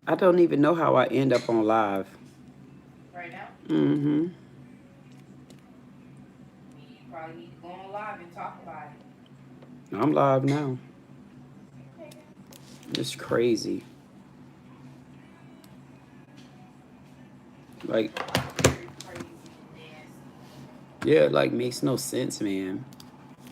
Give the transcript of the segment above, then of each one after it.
I don't even know how I end up on live. Right now, Mm-hmm. you probably need to go on live and talk about it. I'm live now. Okay, then. It's crazy. Like, Very crazy and nasty. yeah, like makes no sense, man.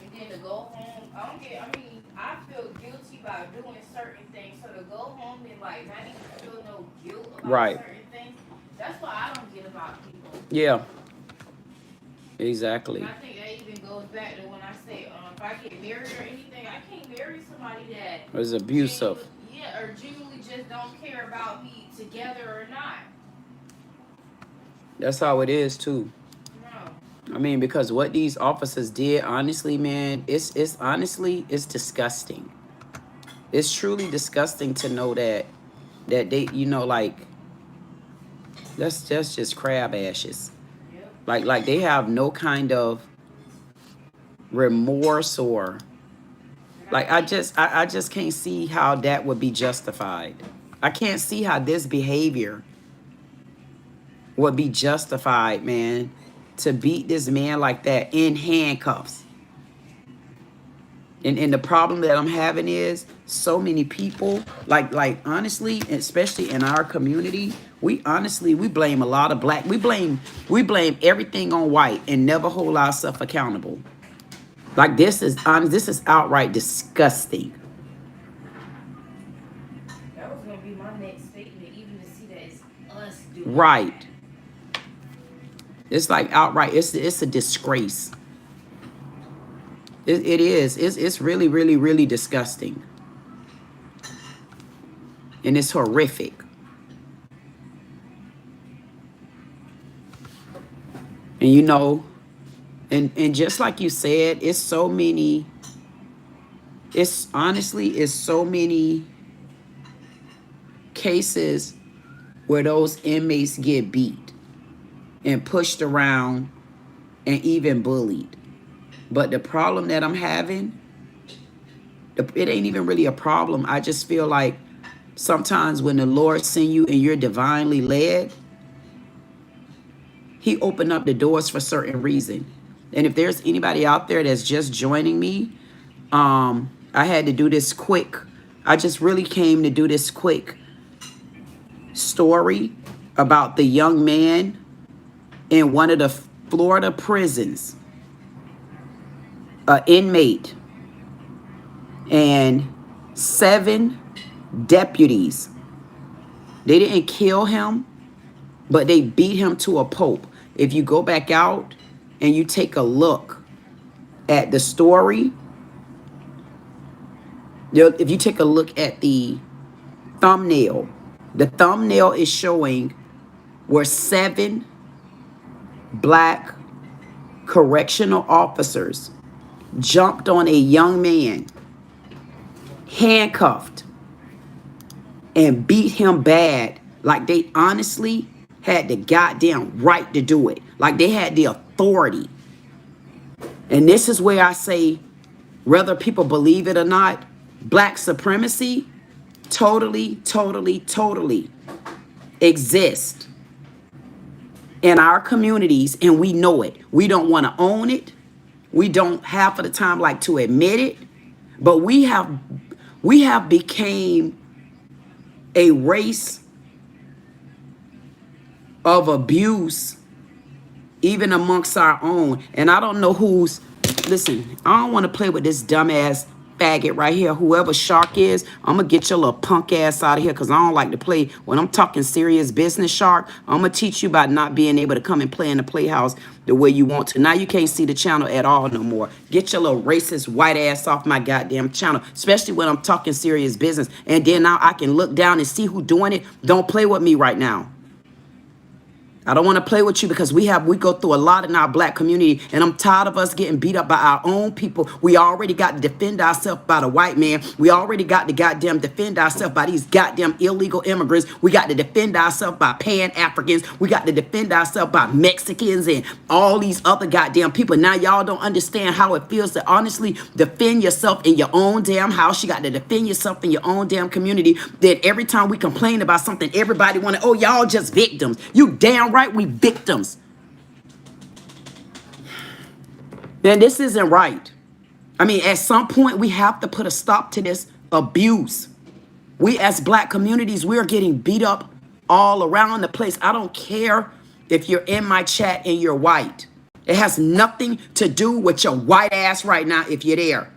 And then to go home, I don't get. I mean, I feel guilty about doing certain things. So to go home and like not even feel no guilt about Right. certain things, that's what I don't get about people. Yeah, And exactly. I think that even goes back to when I say, if I get married or anything, I can't marry somebody that It's genuinely, abusive. yeah, or genuinely just don't care about me together or not. That's how it is too. No. I mean, because what these officers did, honestly, man, it's honestly it's disgusting. It's truly disgusting to know that they, like that's just crab ashes. Yep. Like they have no kind of remorse or And I like think, I just can't see how that would be justified. I can't see how this behavior would be justified, man, to beat this man like that in handcuffs. And the problem that I'm having is so many people, like honestly, especially in our community, we blame a lot of black. We blame everything on white and never hold ourselves accountable. Like this is honest, this is outright disgusting. that was gonna be my next statement, even to see that it's us doing Right. that. It's like outright, it's a disgrace. It is. It's really, really, really disgusting. And it's horrific. And and just like you said, it's honestly it's so many cases where those inmates get beat and pushed around and even bullied. But the problem that I'm having, it ain't even really a problem. I just feel like sometimes when the Lord send you and you're divinely led, he opened up the doors for certain reason. And if there's anybody out there that's just joining me, I had to do this quick. I just really came to do this quick story about the young man in one of the Florida prisons, an inmate, and 7 deputies. They didn't kill him, but they beat him to a pulp. If you go back out and you take a look at the story, if you take a look at thumbnail, the thumbnail is showing where 7 black correctional officers jumped on a young man, handcuffed, and beat him bad. Like they honestly had the goddamn right to do it. Like they had the authority. And this is where I say, whether people believe it or not, black supremacy totally, totally, totally exists in our communities, and we know it. We don't want to own it. We don't half of the time like to admit it, but we have became a race of abuse even amongst our own. And I don't know who's, listen, I don't want to play with this dumbass faggot right here. Whoever Shark is, I'm going to get your little punk ass out of here because I don't like to play. When I'm talking serious business, Shark, I'm going to teach you about not being able to come and play in the playhouse the way you want to. Now you can't see the channel at all no more. Get your little racist white ass off my goddamn channel, especially when I'm talking serious business. And then now I can look down and see who doing it. Don't play with me right now. I don't want to play with you because we go through a lot in our black community, and I'm tired of us getting beat up by our own people. We already got to defend ourselves by the white man. We already got to goddamn defend ourselves by these goddamn illegal immigrants. We got to defend ourselves by Pan-Africans. We got to defend ourselves by Mexicans and all these other goddamn people. Now y'all don't understand how it feels to honestly defend yourself in your own damn house. You got to defend yourself in your own damn community. That every time we complain about something, everybody want to, oh, y'all just victims. You damn right we victims. Man, this isn't right. I mean, at some point, we have to put a stop to this abuse. We as black communities, we're getting beat up all around the place. I don't care if you're in my chat and you're white. It has nothing to do with your white ass right now if you're there.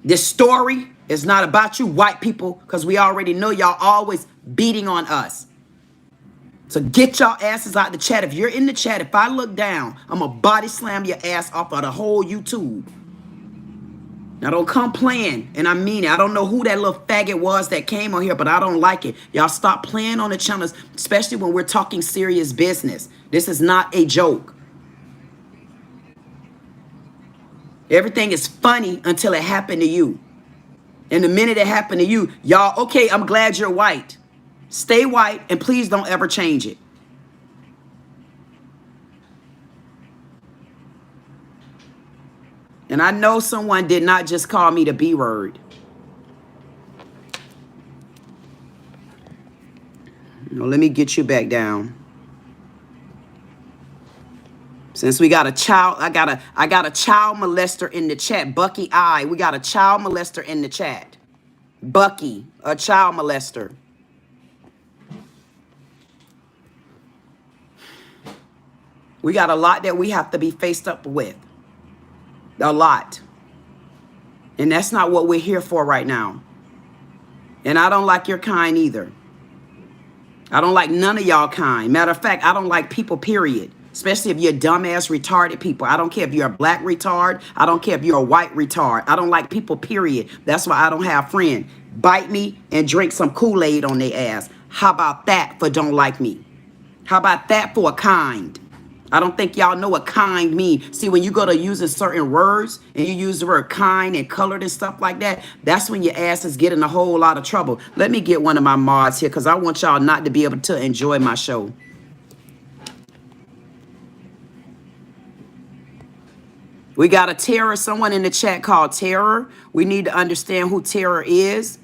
This story is not about you white people because we already know y'all always beating on us. So get y'all asses out the chat. If you're in the chat, if I look down, I'm going to body slam your ass off of the whole YouTube. Now, don't come playing, and I mean it. I don't know who that little faggot was that came on here, but I don't like it. Y'all stop playing on the channels, especially when we're talking serious business. This is not a joke. Everything is funny until it happened to you. And the minute it happened to you, y'all, okay, I'm glad you're white. Stay white, and please don't ever change it. And I know someone did not just call me the B word. Let me get you back down. Since we got a child, I got a child molester in the chat. Bucky I. We got a child molester in the chat. Bucky, a child molester. We got a lot that we have to be faced up with. A lot. And that's not what we're here for right now. And I don't like your kind either. I don't like none of y'all kind. Matter of fact, I don't like people, period. Especially if you're dumbass, retarded people. I don't care if you're a black retard. I don't care if you're a white retard. I don't like people, period. That's why I don't have friends. Bite me and drink some Kool-Aid on their ass. How about that for don't like me? How about that for a kind? I don't think y'all know what kind means. See, when you go to using certain words and you use the word kind and colored and stuff like that, that's when your ass is getting a whole lot of trouble. Let me get one of my mods here because I want y'all not to be able to enjoy my show. We got a terror, someone in the chat called Terror. We need to understand who Terror is.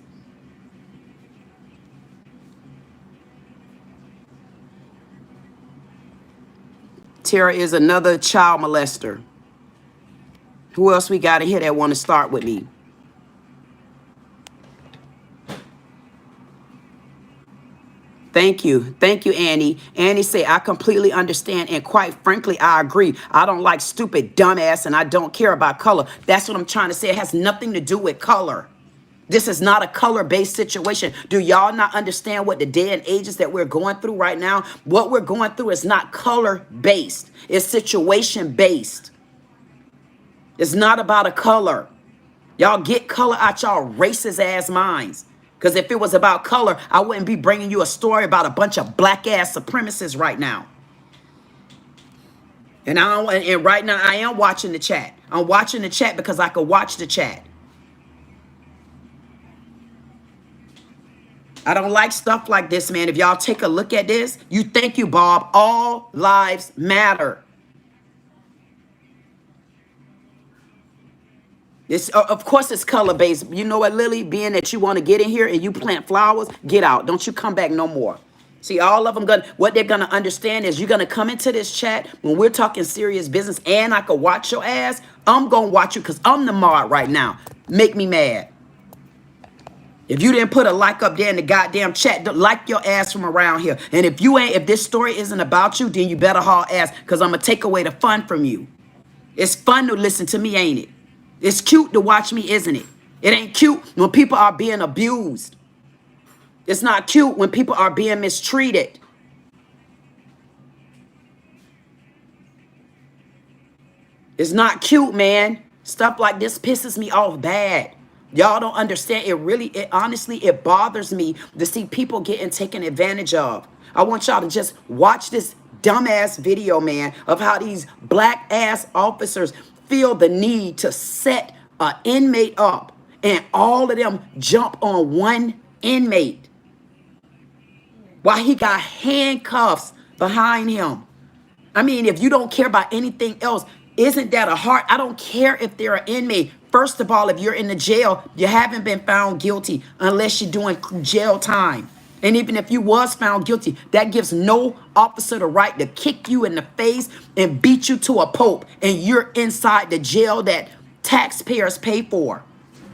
Terror is another child molester. Who else we got in here that want to start with me? Thank you. Thank you, Annie. Annie say, I completely understand. And quite frankly, I agree. I don't like stupid dumbass and I don't care about color. That's what I'm trying to say. It has nothing to do with color. This is not a color-based situation. Do y'all not understand what the day and ages that we're going through right now? What we're going through is not color-based. It's situation-based. It's not about a color. Y'all get color out y'all racist-ass minds. Because if it was about color, I wouldn't be bringing you a story about a bunch of black-ass supremacists right now. And right now, I am watching the chat. I'm watching the chat because I could watch the chat. I don't like stuff like this, man. If y'all take a look at this, you thank you, Bob. All lives matter. It's, of course, it's color-based. You know what, Lily? Being that you want to get in here and you plant flowers, get out. Don't you come back no more. See, all of them, what they're going to understand is you're going to come into this chat when we're talking serious business and I can watch your ass. I'm going to watch you because I'm the mod right now. Make me mad. If you didn't put a like up there in the goddamn chat, like your ass from around here. And if this story isn't about you, then you better haul ass because I'm going to take away the fun from you. It's fun to listen to me, ain't it? It's cute to watch me, isn't it? It ain't cute when people are being abused. It's not cute when people are being mistreated. It's not cute, man. Stuff like this pisses me off bad. Y'all don't understand. It honestly, it bothers me to see people getting taken advantage of. I want y'all to just watch this dumbass video, man, of how these black ass officers feel the need to set an inmate up and all of them jump on one inmate while he got handcuffs behind him. I mean, if you don't care about anything else, isn't that a heart? I don't care if they're an inmate. First of all, if you're in the jail, you haven't been found guilty unless you're doing jail time. And even if you was found guilty, that gives no officer the right to kick you in the face and beat you to a pulp, and you're inside the jail that taxpayers pay for.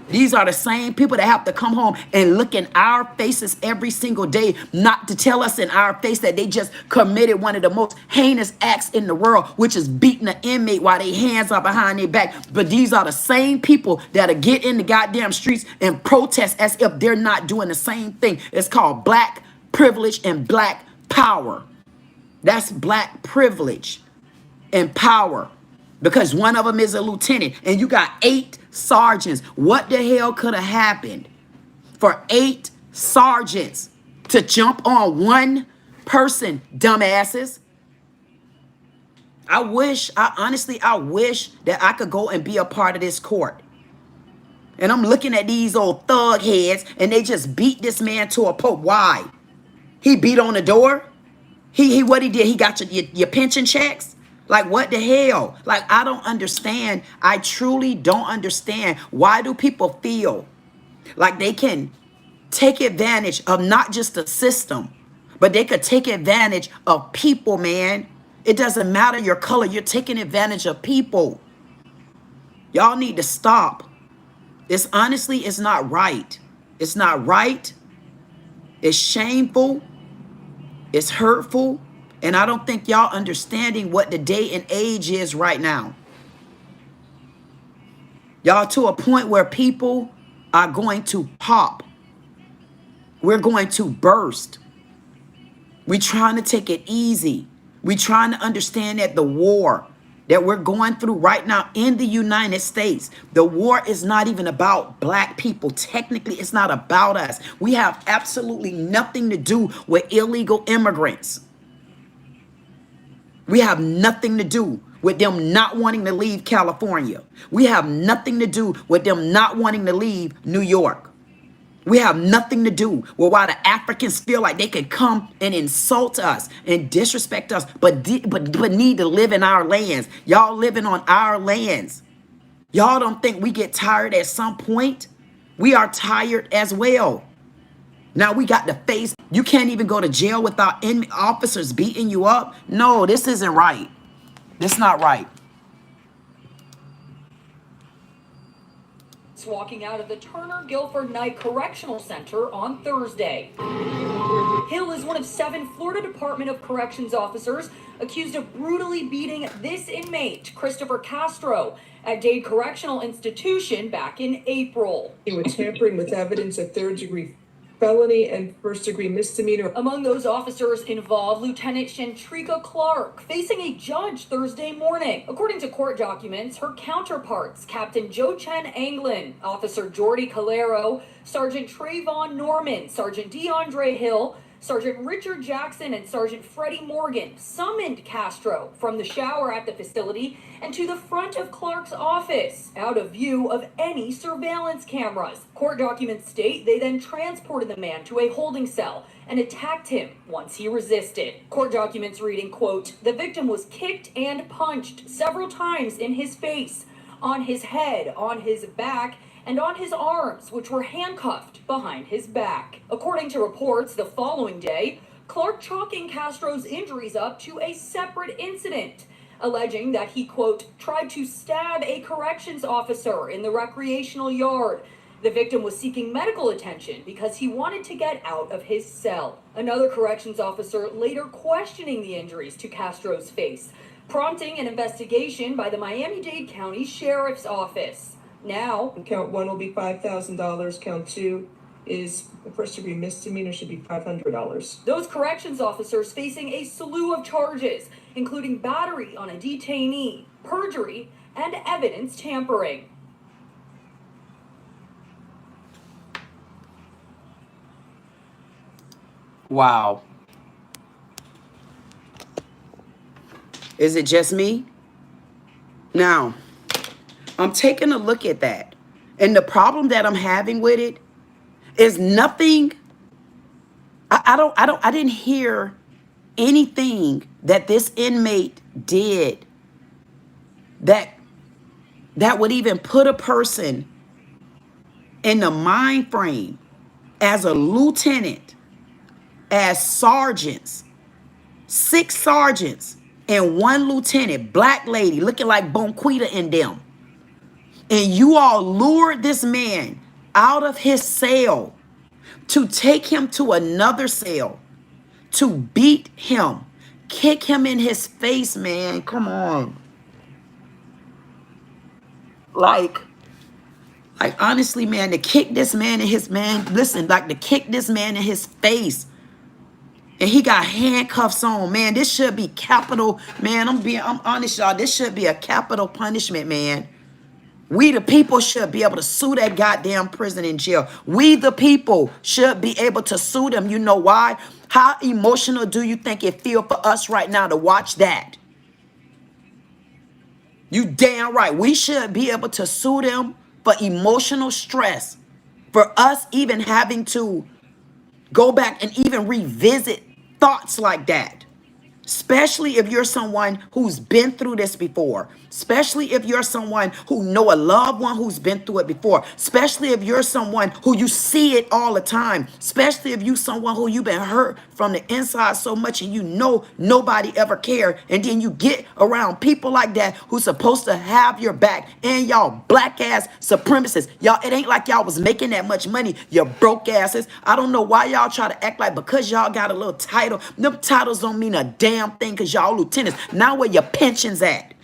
These are the same people that have to come home and look in our faces every single day, not to tell us in our face that they just committed one of the most heinous acts in the world, which is beating an inmate while their hands are behind their back. But these are the same people that'll get in the goddamn streets and protest as if they're not doing the same thing. It's called black privilege and black power. That's black privilege and power. Because one of them is a lieutenant and you got 8 sergeants. What the hell could have happened for 8 sergeants to jump on one person, dumbasses? I wish that I could go and be a part of this court. And I'm looking at these old thug heads and they just beat this man to a pulp. Why? He beat on the door? What he did, he got your pension checks? Like, what the hell? Like, I don't understand. I truly don't understand. Why do people feel like they can take advantage of not just the system, but they could take advantage of people, man? It doesn't matter your color. You're taking advantage of people. Y'all need to stop. It's honestly, it's not right. It's not right. It's shameful. It's hurtful. And I don't think y'all understanding what the day and age is right now. Y'all to a point where people are going to pop. We're going to burst. We're trying to take it easy. We're trying to understand that the war that we're going through right now in the United States, the war is not even about black people. Technically, it's not about us. We have absolutely nothing to do with illegal immigrants. We have nothing to do with them not wanting to leave California. We have nothing to do with them not wanting to leave New York. We have nothing to do with why the Africans feel like they can come and insult us and disrespect us, but need to live in our lands. Y'all living on our lands. Y'all don't think we get tired at some point? We are tired as well. Now we got to face, you can't even go to jail without officers beating you up. No, this isn't right. This is not right. Walking out of the Turner Guilford Night Correctional Center on Thursday. Hill is one of 7 Florida Department of Corrections officers accused of brutally beating this inmate, Christopher Castro, at Dade Correctional Institution back in April. He was tampering with evidence of 3rd-degree felony and 1st-degree misdemeanor. Among those officers involved, Lieutenant Shantrika Clark, facing a judge Thursday morning. According to court documents, her counterparts, Captain Joe Chen Anglin, Officer Jordy Calero, Sergeant Trayvon Norman, Sergeant DeAndre Hill, Sergeant Richard Jackson, and Sergeant Freddie Morgan summoned Castro from the shower at the facility and to the front of Clark's office, out of view of any surveillance cameras. Court documents state they then transported the man to a holding cell and attacked him once he resisted. Court documents reading, quote, "The victim was kicked and punched several times in his face, on his head, on his back, and on his arms, which were handcuffed behind his back." According to reports the following day, Clark chalking Castro's injuries up to a separate incident, alleging that he, quote, "tried to stab a corrections officer in the recreational yard." The victim was seeking medical attention because he wanted to get out of his cell. Another corrections officer later questioning the injuries to Castro's face, prompting an investigation by the Miami-Dade County Sheriff's Office. Now, Count 1 will be $5,000. Count 2 is a 1st-degree misdemeanor, should be $500. those corrections officers facing a slew of charges, including battery on a detainee, perjury, and evidence tampering. Wow. Is it just me? Now, I'm taking a look at that. And the problem that I'm having with it is nothing. I didn't hear anything that this inmate did that would even put a person in the mind frame as a lieutenant, as sergeants, 6 sergeants and 1 lieutenant, black lady looking like Bonquita in them. And you all lured this man out of his cell to take him to another cell, to beat him, kick him in his face, man. Come on. Like honestly, man, to kick this man in his to kick this man in his face. And he got handcuffs on, man. This should be capital, man. I'm honest, y'all. This should be a capital punishment, man. We the people should be able to sue that goddamn prison and jail. We the people should be able to sue them. You know why? How emotional do you think it feel for us right now to watch that? You damn right. We should be able to sue them for emotional stress. For us even having to go back and even revisit thoughts like that. Especially if you're someone who's been through this before. Especially if you're someone who know a loved one who's been through it before. Especially if you're someone who you see it all the time. Especially if you someone who you've been hurt from the inside so much and you know nobody ever cared. And then you get around people like that who's supposed to have your back. And y'all black ass supremacists. Y'all, it ain't like y'all was making that much money. You broke asses. I don't know why y'all try to act like because y'all got a little title. Them titles don't mean a damn thing because y'all lieutenants. Now where your pensions at?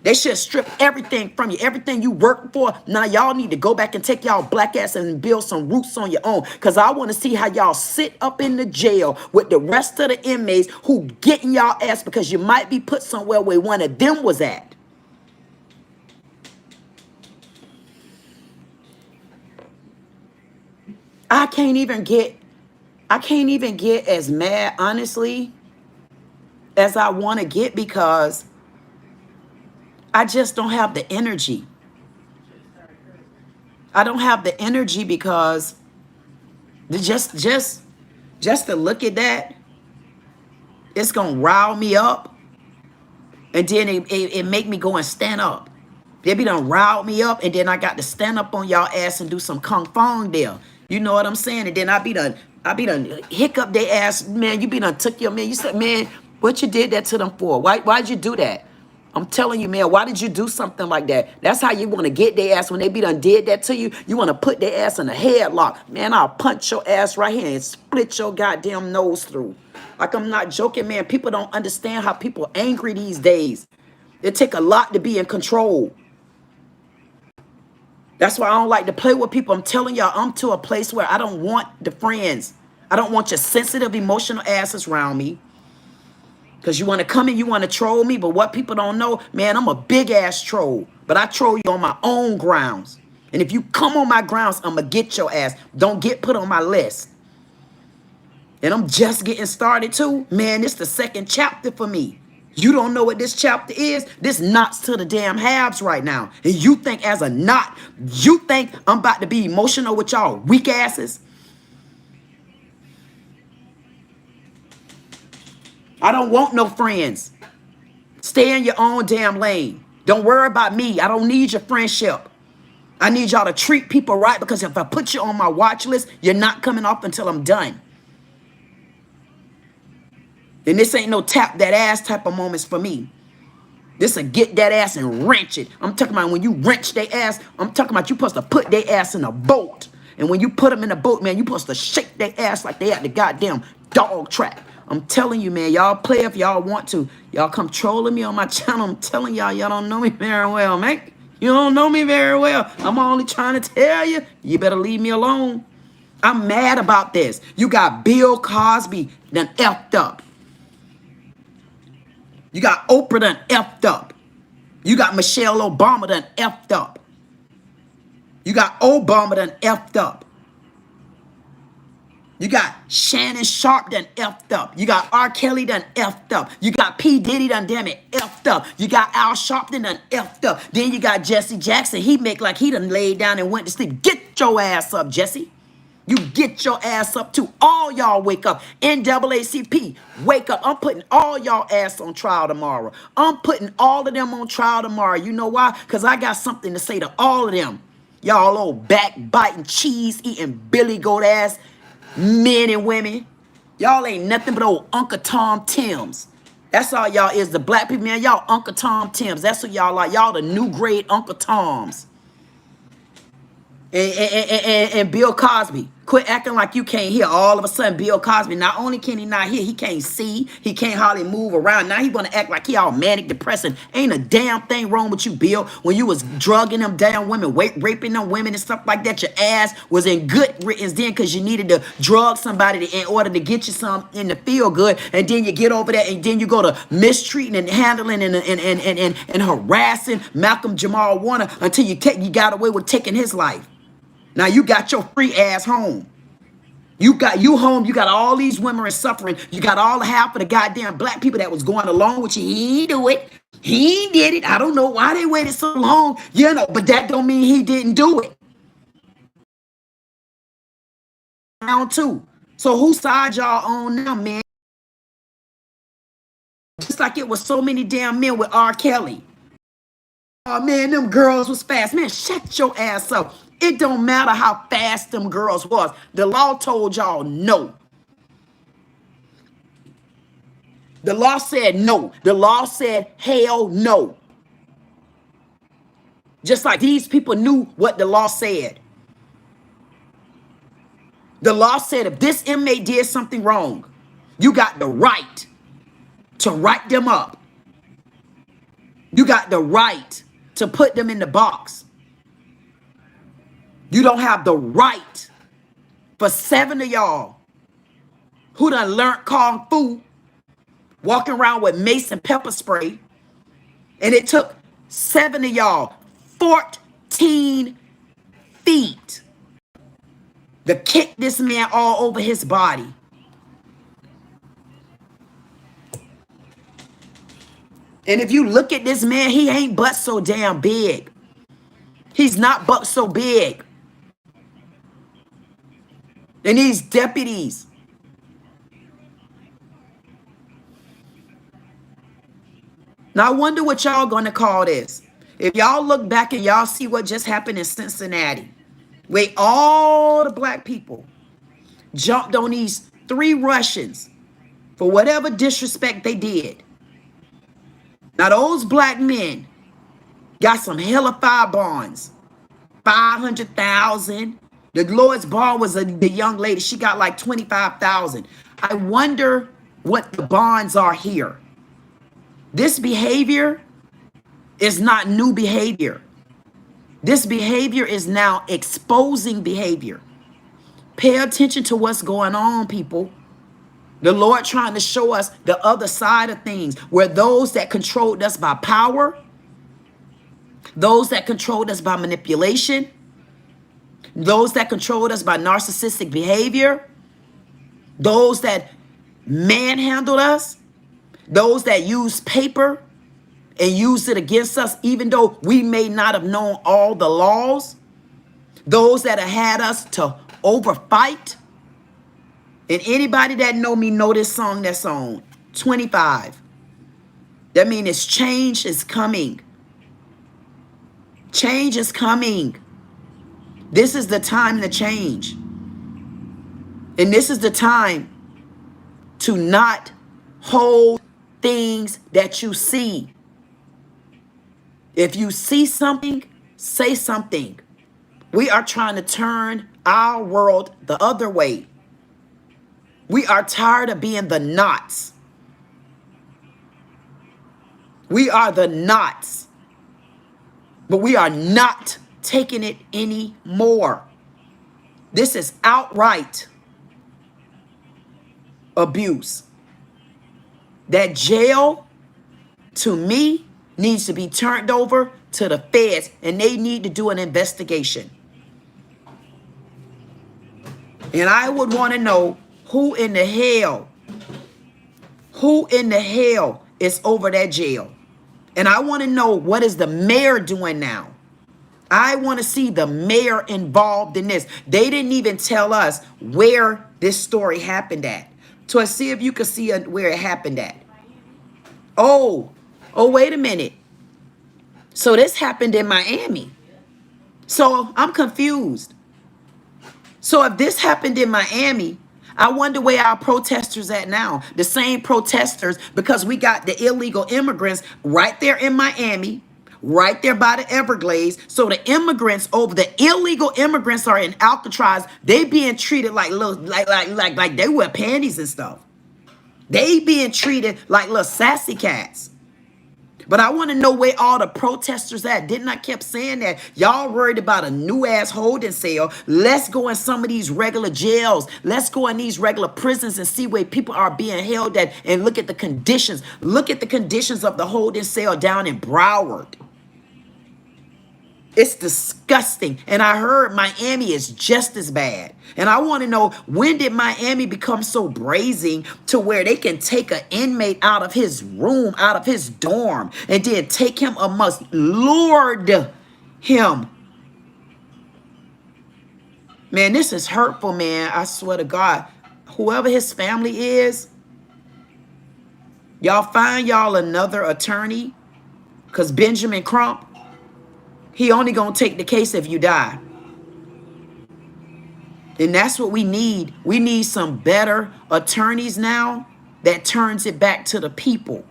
They should strip everything from you. Everything you worked for. Now y'all need to go back and take y'all black ass and build some roots on your own. Because I want to see how y'all sit up in the jail with the rest of the inmates who getting y'all ass because you might be put somewhere where one of them was at. I can't even get as mad, honestly, as I want to get because I just don't have the energy. I don't have the energy because just to look at that, it's gonna rile me up, and then it make me go and stand up. They be done rile me up, and then I got to stand up on y'all ass and do some kung fu there. You know what I'm saying? And then I be done hiccup their ass, man. You be done took your man. You said, man, what you did that to them for? Why'd you do that? I'm telling you, man, why did you do something like that? That's how you want to get their ass when they be done did that to you. You want to put their ass in a headlock. Man, I'll punch your ass right here and split your goddamn nose through. Like, I'm not joking, man. People don't understand how people angry these days. It take a lot to be in control. That's why I don't like to play with people. I'm telling y'all, I'm to a place where I don't want the friends. I don't want your sensitive, emotional asses around me. Because you want to come in, you want to troll me. But what people don't know, man, I'm a big-ass troll. But I troll you on my own grounds. And if you come on my grounds, I'm going to get your ass. Don't get put on my list. And I'm just getting started, too. Man, it's the second chapter for me. You don't know what this chapter is? This knots to the damn halves right now. And you think as a knot, you think I'm about to be emotional with y'all weak asses? I don't want no friends. Stay in your own damn lane. Don't worry about me. I don't need your friendship. I need y'all to treat people right because if I put you on my watch list, you're not coming off until I'm done. And this ain't no tap that ass type of moments for me. This a get that ass and wrench it. I'm talking about when you wrench their ass, I'm talking about you supposed to put their ass in a boat. And when you put them in a boat, man, you supposed to shake their ass like they at the goddamn dog track. I'm telling you, man, y'all play if y'all want to. Y'all come trolling me on my channel. I'm telling y'all, y'all don't know me very well, man. You don't know me very well. I'm only trying to tell you, you better leave me alone. I'm mad about this. You got Bill Cosby done effed up. You got Oprah done effed up. You got Michelle Obama done effed up. You got Obama done effed up. You got Shannon Sharp done effed up. You got R. Kelly done effed up. You got P. Diddy done damn it effed up. You got Al Sharpton done effed up. Then you got Jesse Jackson. He make like he done laid down and went to sleep. Get your ass up, Jesse. You get your ass up too. All y'all wake up. NAACP, wake up. I'm putting all y'all ass on trial tomorrow. I'm putting all of them on trial tomorrow. You know why? Because I got something to say to all of them. Y'all old backbiting, cheese-eating, Billy Goat ass men and women. Y'all ain't nothing but old Uncle Tom Tims. That's all y'all is. The black people, man, y'all Uncle Tom Tims. That's what y'all like. Y'all the new grade Uncle Toms. And Bill Cosby, quit acting like you can't hear. All of a sudden, Bill Cosby, not only can he not hear, he can't see, he can't hardly move around. Now he gonna act like he all manic depressing. Ain't a damn thing wrong with you, Bill. When you was drugging them damn women, raping them women and stuff like that, your ass was in good riddance then because you needed to drug somebody in order to get you some in the feel good. And then you get over there and then you go to mistreating and handling and harassing Malcolm Jamal Warner until you got away with taking his life. Now you got your free ass home. You home. You got all these women suffering. You got all half of the goddamn black people that was going along with you. He ain't do it. He did it. I don't know why they waited so long. You know, but that don't mean he didn't do it. Round two. So whose side y'all on now, man? Just like it was so many damn men with R. Kelly. Oh man, them girls was fast. Man, shut your ass up. It don't matter how fast them girls was. The law told y'all no. The law said no. The law said hell no. Just like these people knew what the law said. The law said if this inmate did something wrong, you got the right to write them up. You got the right to put them in the box. You don't have the right for 7 of y'all who done learned Kung Fu, walking around with mace and pepper spray, and it took 7 of y'all 14 feet to kick this man all over his body. And if you look at this man, he ain't but so damn big. He's not but so big. And these deputies, now I wonder what y'all gonna call this. If y'all look back and y'all see what just happened in Cincinnati, where all the black people jumped on these 3 Russians for whatever disrespect they did. Now those black men got some hella fire bonds, 500,000. The lowest bond was the young lady. She got like 25,000. I wonder what the bonds are here. This behavior is not new behavior. This behavior is now exposing behavior. Pay attention to what's going on, people. The Lord trying to show us the other side of things, where those that controlled us by power, those that controlled us by manipulation, those that controlled us by narcissistic behavior, those that manhandled us, those that used paper and used it against us, even though we may not have known all the laws, those that have had us to overfight. And anybody that know me know this song that's on 25. That means it's change is coming. Change is coming. This is the time to change. And this is the time to not hold things that you see. If you see something, say something. We are trying to turn our world the other way. We are tired of being the knots. We are the knots. But we are not taking it anymore. This is outright abuse. That jail, to me, needs to be turned over to the feds, and they need to do an investigation. And I would want to know who in the hell is over that jail. And I want to know, what is the mayor doing now? I want to see the mayor involved in this. They didn't even tell us where this story happened at. So see if you can see where it happened at. Oh, wait a minute. So this happened in Miami. So I'm confused. So if this happened in Miami, I wonder where our protesters at now. The same protesters, because we got the illegal immigrants right there in Miami, right there by the Everglades. So the immigrants over the illegal immigrants are in Alcatraz. They being treated like little, like they wear panties and stuff. They being treated like little sassy cats. But I want to know where all the protesters at. Didn't I kept saying that? Y'all worried about a new ass holding cell. Let's go in some of these regular jails. Let's go in these regular prisons and see where people are being held at and look at the conditions. Look at the conditions of the holding cell down in Broward. It's disgusting. And I heard Miami is just as bad. And I want to know, when did Miami become so brazen to where they can take an inmate out of his room, out of his dorm, and then take him amongst Lord him? Man, this is hurtful, man. I swear to God. Whoever his family is, y'all find y'all another attorney. Because Benjamin Crump, he only gonna take the case if you die. And that's what we need. We need some better attorneys now that turns it back to the people.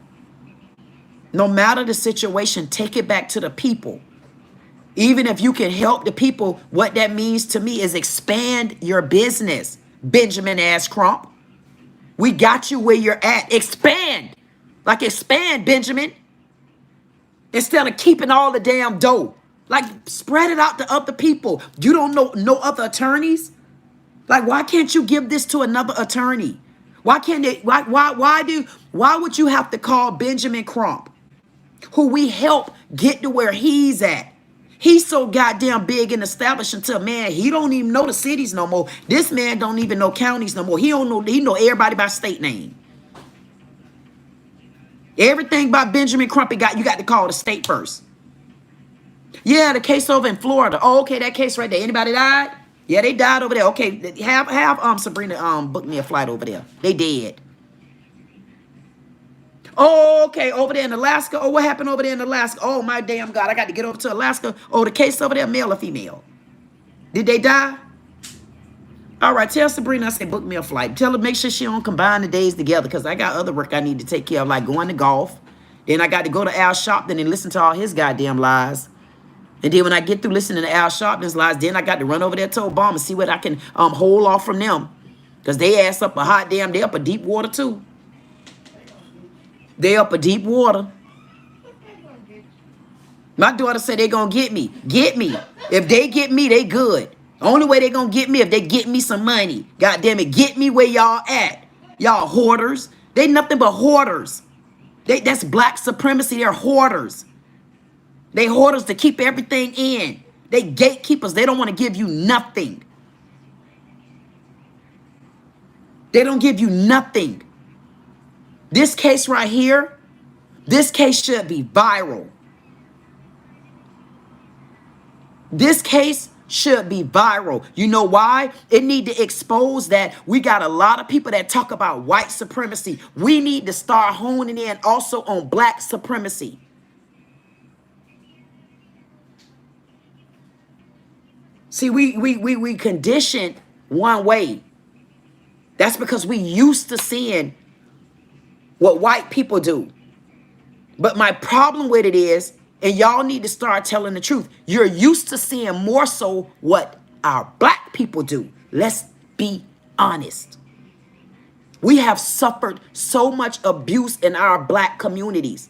No matter the situation, take it back to the people. Even if you can help the people, what that means to me is expand your business. Benjamin ass Crump. We got you where you're at. Expand. Like expand, Benjamin. Instead of keeping all the damn dough. Like spread it out to other people. You don't know no other attorneys? Like, why can't you give this to another attorney? Why can't they? Why would you have to call Benjamin Crump, who we help get to where he's at? He's so goddamn big and established until, man, he don't even know the cities no more. This man don't even know counties no more. He know everybody by state name. Everything by Benjamin Crump, you got to call the state first. Yeah, the case over in Florida. Oh, okay, that case right there. Anybody died? Yeah, they died over there. Okay, have Sabrina book me a flight over there. They dead. Oh, okay, over there in Alaska. Oh, what happened over there in Alaska? Oh, my damn God, I got to get over to Alaska. Oh, the case over there, male or female? Did they die? All right, tell Sabrina I said book me a flight. Tell her make sure she don't combine the days together, because I got other work I need to take care of, like going to golf. Then I got to go to Al Sharpton and listen to all his goddamn lies. And then when I get through listening to Al Sharpton's lies, then I got to run over there to Obama and see what I can hold off from them. Because they ass up a hot damn, they up a deep water too. They up a deep water. My daughter said they gonna get me. Get me. If they get me, they good. Only way they gonna get me if they get me some money. God damn it, get me where y'all at. Y'all hoarders. They nothing but hoarders. That's black supremacy. They're hoarders. They hoarders to keep everything in. They gatekeepers. They don't want to give you nothing. They don't give you nothing. This case right here, this case should be viral. This case should be viral. You know why? It need to expose that we got a lot of people that talk about white supremacy. We need to start honing in also on black supremacy. See, we conditioned one way. That's because we used to seeing what white people do. But my problem with it is, and y'all need to start telling the truth, you're used to seeing more so what our black people do. Let's be honest. We have suffered so much abuse in our black communities.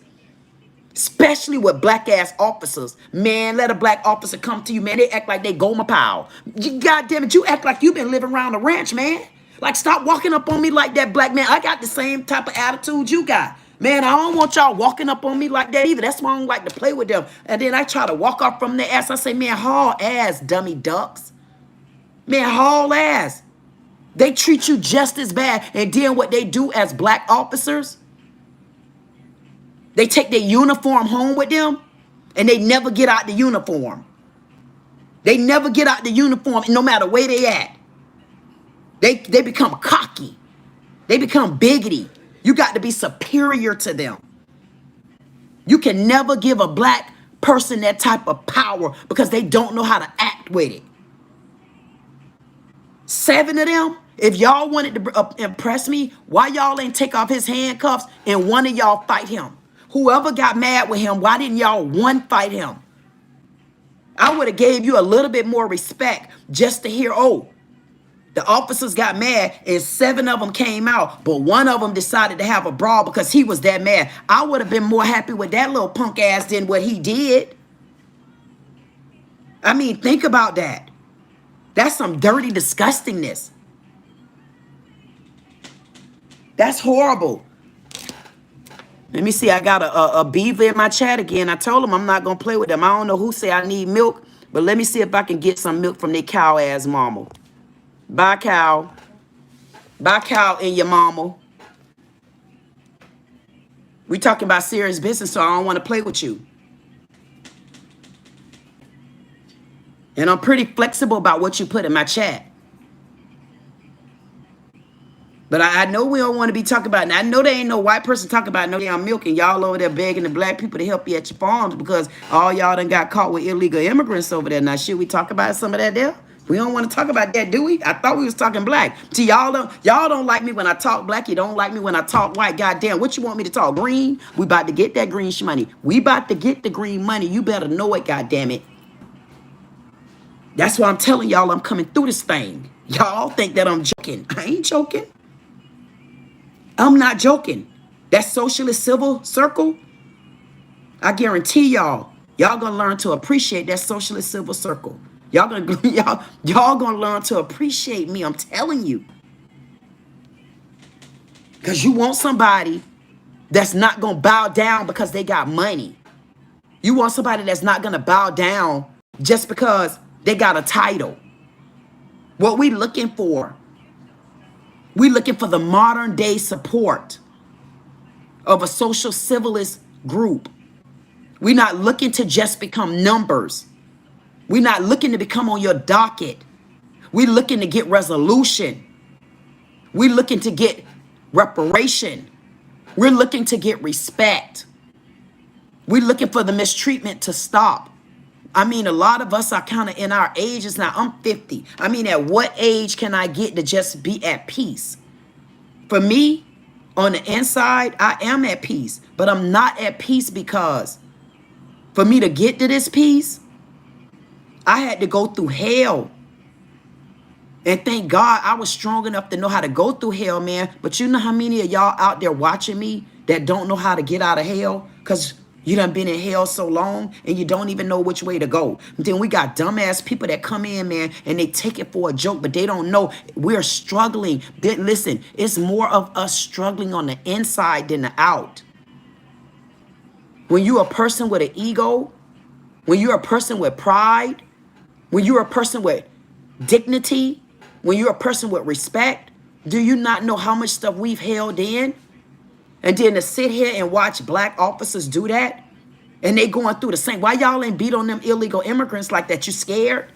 Especially with black ass officers. Man, let a black officer come to you, man. They act like they Goma Powell. God damn it, you act like you've been living around the ranch, man. Like, stop walking up on me like that, black man. I got the same type of attitude you got. Man, I don't want y'all walking up on me like that either. That's why I don't like to play with them. And then I try to walk off from their ass. I say, man, haul ass, dummy ducks. Man, haul ass. They treat you just as bad. And then what they do as black officers, they take their uniform home with them and they never get out the uniform. They never get out the uniform no matter where they at. They become cocky. They become biggity. You got to be superior to them. You can never give a black person that type of power because they don't know how to act with it. 7 of them, if y'all wanted to impress me, why y'all ain't take off his handcuffs and one of y'all fight him? Whoever got mad with him, why didn't y'all one fight him? I would have gave you a little bit more respect just to hear, oh, the officers got mad and 7 of them came out, but one of them decided to have a brawl because he was that mad. I would have been more happy with that little punk ass than what he did. I mean, think about that. That's some dirty disgustingness. That's horrible. Let me see. I got a beaver in my chat again. I told him I'm not going to play with them. I don't know who say I need milk, but let me see if I can get some milk from their cow ass mama. Bye, cow. Bye, cow and your mama. We talking about serious business, so I don't want to play with you. And I'm pretty flexible about what you put in my chat. But I know we don't want to be talking about it. I know there ain't no white person talking about no damn milk and y'all over there begging the black people to help you at your farms because all y'all done got caught with illegal immigrants over there. Now, should we talk about some of that there? We don't want to talk about that, do we? I thought we was talking black. See, y'all don't like me when I talk black. You don't like me when I talk white. Goddamn, what you want me to talk? Green? We about to get that green money. We about to get the green money. You better know it, goddamn it. That's why I'm telling y'all I'm coming through this thing. Y'all think that I'm joking. I ain't joking. I'm not joking. That socialist civil circle, I guarantee y'all gonna learn to appreciate that socialist civil circle. Y'all gonna learn to appreciate me. I'm telling you. Because you want somebody that's not gonna bow down because they got money. You want somebody that's not gonna bow down just because they got a title. What we looking for? We looking for the modern day support of a social civilist group. We're not looking to just become numbers. We're not looking to become on your docket. We're looking to get resolution. We're looking to get reparation. We're looking to get respect. We're looking for the mistreatment to stop. I mean, a lot of us are kind of in our ages now. I'm 50. I mean, at what age can I get to just be at peace? For me, on the inside, I am at peace. But I'm not at peace because for me to get to this peace, I had to go through hell. And thank God I was strong enough to know how to go through hell, man. But you know how many of y'all out there watching me that don't know how to get out of hell? Because you done been in hell so long and you don't even know which way to go. And then we got dumbass people that come in, man, and they take it for a joke, but they don't know we're struggling. Listen, it's more of us struggling on the inside than the out. When you're a person with an ego, when you're a person with pride, when you're a person with dignity, when you're a person with respect, do you not know how much stuff we've held in? And then to sit here and watch black officers do that, and they going through the same. Why y'all ain't beat on them illegal immigrants like that? You scared?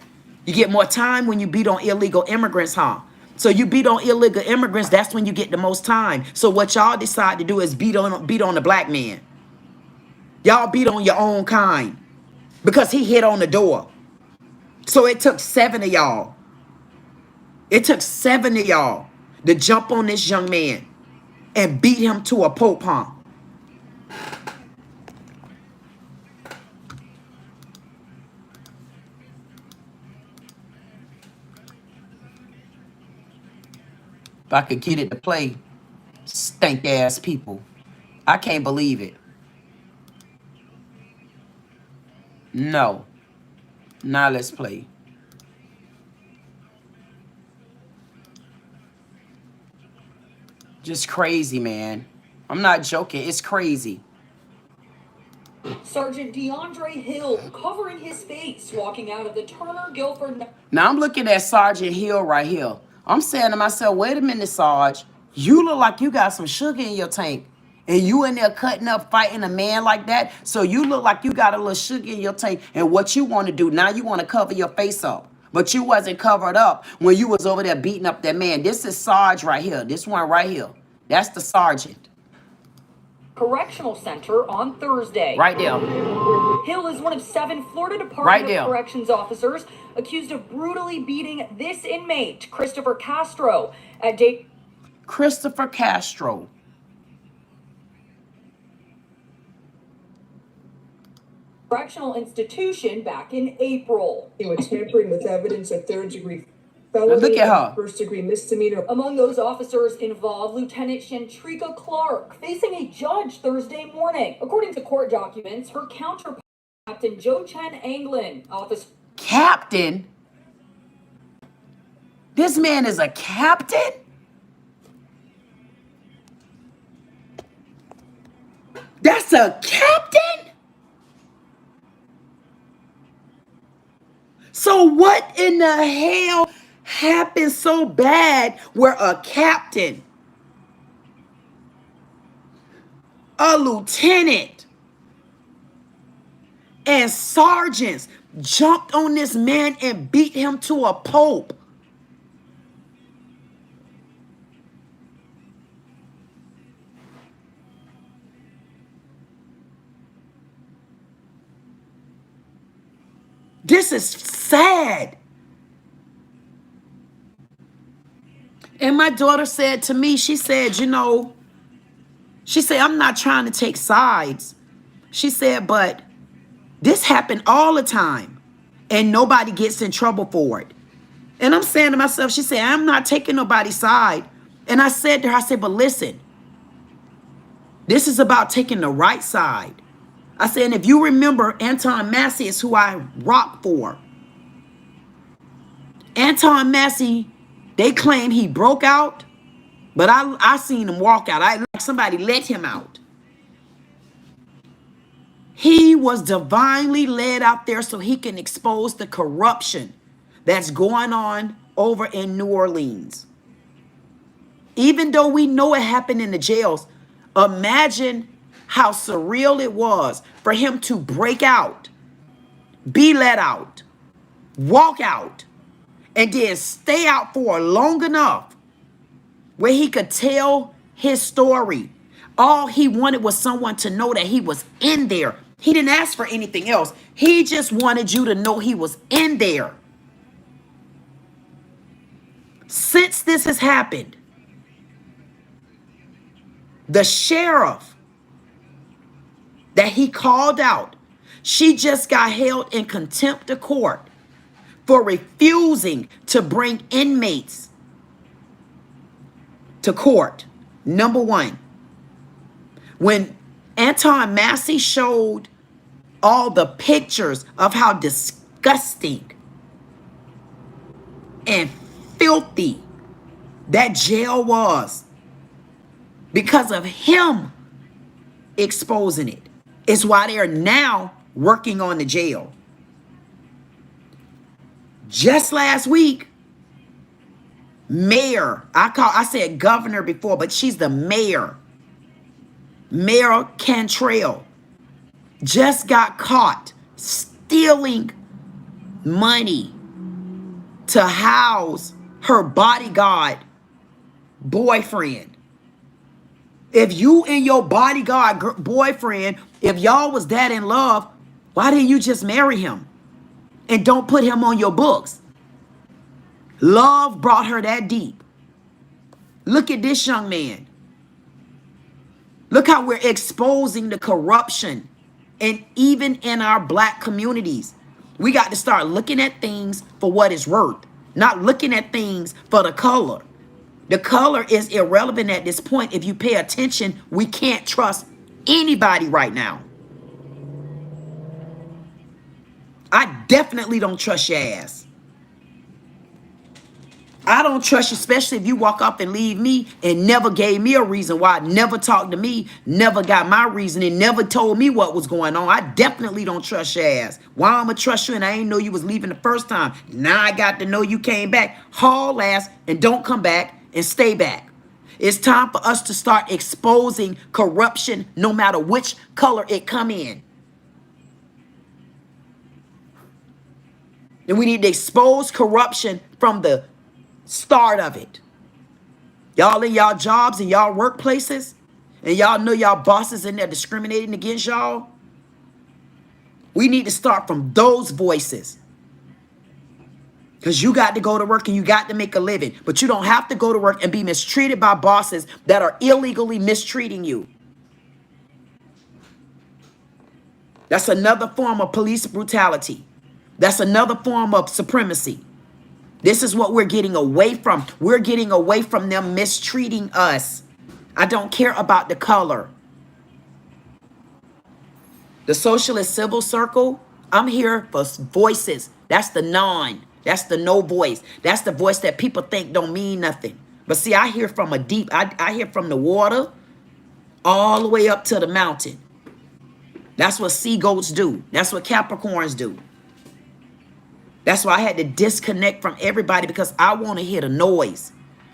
You get more time when you beat on illegal immigrants, huh? So you beat on illegal immigrants, that's when you get the most time. So what y'all decide to do is beat on the black man. Y'all beat on your own kind because he hit on the door. So it took 7 of y'all. It took 7 of y'all to jump on this young man and beat him to a pulp, huh? If I could get it to play, stank ass people. I can't believe it. No. Now let's play. Just crazy, man. I'm not joking. It's crazy. Sergeant DeAndre Hill covering his face, walking out of the Turner Guilford. Now I'm looking at Sergeant Hill right here. I'm saying to myself, wait a minute, Sarge. You look like you got some sugar in your tank. And you in there cutting up, fighting a man like that. So you look like you got a little sugar in your tank. And what you want to do, now you want to cover your face up. But you wasn't covered up when you was over there beating up that man. This is Sarge right here. This one right here. That's the sergeant. Correctional Center on Thursday. Right there. Hill is one of 7 Florida Department Right of there. Corrections officers accused of brutally beating this inmate, Christopher Castro, at Christopher Castro. correctional institution back in April. With tampering with evidence of third-degree felony, Look at her. first-degree misdemeanor. Among those officers involved, Lieutenant Shantrika Clark, facing a judge Thursday morning. According to court documents, her counterpart, Captain Joe Chen Anglin, officer. Captain? This man is a captain? That's a captain? So what in the hell happened so bad where a captain, a lieutenant, and sergeants jumped on this man and beat him to a pulp? This is sad. And my daughter said to me, she said, you know, she said, I'm not trying to take sides. She said, but this happened all the time and nobody gets in trouble for it. And I'm saying to myself, she said, I'm not taking nobody's side. And I said to her, I said, but listen, this is about taking the right side. I said, and if you remember, Anton Massey is who I rock for. Anton Massey, they claim he broke out, but I seen him walk out. Like somebody let him out. He was divinely led out there so he can expose the corruption that's going on over in New Orleans. Even though we know it happened in the jails, imagine how surreal it was for him to break out, be let out, walk out, and then stay out for long enough where he could tell his story. All he wanted was someone to know that he was in there. He didn't ask for anything else. He just wanted you to know he was in there. Since this has happened, the sheriff that he called out, she just got held in contempt of court for refusing to bring inmates to court. Number one, when Anton Massey showed all the pictures of how disgusting and filthy that jail was because of him exposing it, is why they're now working on the jail. Just last week, mayor, I said governor before, but she's the mayor. Mayor Cantrell just got caught stealing money to house her bodyguard boyfriend. If you and your bodyguard boyfriend, if y'all was that in love, why didn't you just marry him and don't put him on your books? Love brought her that deep. Look at this young man. Look how we're exposing the corruption, and even in our black communities. We got to start looking at things for what it's worth, not looking at things for the color. The color is irrelevant at this point. If you pay attention, we can't trust anybody right now. I definitely don't trust your ass. I don't trust you, especially if you walk off and leave me and never gave me a reason why, never talked to me, never got my reason, and never told me what was going on. I definitely don't trust your ass. Why I'ma trust you and I ain't know you was leaving the first time? Now I got to know you came back. Haul ass and don't come back and stay back. It's time for us to start exposing corruption no matter which color it come in. And we need to expose corruption from the start of it. Y'all in y'all jobs and y'all workplaces, and y'all know y'all bosses in there discriminating against y'all. We need to start from those voices. Because you got to go to work and you got to make a living. But you don't have to go to work and be mistreated by bosses that are illegally mistreating you. That's another form of police brutality. That's another form of supremacy. This is what we're getting away from. We're getting away from them mistreating us. I don't care about the color. The socialist civil circle, I'm here for voices. That's the non. That's the no voice. That's the voice that people think don't mean nothing. But see, I hear from a deep, I hear from the water all the way up to the mountain. That's what sea goats do. That's what Capricorns do. That's why I had to disconnect from everybody, because I want to hear the noise.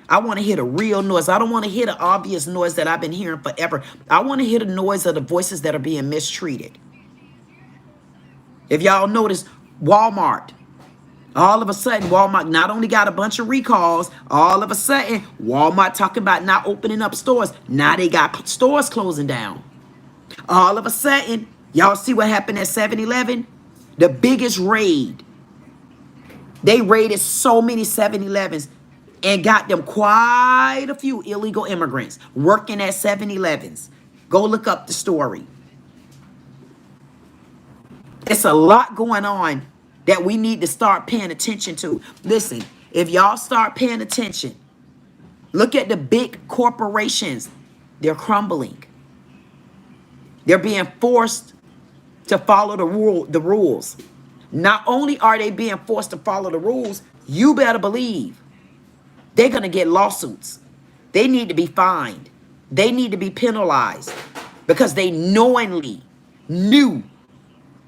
I want to hear the real noise. I don't want to hear the obvious noise that I've been hearing forever. I want to hear the noise of the voices that are being mistreated. If y'all notice, Walmart, all of a sudden, Walmart not only got a bunch of recalls, all of a sudden, Walmart talking about not opening up stores. Now they got stores closing down. All of a sudden, y'all see what happened at 7-Eleven? The biggest raid. They raided so many 7-Elevens and got them quite a few illegal immigrants working at 7-Elevens. Go look up the story. It's a lot going on that we need to start paying attention to. Listen, if y'all start paying attention, look at the big corporations. They're crumbling. They're being forced to follow the rules. Not only are they being forced to follow the rules, you better believe they're going to get lawsuits. They need to be fined. They need to be penalized because they knowingly knew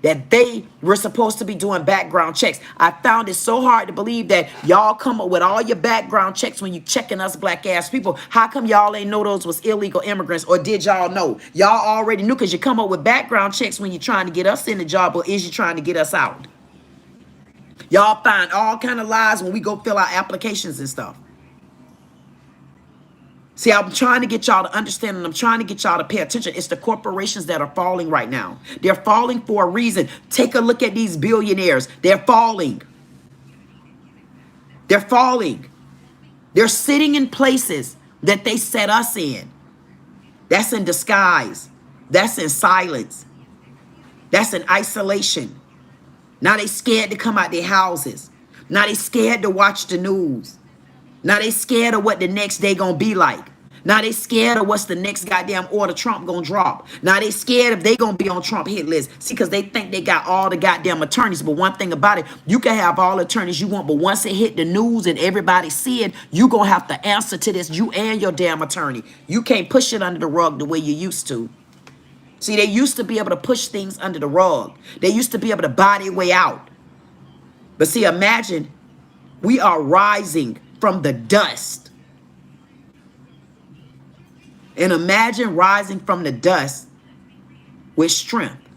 that they were supposed to be doing background checks. I found it so hard to believe that y'all come up with all your background checks when you checking us black ass people. How come y'all ain't know those was illegal immigrants, or did y'all know? Y'all already knew because you come up with background checks when you're trying to get us in the job, or is you trying to get us out? Y'all find all kind of lies when we go fill out applications and stuff. See, I'm trying to get y'all to understand, and I'm trying to get y'all to pay attention. It's the corporations that are falling right now. They're falling for a reason. Take a look at these billionaires. They're falling. They're falling. They're sitting in places that they set us in. That's in disguise. That's in silence. That's in isolation. Now they scared to come out their houses. Now they scared to watch the news. Now they scared of what the next day gonna be like. Now they scared of what's the next goddamn order Trump gonna drop. Now they scared if they gonna be on Trump hit list. See, because they think they got all the goddamn attorneys. But one thing about it, you can have all the attorneys you want, but once it hit the news and everybody see it, you gonna have to answer to this, you and your damn attorney. You can't push it under the rug the way you used to. See, they used to be able to push things under the rug. They used to be able to buy their way out. But see, imagine we are rising from the dust. And imagine rising from the dust with strength.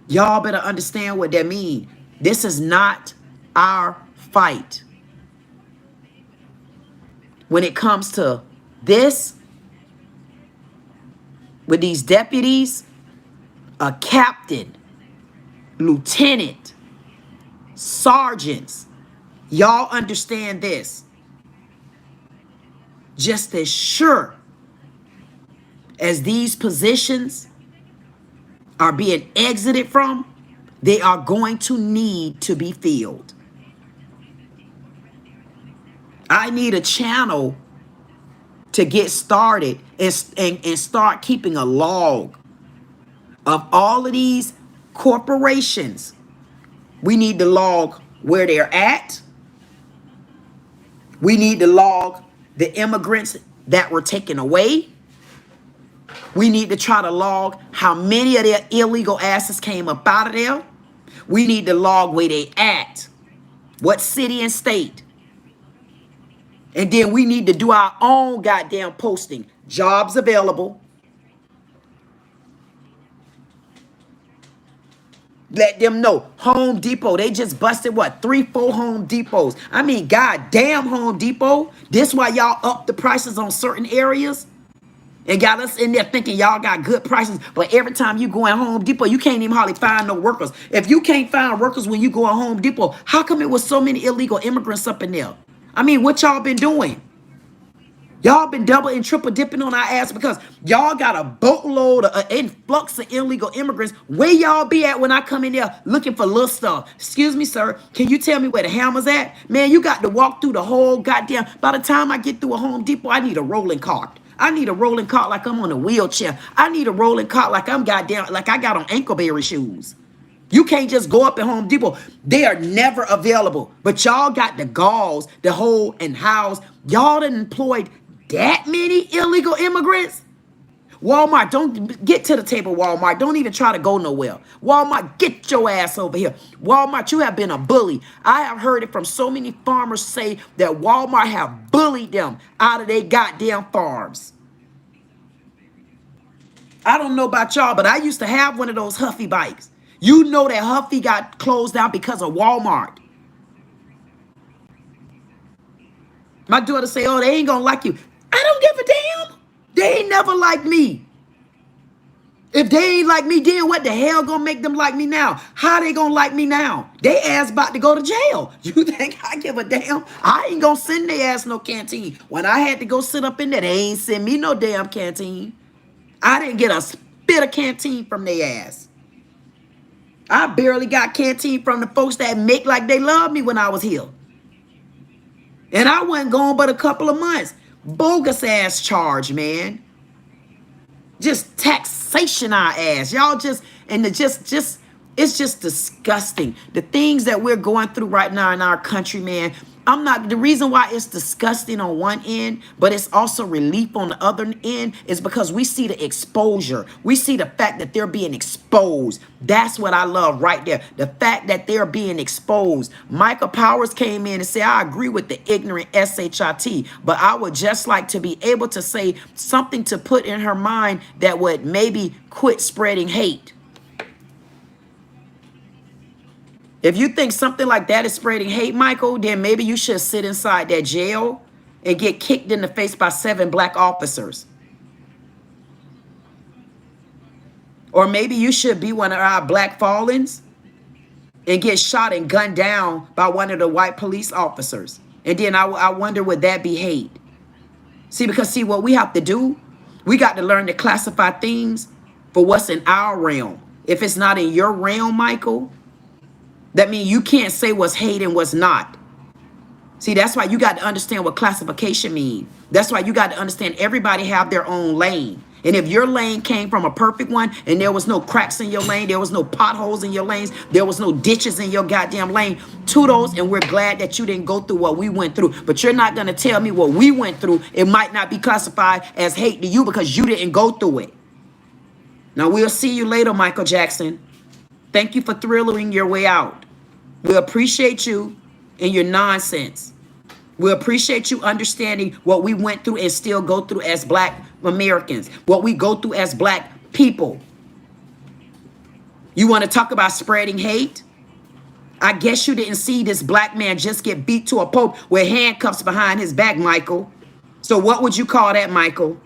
Y'all better understand what that means. This is not our fight. When it comes to this, with these deputies, a captain, lieutenant, sergeants, y'all understand this. Just as sure as these positions are being exited from, they are going to need to be filled. I need a channel to get started and start keeping a log of all of these corporations. We need to log where they're at. We need to log the immigrants that were taken away. We need to try to log how many of their illegal asses came up out of there. We need to log where they at, what city and state. And then we need to do our own goddamn posting. Jobs available. Let them know. Home Depot, they just busted what? 3-4 Home Depots. I mean, goddamn Home Depot. This why y'all up the prices on certain areas and got us in there thinking y'all got good prices. But every time you go in Home Depot, you can't even hardly find no workers. If you can't find workers when you go in Home Depot, how come it was so many illegal immigrants up in there? I mean, what y'all been doing? Y'all been double and triple dipping on our ass because y'all got a boatload of influx of illegal immigrants. Where y'all be at when I come in there looking for little stuff? Excuse me, sir. Can you tell me where the hammer's at? Man, you got to walk through the whole goddamn. By the time I get through a Home Depot, I need a rolling cart. I need a rolling cart like I'm on a wheelchair. I need a rolling cart like I'm goddamn, like I got on ankleberry shoes. You can't just go up at Home Depot. They are never available. But y'all got the galls, the hold and house. Y'all done employed that many illegal immigrants? Walmart, don't get to the table, Walmart. Don't even try to go nowhere. Walmart, get your ass over here. Walmart, you have been a bully. I have heard it from so many farmers say that Walmart have bullied them out of their goddamn farms. I don't know about y'all, but I used to have one of those Huffy bikes. You know that Huffy got closed down because of Walmart. My daughter say, oh, they ain't gonna like you. I don't give a damn. They ain't never like me. If they ain't like me, then what the hell gonna make them like me now? How they gonna like me now? They ass about to go to jail. You think I give a damn? I ain't gonna send their ass no canteen. When I had to go sit up in there, they ain't send me no damn canteen. I didn't get a spit of canteen from their ass. I barely got canteen from the folks that make like they love me when I was here. And I wasn't gone but a couple of months. Bogus ass charge, man. Just taxation our ass. Y'all just, and it's just disgusting. The things that we're going through right now in our country, man. The reason why it's disgusting on one end, but it's also relief on the other end is because we see the exposure. We see the fact that they're being exposed. That's what I love right there. The fact that they're being exposed. Michael Powers came in and said, I agree with the ignorant SHIT, but I would just like to be able to say something to put in her mind that would maybe quit spreading hate. If you think something like that is spreading hate, Michael, then maybe you should sit inside that jail and get kicked in the face by 7 black officers. Or maybe you should be one of our black fallens and get shot and gunned down by one of the white police officers. And then I wonder, would that be hate? See, because what we have to do, we got to learn to classify things for what's in our realm. If it's not in your realm, Michael, that means you can't say what's hate and what's not. See, that's why you got to understand what classification means. That's why you got to understand everybody have their own lane. And if your lane came from a perfect one and there was no cracks in your lane, there was no potholes in your lanes, there was no ditches in your goddamn lane, toodles, and we're glad that you didn't go through what we went through. But you're not going to tell me what we went through. It might not be classified as hate to you because you didn't go through it. Now, we'll see you later, Michael Jackson. Thank you for thrilling your way out. We appreciate you and your nonsense. We appreciate you understanding what we went through and still go through as black Americans, what we go through as black people. You want to talk about spreading hate? I guess you didn't see this black man just get beat to a pulp with handcuffs behind his back, Michael. So what would you call that, Michael?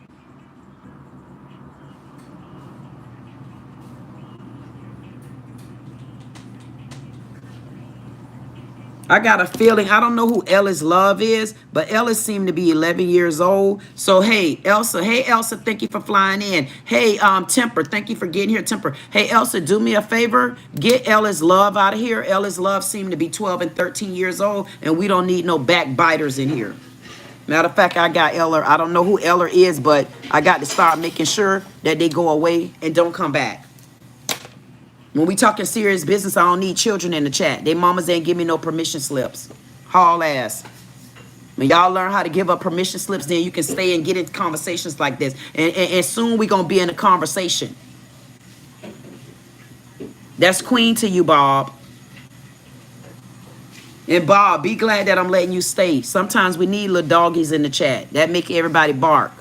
I got a feeling, I don't know who Ellis Love is, but Ellis seemed to be 11 years old. So, hey, Elsa. Hey, Elsa, thank you for flying in. Hey, Temper, thank you for getting here, Temper. Hey, Elsa, do me a favor. Get Ellis Love out of here. Ellis Love seemed to be 12 and 13 years old, and we don't need no backbiters in here. Matter of fact, I got Eller. I don't know who Eller is, but I got to start making sure that they go away and don't come back. When we talking serious business, I don't need children in the chat. They mamas ain't give me no permission slips. Haul ass. When y'all learn how to give up permission slips, then you can stay and get into conversations like this. And soon we're going to be in a conversation. That's Queen to you, Bob. And Bob, be glad that I'm letting you stay. Sometimes we need little doggies in the chat. That make everybody bark.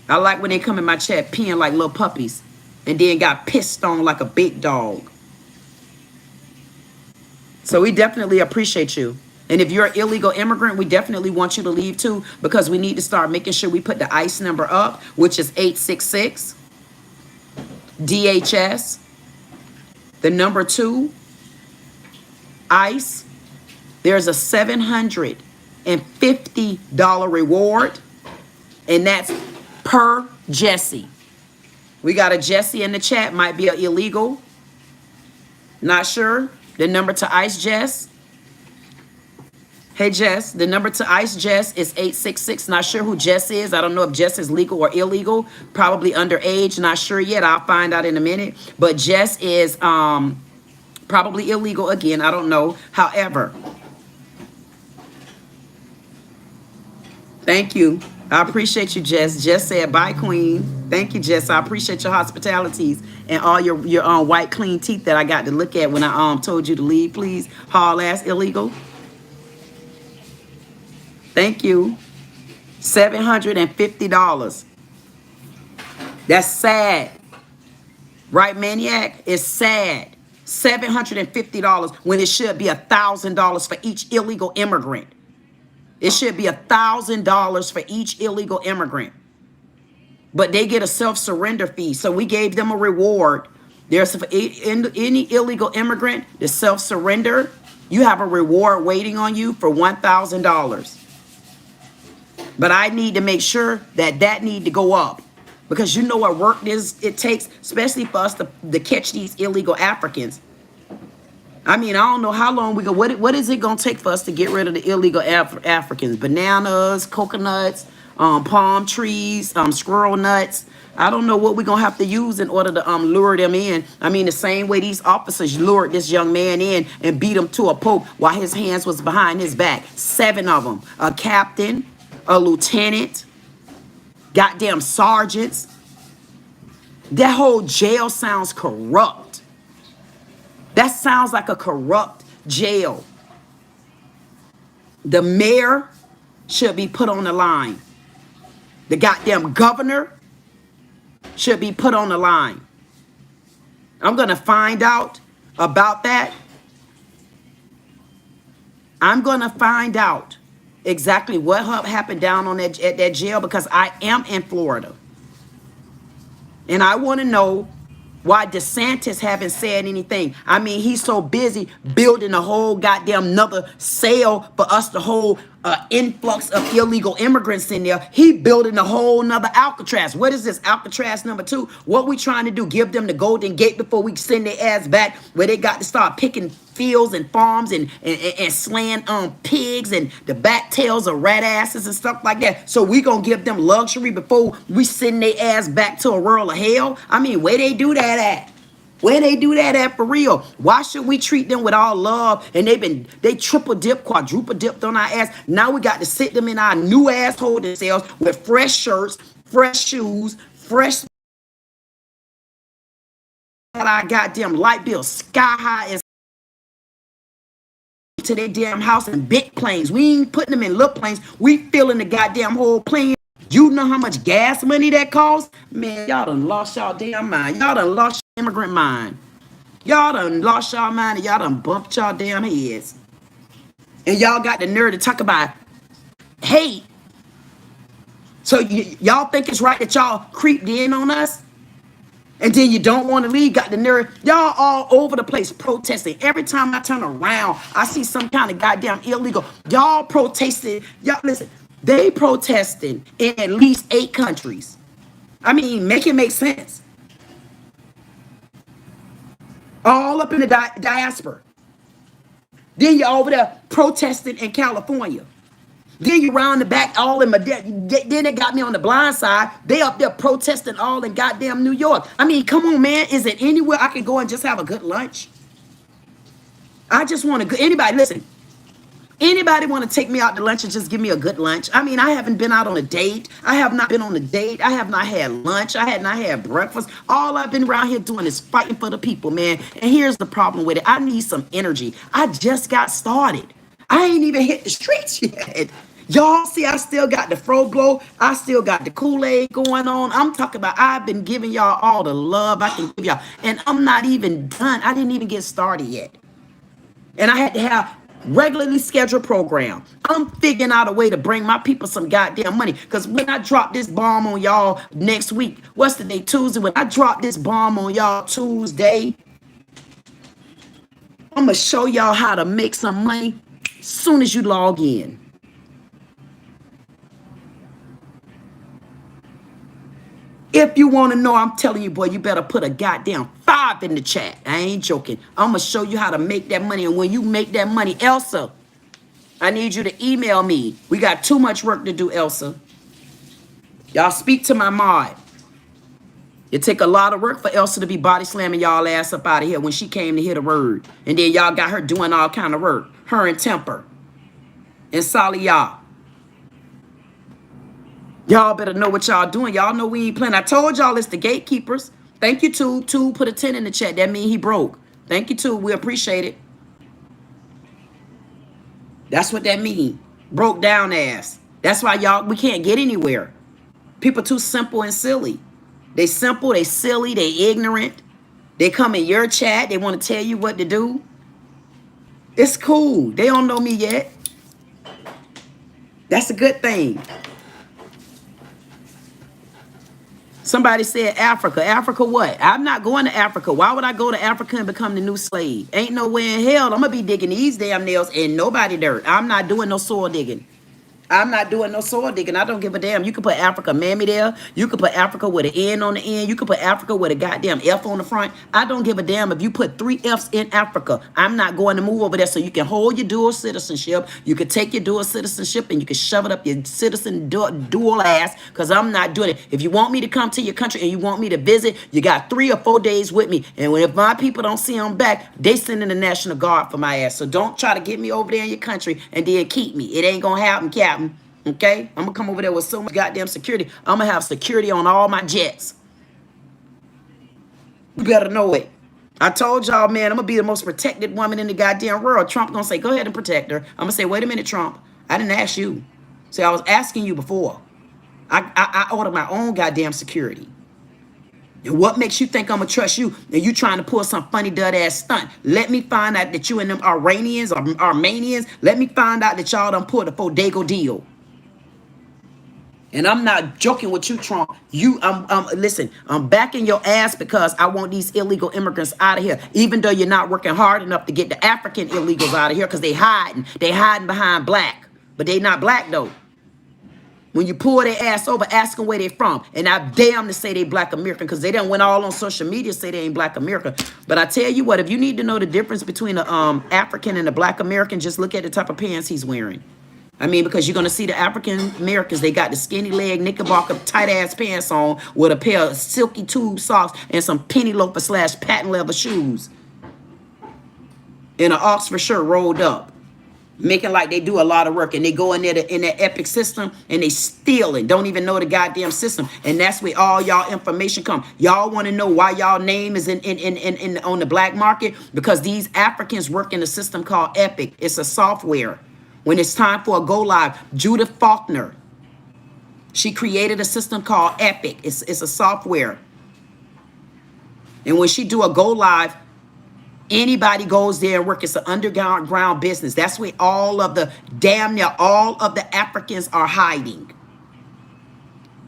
I like when they come in my chat peeing like little puppies and then got pissed on like a big dog. So we definitely appreciate you. And if you're an illegal immigrant, we definitely want you to leave too, because we need to start making sure we put the ICE number up, which is 866 DHS, the number 2, ICE. There's a $750 reward, and that's per Jesse. We got a Jesse in the chat, might be an illegal. Not sure. The number to ICE, Jess. Hey, Jess, the number to ICE, Jess, is 866. Not sure who Jess is. I don't know if Jess is legal or illegal. Probably underage. Not sure yet. I'll find out in a minute. But Jess is probably illegal again. I don't know. However, thank you. I appreciate you, Jess. Jess said, bye, Queen. Thank you, Jess. I appreciate your hospitalities and all your white, clean teeth that I got to look at when I told you to leave, please. Haul ass illegal. Thank you. $750. That's sad. Right, Maniac? It's sad. $750 when it should be $1,000 for each illegal immigrant. It should be $1,000 for each illegal immigrant. But they get a self-surrender fee. So we gave them a reward. There's any illegal immigrant, the self-surrender, you have a reward waiting on you for $1,000. But I need to make sure that need to go up. Because you know what work it takes, especially for us to catch these illegal Africans. I mean, I don't know how long we go. What is it going to take for us to get rid of the illegal Africans? Bananas, coconuts, palm trees, squirrel nuts. I don't know what we're going to have to use in order to lure them in. I mean, the same way these officers lured this young man in and beat him to a pulp while his hands was behind his back. 7 of them. A captain, a lieutenant, goddamn sergeants. That whole jail sounds corrupt. That sounds like a corrupt jail. The mayor should be put on the line. The goddamn governor should be put on the line. I'm going to find out about that. I'm going to find out exactly what happened down on at that jail, because I am in Florida. And I want to know why DeSantis haven't said anything. I mean, he's so busy building a whole goddamn another cell for us to hold influx of illegal immigrants in there. He building a whole nother Alcatraz. What is this, Alcatraz number 2? What we trying to do? Give them the Golden Gate before we send their ass back, where they got to start picking fields and farms and slaying pigs and the back tails of rat asses and stuff like that. So we gonna give them luxury before we send their ass back to a world of hell? I mean, where they do that at? Where they do that at for real? Why should we treat them with all love? And they triple dip, quadruple dipped on our ass. Now we got to sit them in our new ass holding cells with fresh shirts, fresh shoes, fresh. Our goddamn light bill sky high as to their damn house in big planes. We ain't putting them in little planes. We filling the goddamn whole plane. You know how much gas money that costs? Man, y'all done lost y'all damn mind. Y'all done lost your immigrant mind. Y'all done lost y'all mind and y'all done bumped y'all damn heads. And y'all got the nerve to talk about hate. So y'all think it's right that y'all creeped in on us? And then you don't want to leave, got the nerve. Y'all all over the place protesting. Every time I turn around, I see some kind of goddamn illegal. Y'all protesting. Y'all, listen, they protesting in at least 8 countries. I mean, make it make sense. All up in the diaspora. Then you're over there protesting in California. Then you round the back all in my then they got me on the blind side. They up there protesting all in goddamn New York. I mean, come on, man. Is it anywhere I can go and just have a good lunch? I just want to go. Anybody, listen. Anybody want to take me out to lunch and just give me a good lunch? I mean, I haven't been out on a date. I have not been on a date. I have not had lunch. I had not had breakfast. All I've been around here doing is fighting for the people, man. And here's the problem with it. I need some energy. I just got started. I ain't even hit the streets yet. Y'all see, I still got the fro glow. I still got the Kool-Aid going on. I'm talking about I've been giving y'all all the love I can give y'all. And I'm not even done. I didn't even get started yet. And I had to have regularly scheduled program. I'm figuring out a way to bring my people some goddamn money. Because when I drop this bomb on y'all next week, what's the day? Tuesday. When I drop this bomb on y'all Tuesday, I'm going to show y'all how to make some money as soon as you log in. If you want to know, I'm telling you, boy, you better put a goddamn 5 in the chat. I ain't joking. I'm going to show you how to make that money. And when you make that money, Elsa, I need you to email me. We got too much work to do, Elsa. Y'all speak to my mod. It take a lot of work for Elsa to be body slamming y'all ass up out of here when she came to hear the word. And then y'all got her doing all kind of work. Her and Temper. And Saliyah. Y'all better know what y'all doing. Y'all know we ain't playing. I told y'all it's the gatekeepers. Thank you, Tube. Tube put a 10 in the chat. That means he broke. Thank you, Tube. We appreciate it. That's what that means. Broke down ass. That's why y'all, we can't get anywhere. People too simple and silly. They simple, they silly, they ignorant. They come in your chat. They want to tell you what to do. It's cool. They don't know me yet. That's a good thing. Somebody said Africa. Africa what? I'm not going to Africa. Why would I go to Africa and become the new slave? Ain't no way in hell I'm going to be digging these damn nails in nobody dirt. I'm not doing no soil digging. I'm not doing no soil digging. I don't give a damn. You can put Africa mammy there. You can put Africa with an N on the end. You can put Africa with a goddamn F on the front. I don't give a damn if you put 3 Fs in Africa. I'm not going to move over there so you can hold your dual citizenship. You can take your dual citizenship and you can shove it up your citizen dual ass because I'm not doing it. If you want me to come to your country and you want me to visit, you got 3 or 4 days with me. And if my people don't see them back, they send in the National Guard for my ass. So don't try to get me over there in your country and then keep me. It ain't going to happen, Captain. Okay, I'm gonna come over there with so much goddamn security. I'm gonna have security on all my jets. You better know it. I told y'all, man, I'm gonna be the most protected woman in the goddamn world. Trump gonna say, go ahead and protect her. I'm gonna say, wait a minute, Trump. I didn't ask you. See, I was asking you before. I order my own goddamn security. And what makes you think I'm gonna trust you? And you trying to pull some funny dud ass stunt? Let me find out that you and them Iranians or Armenians. Let me find out that y'all done pulled a Fodago deal. And I'm not joking with you, Trump. Listen, I'm backing your ass because I want these illegal immigrants out of here. Even though you're not working hard enough to get the African illegals out of here because they hiding. They hiding behind black. But they not black, though. When you pull their ass over, ask them where they from. And I damn to say they black American because they done went all on social media say they ain't black American. But I tell you what, if you need to know the difference between an African and a black American, just look at the type of pants he's wearing. I mean, because you're going to see the African Americans, they got the skinny leg, knickerbocker, tight ass pants on with a pair of silky tube socks and some penny loafer / patent leather shoes. And an Oxford shirt rolled up. Making like they do a lot of work. And they go in there in that epic system and they steal it. Don't even know the goddamn system. And that's where all y'all information come. Y'all want to know why y'all name is in on the black market? Because these Africans work in a system called Epic. It's a software. When it's time for a go live, Judith Faulkner, she created a system called Epic. It's a software. And when she do a go live, anybody goes there and work. It's an underground business. That's where damn near all of the Africans are hiding.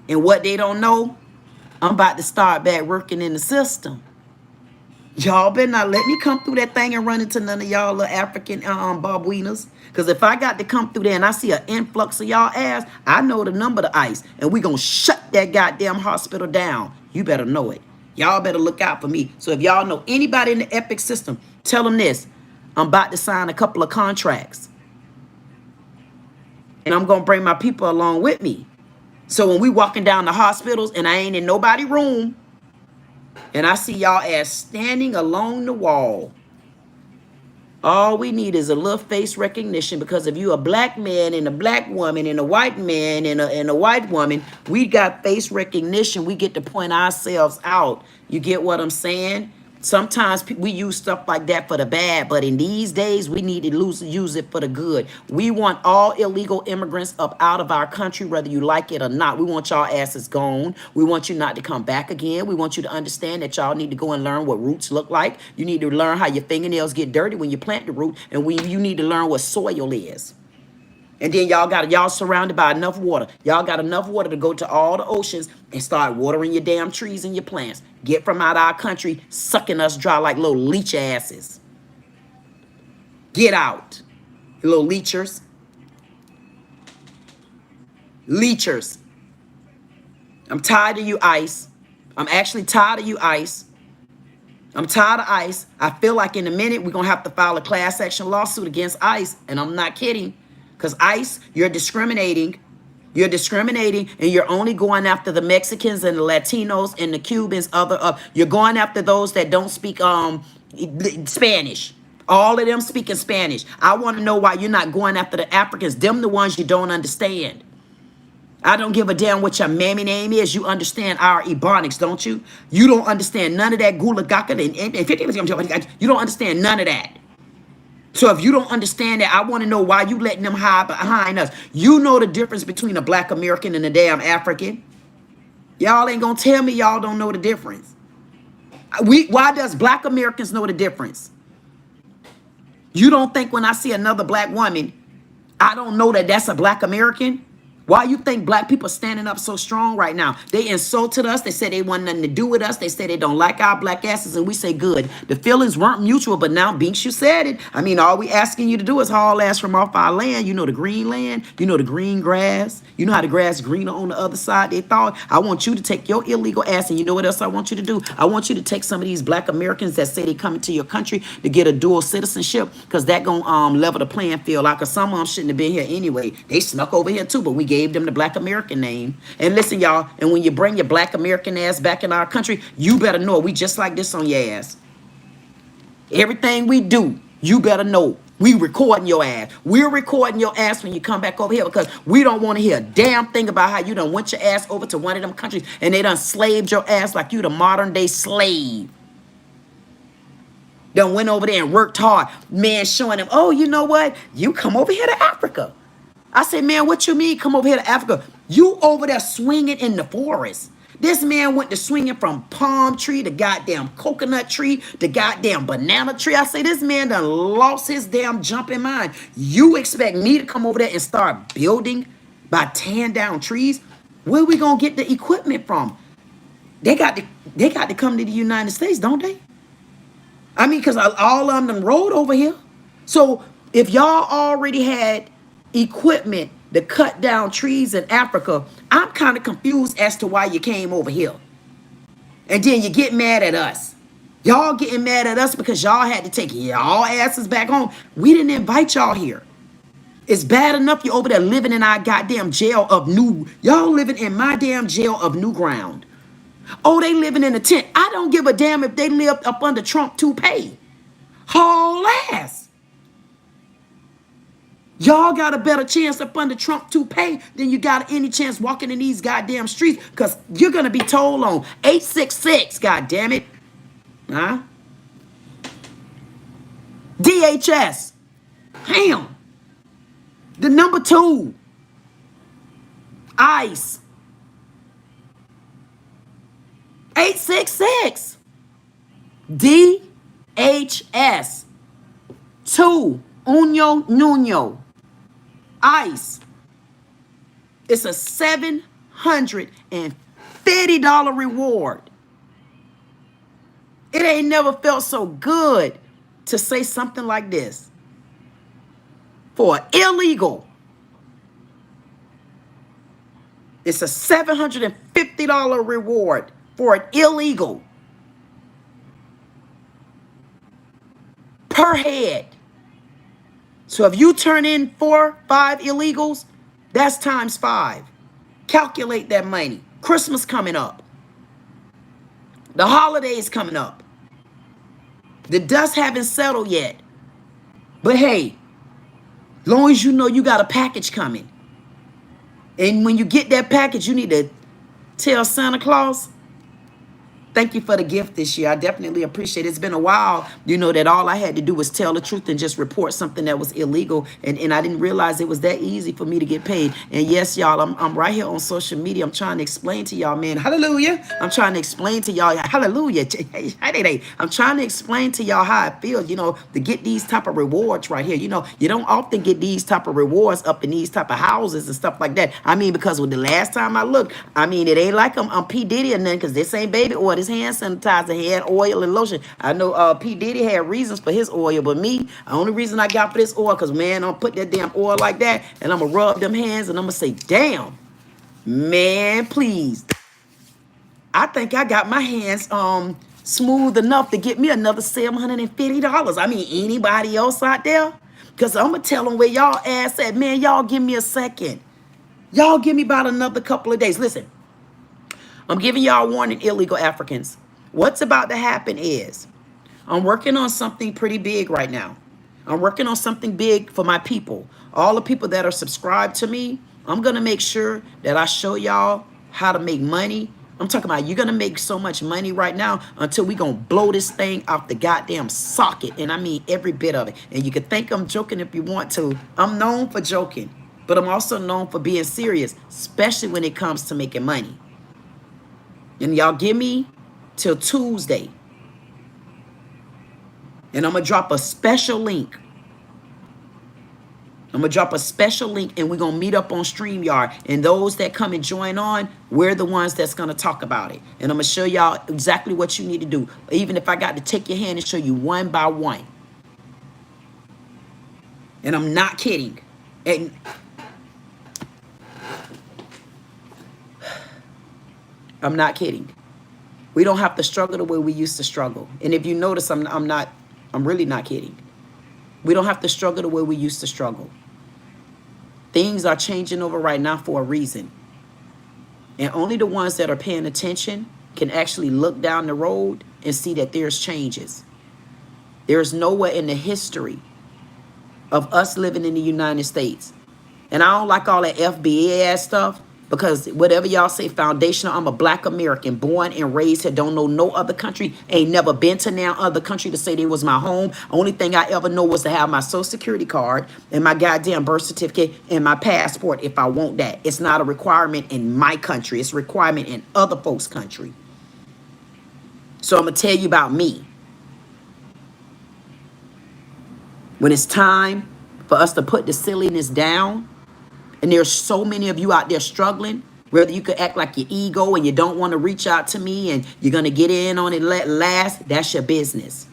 And what they don't know, I'm about to start back working in the system. Y'all better not let me come through that thing and run into none of y'all little African babuinas. Because if I got to come through there and I see an influx of y'all ass, I know the number of ICE. And we going to shut that goddamn hospital down. You better know it. Y'all better look out for me. So if y'all know anybody in the Epic system, tell them this. I'm about to sign a couple of contracts. And I'm going to bring my people along with me. So when we walking down the hospitals and I ain't in nobody's room, and I see y'all ass standing along the wall, All we need is a little face recognition, because if you a black man and a black woman and a white man and a white woman, we got face recognition. We get to point ourselves out. You get what I'm saying? Sometimes we use stuff like that for the bad, but in these days, we need to use it for the good. We want all illegal immigrants up out of our country, whether you like it or not. We want y'all asses gone. We want you not to come back again. We want you to understand that y'all need to go and learn what roots look like. You need to learn how your fingernails get dirty when you plant the root, and you need to learn what soil is. And then y'all surrounded by enough water. Y'all got enough water to go to all the oceans and start watering your damn trees and your plants. Get from out our country, sucking us dry like little leech asses. Get out, you little leechers. Leechers. I'm tired of you, ICE. I'm actually tired of you, ICE. I'm tired of ICE. I feel like in a minute we're going to have to file a class action lawsuit against ICE. And I'm not kidding. Because ICE, you're discriminating. You're discriminating, and you're only going after the Mexicans and the Latinos and the Cubans. You're going after those that don't speak Spanish. All of them speaking Spanish. I want to know why you're not going after the Africans. Them the ones you don't understand. I don't give a damn what your mammy name is. You understand our Ebonics, don't you? You don't understand none of that Gula Gaka and 50. You don't understand none of that. So if you don't understand that, I want to know why you letting them hide behind us. You know the difference between a black American and a damn African. Y'all ain't gonna tell me y'all don't know the difference. Why does black Americans know the difference? You don't think when I see another black woman, I don't know that that's a black American? Why you think black people standing up so strong right now? They insulted us. They said they want nothing to do with us. They said they don't like our black asses, and we say good. The feelings weren't mutual, but now Binks, you said it. I mean, all we asking you to do is haul ass from off our land. You know the green land. You know the green grass. You know how the grass greener on the other side. They thought, I want you to take your illegal ass, and you know what else I want you to do? I want you to take some of these black Americans that say they coming to your country to get a dual citizenship, because that gonna level the playing field. Like, some of them shouldn't have been here anyway. They snuck over here too, but we gave them the black American name. And listen, y'all, and when you bring your black American ass back in our country, you better know we just like this on your ass. Everything we do, you better know we recording your ass. We're recording your ass when you come back over here, because we don't want to hear a damn thing about how you done went your ass over to one of them countries and they done slaved your ass like you the modern day slave. Done went over there and worked hard. Man, showing them, oh, you know what? You come over here to Africa. I said, man, what you mean come over here to Africa? You over there swinging in the forest. This man went to swinging from palm tree to goddamn coconut tree to goddamn banana tree. I say, this man done lost his damn jumping mind. You expect me to come over there and start building by tearing down trees? Where we gonna get the equipment from? They got to come to the United States, don't they? I mean, because all of them rode over here. So if y'all already had equipment to cut down trees in Africa, I'm kind of confused as to why you came over here. And then you get mad at us. Y'all getting mad at us because y'all had to take y'all asses back home. We didn't invite y'all here. It's bad enough you over there living in our goddamn jail of y'all living in my damn jail of New Ground. Oh, they living in a tent. I don't give a damn if they lived up under Trump toupee. Haul ass. Y'all got a better chance up under Trump toupee than you got any chance walking in these goddamn streets, because you're going to be told on 866, goddamn it. Huh? DHS. Damn. The number 2. ICE. 866. DHS. 2. Uno Nuno. ICE. It's a $750 reward. It ain't never felt so good to say something like this. For illegal. It's a $750 reward for an illegal. Per head. So if you turn in 4, 5 illegals, that's times 5. Calculate that money. Christmas coming up. The holidays coming up. The dust haven't settled yet. But hey, long as you know you got a package coming. And when you get that package, you need to tell Santa Claus, thank you for the gift this year. I definitely appreciate it. It's been a while, you know, that all I had to do was tell the truth and just report something that was illegal. And I didn't realize it was that easy for me to get paid. And yes, y'all, I'm right here on social media. I'm trying to explain to y'all, man, hallelujah. I'm trying to explain to y'all, hallelujah. I'm trying to explain to y'all how it feels, you know, to get these type of rewards right here. You know, you don't often get these type of rewards up in these type of houses and stuff like that. I mean, because with the last time I looked, I mean, it ain't like I'm P. Diddy or nothing, because this ain't baby oil. This hand sanitizer had oil and lotion. I know P. Diddy had reasons for his oil, but me, the only reason I got for this oil, because man, I'm put that damn oil like that, and I'm gonna rub them hands, and I'm gonna say, damn, man, please. I think I got my hands smooth enough to get me another $750. I mean, anybody else out there? Because I'm gonna tell them where y'all ass at. Man, y'all give me a second. Y'all give me about another couple of days. Listen, I'm giving y'all warning, illegal Africans. What's about to happen is I'm working on something pretty big right now. I'm working on something big for my people. All the people that are subscribed to me, I'm going to make sure that I show y'all how to make money. I'm talking about you're going to make so much money right now until we going to blow this thing off the goddamn socket. And I mean every bit of it. And you can think I'm joking if you want to. I'm known for joking, but I'm also known for being serious, especially when it comes to making money. And y'all give me till Tuesday. And I'm going to drop a special link. I'm going to drop a special link, and we're going to meet up on StreamYard. And those that come and join on, we're the ones that's going to talk about it. And I'm going to show y'all exactly what you need to do. Even if I got to take your hand and show you one by one. And I'm not kidding. And I'm not kidding. We don't have to struggle the way we used to struggle. And if you notice, I'm really not kidding. We don't have to struggle the way we used to struggle. Things are changing over right now for a reason. And only the ones that are paying attention can actually look down the road and see that there's changes. There's nowhere in the history of us living in the United States. And I don't like all that FBA ass stuff, because whatever y'all say, foundational, I'm a black American, born and raised here, don't know no other country, ain't never been to no other country to say they was my home. Only thing I ever know was to have my social security card and my goddamn birth certificate and my passport if I want that. It's not a requirement in my country. It's a requirement in other folks' country. So I'm going to tell you about me. When it's time for us to put the silliness down, and there's so many of you out there struggling, whether you could act like your ego and you don't want to reach out to me and you're going to get in on it last, that's your business.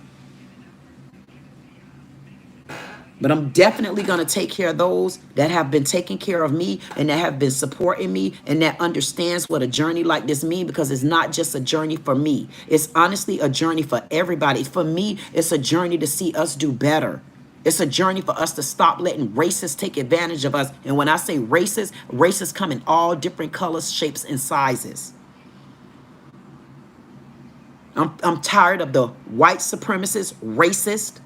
But I'm definitely going to take care of those that have been taking care of me and that have been supporting me and that understands what a journey like this means, because it's not just a journey for me. It's honestly a journey for everybody. For me, it's a journey to see us do better. It's a journey for us to stop letting racists take advantage of us. And when I say racist, racists come in all different colors, shapes, and sizes. I'm tired of the white supremacist racist.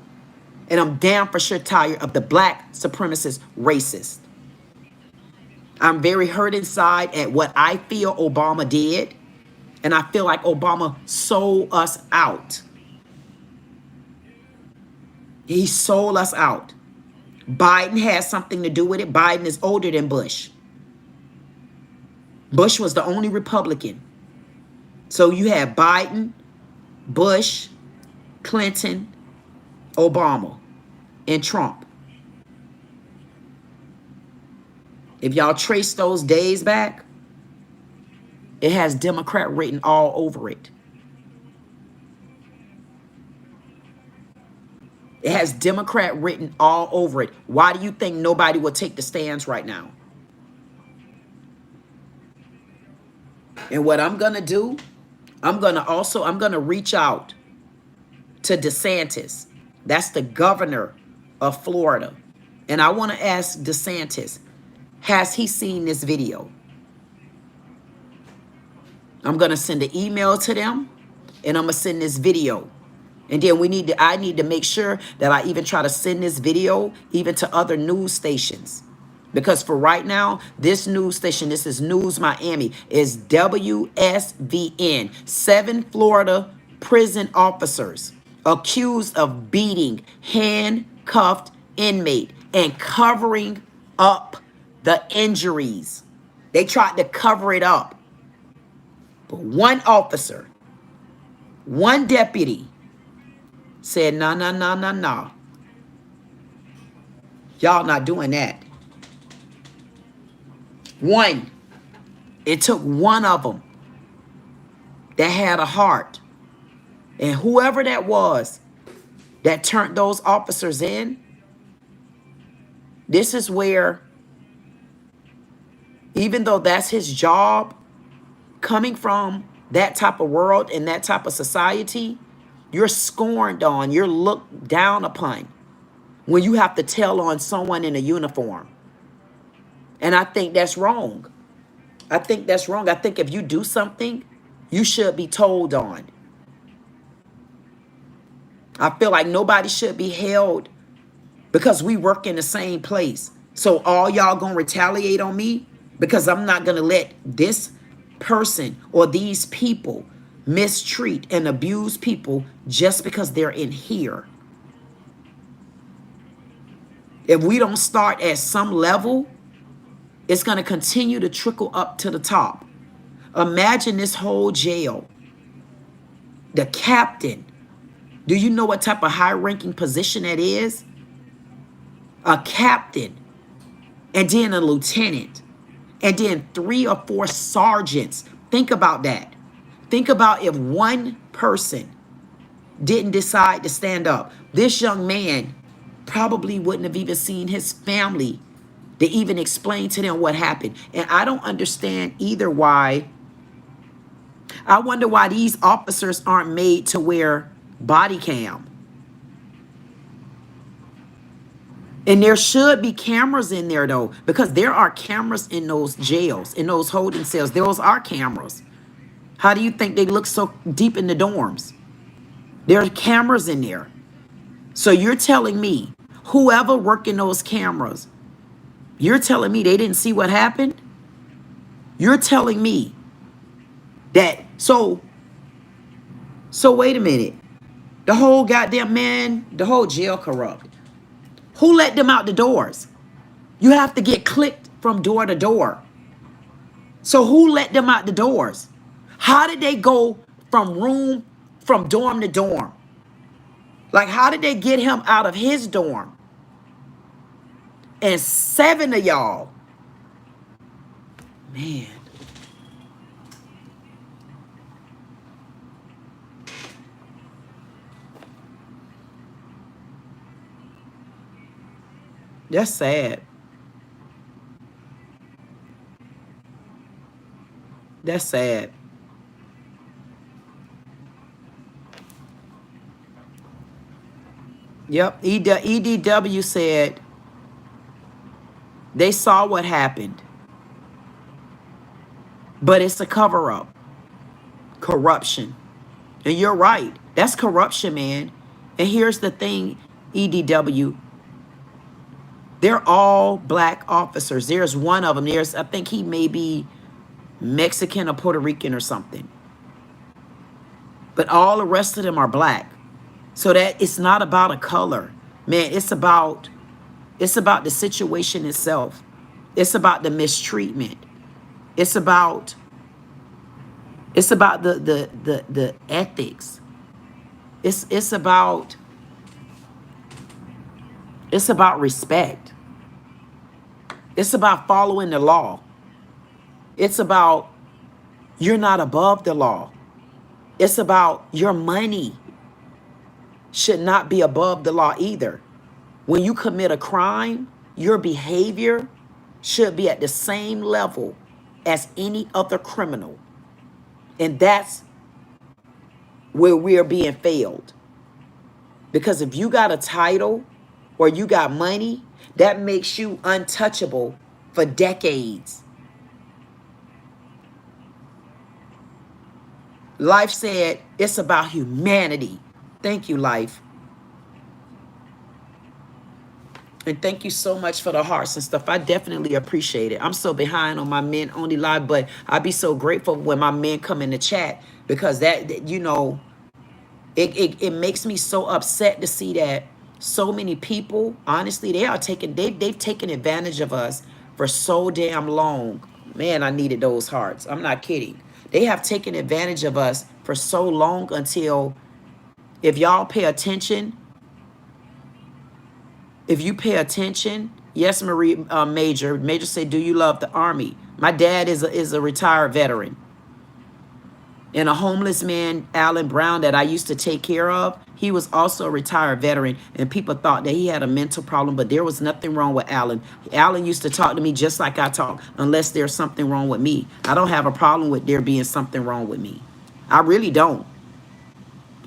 And I'm damn for sure tired of the black supremacist racist. I'm very hurt inside at what I feel Obama did. And I feel like Obama sold us out. He sold us out. Biden has something to do with it. Biden is older than Bush. Bush was the only Republican. So you have Biden, Bush, Clinton, Obama, and Trump. If y'all trace those days back, it has Democrat written all over it. It has Democrat written all over it. Why do you think nobody will take the stands right now? And what I'm going to do, I'm going to reach out to DeSantis. That's the governor of Florida. And I want to ask DeSantis, has he seen this video? I'm going to send an email to them, and I'm going to send this video. And then I need to make sure that I even try to send this video even to other news stations. Because for right now, this news station, this is News Miami, is WSVN. 7 Florida prison officers accused of beating handcuffed inmate and covering up the injuries. They tried to cover it up. But one officer, one deputy said, no, no, no, no, no. Y'all not doing that. One. It took one of them that had a heart. And whoever that was that turned those officers in, this is where, even though that's his job, coming from that type of world and that type of society, you're scorned on, you're looked down upon when you have to tell on someone in a uniform. And I think that's wrong. I think that's wrong. I think if you do something, you should be told on. I feel like nobody should be held because we work in the same place. So all y'all gonna retaliate on me because I'm not gonna let this person or these people mistreat and abuse people just because they're in here. If we don't start at some level, it's going to continue to trickle up to the top. Imagine this whole jail. The captain. Do you know what type of high-ranking position that is? A captain. And then a lieutenant. And then 3 or 4 sergeants. Think about that. Think about if one person didn't decide to stand up. This young man probably wouldn't have even seen his family to even explain to them what happened. And I don't understand either why. I wonder why these officers aren't made to wear body cam. And there should be cameras in there though, because there are cameras in those jails, in those holding cells. Those are cameras. How do you think they look so deep in the dorms? There are cameras in there. So you're telling me whoever worked in those cameras, you're telling me they didn't see what happened? You're telling me that, so wait a minute. The whole goddamn the whole jail corrupt. Who let them out the doors? You have to get clicked from door to door. So who let them out the doors? How did they go from dorm to dorm? Like, how did they get him out of his dorm? And 7 of y'all, man. That's sad. That's sad. Yep. EDW said they saw what happened, but it's a cover-up. Corruption. And you're right. That's corruption, man. And here's the thing, EDW. They're all black officers. There's one of them. I think he may be Mexican or Puerto Rican or something. But all the rest of them are black. So that it's not about a color. Man, it's about the situation itself. It's about the mistreatment. It's about the ethics. It's about respect. It's about following the law. It's about you're not above the law. It's about your money should not be above the law either. When you commit a crime, your behavior should be at the same level as any other criminal. And that's where we're being failed. Because if you got a title or you got money, that makes you untouchable for decades. Life said it's about humanity. Thank you, life. And thank you so much for the hearts and stuff. I definitely appreciate it. I'm so behind on my men only live, but I be so grateful when my men come in the chat, because that, you know, it makes me so upset to see that so many people, honestly, they've taken advantage of us for so damn long. Man, I needed those hearts. I'm not kidding. They have taken advantage of us for so long until, if y'all pay attention, if you pay attention, yes, Marie, Major said, do you love the Army? My dad is a retired veteran. And a homeless man, Alan Brown, that I used to take care of, he was also a retired veteran. And people thought that he had a mental problem, but there was nothing wrong with Alan. Alan used to talk to me just like I talk, unless there's something wrong with me. I don't have a problem with there being something wrong with me. I really don't.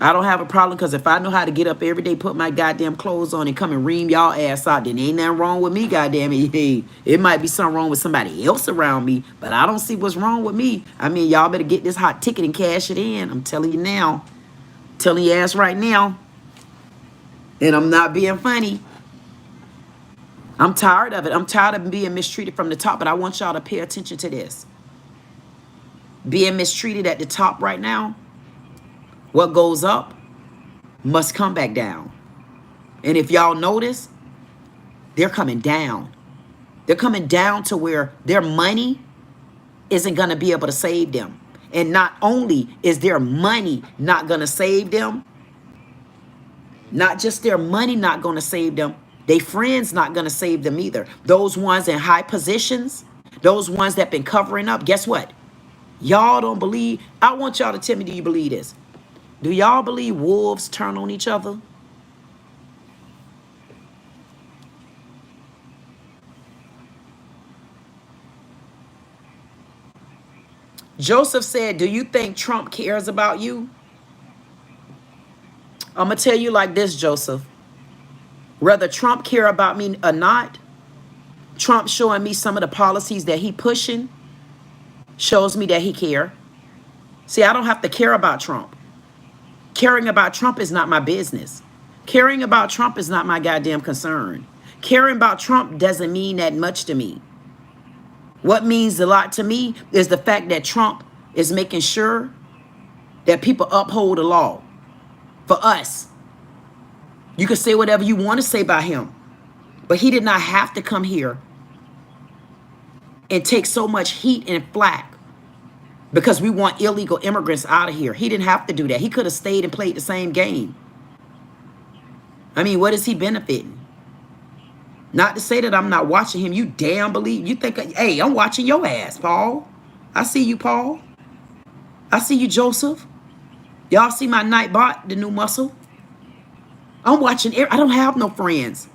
I don't have a problem, because if I know how to get up every day, put my goddamn clothes on, and come and ream y'all ass out, then ain't nothing wrong with me, goddamn it. It might be something wrong with somebody else around me, but I don't see what's wrong with me. I mean, y'all better get this hot ticket and cash it in. I'm telling you now. Telling your ass right now. And I'm not being funny. I'm tired of it. I'm tired of being mistreated from the top, but I want y'all to pay attention to this. Being mistreated at the top right now, what goes up must come back down. And if y'all notice, they're coming down. They're coming down to where their money isn't going to be able to save them. And not only is their money not going to save them, not just their money not going to save them, their friends not going to save them either. Those ones in high positions, those ones that been covering up, guess what? Y'all don't believe. I want y'all to tell me, do you believe this? Do y'all believe wolves turn on each other? Joseph said, do you think Trump cares about you? I'm going to tell you like this, Joseph. Whether Trump care about me or not, Trump showing me some of the policies that he pushing shows me that he care. See, I don't have to care about Trump. Caring about Trump is not my business. Caring about Trump is not my goddamn concern. Caring about Trump doesn't mean that much to me. What means a lot to me is the fact that Trump is making sure that people uphold the law for us. You can say whatever you want to say about him, but he did not have to come here and take so much heat and flack because we want illegal immigrants out of here. He didn't have to do that. He could have stayed and played the same game. I mean, what is he benefiting? Not to say that I'm not watching him. You damn believe. You think, hey, I'm watching your ass, Paul. I see you, Paul. I see you, Joseph. Y'all see my Nightbot, the new muscle? I'm watching. I don't have no friends.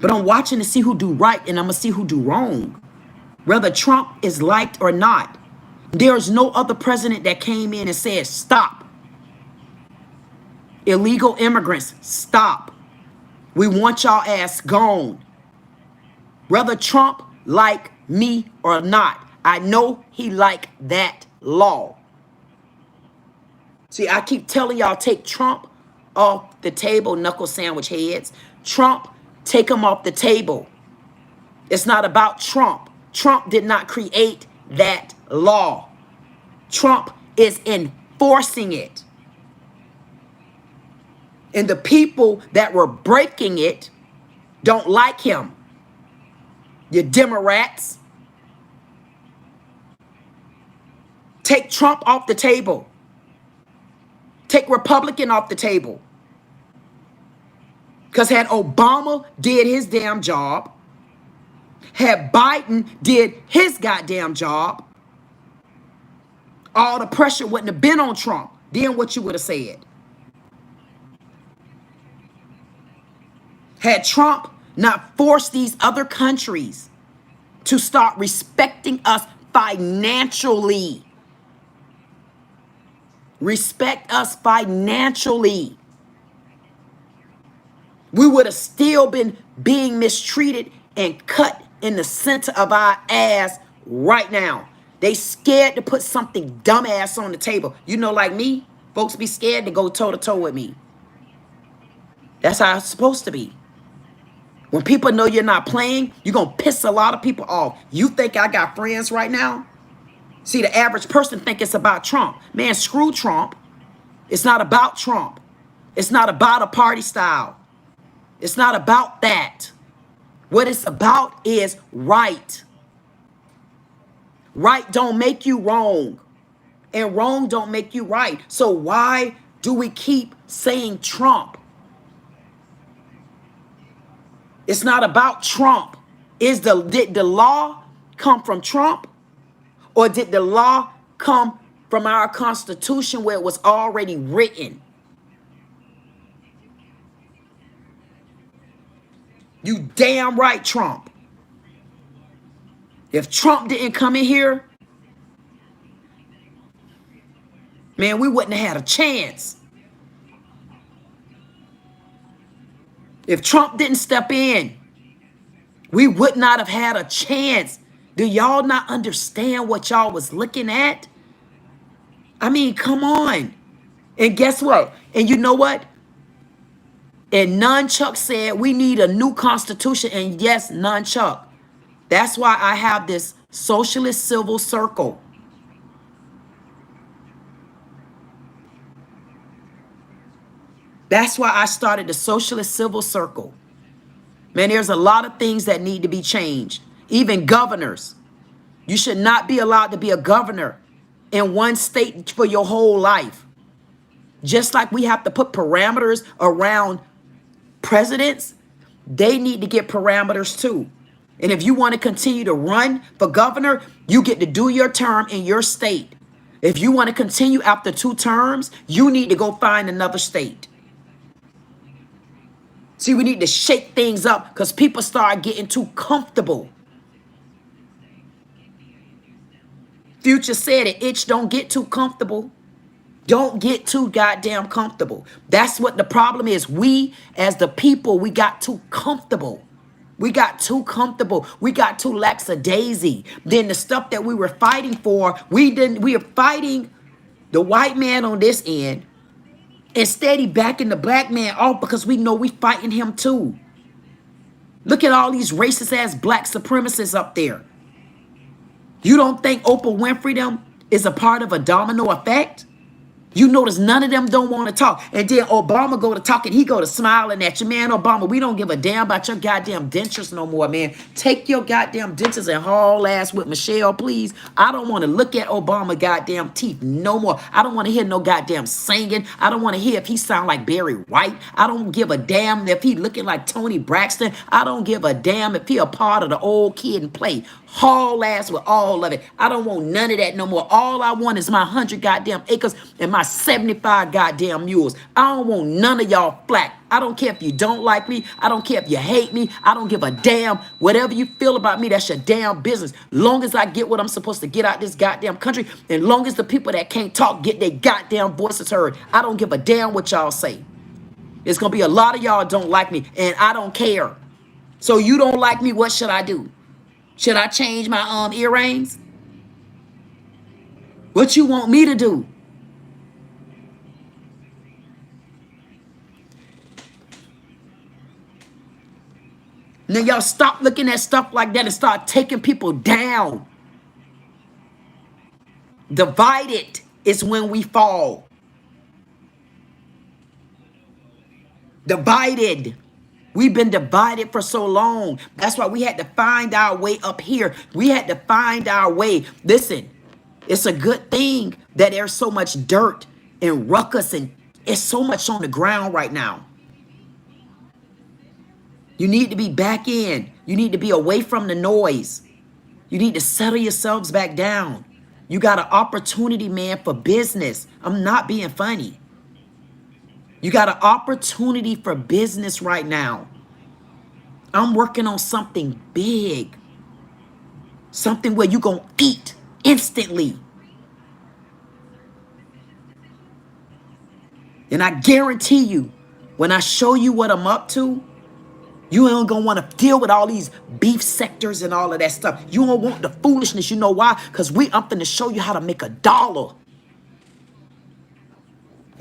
But I'm watching to see who do right, and I'm going to see who do wrong. Whether Trump is liked or not. There's no other president that came in and said, stop. Illegal immigrants, stop. We want y'all ass gone. Whether Trump like me or not, I know he like that law. See, I keep telling y'all, take Trump off the table, knuckle sandwich heads. Trump, take him off the table. It's not about Trump. Trump did not create that law. Trump is enforcing it. And the people that were breaking it don't like him. You Democrats. Take Trump off the table. Take Republican off the table. Because had Obama did his damn job, had Biden did his goddamn job, all the pressure wouldn't have been on Trump. Then what you would have said? Had Trump not forced these other countries to start respecting us financially. Respect us financially. We would have still been being mistreated and cut in the center of our ass right now. They scared to put something dumbass on the table. You know, like me, folks be scared to go toe-to-toe with me. That's how it's supposed to be. When people know you're not playing, you're going to piss a lot of people off. You think I got friends right now? See, the average person think it's about Trump. Man, screw Trump. It's not about Trump. It's not about a party style. It's not about that. What it's about is right. Right don't make you wrong. And wrong don't make you right. So why do we keep saying Trump? It's not about Trump. Did the law come from Trump? Or did the law come from our Constitution where it was already written? You damn right, Trump. If Trump didn't come in here, man, we wouldn't have had a chance. If Trump didn't step in, we would not have had a chance. Do y'all not understand what y'all was looking at? I mean, come on. And guess what? And you know what? And Nunchuck said we need a new constitution. And yes, Nunchuck. That's why I have this socialist civil circle. That's why I started the Socialist Civil Circle. Man, there's a lot of things that need to be changed. Even governors. You should not be allowed to be a governor in one state for your whole life. Just like we have to put parameters around presidents, they need to get parameters too. And if you want to continue to run for governor, you get to do your term in your state. If you want to continue after 2 terms, you need to go find another state. See, we need to shake things up because people start getting too comfortable. Future said it, itch don't get too comfortable. Don't get too goddamn comfortable. That's what the problem is. We, as the people, we got too comfortable. We got too comfortable. We got too lackadaisy. Then the stuff that we were fighting for, we are fighting the white man on this end. Instead, he backing the black man off because we know we fighting him too. Look at all these racist ass black supremacists up there. You don't think Oprah Winfrey them is a part of a domino effect? You notice none of them don't want to talk. And then Obama go to talking, he go to smiling at you. Man, Obama, we don't give a damn about your goddamn dentures no more, man. Take your goddamn dentures and haul ass with Michelle, please. I don't want to look at Obama goddamn teeth no more. I don't want to hear no goddamn singing. I don't want to hear if he sound like Barry White. I don't give a damn if he looking like Tony Braxton. I don't give a damn if he a part of the old kid and play. Haul ass with all of it. I don't want none of that no more. All I want is my 100 goddamn acres and my 75 goddamn mules. I don't want none of y'all flack. I don't care if you don't like me. I don't care if you hate me. I don't give a damn. Whatever you feel about me, that's your damn business. Long as I get what I'm supposed to get out this goddamn country, and long as the people that can't talk get their goddamn voices heard, I don't give a damn what y'all say. It's gonna be a lot of y'all don't like me, and I don't care. So you don't like me, what should I do? Should I change my earrings? What you want me to do? Now y'all stop looking at stuff like that and start taking people down. Divided is when we fall. Divided. We've been divided for so long. That's why we had to find our way up here. We had to find our way. Listen, it's a good thing that there's so much dirt and ruckus and it's so much on the ground right now. You need to be back in. You need to be away from the noise. You need to settle yourselves back down. You got an opportunity, man, for business. I'm not being funny. You got an opportunity for business right now. I'm working on something big. Something where you're going to eat instantly. And I guarantee you, when I show you what I'm up to, you ain't gonna want to deal with all these beef sectors and all of that stuff. You don't want the foolishness. You know why? Because I'm finna show you how to make $1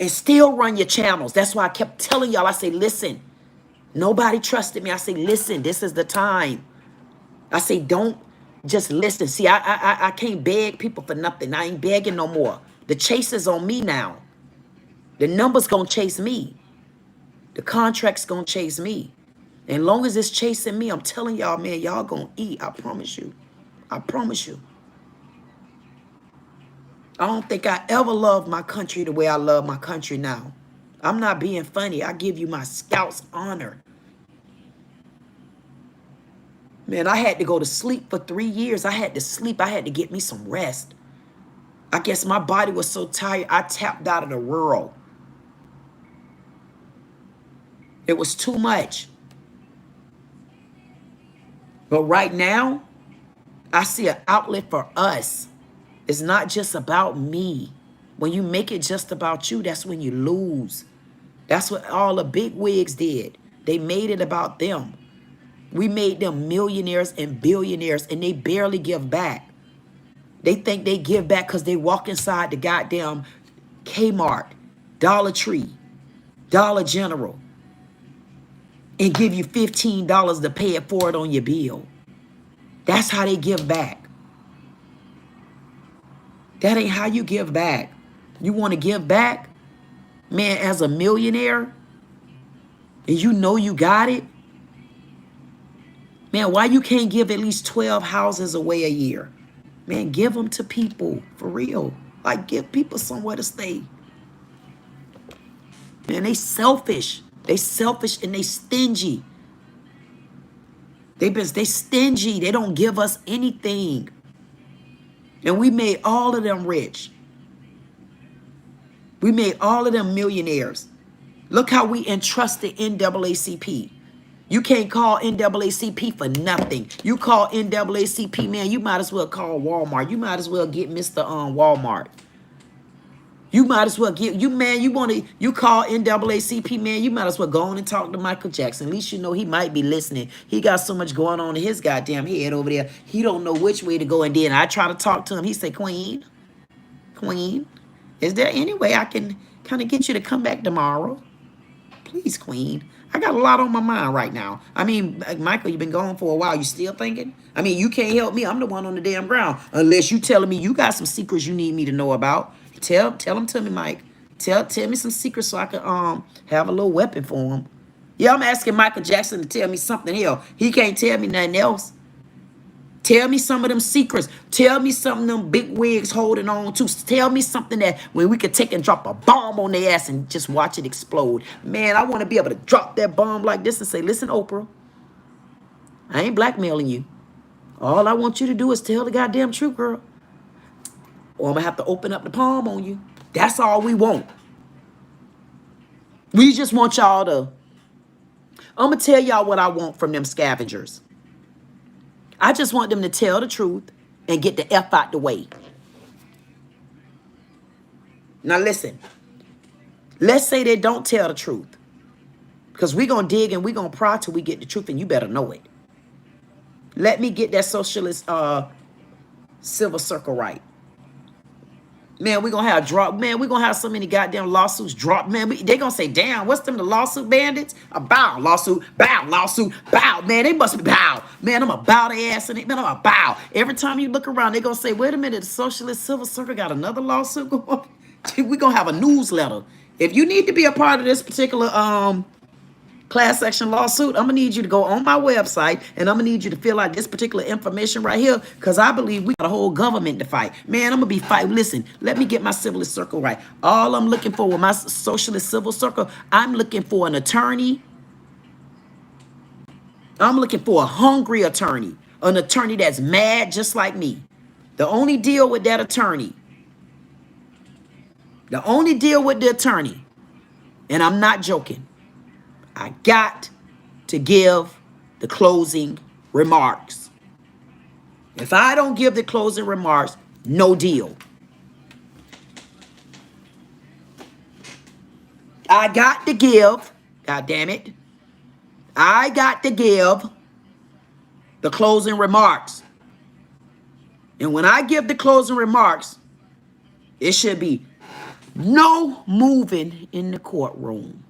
and still run your channels. That's why I kept telling y'all, I say, listen, Nobody trusted me. I say, listen, this is the time. I say, don't just listen. See, I can't beg people for nothing. I ain't begging no more. The chase is on me now. The numbers gonna chase me. The contract's gonna chase me. And long as it's chasing me, I'm telling y'all, man, y'all gonna eat. I promise you. I promise you. I don't think I ever loved my country the way I love my country now. I'm not being funny. I give you my scout's honor. Man, I had to go to sleep for 3 years. I had to sleep. I had to get me some rest. I guess my body was so tired, I tapped out of the world. It was too much. But right now, I see an outlet for us. It's not just about me. When you make it just about you, that's when you lose. That's what all the big wigs did. They made it about them. We made them millionaires and billionaires, and they barely give back. They think they give back because they walk inside the goddamn Kmart, Dollar Tree, Dollar General, and give you $15 to pay it for it on your bill. That's how they give back. That ain't how you give back. You want to give back? Man, as a millionaire, and you know you got it, man, why you can't give at least 12 houses away a year? Man, give them to people, for real. Like, give people somewhere to stay. Man, they selfish. They selfish and they stingy. They stingy. They don't give us anything. And we made all of them rich. We made all of them millionaires. Look how we entrusted NAACP. You can't call NAACP for nothing. You call NAACP, man, you might as well call Walmart. You might as well get Mr. Walmart. You might as well get, you call NAACP, man, you might as well go on and talk to Michael Jackson. At least you know he might be listening. He got so much going on in his goddamn head over there. He don't know which way to go. And then I try to talk to him. He say, Queen, is there any way I can kind of get you to come back tomorrow? Please, Queen. I got a lot on my mind right now. I mean, Michael, you've been gone for a while. You still thinking? I mean, you can't help me. I'm the one on the damn ground. Unless you telling me you got some secrets you need me to know about. Tell them to me, Mike. Tell me some secrets so I can have a little weapon for him. Yeah, I'm asking Michael Jackson to tell me something else. He can't tell me nothing else. Tell me some of them secrets. Tell me something them big wigs holding on to. Tell me something that when we could take and drop a bomb on their ass and just watch it explode. Man, I want to be able to drop that bomb like this and say, listen, Oprah, I ain't blackmailing you. All I want you to do is tell the goddamn truth, girl. Or I'm going to have to open up the palm on you. That's all we want. We just want y'all to... I'm going to tell y'all what I want from them scavengers. I just want them to tell the truth and get the F out the way. Now listen. Let's say they don't tell the truth. Because we're going to dig and we're going to pry till we get the truth, and you better know it. Let me get that socialist civil circle right. Man, we're going to have drop. Man, we're going to have so many goddamn lawsuits drop. Man, they're going to say, damn, what's them, the lawsuit bandits? A bow, lawsuit, bow, lawsuit, bow. Man, they must be bow. Man, I'm going to bow their ass in it. Man, I'm going to bow. Every time you look around, they're going to say, wait a minute, the socialist civil circle got another lawsuit going on. We're going to have a newsletter. If you need to be a part of this particular class action lawsuit, I'm going to need you to go on my website, and I'm going to need you to fill out this particular information right here, because I believe we got a whole government to fight. Man, I'm going to be fighting. Listen, let me get my civilist circle right. All I'm looking for with my socialist civil circle, I'm looking for an attorney. I'm looking for a hungry attorney, an attorney that's mad just like me. The only deal with that attorney, the only deal with the attorney, and I'm not joking, I got to give the closing remarks. If I don't give the closing remarks, no deal. I got to give, God damn it, I got to give the closing remarks. And when I give the closing remarks, it should be no moving in the courtroom.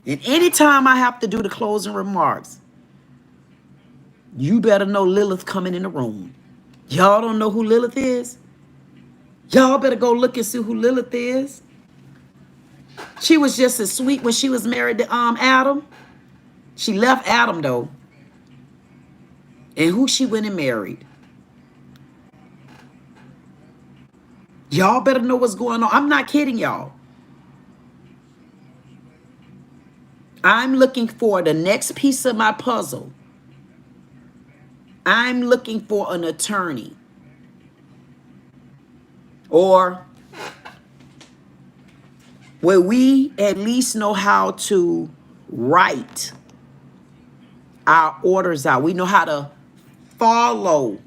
And anytime I have to do the closing remarks, you better know Lilith coming in the room. Y'all don't know who Lilith is? Y'all better go look and see who Lilith is. She was just as sweet when she was married to Adam. She left Adam though. And who she went and married. Y'all better know what's going on. I'm not kidding y'all. I'm looking for the next piece of my puzzle. I'm looking for an attorney. Or where we at least know how to write our orders out. We know how to follow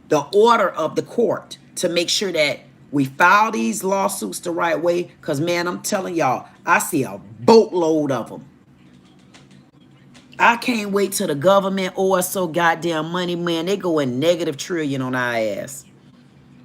the order of the court to make sure that we file these lawsuits the right way. Because, man, I'm telling y'all, I see a boatload of them. I can't wait till the government owe us so goddamn money, man. They go in negative trillion on our ass.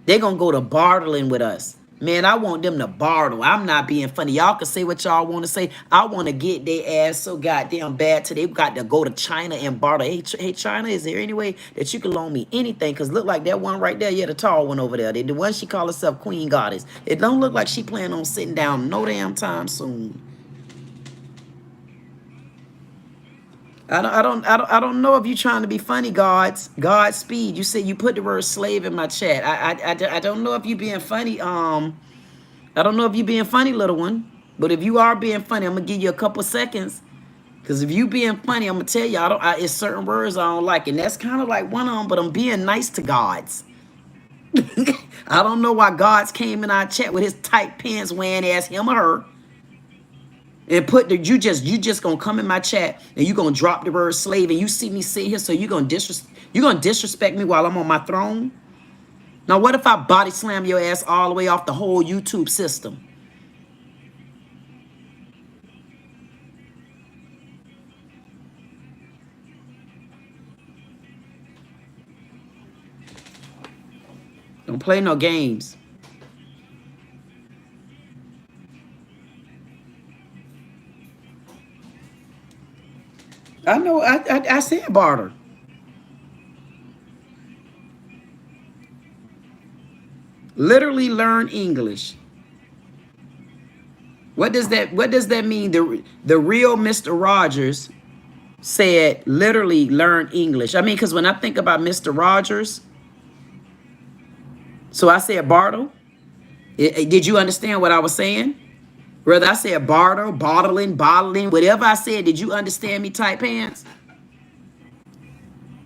They're going to go to bartering with us. Man, I want them to barter. I'm not being funny. Y'all can say what y'all want to say. I want to get their ass so goddamn bad till they've got to go to China and barter. Hey, China, is there any way that you can loan me anything? Because look like that one right there. Yeah, the tall one over there. The one she call herself Queen Goddess. It don't look like she planning on sitting down no damn time soon. I don't know if you're trying to be funny, Godspeed. You said you put the word slave in my chat. I don't know if you're being funny. I don't know if you're being funny, little one. But if you are being funny, I'm gonna give you a couple seconds. Because if you being funny, I'm gonna tell you, it's certain words I don't like, and that's kind of like one of them. But I'm being nice to gods. I don't know why gods came in our chat with his tight pants wearing ass, him or her. And put the you just gonna come in my chat and you gonna drop the word slave and you see me sit here, so you gonna disrespect me while I'm on my throne. Now what if I body slam your ass all the way off the whole YouTube system? Don't play no games. I know, I said barter. Literally learn English. What does that mean? The real Mr. Rogers said literally learn English. I mean, because when I think about Mr. Rogers, so I said barter. Did you understand what I was saying? Whether I said barter, bottling, whatever I said, did you understand me, tight pants?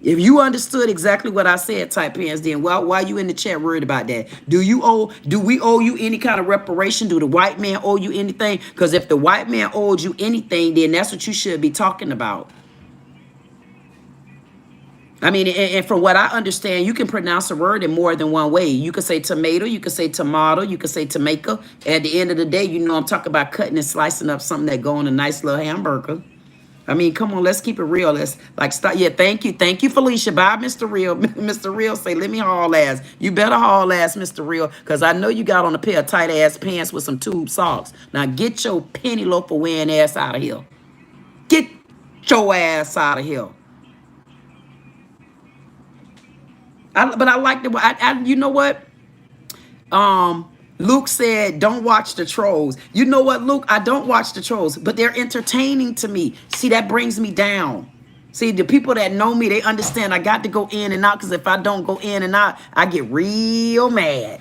If you understood exactly what I said, tight pants, then why are you in the chat worried about that? Do we owe you any kind of reparation? Do the white man owe you anything? Because if the white man owed you anything, then that's what you should be talking about. I mean, and from what I understand, you can pronounce a word in more than one way. You could say tomato, you could say tomato, you could say tomato. At the end of the day, you know I'm talking about cutting and slicing up something that go on a nice little hamburger. I mean, come on, let's keep it real. Let's like start. Yeah, thank you, Felicia. Bye, Mr. Real. Mr. Real say, let me haul ass. You better haul ass, Mr. Real, because I know you got on a pair of tight ass pants with some tube socks. Now get your penny loafer wearing ass out of here. Get your ass out of here. But I like the you know what? Luke said, don't watch the trolls. You know what, Luke? I don't watch the trolls, but they're entertaining to me. See, that brings me down. See, the people that know me, they understand I got to go in and out, because if I don't go in and out, I get real mad.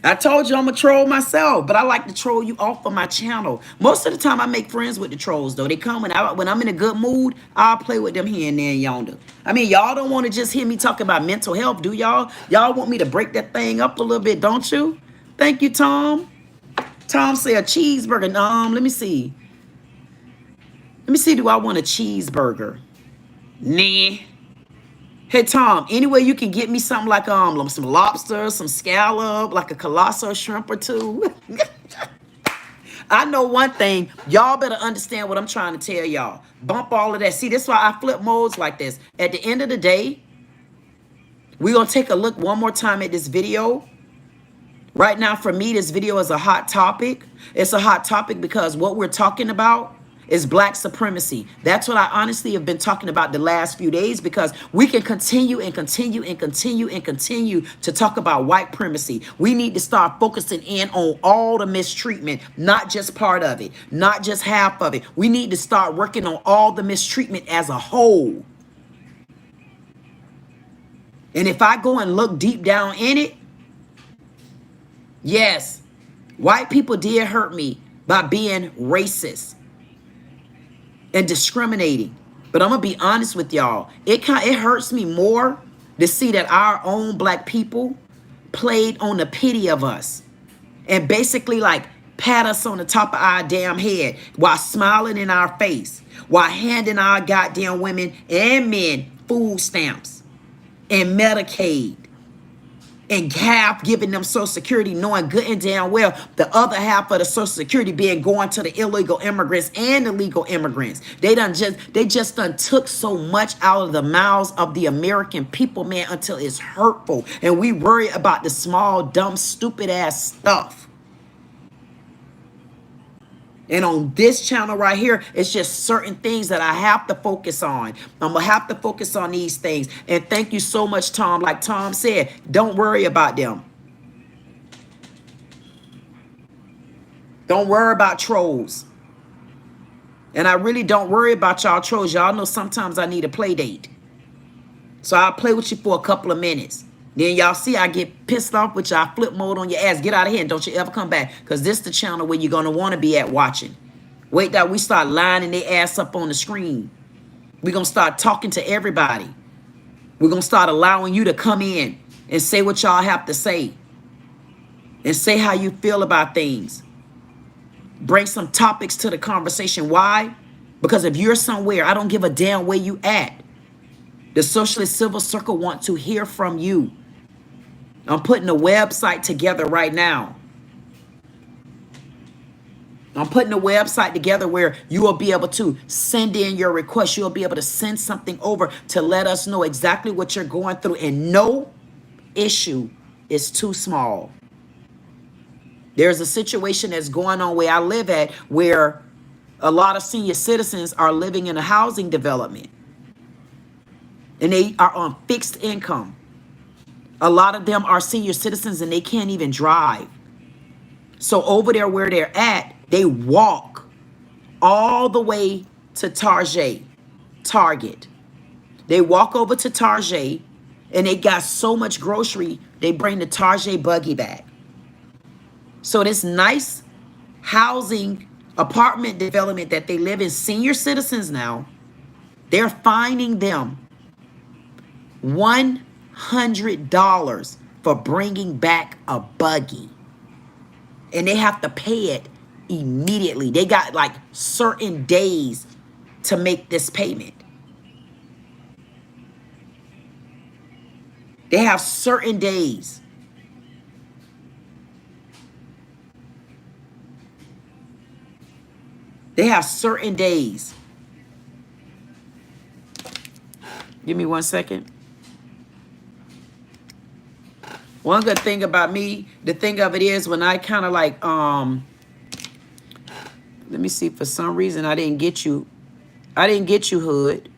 I told you I'm a troll myself, but I like to troll you off of my channel. Most of the time, I make friends with the trolls, though. They come when I'm in a good mood, I'll play with them here and there and yonder. I mean, y'all don't want to just hear me talk about mental health, do y'all? Y'all want me to break that thing up a little bit, don't you? Thank you, Tom. Tom said a cheeseburger. Let me see. Do I want a cheeseburger? Nah. Hey, Tom, anyway, you can get me something like some lobster, some scallop, like a colossal shrimp or two. I know one thing. Y'all better understand what I'm trying to tell y'all. Bump all of that. See, this is why I flip modes like this. At the end of the day, we're going to take a look one more time at this video. Right now, for me, this video is a hot topic. It's a hot topic because what we're talking about is black supremacy. That's what I honestly have been talking about the last few days, because we can continue and continue and continue and continue to talk about white primacy. We need to start focusing in on all the mistreatment, not just part of it, not just half of it. We need to start working on all the mistreatment as a whole. And if I go and look deep down in it, yes, white people did hurt me by being racist and discriminating. But I'm going to be honest with y'all. It hurts me more to see that our own black people played on the pity of us and basically like pat us on the top of our damn head while smiling in our face, while handing our goddamn women and men food stamps and Medicaid, and half giving them Social Security, knowing good and damn well the other half of the Social Security being going to the illegal immigrants and the legal immigrants. They just done took so much out of the mouths of the American people, man, until it's hurtful. And we worry about the small, dumb, stupid ass stuff. And on this channel right here, it's just certain things that I have to focus on. I'm going to have to focus on these things. And thank you so much, Tom. Like Tom said, don't worry about them. Don't worry about trolls. And I really don't worry about y'all trolls. Y'all know sometimes I need a play date. So I'll play with you for a couple of minutes. Then y'all see I get pissed off with y'all, flip mode on your ass. Get out of here and don't you ever come back. Because this is the channel where you're going to want to be at watching. Wait till we start lining their ass up on the screen. We're going to start talking to everybody. We're going to start allowing you to come in and say what y'all have to say. And say how you feel about things. Bring some topics to the conversation. Why? Because if you're somewhere, I don't give a damn where you at. The Socialist Civil Circle want to hear from you. I'm putting a website together right now. I'm putting a website together where you will be able to send in your request. You'll be able to send something over to let us know exactly what you're going through. And no issue is too small. There's a situation that's going on where I live at where a lot of senior citizens are living in a housing development. And they are on fixed income. A lot of them are senior citizens and they can't even drive. So over there where they're at, they walk all the way to Target. They walk over to Target and they got so much grocery, they bring the Target buggy back. So this nice housing apartment development that they live in, senior citizens now, they're fining them $100 for bringing back a buggy. And they have to pay it immediately. They got like certain days to make this payment. They have certain days. They have certain days. Give me 1 second. One good thing about me, the thing of it is when I kind of like, let me see, for some reason I didn't get you. I didn't get you, Hood.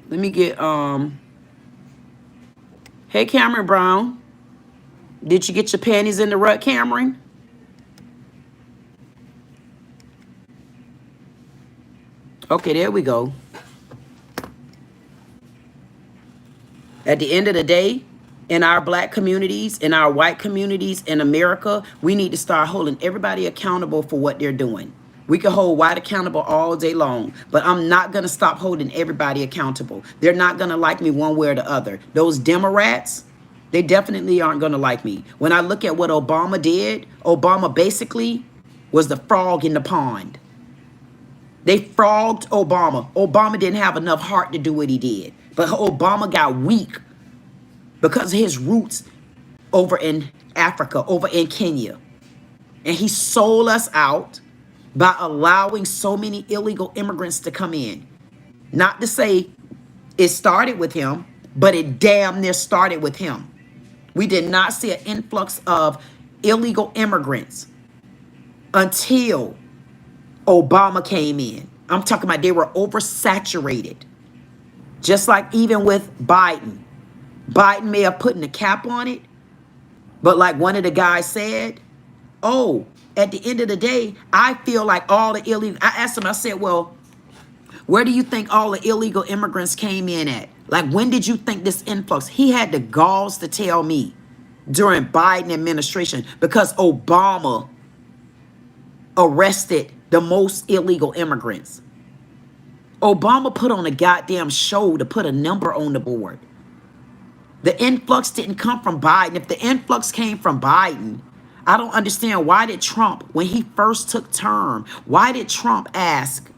Let me get, hey, Cameron Brown. Did you get your panties in the rut, Cameron? Okay, there we go. At the end of the day, in our black communities, in our white communities, in America, we need to start holding everybody accountable for what they're doing. We can hold white accountable all day long, but I'm not going to stop holding everybody accountable. They're not going to like me one way or the other. Those Democrats, they definitely aren't going to like me. When I look at what Obama did, Obama basically was the frog in the pond. They frogged Obama. Obama didn't have enough heart to do what he did. But Obama got weak because of his roots over in Africa, over in Kenya. And he sold us out by allowing so many illegal immigrants to come in. Not to say it started with him, but it damn near started with him. We did not see an influx of illegal immigrants until Obama came in. I'm talking about they were oversaturated. Just like even with Biden. Biden may have put a cap on it, but like one of the guys said, oh, at the end of the day, I feel like all the illegal, I asked him, I said, well, where do you think all the illegal immigrants came in at? Like, when did you think this influx? He had the galls to tell me during Biden administration because Obama arrested the most illegal immigrants. Obama put on a goddamn show to put a number on the board. The influx didn't come from Biden. If the influx came from Biden, I don't understand why did Trump, when he first took term, why did Trump ask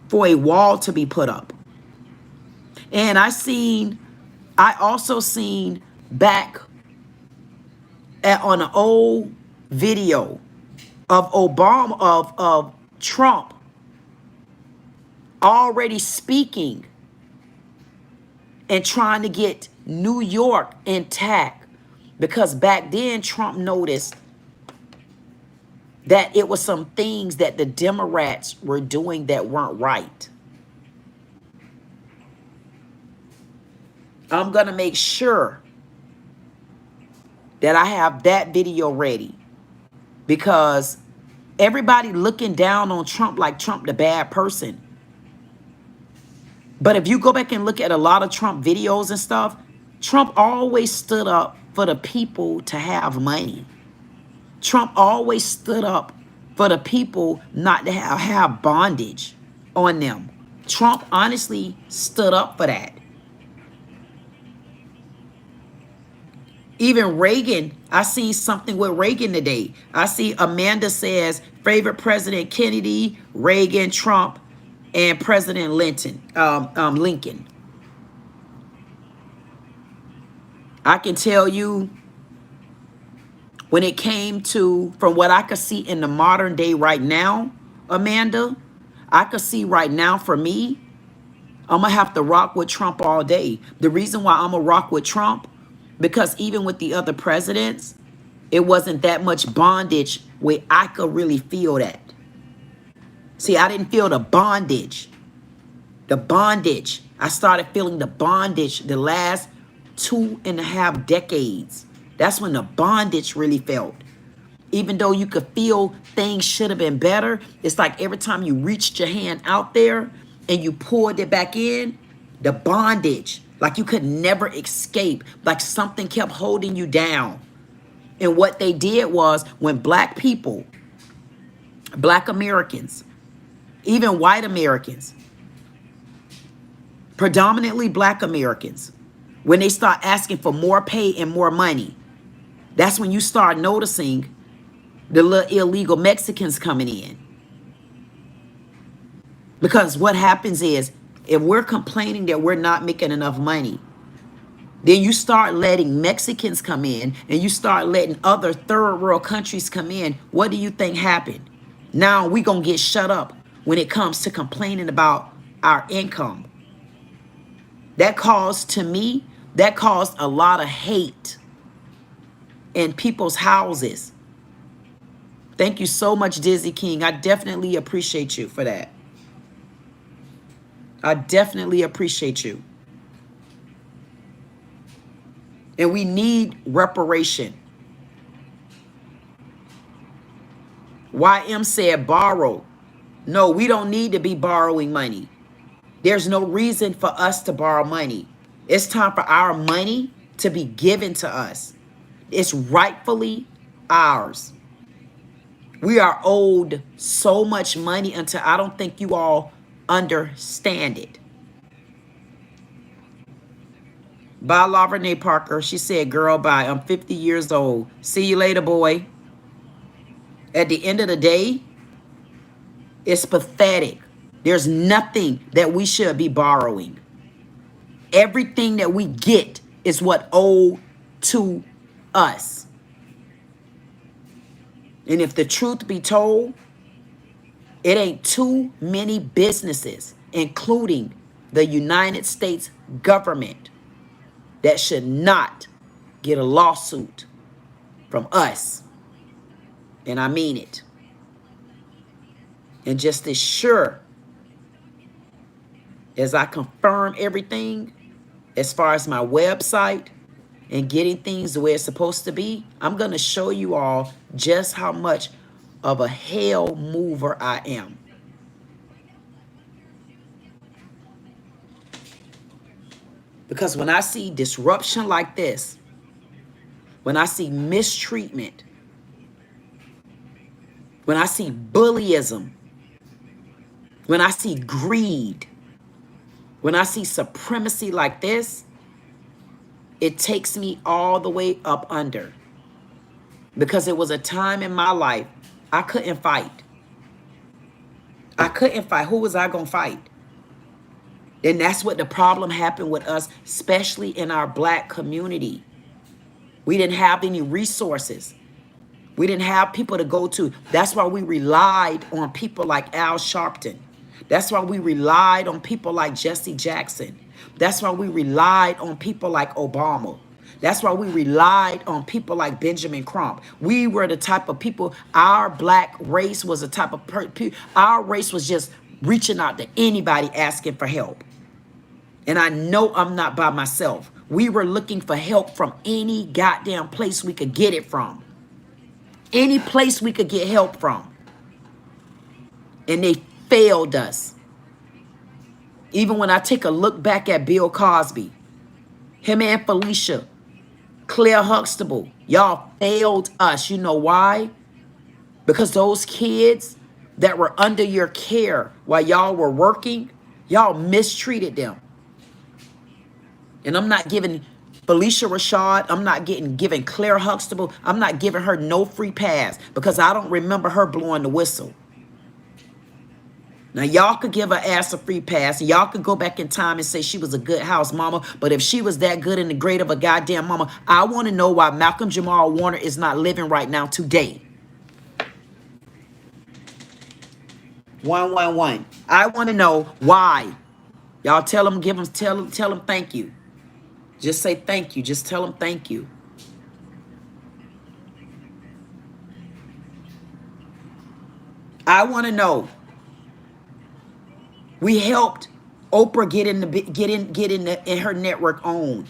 for a wall to be put up? And I also seen back on an old video of Obama, of Trump already speaking and trying to get New York intact, because back then Trump noticed that it was some things that the Democrats were doing that weren't right. I'm going to make sure that I have that video ready, because everybody looking down on Trump like Trump the bad person. But if you go back and look at a lot of Trump videos and stuff, Trump always stood up for the people to have money. Trump always stood up for the people not to have bondage on them. Trump honestly stood up for that. Even Reagan, I seen something with Reagan today. I see Amanda says favorite President Kennedy, Reagan, Trump, and President Lincoln. I can tell you, when it came to, from what I could see in the modern day right now, Amanda, I could see right now for me, I'm going to have to rock with Trump all day. The reason why I'm going to rock with Trump, because even with the other presidents, it wasn't that much bondage where I could really feel that. See, I didn't feel the bondage. The bondage. I started feeling the bondage the last 2.5 decades. That's when the bondage really felt. Even though you could feel things should have been better, it's like every time you reached your hand out there and you poured it back in, the bondage, like you could never escape, like something kept holding you down. And what they did was, when black people, black Americans, even white Americans, predominantly black Americans, when they start asking for more pay and more money, that's when you start noticing the little illegal Mexicans coming in. Because what happens is, if we're complaining that we're not making enough money, then you start letting Mexicans come in and you start letting other third world countries come in. What do you think happened? Now we're going to get shut up when it comes to complaining about our income. That caused, to me, that caused a lot of hate in people's houses. Thank you so much, Dizzy King. I definitely appreciate you for that. I definitely appreciate you. And we need reparation. YM said borrow. No, we don't need to be borrowing money. There's no reason for us to borrow money. It's time for our money to be given to us. It's rightfully ours. We are owed so much money until I don't think you all understand it. Bye, La Renee Parker. She said, girl, bye. I'm 50 years old. See you later, boy. At the end of the day, it's pathetic. There's nothing that we should be borrowing. Everything that we get is what owed to us. And if the truth be told, it ain't too many businesses, including the United States government, that should not get a lawsuit from us. And I mean it. And just as sure as I confirm everything as far as my website and getting things the way it's supposed to be, I'm going to show you all just how much of a hell mover I am. Because when I see disruption like this, when I see mistreatment, when I see bullyism, when I see greed, when I see supremacy like this, it takes me all the way up under. Because it was a time in my life I couldn't fight. I couldn't fight. Who was I going to fight? And that's what the problem happened with us, especially in our black community. We didn't have any resources. We didn't have people to go to. That's why we relied on people like Al Sharpton. That's why we relied on people like Jesse Jackson. That's why we relied on people like Obama. That's why we relied on people like Benjamin Crump. We were the type of people, our black race was the type of our race was just reaching out to anybody asking for help. And I know I'm not by myself. We were looking for help from any goddamn place we could get it from. Any place we could get help from. And they failed us. Even when I take a look back at Bill Cosby, him and Felicia, Claire Huxtable, y'all failed us. You know why? Because those kids that were under your care while y'all were working, y'all mistreated them. And I'm not giving Felicia Rashad, I'm not giving Claire Huxtable, I'm not giving her no free pass because I don't remember her blowing the whistle. Now, y'all could give her ass a free pass. And y'all could go back in time and say she was a good house mama. But if she was that good and the great of a goddamn mama, I want to know why Malcolm Jamal Warner is not living right now today. 111. I want to know why. Y'all tell him, tell him thank you. Just say thank you. Just tell him thank you. I want to know. We helped Oprah get in her network own.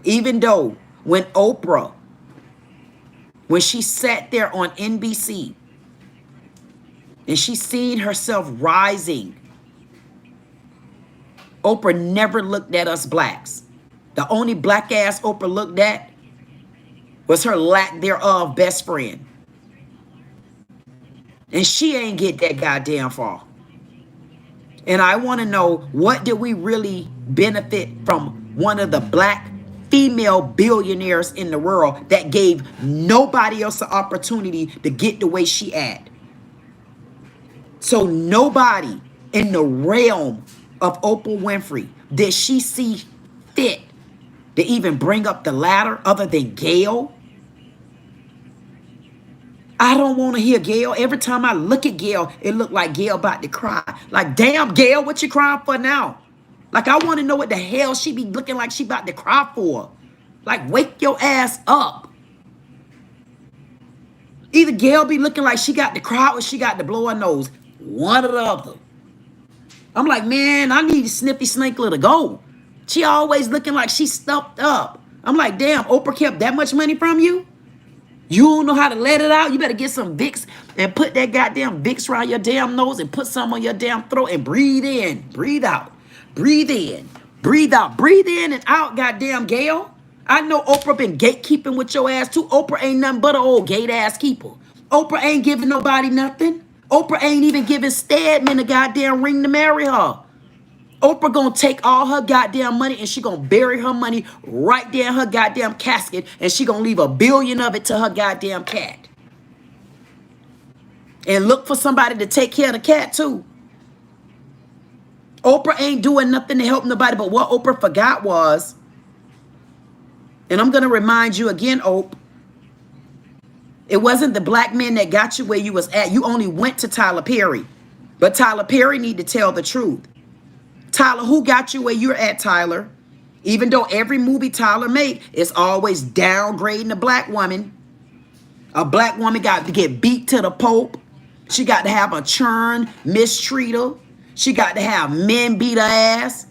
Even though when Oprah, when she sat there on NBC and she seen herself rising, Oprah never looked at us blacks. The only black ass Oprah looked at was her lack thereof best friend. And she ain't get that goddamn far. And I want to know, what did we really benefit from one of the black female billionaires in the world that gave nobody else an opportunity to get the way she had? So nobody in the realm of Oprah Winfrey did she see fit to even bring up the ladder other than Gail. I don't want to hear Gail. Every time I look at Gail, it looked like Gail about to cry. Like, damn, Gail, what you crying for now? Like, I want to know what the hell she be looking like she about to cry for. Like, wake your ass up. Either Gail be looking like she got to cry or she got to blow her nose. One or the other. I'm like, man, I need Sniffy Sninkler to go. She always looking like she stuffed up. I'm like, damn, Oprah kept that much money from you? You don't know how to let it out? You better get some Vicks and put that goddamn Vicks around your damn nose and put some on your damn throat and breathe in, breathe out, breathe in, breathe out, breathe in and out, goddamn Gail. I know Oprah been gatekeeping with your ass too. Oprah ain't nothing but an old gate ass keeper. Oprah ain't giving nobody nothing. Oprah ain't even giving Stedman a goddamn ring to marry her. Oprah gonna take all her goddamn money and she gonna bury her money right there in her goddamn casket and she gonna leave $1 billion of it to her goddamn cat. And look for somebody to take care of the cat too. Oprah ain't doing nothing to help nobody, but what Oprah forgot was, and I'm gonna remind you again, Oprah, it wasn't the black men that got you where you was at. You only went to Tyler Perry. But Tyler Perry need to tell the truth. Tyler, who got you where you're at, Tyler? Even though every movie Tyler made is always downgrading a black woman. A black woman got to get beat to the Pope. She got to have a churn mistreat her. She got to have men beat her ass.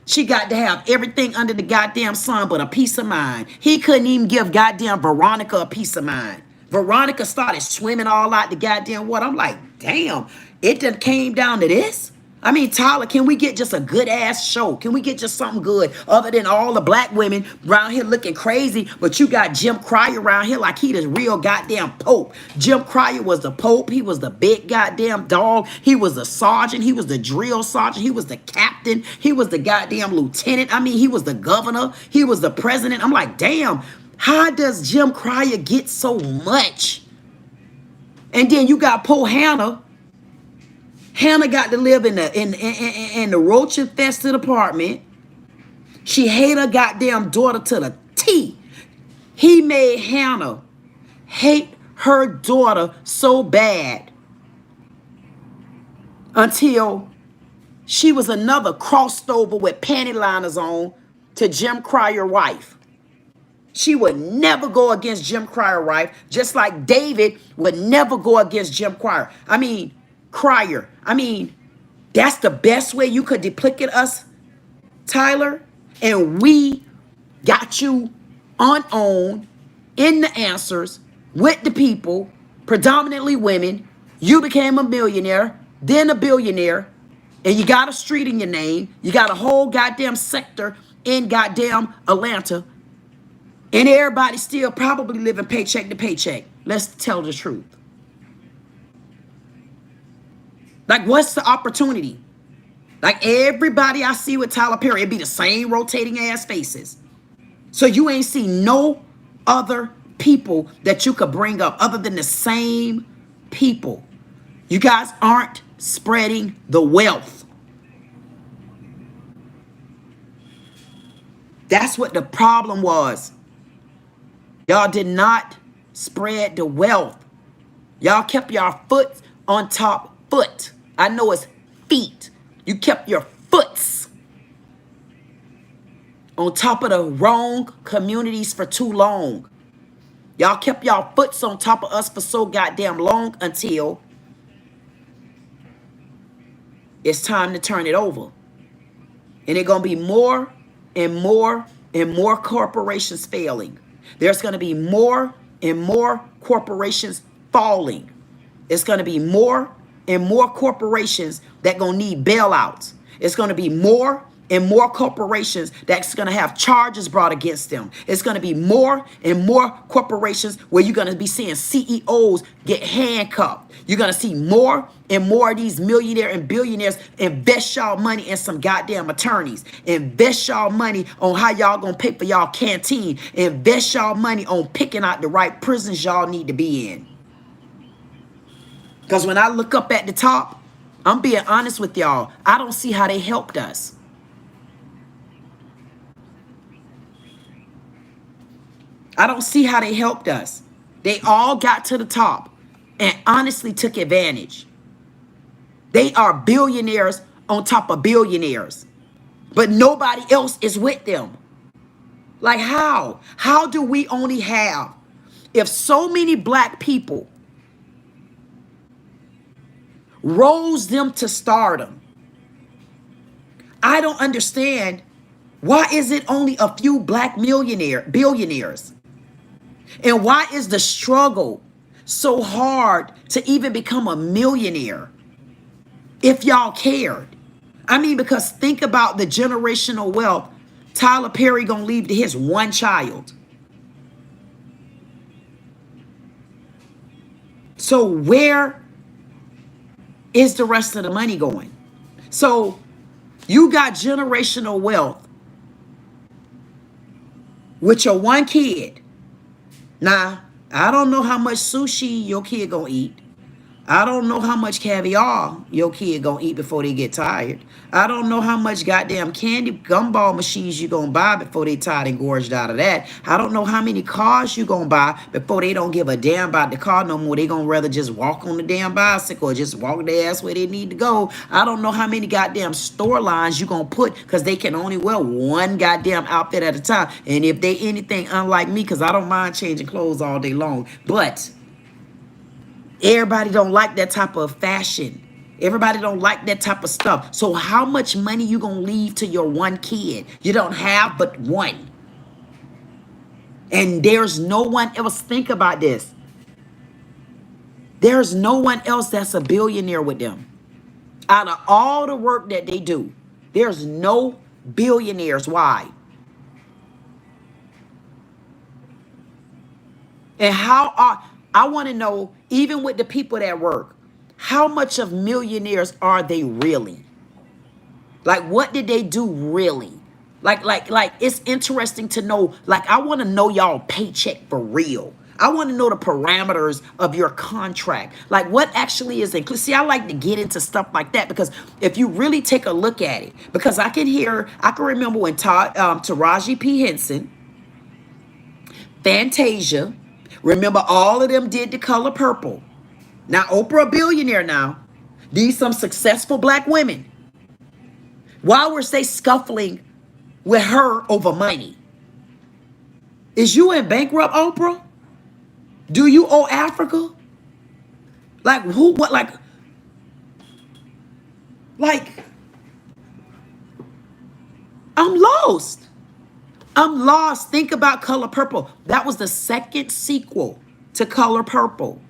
She got to have everything under the goddamn sun but a peace of mind. He couldn't even give goddamn Veronica a peace of mind. Veronica started swimming all out the goddamn water. I'm like, damn, it done came down to this? I mean, Tyler, can we get just a good ass show? Can we get just something good other than all the black women around here looking crazy? But you got Jim Cryer around here like he the real goddamn Pope. Jim Cryer was the Pope. He was the big goddamn dog. He was the sergeant. He was the drill sergeant. He was the captain. He was the goddamn lieutenant. I mean, he was the governor. He was the president. I'm like, damn, how does Jim Cryer get so much? And then you got poor Hannah. Hannah got to live in the roach infested apartment. She hate her goddamn daughter to the T. He made Hannah hate her daughter so bad until she was another crossed over with panty liners on to Jim Cryer wife. She would never go against Jim Cryer wife, just like David would never go against Jim Cryer. Cryer. That's the best way you could duplicate us, Tyler. And we got you unowned in the answers with the people, predominantly women. You became a millionaire, then a billionaire, and you got a street in your name. You got a whole goddamn sector in goddamn Atlanta. And everybody still probably living paycheck to paycheck. Let's tell the truth. Like, what's the opportunity? Like, everybody I see with Tyler Perry, it'd be the same rotating ass faces. So you ain't see no other people that you could bring up other than the same people. You guys aren't spreading the wealth. That's what the problem was. Y'all did not spread the wealth. Y'all kept your foot on top foot. I know it's feet. You kept your foots on top of the wrong communities for too long. Y'all kept y'all foots on top of us for so goddamn long until it's time to turn it over. And it's going to be more and more and more corporations failing. There's going to be more and more corporations falling. It's going to be more and more corporations that gonna need bailouts. It's gonna be more and more corporations that's gonna have charges brought against them. It's gonna be more and more corporations where you're gonna be seeing CEOs get handcuffed. You're gonna see more and more of these millionaire and billionaires invest y'all money in some goddamn attorneys. Invest y'all money on how y'all gonna pay for y'all canteen. Invest y'all money on picking out the right prisons y'all need to be in. Because when I look up at the top, I'm being honest with y'all, I don't see how they helped us. I don't see how they helped us. They all got to the top and honestly took advantage. They are billionaires on top of billionaires, but nobody else is with them. Like how? How do we only have, if so many black people rose them to stardom? I don't understand. Why is it only a few black billionaires? And why is the struggle so hard to even become a millionaire if y'all cared? Because think about the generational wealth Tyler Perry gonna leave to his one child. So where is the rest of the money going? So you got generational wealth with your one kid. Now, I don't know how much sushi your kid gonna eat. I don't know how much caviar your kid gonna eat before they get tired. I don't know how much goddamn candy gumball machines you gonna buy before they tired and gorged out of that. I don't know how many cars you gonna buy before they don't give a damn about the car no more. They gonna rather just walk on the damn bicycle or just walk their ass where they need to go. I don't know how many goddamn store lines you gonna put because they can only wear one goddamn outfit at a time. And if they anything unlike me, because I don't mind changing clothes all day long, but everybody don't like that type of fashion. Everybody don't like that type of stuff. So how much money you gonna leave to your one kid? You don't have but one. And there's no one else. Think about this. There's no one else that's a billionaire with them. Out of all the work that they do, there's no billionaires. Why? And how are, I want to know, even with the people that work, how much of millionaires are they really? Like, what did they do really? Like, it's interesting to know. Like, I want to know y'all paycheck for real. I want to know the parameters of your contract. Like, what actually is included. See, I like to get into stuff like that because if you really take a look at it, because I can remember when Taraji P. Henson, Fantasia, remember all of them did The Color Purple. Now, Oprah a billionaire now. These some successful black women. Why were they scuffling with her over money? Is you in bankrupt, Oprah? Do you owe Africa? Like who, what, like, I'm lost. I'm lost. Think about Color Purple. That was the second sequel to Color Purple.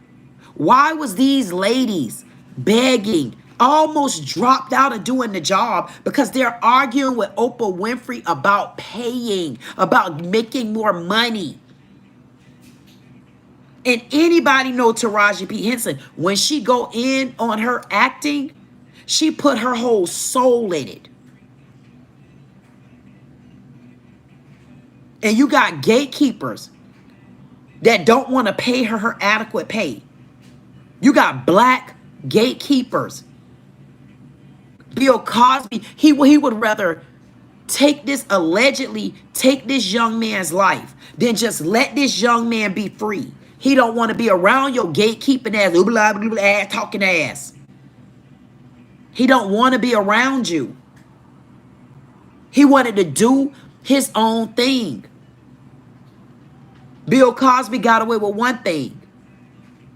Why was these ladies begging, almost dropped out of doing the job because they're arguing with Oprah Winfrey about paying, about making more money? And anybody know Taraji P. Henson, when she go in on her acting, she put her whole soul in it. And you got gatekeepers that don't want to pay her adequate pay. You got black gatekeepers. Bill Cosby, he would rather allegedly take this young man's life than just let this young man be free. He don't want to be around your gatekeeping ass, blah, blah, blah, ass, talking ass. He don't want to be around you. He wanted to do his own thing. Bill Cosby got away with one thing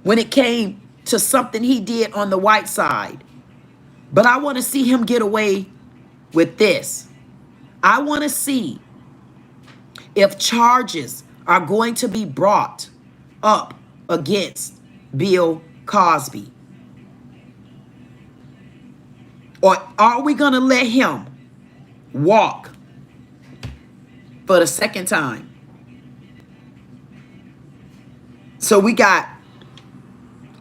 when it came to something he did on the white side. But I want to see him get away with this. I want to see if charges are going to be brought up against Bill Cosby. Or are we going to let him walk for the second time? So we got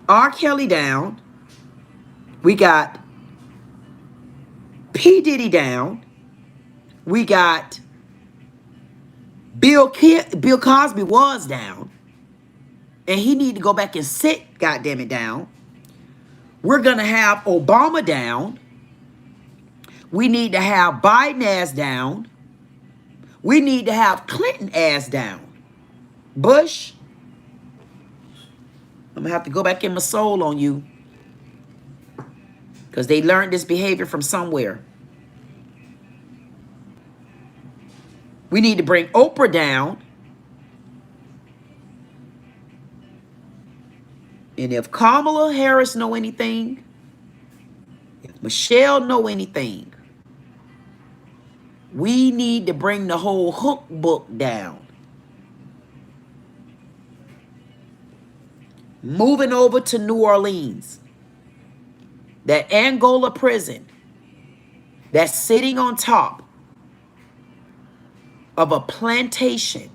R. Kelly down. We got P. Diddy down. We got Bill Cosby was down. And he need to go back and sit, goddammit, down. We're going to have Obama down. We need to have Biden ass down. We need to have Clinton ass down. Bush, I'm going to have to go back in my soul on you. Because they learned this behavior from somewhere. We need to bring Oprah down. And if Kamala Harris know anything, if Michelle know anything, we need to bring the whole hook book down. Moving over to New Orleans, that Angola prison that's sitting on top of a plantation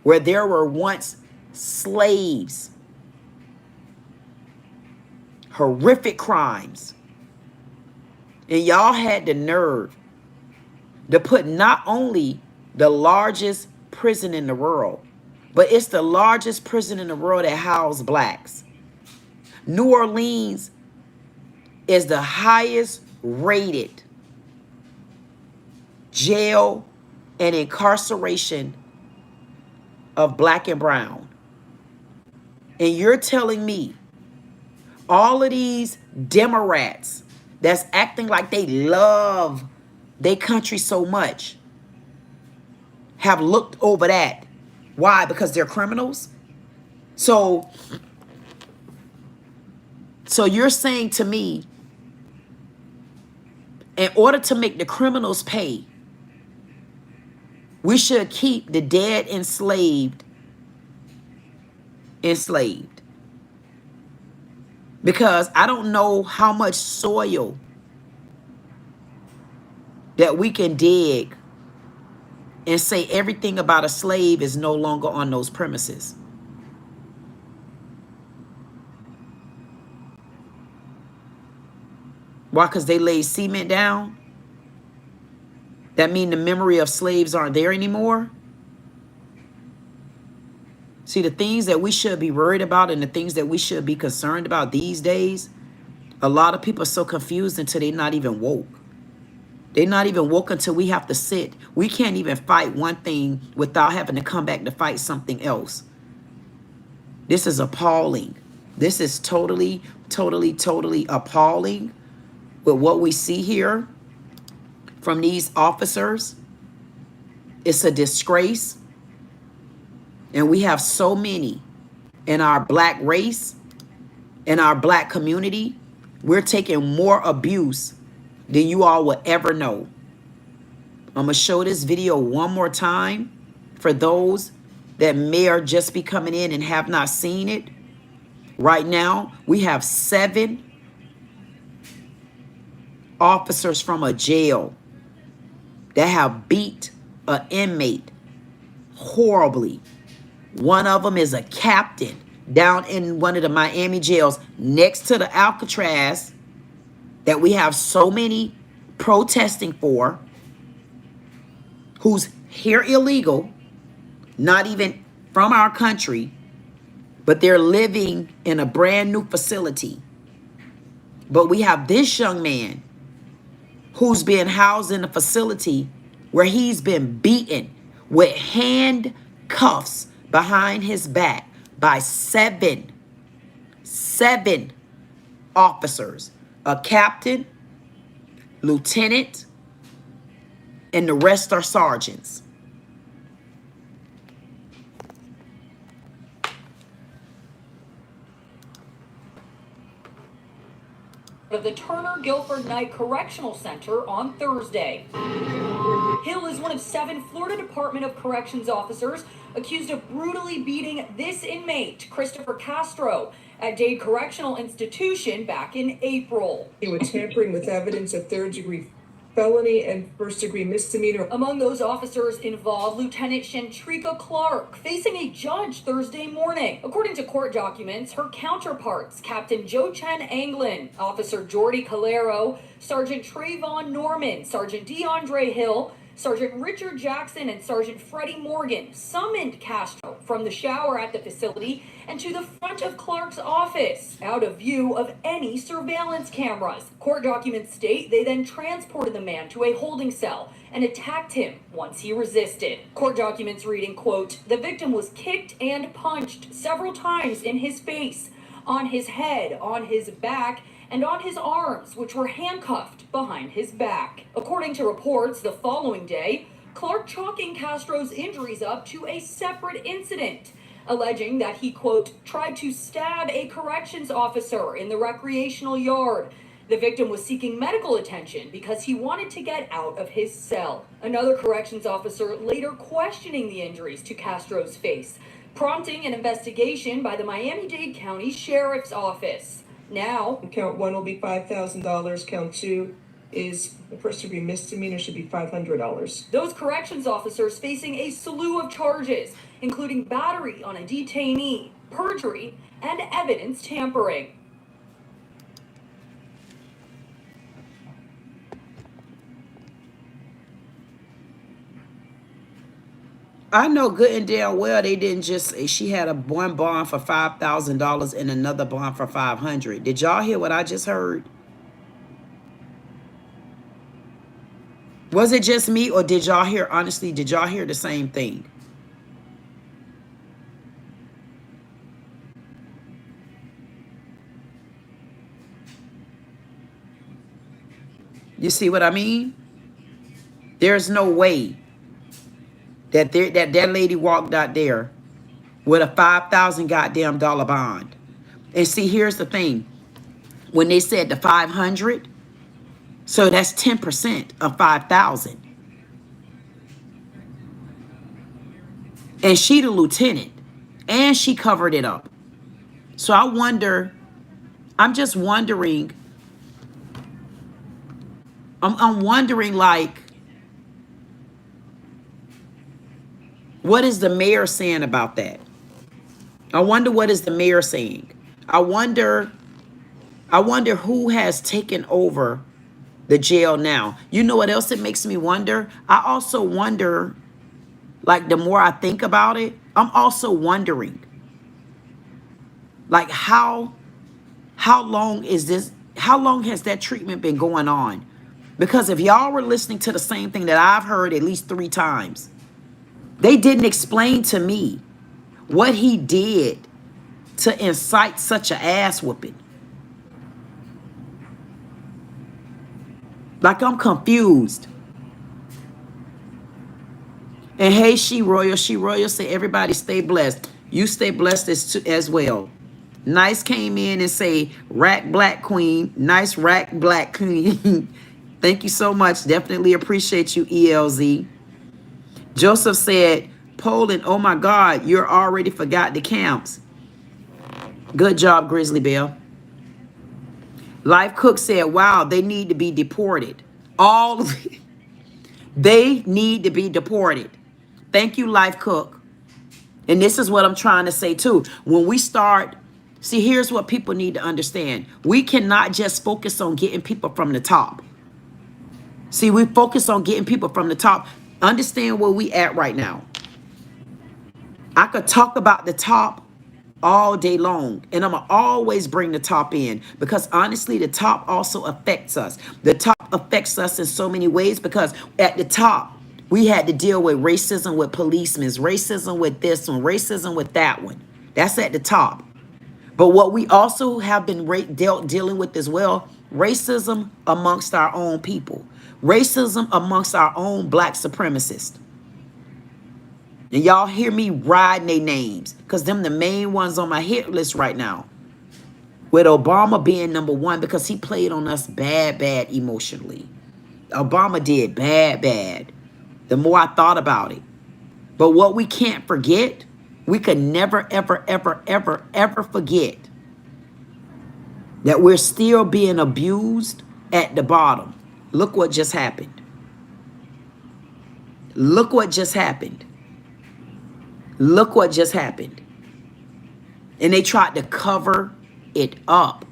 where there were once slaves. Horrific crimes. And y'all had the nerve to put not only the largest prison in the world, but it's the largest prison in the world that houses blacks. New Orleans is the highest rated jail and incarceration of black and brown. And you're telling me all of these Democrats that's acting like they love their country so much have looked over that. Why? Because they're criminals? So you're saying to me, in order to make the criminals pay, we should keep the dead enslaved. Because I don't know how much soil that we can dig and say everything about a slave is no longer on those premises. Why? Because they laid cement down? That mean the memory of slaves aren't there anymore? See, the things that we should be worried about and the things that we should be concerned about these days, a lot of people are so confused until they're not even woke. They're not even woke until we have to sit. We can't even fight one thing without having to come back to fight something else. This is appalling. This is totally appalling with what we see here from these officers. It's a disgrace. And we have so many in our black race, in our black community. We're taking more abuse than you all will ever know. I'm going to show this video one more time for those that may or just be coming in and have not seen it. Right now, we have 7 officers from a jail that have beat an inmate horribly. One of them is a captain down in one of the Miami jails next to the Alcatraz that we have so many protesting for, who's here illegal, not even from our country, but they're living in a brand new facility. But we have this young man who's been housed in a facility where he's been beaten with handcuffs behind his back by 7 officers, a captain, lieutenant, and the rest are sergeants. Of the Turner Guilford Knight Correctional Center on Thursday. Hill is one of 7 Florida Department of Corrections officers accused of brutally beating this inmate, Christopher Castro, at Dade Correctional Institution back in April. They were tampering with evidence of third-degree felony and first-degree misdemeanor. Among those officers involved, Lieutenant Shantrika Clark, facing a judge Thursday morning. According to court documents, her counterparts, Captain Joe Chen Anglin, Officer Jordy Calero, Sergeant Trayvon Norman, Sergeant DeAndre Hill, Sergeant Richard Jackson, and Sergeant Freddie Morgan summoned Castro from the shower at the facility and to the front of Clark's office, out of view of any surveillance cameras. Court documents state they then transported the man to a holding cell and attacked him once he resisted. Court documents reading, quote, "The victim was kicked and punched several times in his face, on his head, on his back, and on his arms, which were handcuffed behind his back." According to reports the following day, Clark chalking Castro's injuries up to a separate incident, alleging that he, quote, "tried to stab a corrections officer in the recreational yard." The victim was seeking medical attention because he wanted to get out of his cell. Another corrections officer later questioning the injuries to Castro's face, prompting an investigation by the Miami-Dade County Sheriff's Office. Now, Count 1 will be $5,000. Count 2 is a first-degree misdemeanor, should be $500. those corrections officers facing a slew of charges, including battery on a detainee, perjury, and evidence tampering. I know good and damn well they didn't just. She had one bond for $5,000 and another bond for 500. Did y'all hear what I just heard? Was it just me, or did y'all hear? Honestly, did y'all hear the same thing? You see what I mean? There's no way that that lady walked out there with a 5,000 goddamn dollar bond. And see, here's the thing. When they said the 500, so that's 10% of 5,000. And she the lieutenant, and she covered it up. So I wonder, I'm just wondering, I'm wondering, like, what is the mayor saying about that? I wonder what is the mayor saying. I wonder who has taken over the jail now. You know what else it makes me wonder? I also wonder, like, the more I think about it, I'm also wondering, like, how long is this, how long has that treatment been going on? Because if y'all were listening to the same thing that I've heard at least 3 times, they didn't explain to me what he did to incite such an ass whooping. Like, I'm confused. And hey, She Royal say, everybody stay blessed. You stay blessed as well. Nice came in and say, rack black queen. Nice rack black queen. Thank you so much. Definitely appreciate you, ELZ. Joseph said, Poland, oh my God, you're already forgot the camps. Good job, Grizzly Bell. Life Cook said, wow, they need to be deported. All they need to be deported. Thank you, Life Cook. And this is what I'm trying to say too. When we start, see, here's what people need to understand. We cannot just focus on getting people from the top. See, we focus on getting people from the top. Understand where we at right now. I could talk about the top all day long, and I'm gonna always bring the top in, because honestly, the top also affects us. The top affects us in so many ways, because at the top, we had to deal with racism with policemen, racism with this one, racism with that one. That's at the top. But what we also have been dealing with as well, racism amongst our own people, racism amongst our own black supremacists. And y'all hear me riding their names, because them the main ones on my hit list right now. With Obama being number 1, because he played on us bad emotionally. Obama did bad. The more I thought about it. But what we can't forget, we could never, ever forget that we're still being abused at the bottom. Look what just happened. Look what just happened. Look what just happened. And they tried to cover it up.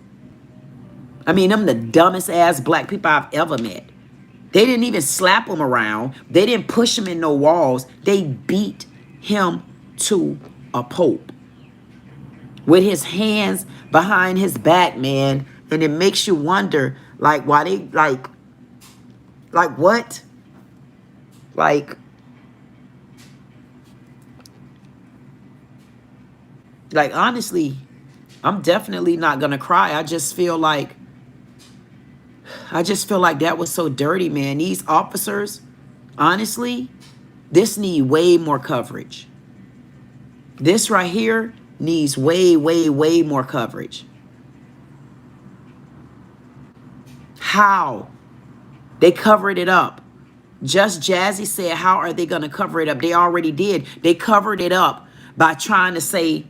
I mean, I'm the dumbest ass black people I've ever met. They didn't even slap him around. They didn't push him in no walls. They beat him to a pulp with his hands behind his back, man. And it makes you wonder, like, why they, like what? Like honestly, I'm definitely not gonna cry. I just feel like that was so dirty, man. These officers, honestly, this need way more coverage. This right here needs way more coverage. How? They covered it up. Just Jazzy said, how are they gonna cover it up? They already did. They covered it up by trying to say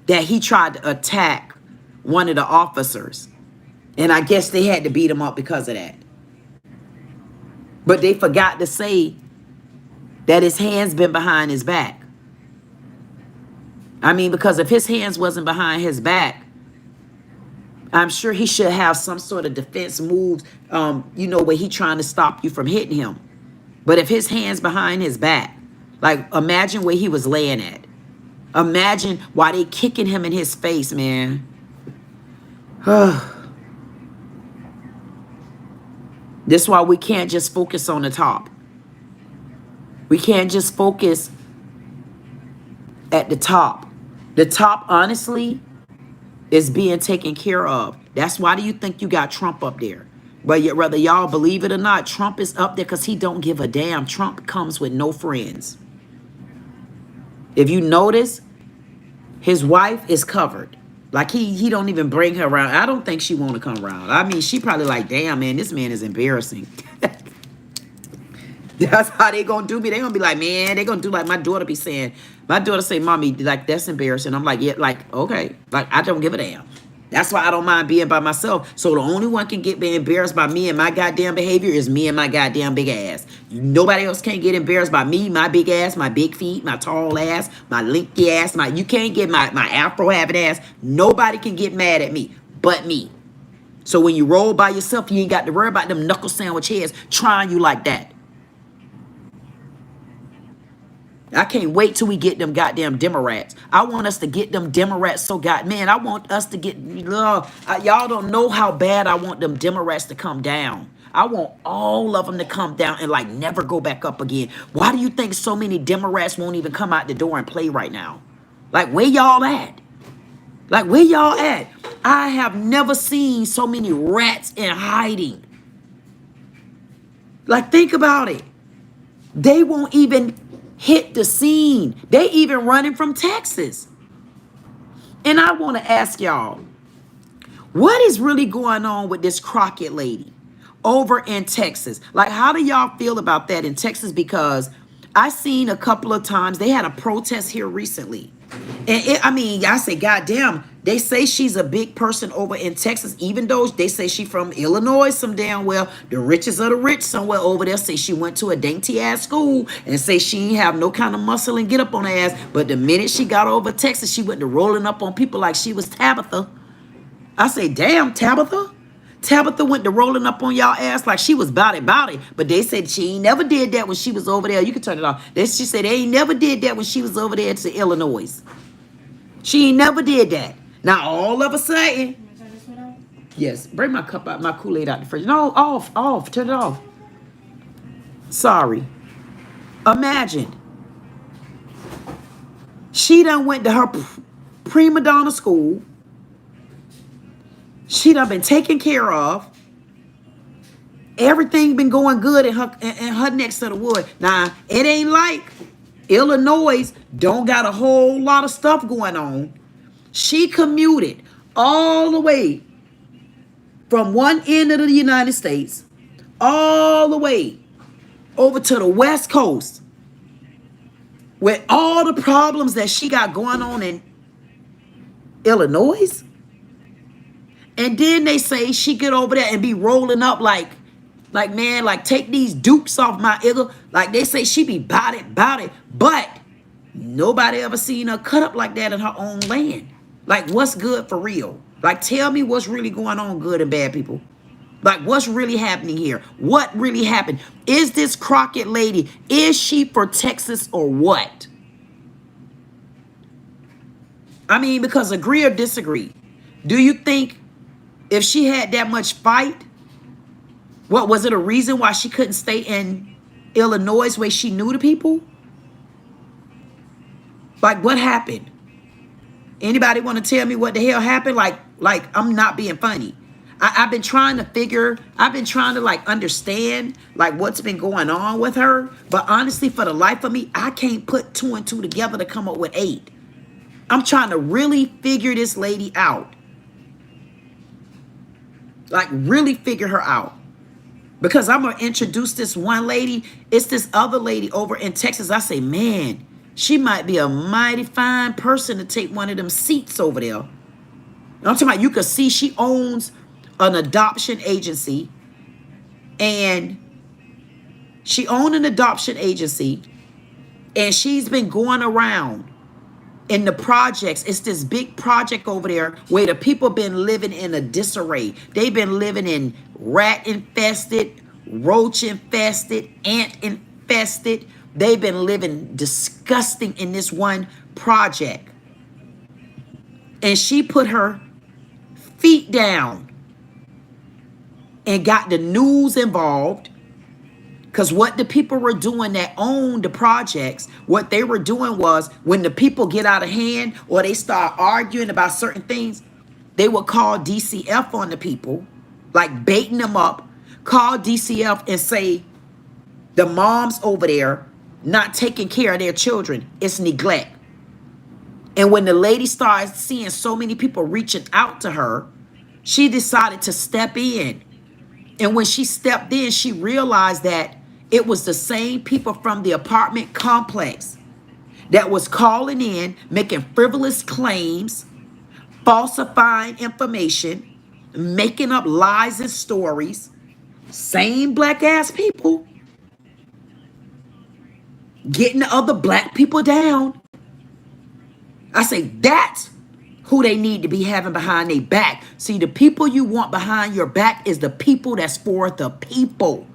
that he tried to attack one of the officers. And I guess they had to beat him up because of that. But they forgot to say that his hands been behind his back. I mean, because if his hands wasn't behind his back, I'm sure he should have some sort of defense moves, you know, where he trying to stop you from hitting him. But if his hands behind his back, Like, imagine where he was laying at. Imagine why they kicking him in his face, man. This is why we can't just focus on the top. We can't just focus at the top. The top, honestly, is being taken care of. That's why do you think you got Trump up there? But yet, whether y'all believe it or not, Trump is up there because he don't give a damn. Trump comes with no friends. If you notice, his wife is covered. Like he don't even bring her around. I don't think she want to come around. I mean, she probably like, damn, man, this man is embarrassing. That's how they gonna do me. They gonna be like, man, they gonna do like my daughter be saying. My daughter say, mommy, like, that's embarrassing. I'm like, yeah, like, okay. Like, I don't give a damn. That's why I don't mind being by myself. So the only one can get embarrassed by me and my goddamn behavior is me and my goddamn big ass. Nobody else can't get embarrassed by me, my big ass, my big feet, my tall ass, my linky ass. You can't get my afro having ass. Nobody can get mad at me but me. So when you roll by yourself, you ain't got to worry about them knuckle sandwich heads trying you like that. I can't wait till we get them goddamn Democrats. I want us to get them Democrats so man, I want us to get, y'all don't know how bad I want them Democrats to come down. I want all of them to come down and like never go back up again. Why do you think so many Democrats won't even come out the door and play right now? Like, where y'all at? Like, where y'all at? I have never seen so many rats in hiding. Like, think about it. They won't even hit the scene. They even running from Texas. And I want to ask y'all, what is really going on with this Crockett lady over in Texas? Like, how do y'all feel about that in Texas? Because I seen a couple of times they had a protest here recently. And I mean, I say, goddamn, they say she's a big person over in Texas, even though they say she from Illinois some damn well. The richest of the rich somewhere over there say she went to a dainty ass school and say she ain't have no kind of muscle and get up on her ass. But the minute she got over Texas, she went to rolling up on people like she was Tabitha. I say, damn, Tabitha? Tabitha went to rolling up on y'all ass like she was bout it. But they said she ain't never did that when she was over there. You can turn it off. She said they ain't never did that when she was over there to Illinois. She ain't never did that. Now all of a sudden, yes, bring my cup out, my Kool-Aid out the fridge. No, off, turn it off. Sorry. Imagine. She done went to her prima donna school. She done been taken care of. Everything been going good in her neck to the wood. Now, it ain't like Illinois don't got a whole lot of stuff going on. She commuted all the way from one end of the United States all the way over to the West Coast with all the problems that she got going on in Illinois. And then they say she get over there and be rolling up like man, like take these dukes off my eagle. Like they say she be bout it. But nobody ever seen her cut up like that in her own land. Like, what's good for real? Like, tell me what's really going on, good and bad people. Like, what's really happening here? What really happened? Is this Crockett lady, is she for Texas or what? I mean, because agree or disagree, do you think if she had that much fight, what was it a reason why she couldn't stay in Illinois where she knew the people? Like, what happened? Anybody want to tell me what the hell happened? Like I'm not being funny. I've been trying to like understand like what's been going on with her. But honestly, for the life of me, I can't put 2 and 2 together to come up with 8. I'm trying to really figure this lady out. Like really figure her out. Because I'm going to introduce this one lady. It's this other lady over in Texas. I say, man, she might be a mighty fine person to take one of them seats over there. I'm talking about, you can see she owns an adoption agency. And she owned an adoption agency. And she's been going around in the projects. It's this big project over there where the people been living in a disarray. They've been living in rat infested, roach infested, ant infested, They've been living disgusting in this one project. And she put her feet down and got the news involved. Because what the people were doing that owned the projects, what they were doing was when the people get out of hand or they start arguing about certain things, they would call DCF on the people, like baiting them up, call DCF and say, the moms over there not taking care of their children, it's neglect. And when the lady started seeing so many people reaching out to her, she decided to step in. And when she stepped in, she realized that it was the same people from the apartment complex that was calling in, making frivolous claims, falsifying information, making up lies and stories. Same black ass people getting the other black people down. I say that's who they need to be having behind their back. See, the people you want behind your back is the people that's for the people.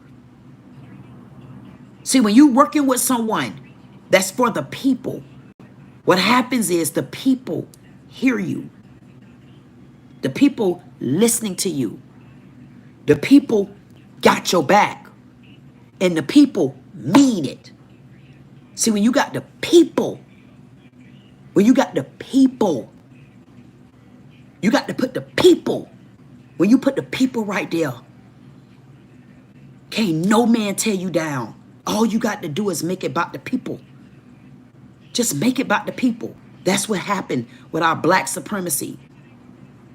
See, when you're working with someone that's for the people, what happens is the people hear you. The people listening to you. The people got your back. And the people mean it. See, when you got the people, you got to put the people. When you put the people right there, can't no man tear you down. All you got to do is make it about the people. Just make it about the people. That's what happened with our black supremacy.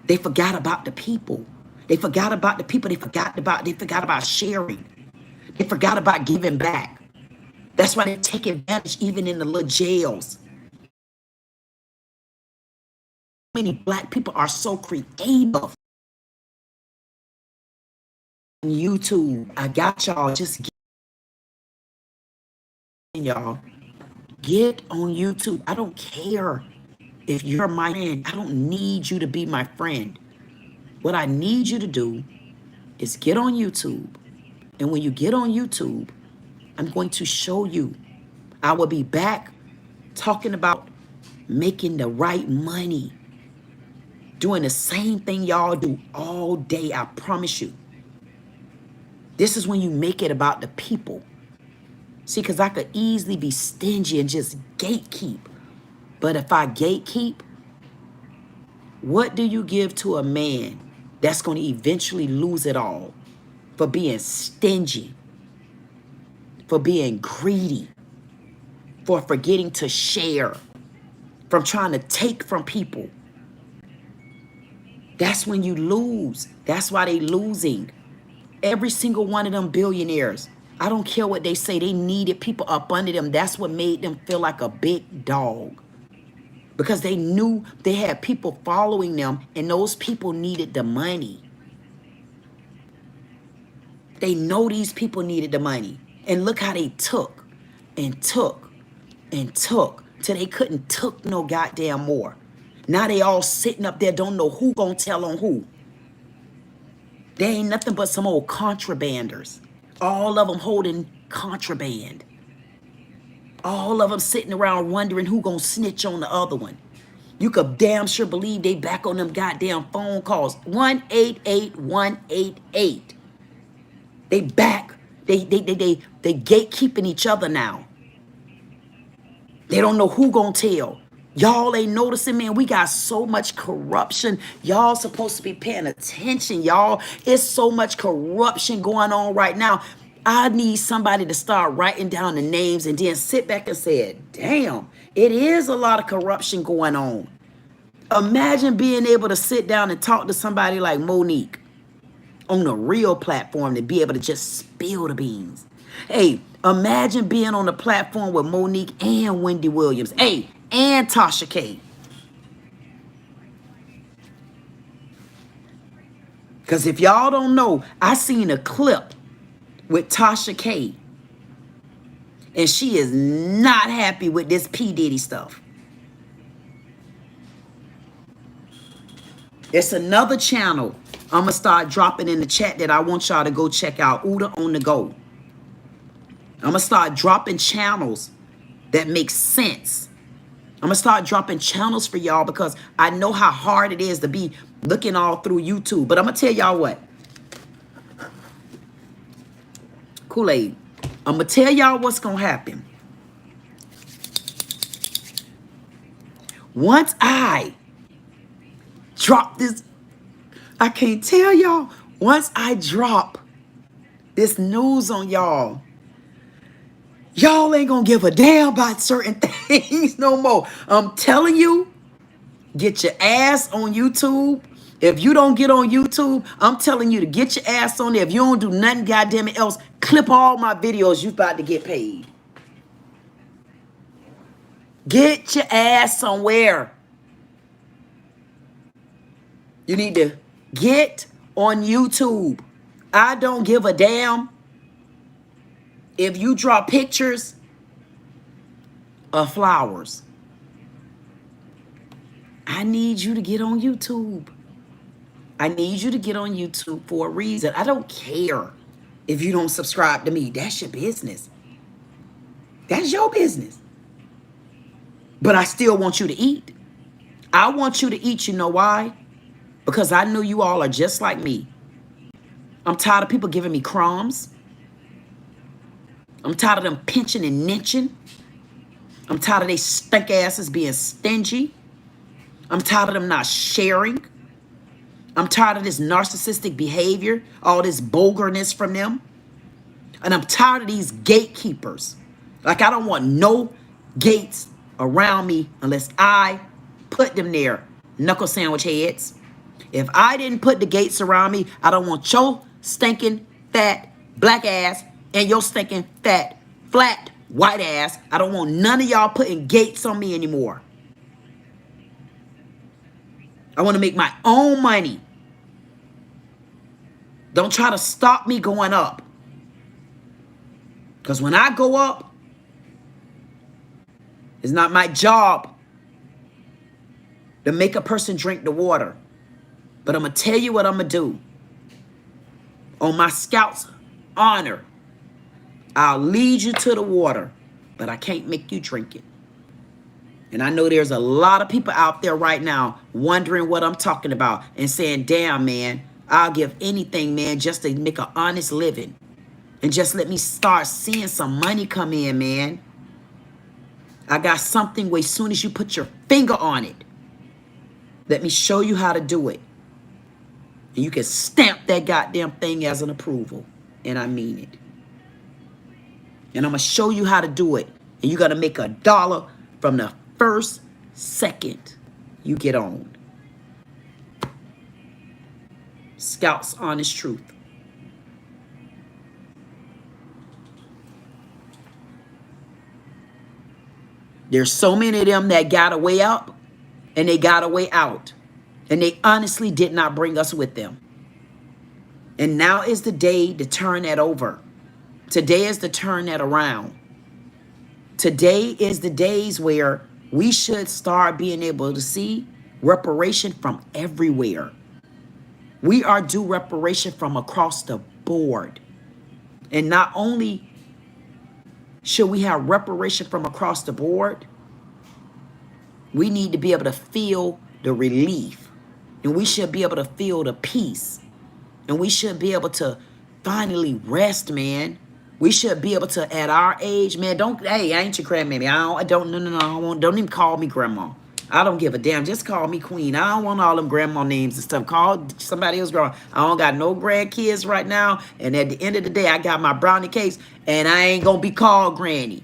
They forgot about the people. They forgot about the people. They forgot about sharing. They forgot about giving back. That's why they take advantage even in the little jails. Many black people are so creative. YouTube, I got y'all. Just get on YouTube. I don't care if you're my friend. I don't need you to be my friend. What I need you to do is get on YouTube. And when you get on YouTube, I'm going to show you. I will be back talking about making the right money. Doing the same thing y'all do all day, I promise you. This is when you make it about the people. See, because I could easily be stingy and just gatekeep. But if I gatekeep, what do you give to a man that's going to eventually lose it all for being stingy, for being greedy, for forgetting to share, from trying to take from people? That's when you lose. That's why they losing. Every single one of them billionaires, I don't care what they say, they needed people up under them. That's what made them feel like a big dog. Because they knew they had people following them, and those people needed the money. They know these people needed the money. And look how they took and took and took till they couldn't took no goddamn more. Now they all sitting up there, don't know who gonna tell on who. They ain't nothing but some old contrabanders. All of them holding contraband. All of them sitting around wondering who gonna snitch on the other one. You could damn sure believe they back on them goddamn phone calls. 1-888-188. They back. They gatekeeping each other now. They don't know who gonna tell. Y'all ain't noticing, man, we got so much corruption. Y'all supposed to be paying attention, y'all. It's so much corruption going on right now. I need somebody to start writing down the names and then sit back and say, damn, it is a lot of corruption going on. Imagine being able to sit down and talk to somebody like Monique on a real platform to be able to just spill the beans. Hey, imagine being on the platform with Monique and Wendy Williams. Hey, and Tasha K. Because if y'all don't know, I seen a clip with Tasha K. And she is not happy with this P. Diddy stuff. It's another channel I'm going to start dropping in the chat that I want y'all to go check out. Uda on the Go. I'm going to start dropping channels that make sense. I'm going to start dropping channels for y'all because I know how hard it is to be looking all through YouTube. But I'm going to tell y'all what. Kool-Aid. I'm going to tell y'all what's going to happen. Once I drop this, I can't tell y'all. Once I drop this news on y'all, y'all ain't gonna give a damn about certain things no more. I'm telling you, get your ass on YouTube. If you don't get on YouTube, I'm telling you to get your ass on there. If you don't do nothing goddamn it else, clip all my videos. You about to get paid. Get your ass somewhere. You need to get on YouTube. I don't give a damn if you draw pictures of flowers. I need you to get on YouTube. I need you to get on YouTube for a reason. I don't care if you don't subscribe to me. That's your business. That's your business. But I still want you to eat. I want you to eat. You know why? Because I know you all are just like me. I'm tired of people giving me crumbs. I'm tired of them pinching and ninching. I'm tired of they stink asses being stingy. I'm tired of them not sharing. I'm tired of this narcissistic behavior, all this vulgarness from them. And I'm tired of these gatekeepers. Like, I don't want no gates around me unless I put them there, knuckle sandwich heads. If I didn't put the gates around me, I don't want your stinking fat black ass and your stinking fat flat white ass. I don't want none of y'all putting gates on me anymore. I want to make my own money. Don't try to stop me going up. Because when I go up, it's not my job to make a person drink the water. But I'm going to tell you what I'm going to do. On my scout's honor, I'll lead you to the water, but I can't make you drink it. And I know there's a lot of people out there right now wondering what I'm talking about and saying, damn, man, I'll give anything, man, just to make an honest living. And just let me start seeing some money come in, man. I got something where as soon as you put your finger on it, let me show you how to do it. And you can stamp that goddamn thing as an approval. And I mean it. And I'm going to show you how to do it. And you're going to make $1 from the first second you get on. Scout's honest truth. There's so many of them that got a way up and they got a way out. And they honestly did not bring us with them. And now is the day to turn that over. Today is to turn that around. Today is the days where we should start being able to see reparation from everywhere. We are due reparation from across the board. And not only should we have reparation from across the board, we need to be able to feel the relief. And we should be able to feel the peace. And we should be able to finally rest, man. We should be able to, at our age, man, hey, I ain't your grandmammy. Don't even call me grandma. I don't give a damn. Just call me queen. I don't want all them grandma names and stuff. Call somebody else grandma. I don't got no grandkids right now. And at the end of the day, I got my brownie cakes, and I ain't going to be called granny.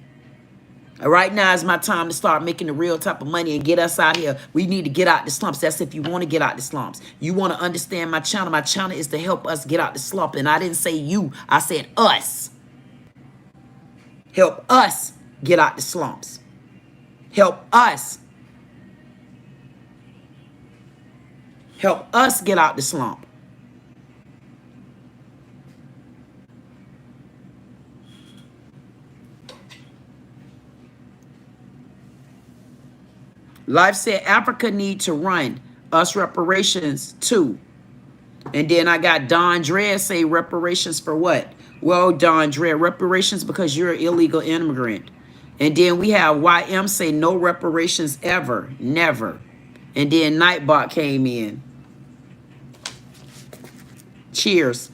Right now is my time to start making the real type of money and get us out here. We need to get out the slumps. That's if you want to get out the slumps. You want to understand my channel. My channel is to help us get out the slump. And I didn't say you. I said us. Help us get out the slumps. Help us. Help us get out the slump. Life said Africa need to run us reparations too. And then I got Don Dredd say reparations for what? Well, Don Dre, reparations because you're an illegal immigrant. And then we have YM say no reparations ever, never. And then Nightbot came in. Cheers.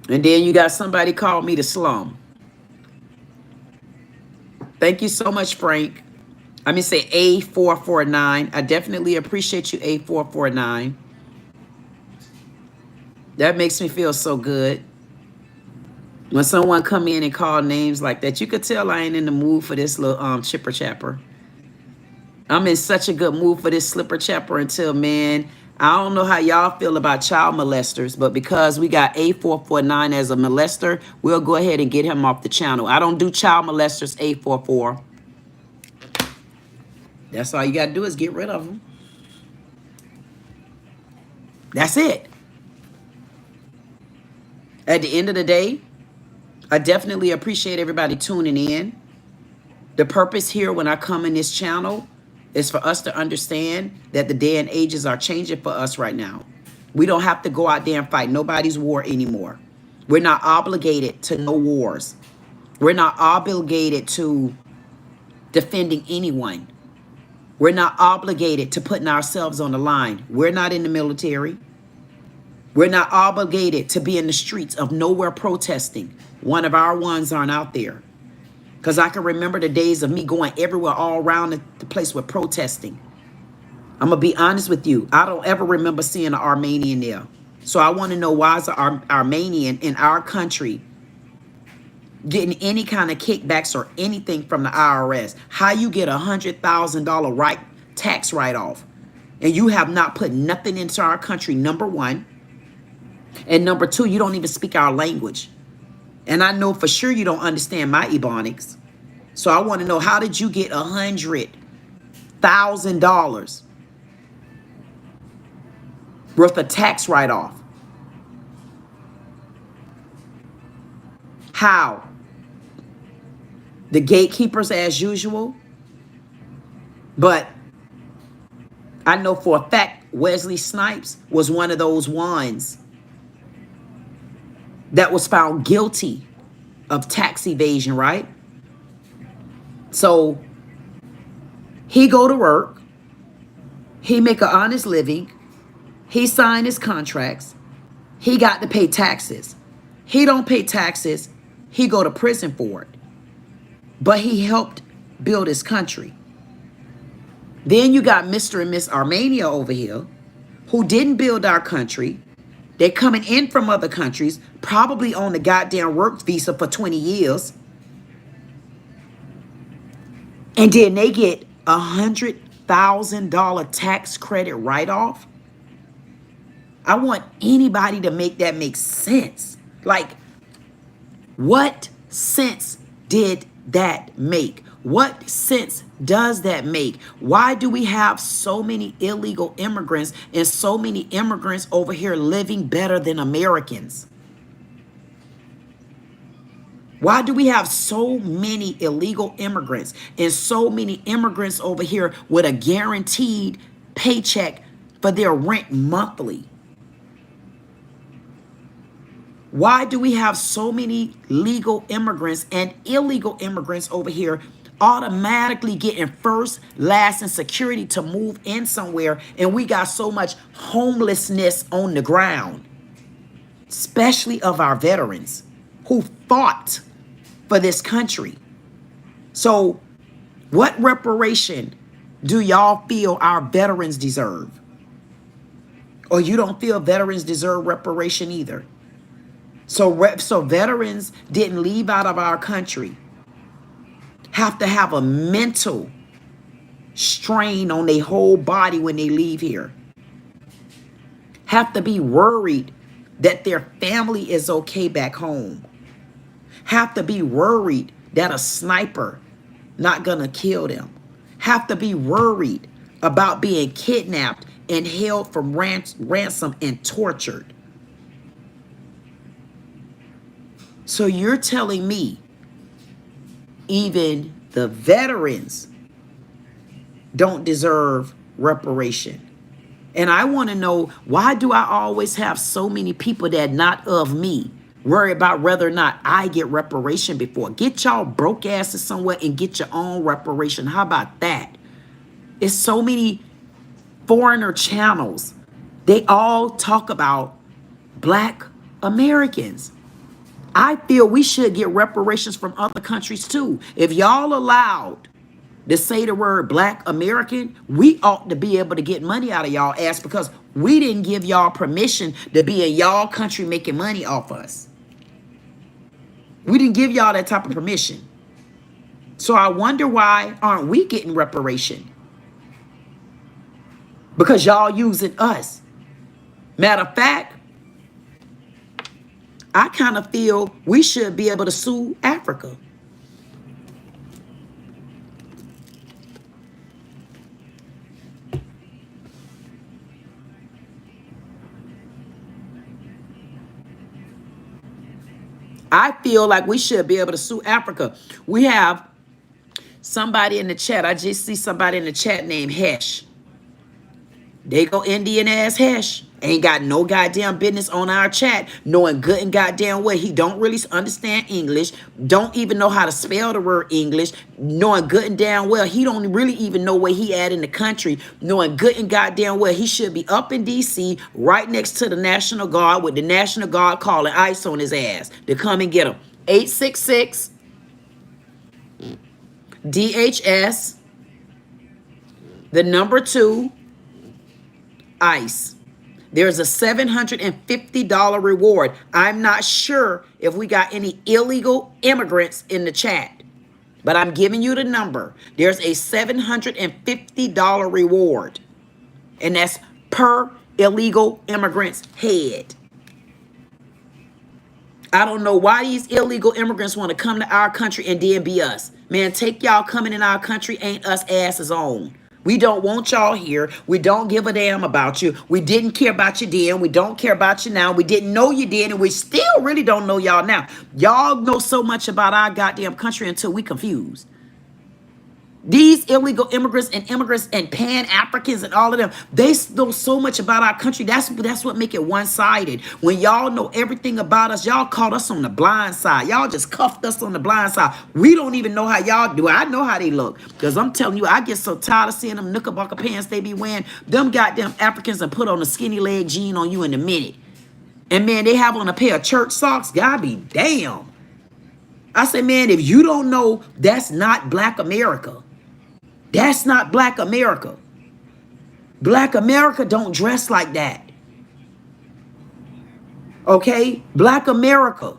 And then you got somebody called me the slum. Thank you so much, Frank. I mean, say A449. I definitely appreciate you, A449. That makes me feel so good. When someone come in and call names like that, you could tell I ain't in the mood for this little chipper chapper. I'm in such a good mood for this slipper chapper until, man, I don't know how y'all feel about child molesters, but because we got A449 as a molester, we'll go ahead and get him off the channel. I don't do child molesters, A44. That's all you got to do is get rid of them. That's it. At the end of the day, I definitely appreciate everybody tuning in. The purpose here when I come in this channel is for us to understand that the day and ages are changing for us right now. We don't have to go out there and fight nobody's war anymore. We're not obligated to no wars. We're not obligated to defending anyone. We're not obligated to putting ourselves on the line. We're not in the military. We're not obligated to be in the streets of nowhere protesting. One of our ones aren't out there. Because I can remember the days of me going everywhere all around the place with protesting. I'm going to be honest with you. I don't ever remember seeing an Armenian there. So I want to know, why is an Armenian in our country getting any kind of kickbacks or anything from the IRS? How you get $100,000 tax write-off and you have not put nothing into our country, number one. And number two, you don't even speak our language. And I know for sure you don't understand my Ebonics. So I want to know, how did you get $100,000 worth of tax write-off? How? The gatekeepers as usual. But I know for a fact Wesley Snipes was one of those ones that was found guilty of tax evasion, right? So he go to work, he make an honest living, he sign his contracts, he got to pay taxes. He don't pay taxes, he go to prison for it. But he helped build his country. Then you got Mr. and Miss Armenia over here who didn't build our country. They're coming in from other countries, probably on the goddamn work visa for 20 years. And then they get $100,000 tax credit write-off. I want anybody to make that make sense. Like, what sense did that make? What sense does that make? Why do we have so many illegal immigrants and so many immigrants over here living better than Americans? Why do we have so many illegal immigrants and so many immigrants over here with a guaranteed paycheck for their rent monthly? Why do we have so many legal immigrants and illegal immigrants over here automatically getting first, last, and security to move in somewhere, and we got so much homelessness on the ground, especially of our veterans who fought for this country? So what reparation do y'all feel our veterans deserve? Or you don't feel veterans deserve reparation either? So veterans didn't leave out of our country have to have a mental strain on their whole body when they leave here. Have to be worried that their family is okay back home. Have to be worried that a sniper not gonna kill them. Have to be worried about being kidnapped and held for ransom and tortured. So you're telling me even the veterans don't deserve reparation. And I want to know, why do I always have so many people that not of me worry about whether or not I get reparation before? Get y'all broke asses somewhere and get your own reparation. How about that? It's so many foreigner channels. They all talk about Black Americans. I feel we should get reparations from other countries too. If y'all allowed to say the word Black American, we ought to be able to get money out of y'all ass because we didn't give y'all permission to be in y'all country making money off us. We didn't give y'all that type of permission. So I wonder, why aren't we getting reparation? Because y'all using us. Matter of fact, I kind of feel we should be able to sue Africa. I feel like we should be able to sue Africa. We have somebody in the chat. I just see somebody in the chat named Hesh. They go Indian ass Hesh. Ain't got no goddamn business on our chat, knowing good and goddamn well he don't really understand English, don't even know how to spell the word English, knowing good and damn well he don't really even know where he at in the country, knowing good and goddamn well he should be up in DC right next to the National Guard, with the National Guard calling ICE on his ass to come and get him. 866 DHS, the number 2 ICE. There's a $750 reward. I'm not sure if we got any illegal immigrants in the chat, but I'm giving you the number. There's a $750 reward, and that's per illegal immigrant's head. I don't know why these illegal immigrants want to come to our country and then be us. Man, take y'all coming in our country ain't us asses on. We don't want y'all here. We don't give a damn about you. We didn't care about you then. We don't care about you now. We didn't know you then, and we still really don't know y'all now. Y'all know so much about our goddamn country until we confused. These illegal immigrants and Pan-Africans and all of them, they know so much about our country. That's what make it one-sided. When y'all know everything about us, y'all caught us on the blind side. Y'all just cuffed us on the blind side. We don't even know how y'all do. I know how they look. Because I'm telling you, I get so tired of seeing them knickerbocker pants they be wearing. Them goddamn Africans and put on a skinny leg jean on you in a minute. And man, they have on a pair of church socks. God be damn. I say, man, if you don't know, that's not Black America. That's not Black America. Black America don't dress like that. Okay? Black America.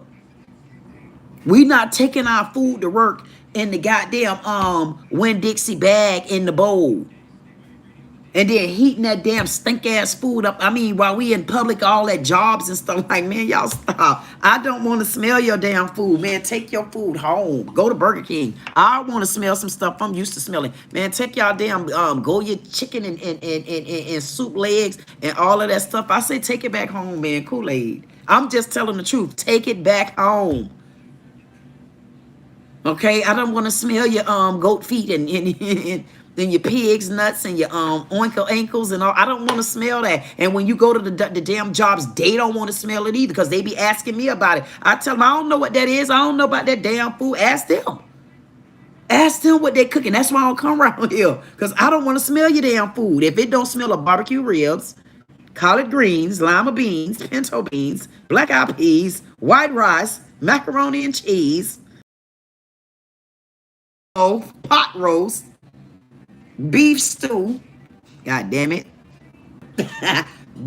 We not taking our food to work in the goddamn Winn-Dixie bag in the bowl. And then heating that damn stink ass food up. I mean, while we in public, all that jobs and stuff, like, man, y'all stop. I don't want to smell your damn food, man. Take your food home. Go to Burger King. I want to smell some stuff I'm used to smelling. Man, take y'all damn go your chicken and soup legs and all of that stuff. I say take it back home, man. Kool-Aid. I'm just telling the truth. Take it back home. Okay, I don't want to smell your goat feet and your pig's nuts and your ankles and all. I don't want to smell that. And when you go to the damn jobs, they don't want to smell it either because they be asking me about it. I tell them I don't know what that is. I don't know about that damn food. Ask them. Ask them what they cooking. That's why I don't come around here, because I don't want to smell your damn food. If it don't smell of barbecue ribs, collard greens, lima beans, pinto beans, black eyed peas, white rice, macaroni and cheese, pot roast, beef stew, god damn it,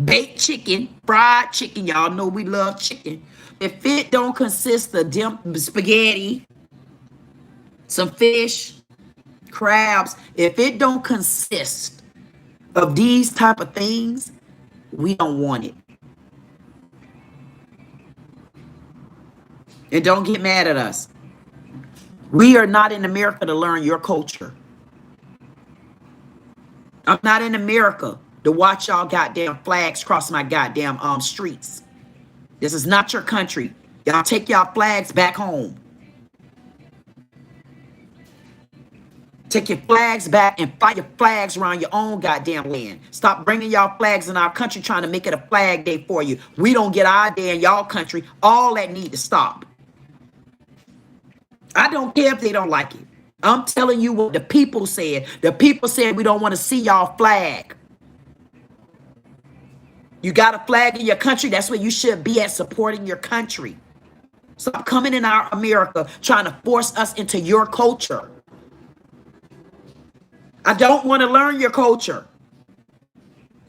baked chicken, fried chicken, y'all know we love chicken. If it don't consist of spaghetti, some fish, crabs, if it don't consist of these type of things, we don't want it. And don't get mad at us. We are not in America to learn your culture. I'm not in America to watch y'all goddamn flags cross my goddamn streets. This is not your country. Y'all take y'all flags back home. Take your flags back and fight your flags around your own goddamn land. Stop bringing y'all flags in our country trying to make it a flag day for you. We don't get our day in y'all country. All that need to stop. I don't care if they don't like it. I'm telling you what the people said. The people said we don't want to see y'all flag. You got a flag in your country. That's where you should be at, supporting your country. Stop coming in our America trying to force us into your culture. I don't want to learn your culture.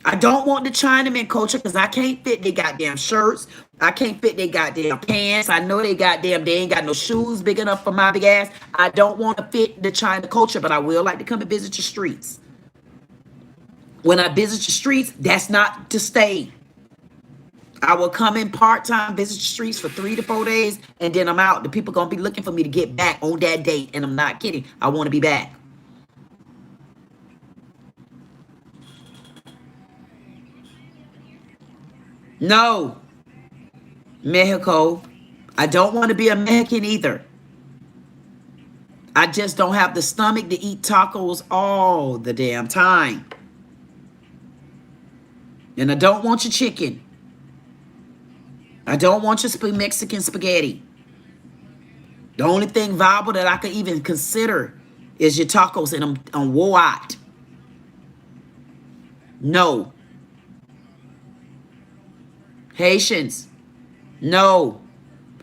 I don't want the Chinaman culture because I can't fit their goddamn shirts. I can't fit their goddamn pants. I know they ain't got no shoes big enough for my big ass. I don't want to fit the China culture, but I will like to come and visit your streets. When I visit your streets, that's not to stay. I will come in part-time, visit your streets for 3 to 4 days, and then I'm out. The people going to be looking for me to get back on that date, and I'm not kidding. I want to be back. No, Mexico. I don't want to be a Mexican either. I just don't have the stomach to eat tacos all the damn time. And I don't want your chicken. I don't want your Mexican spaghetti. The only thing viable that I could even consider is your tacos, and I'm wore out. No. Haitians, no.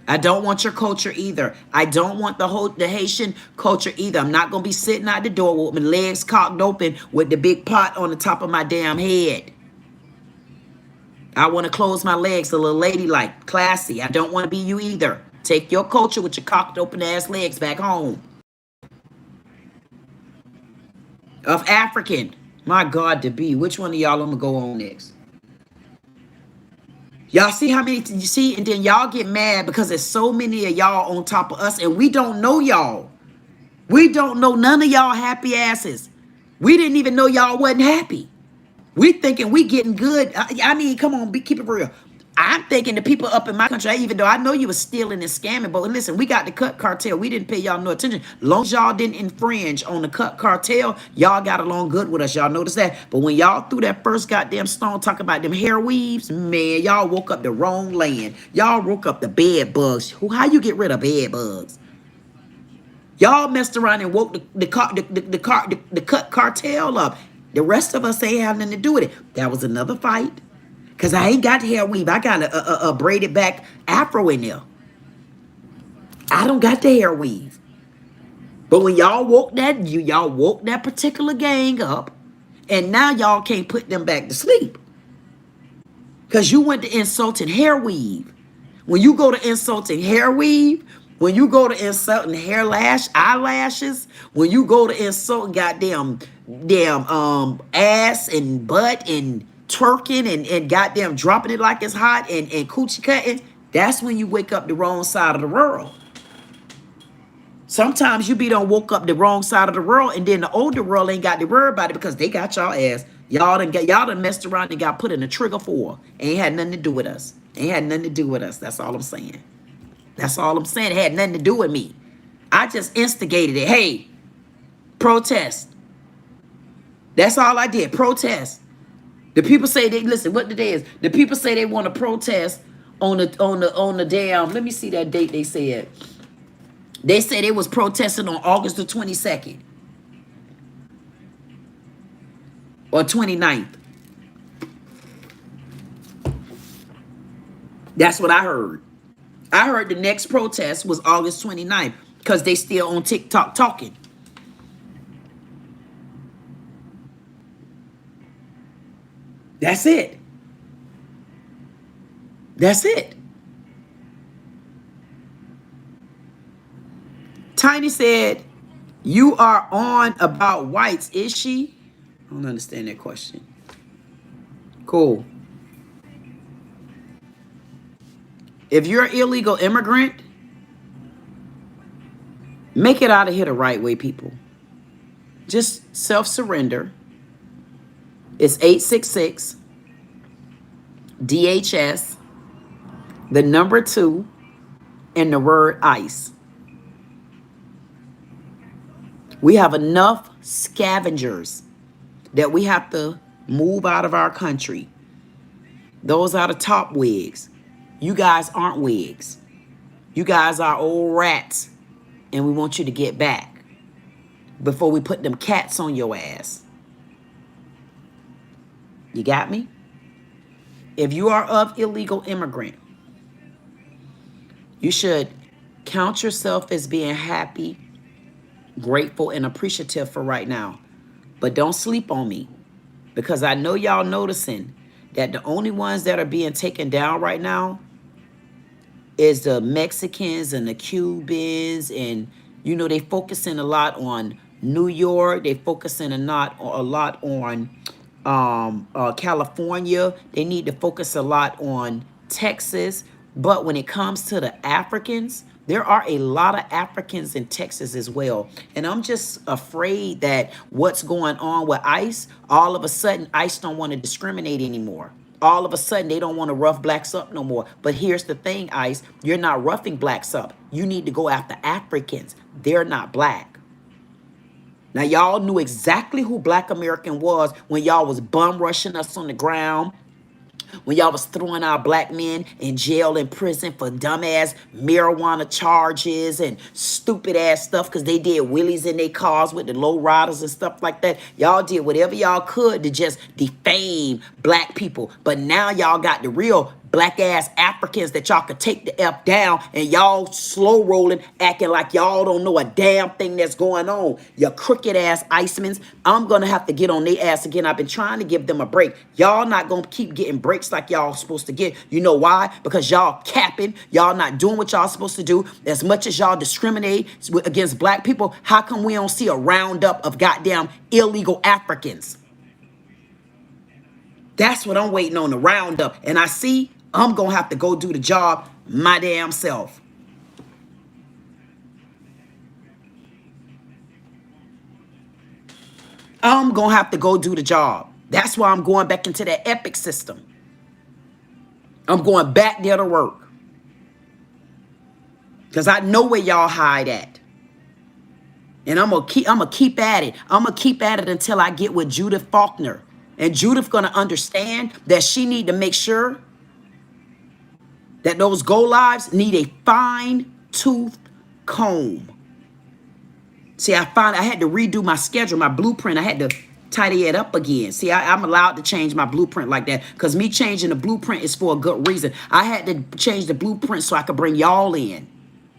I don't want your culture either. I don't want the Haitian culture either. I'm not going to be sitting out the door with my legs cocked open with the big pot on the top of my damn head. I want to close my legs a little ladylike, classy. I don't want to be you either. Take your culture with your cocked open ass legs back home. Of African. My God, to be. Which one of y'all I'm going to go on next? Y'all see how many you see, and then y'all get mad because there's so many of y'all on top of us, and we don't know y'all. We don't know none of y'all happy asses. We didn't even know y'all wasn't happy. We thinking we getting good. I mean, come on, keep it real. I'm thinking the people up in my country, even though I know you was stealing and scamming, but listen, we got the cut cartel. We didn't pay y'all no attention. Long as y'all didn't infringe on the cut cartel, y'all got along good with us. Y'all notice that? But when y'all threw that first goddamn stone talking about them hair weaves, man, y'all woke up the wrong land. Y'all woke up the bed bugs. How you get rid of bed bugs? Y'all messed around and woke the cut cartel up. The rest of us ain't have nothing to do with it. That was another fight. Because I ain't got hair weave. I got a braided back afro in there. I don't got the hair weave. But when y'all woke that particular gang up, and now y'all can't put them back to sleep. Because you went to insulting hair weave. When you go to insulting hair weave, when you go to insulting eyelashes, when you go to insulting goddamn ass and butt and twerking and goddamn dropping it like it's hot and coochie cutting, that's when you wake up the wrong side of the world. Sometimes you be done woke up the wrong side of the world, and then the older world ain't got to worry about it because they got y'all ass. Y'all done messed around and got put in a trigger for. Ain't had nothing to do with us. Ain't had nothing to do with us. That's all I'm saying. That's all I'm saying. It had nothing to do with me. I just instigated it. Hey, protest. That's all I did. Protest. The people say they listen. What the day is? The people say they want to protest on the damn. Let me see that date. They said. They said they was protesting on August the 22nd or 29th. That's what I heard. I heard the next protest was August 29th because they still on TikTok talking. That's it. That's it. Tiny said, you are on about whites, is she? I don't understand that question. Cool. If you're an illegal immigrant, make it out of here the right way, people. Just self-surrender. It's 866 DHS, the number 2, and the word ICE. We have enough scavengers that we have to move out of our country. Those are the top wigs. You guys aren't wigs. You guys are old rats, and we want you to get back before we put them cats on your ass. You got me? If you are of illegal immigrant, you should count yourself as being happy, grateful, and appreciative for right now. But don't sleep on me, because I know y'all noticing that the only ones that are being taken down right now is the Mexicans and the Cubans, and you know, they focusing a lot on New York. They focusing a lot on California. They need to focus a lot on Texas. But when it comes to the Africans, there are a lot of Africans in Texas as well. And I'm just afraid that what's going on with ICE, all of a sudden ICE don't want to discriminate anymore. All of a sudden, they don't want to rough blacks up no more. But here's the thing, ICE. You're not roughing blacks up. You need to go after Africans. They're not black. Now, y'all knew exactly who Black American was when y'all was bum rushing us on the ground, when y'all was throwing our black men in jail and prison for dumbass marijuana charges and stupid ass stuff because they did wheelies in their cars with the low riders and stuff like that. Y'all did whatever y'all could to just defame black people. But now y'all got the real black ass Africans that y'all could take the F down, and y'all slow rolling, acting like y'all don't know a damn thing that's going on. You crooked ass Icemans. I'm gonna have to get on their ass again. I've been trying to give them a break. Y'all not gonna keep getting breaks like y'all supposed to get. You know why? Because y'all capping. Y'all not doing what y'all supposed to do. As much as y'all discriminate against black people, how come we don't see a roundup of goddamn illegal Africans? That's what I'm waiting on, the roundup. And I see I'm going to have to go do the job my damn self. I'm going to have to go do the job. That's why I'm going back into that epic system. I'm going back there to work. Because I know where y'all hide at. And I'm going to keep at it. I'm going to keep at it until I get with Judith Faulkner. And Judith going to understand that she need to make sure that those go lives need a fine-tooth comb. See, I had to redo my schedule, my blueprint. I had to tidy it up again. See, I'm allowed to change my blueprint like that because me changing the blueprint is for a good reason. I had to change the blueprint so I could bring y'all in.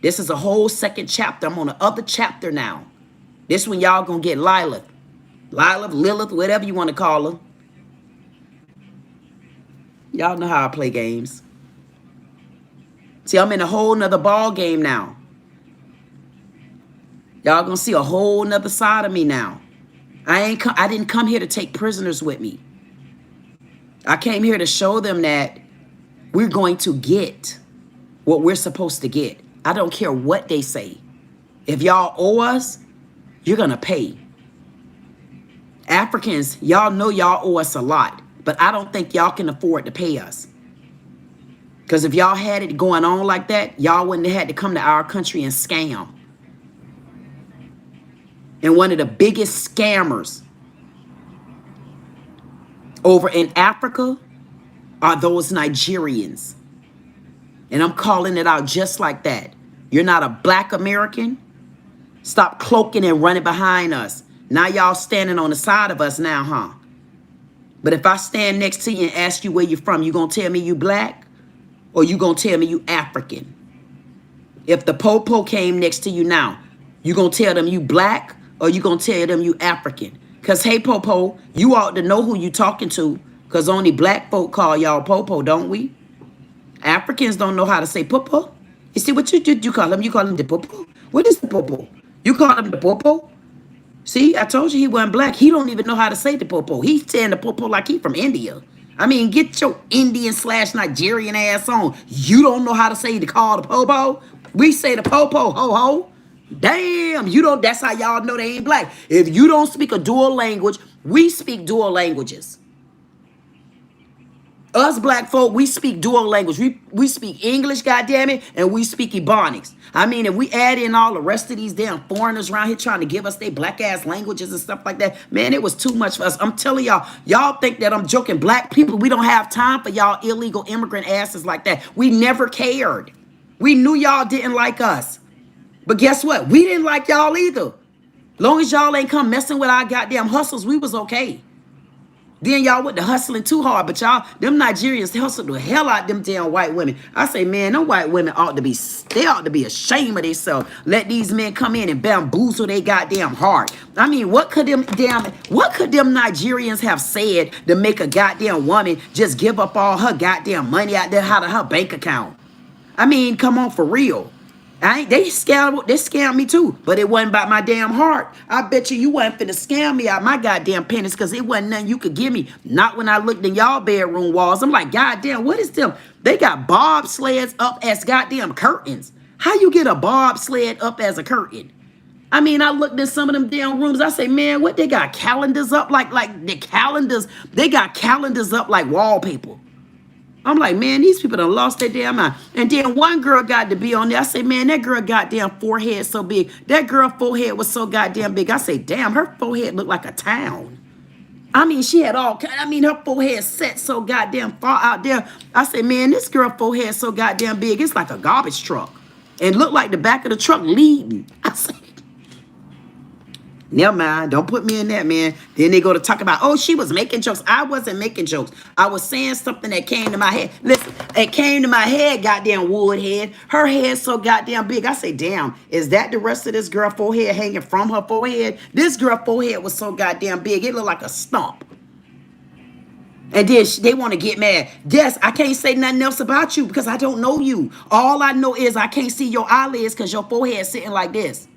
This is a whole second chapter. I'm on the other chapter now. This one y'all gonna get Lilith, Lilith, whatever you want to call her. Y'all know how I play games. See, I'm in a whole nother ball game now. Y'all gonna see a whole nother side of me now. I didn't come here to take prisoners with me. I came here to show them that we're going to get what we're supposed to get. I don't care what they say. If y'all owe us, you're gonna pay. Africans, y'all know y'all owe us a lot, but I don't think y'all can afford to pay us. Because if y'all had it going on like that, y'all wouldn't have had to come to our country and scam. And one of the biggest scammers over in Africa are those Nigerians. And I'm calling it out just like that. You're not a black American. Stop cloaking and running behind us. Now y'all standing on the side of us now, huh? But if I stand next to you and ask you where you're from, you gonna tell me you black? Or you gonna tell me you African? If the popo came next to you now, you gonna tell them you black or you gonna tell them you African? Because, hey, popo, you ought to know who you talking to, because only black folk call y'all popo, don't we? Africans don't know how to say popo. You see what you call them? You call them the popo? What is the popo? You call him the popo? See, I told you he wasn't black. He don't even know how to say the popo. He's saying the popo like he from India. I mean, get your Indian/Nigerian ass on. You don't know how to say to call the popo? We say the popo, ho-ho. Damn, you don't. That's how y'all know they ain't black. If you don't speak a dual language, we speak dual languages. Us black folk, we speak dual language. We speak English, goddammit, and we speak Ebonics. I mean, if we add in all the rest of these damn foreigners around here trying to give us their black ass languages and stuff like that, man, it was too much for us. I'm telling y'all, y'all think that I'm joking. Black people, we don't have time for y'all illegal immigrant asses like that. We never cared. We knew y'all didn't like us. But guess what? We didn't like y'all either. Long as y'all ain't come messing with our goddamn hustles, we was okay. Then y'all went to hustling too hard, but y'all, them Nigerians hustled the hell out them damn white women. I say, man, them white women they ought to be ashamed of themselves. Let these men come in and bamboozle they goddamn heart. I mean, what could them Nigerians have said to make a goddamn woman just give up all her goddamn money out there out of her bank account? I mean, come on, for real. They scammed me too, but it wasn't about my damn heart. I bet you wasn't finna scam me out my goddamn pennies because it wasn't nothing you could give me. Not when I looked in y'all bedroom walls. I'm like, goddamn, what is them? They got bobsleds up as goddamn curtains. How you get a bobsled up as a curtain? I mean, I looked in some of them damn rooms. I say, man, what they got calendars up like the calendars? They got calendars up like wallpaper. I'm like, man, these people done lost their damn mind. And then one girl got to be on there. I say, man, that girl goddamn forehead so big. That girl forehead was so goddamn big. I say, damn, her forehead looked like a town. I mean, she had her forehead set so goddamn far out there. I say, man, this girl forehead so goddamn big. It's like a garbage truck. And looked like the back of the truck leading. I say, never mind. Don't put me in that, man. Then they go to talk about, oh, she was making jokes. I wasn't making jokes. I was saying something that came to my head. Listen, it came to my head, goddamn woodhead. Her head so goddamn big. I say, damn, is that the rest of this girl forehead hanging from her forehead? This girl forehead was so goddamn big. It looked like a stump. And then they want to get mad. Yes, I can't say nothing else about you because I don't know you. All I know is I can't see your eyelids because your forehead sitting like this.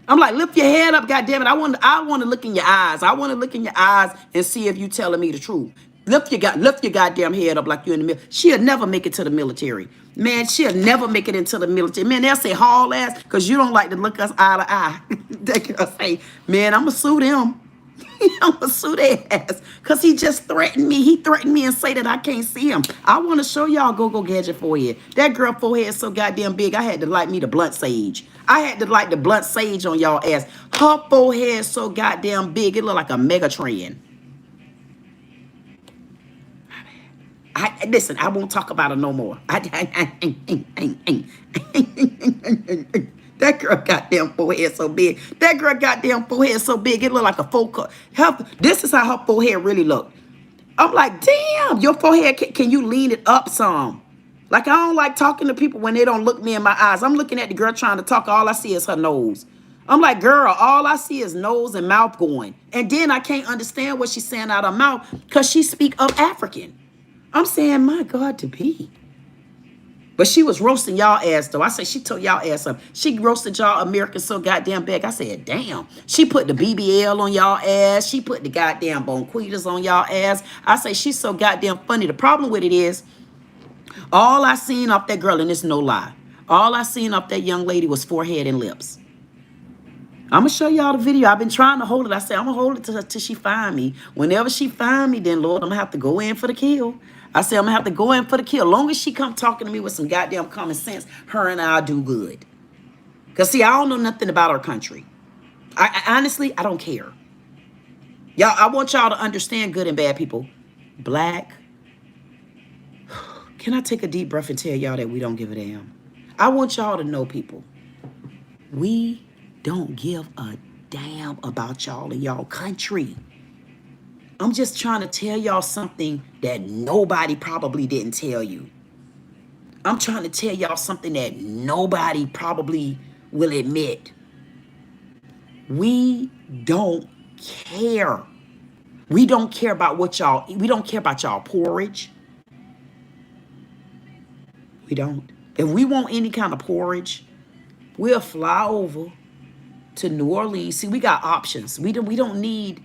I'm like, lift your head up, goddammit. I want to look in your eyes. I want to look in your eyes and see if you telling me the truth. Lift your goddamn head up like you're in the military. She'll never make it to the military. Man, she'll never make it into the military. Man, they'll say haul ass because you don't like to look us eye to eye. They'll say, man, I'm going to sue them. I'm going to sue their ass because he just threatened me. He threatened me and say that I can't see him. I want to show y'all go gadget forehead. That girl forehead is so goddamn big, I had to light me the blunt sage. I had to light the blunt sage on y'all ass. Her forehead is so goddamn big, it look like a Megatron. Listen, I won't talk about it no more. That girl goddamn forehead so big. That girl goddamn forehead so big, it look like a full cut. This is how her forehead really look. I'm like, damn, your forehead, can you lean it up some? Like, I don't like talking to people when they don't look me in my eyes. I'm looking at the girl trying to talk. All I see is her nose. I'm like, girl, all I see is nose and mouth going. And then I can't understand what she's saying out of her mouth because she speak of African. I'm saying, my God, to be. But she was roasting y'all ass, though. I say she told y'all ass up. She roasted y'all Americans so goddamn big. I said, damn. She put the BBL on y'all ass. She put the goddamn bonquitas on y'all ass. I say she's so goddamn funny. The problem with it is, all I seen off that girl, and it's no lie, all I seen off that young lady was forehead and lips. I'm going to show y'all the video. I've been trying to hold it. I said, I'm going to hold it till she find me. Whenever she find me, then, Lord, I'm going to have to go in for the kill. I said, I'm going to have to go in for the kill. As long as she come talking to me with some goddamn common sense, her and I'll do good. Because, see, I don't know nothing about our country. I honestly, I don't care. Y'all, I want y'all to understand, good and bad people. Black. Can I take a deep breath and tell y'all that we don't give a damn? I want y'all to know, people, we don't give a damn about y'all and y'all country. I'm just trying to tell y'all something that nobody probably didn't tell you. I'm trying to tell y'all something that nobody probably will admit. We don't care. We don't care about what y'all, we don't care about y'all porridge. We don't. If we want any kind of porridge, we'll fly over to New Orleans. See, we got options. We don't need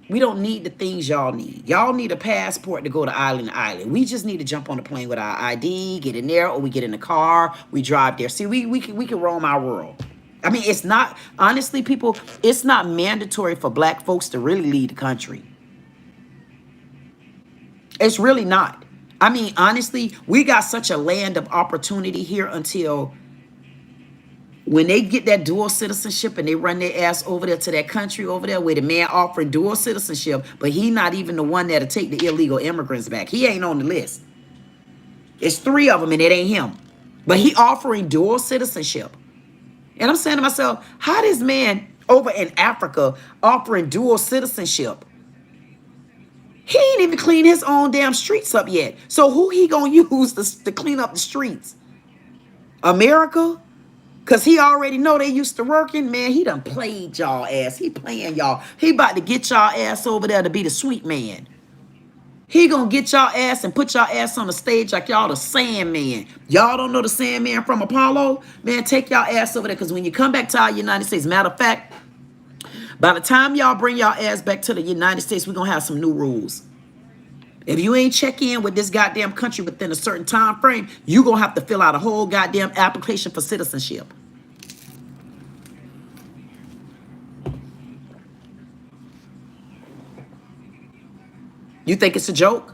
the things y'all need. Y'all need a passport to go to island to island. We just need to jump on the plane with our ID, get in there, or we get in the car, we drive there. See, we can roam our world. I mean, it's not, honestly, people, it's not mandatory for black folks to really lead the country. It's really not. I mean, honestly, we got such a land of opportunity here until when they get that dual citizenship and they run their ass over there to that country over there where the man offering dual citizenship, but he not even the one that'll take the illegal immigrants back. He ain't on the list. It's 3 of them and it ain't him. But he offering dual citizenship. And I'm saying to myself, how this man over in Africa offering dual citizenship? He ain't even cleaned his own damn streets up yet. So who he gonna use to clean up the streets? America? Because he already know they used to working. Man, he done played y'all ass. He playing y'all. He about to get y'all ass over there to be the sweet man. He gonna get y'all ass and put y'all ass on the stage like y'all the Sandman. Y'all don't know the Sandman from Apollo? Man, take y'all ass over there. Because when you come back to our United States, matter of fact, by the time y'all bring y'all ass back to the United States, we're gonna have some new rules. If you ain't check in with this goddamn country within a certain time frame, you gonna have to fill out a whole goddamn application for citizenship. You think it's a joke?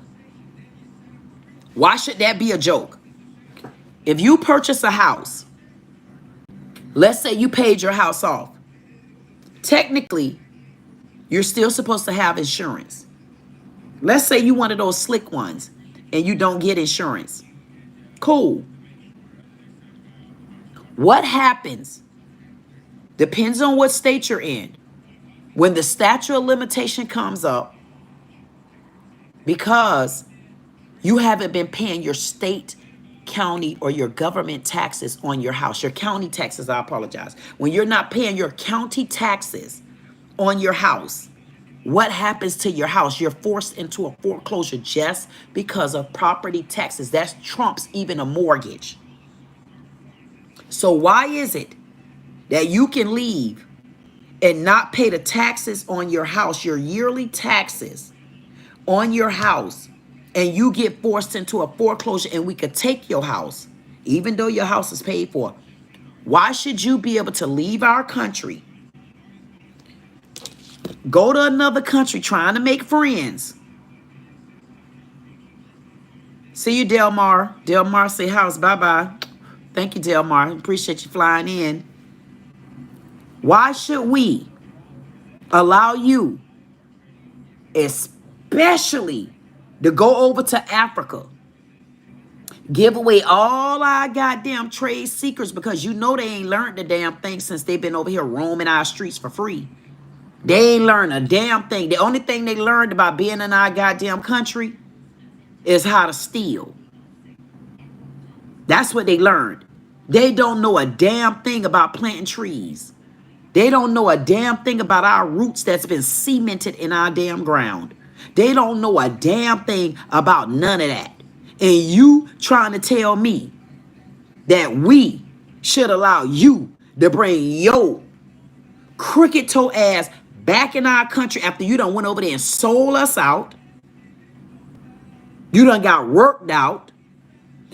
Why should that be a joke? If you purchase a house, let's say you paid your house off, technically, you're still supposed to have insurance. Let's say you one of those slick ones and you don't get insurance. Cool. What happens depends on what state you're in. When the statute of limitation comes up, because you haven't been paying your state, county, or your government taxes on your house, your county taxes, I apologize. When you're not paying your county taxes on your house, what happens to your house? You're forced into a foreclosure just because of property taxes. That trumps even a mortgage. So why is it that you can leave and not pay the taxes on your house, your yearly taxes on your house, and you get forced into a foreclosure and we could take your house, even though your house is paid for? Why should you be able to leave our country, go to another country trying to make friends? See you, Delmar. Delmar say house. Bye-bye. Thank you, Delmar. Appreciate you flying in. Why should we allow you, especially to go over to Africa, give away all our goddamn trade secrets because you know they ain't learned the damn thing since they've been over here roaming our streets for free? They ain't learned a damn thing. The only thing they learned about being in our goddamn country is how to steal. That's what they learned. They don't know a damn thing about planting trees. They don't know a damn thing about our roots that's been cemented in our damn ground. They don't know a damn thing about none of that. And you trying to tell me that we should allow you to bring your crooked toe ass back in our country after you done went over there and sold us out. You done got worked out.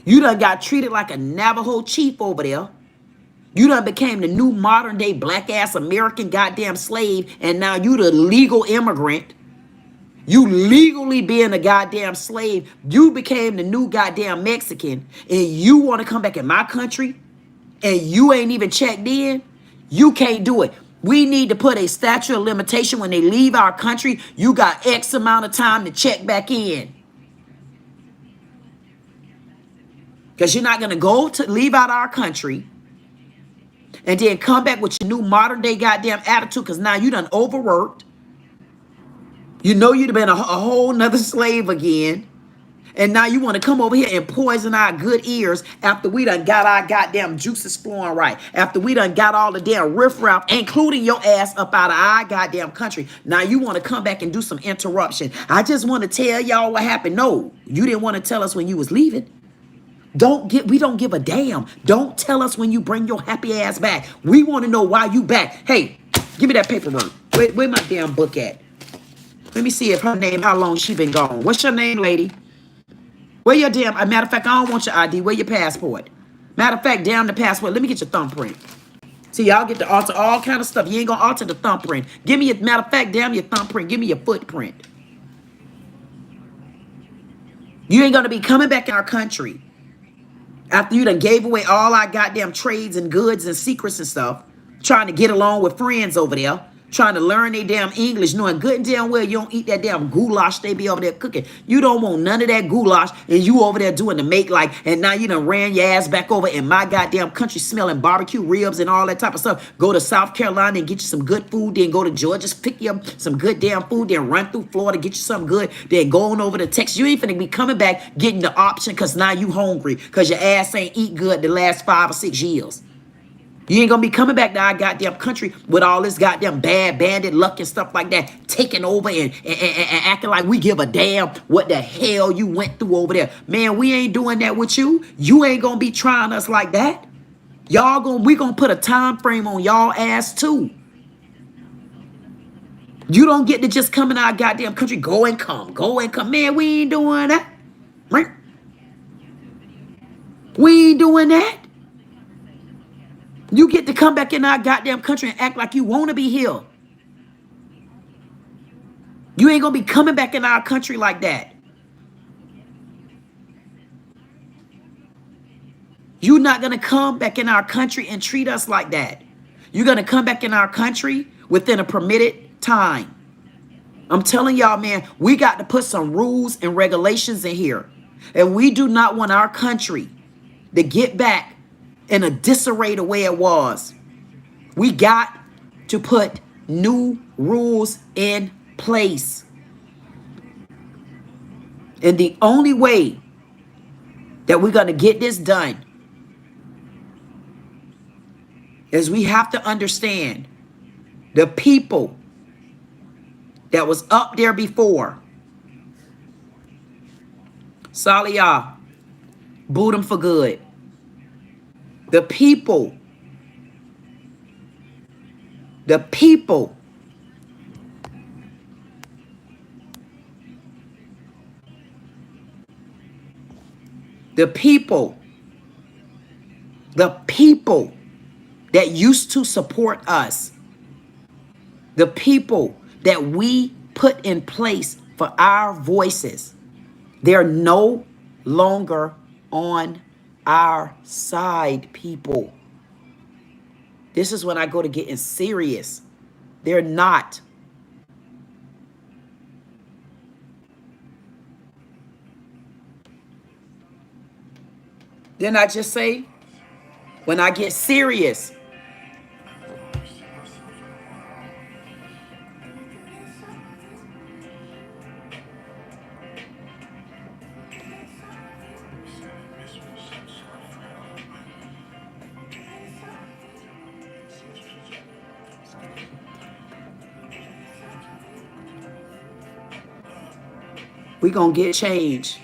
You done got treated like a Navajo chief over there. You done became the new modern day black ass American goddamn slave, and now you the legal immigrant. You legally being a goddamn slave. You became the new goddamn Mexican, and you want to come back in my country and you ain't even checked in? You can't do it. We need to put a statute of limitation when they leave our country. You got X amount of time to check back in. Because you're not going to go to leave out our country and then come back with your new modern day goddamn attitude because now you done overworked. You know you'd have been a whole nother slave again. And now you want to come over here and poison our good ears after we done got our goddamn juices flowing right. After we done got all the damn riffraff, including your ass, up out of our goddamn country. Now you want to come back and do some interruption. I just want to tell y'all what happened. No, you didn't want to tell us when you was leaving. We don't give a damn. Don't tell us when you bring your happy ass back. We want to know why you back. Hey, give me that paperwork. Where my damn book at? Let me see if her name, how long she been gone. What's your name, lady? Where your damn, matter of fact, I don't want your ID. Where your passport? Matter of fact, down the passport. Let me get your thumbprint. See, y'all get to alter all kind of stuff. You ain't gonna alter the thumbprint. Give me your, matter of fact, damn your thumbprint. Give me your footprint. You ain't gonna be coming back in our country after you done gave away all our goddamn trades and goods and secrets and stuff, trying to get along with friends over there, trying to learn their damn English, knowing good and damn well you don't eat that damn goulash they be over there cooking. You don't want none of that goulash, and you over there doing the make like, and now you done ran your ass back over in my goddamn country smelling barbecue ribs and all that type of stuff. Go to South Carolina and get you some good food, then go to Georgia, pick you up some good damn food, then run through Florida, get you something good, then go on over to Texas. You ain't finna be coming back getting the option because now you hungry because your ass ain't eat good the last 5 or 6 years. You ain't gonna be coming back to our goddamn country with all this goddamn bad bandit luck and stuff like that, taking over and acting like we give a damn what the hell you went through over there. Man, we ain't doing that with you. You ain't gonna be trying us like that. We gonna put a time frame on y'all ass too. You don't get to just come in our goddamn country, go and come. Man, we ain't doing that. Right? We ain't doing that. You get to come back in our goddamn country and act like you want to be here. You ain't going to be coming back in our country like that. You're not going to come back in our country and treat us like that. You're going to come back in our country within a permitted time. I'm telling y'all, man, we got to put some rules and regulations in here. And we do not want our country to get back in a disarray the way it was. We got to put new rules in place. And the only way that we're going to get this done is we have to understand the people that was up there before. Saliyah, boot them for good. The people the people that used to support us, the people that we put in place for our voices, they're no longer on our side, people. This is when I go to getting serious. They're not. Didn't I just say, when I get serious? We gonna get change.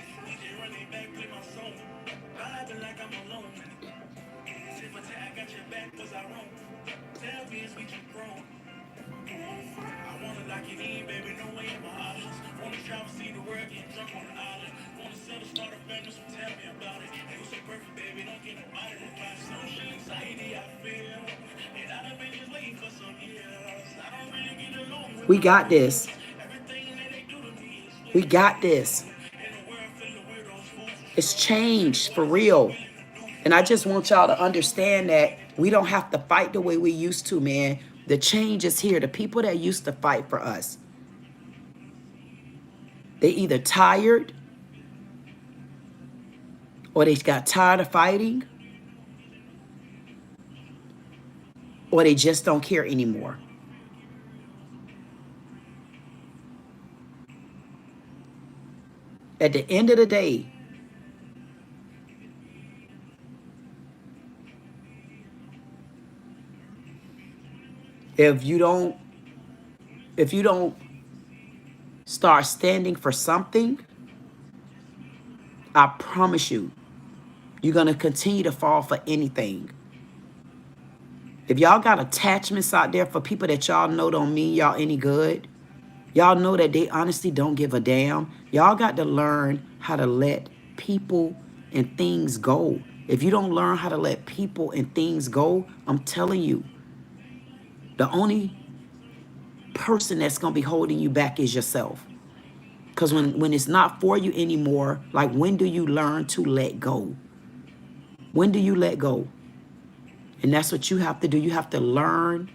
We got this. We got this. It's changed for real. And I just want y'all to understand that we don't have to fight the way we used to, man. The change is here. The people that used to fight for us, they either tired or they got tired of fighting or they just don't care anymore. At the end of the day, if you don't start standing for something, I promise you, you're going to continue to fall for anything. If y'all got attachments out there for people that y'all know don't mean y'all any good, y'all know that they honestly don't give a damn, y'all got to learn how to let people and things go. If you don't learn how to let people and things go, I'm telling you, the only person that's going to be holding you back is yourself. Because when it's not for you anymore, like, when do you learn to let go? When do you let go? And that's what you have to do. You have to learn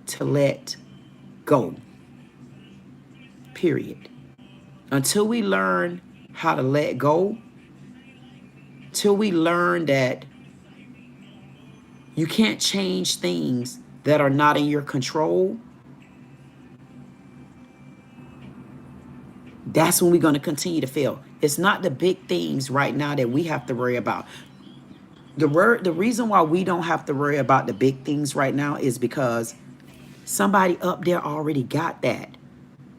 to let go. Period. Until we learn how to let go, till we learn that you can't change things that are not in your control, that's when we're going to continue to fail. It's not the big things right now that we have to worry about. The reason why we don't have to worry about the big things right now is because somebody up there already got that.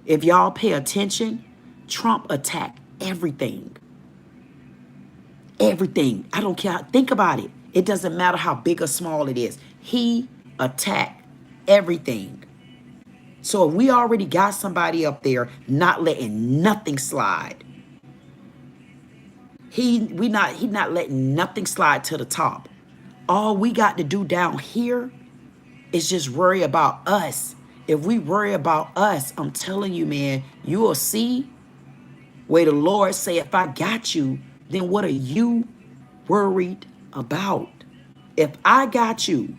If y'all pay attention, Trump attacked everything. Everything. I don't care. Think about it. It doesn't matter how big or small it is. He attacked everything. So if we already got somebody up there not letting nothing slide, he not letting nothing slide to the top. All we got to do down here is just worry about us. If we worry about us, I'm telling you, man, you will see where the Lord say, if I got you, then what are you worried about? If I got you,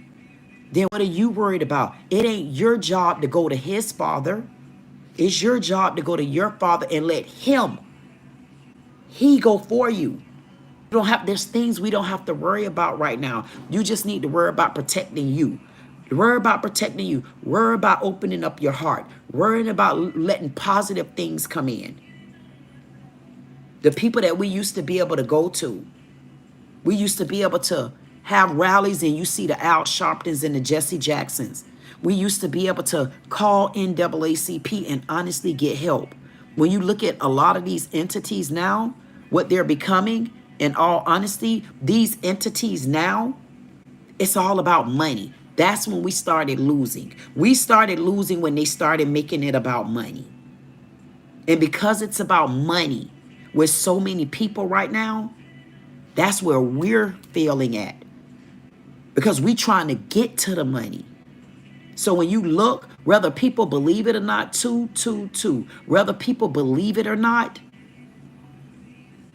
then what are you worried about? It ain't your job to go to his father. It's your job to go to your father and let him. He go for you. You don't have, there's things we don't have to worry about right now. You just need to worry about protecting you. Worry about protecting you. Worry about opening up your heart. Worrying about letting positive things come in. The people that we used to be able to go to. We used to be able to have rallies and you see the Al Sharptons and the Jesse Jacksons. We used to be able to call NAACP and honestly get help. When you look at a lot of these entities now, what they're becoming, in all honesty, these entities now, it's all about money. That's when we started losing. We started losing when they started making it about money. And because it's about money with so many people right now, that's where we're failing at. Because we're trying to get to the money. So when you look, whether people believe it or not, whether people believe it or not,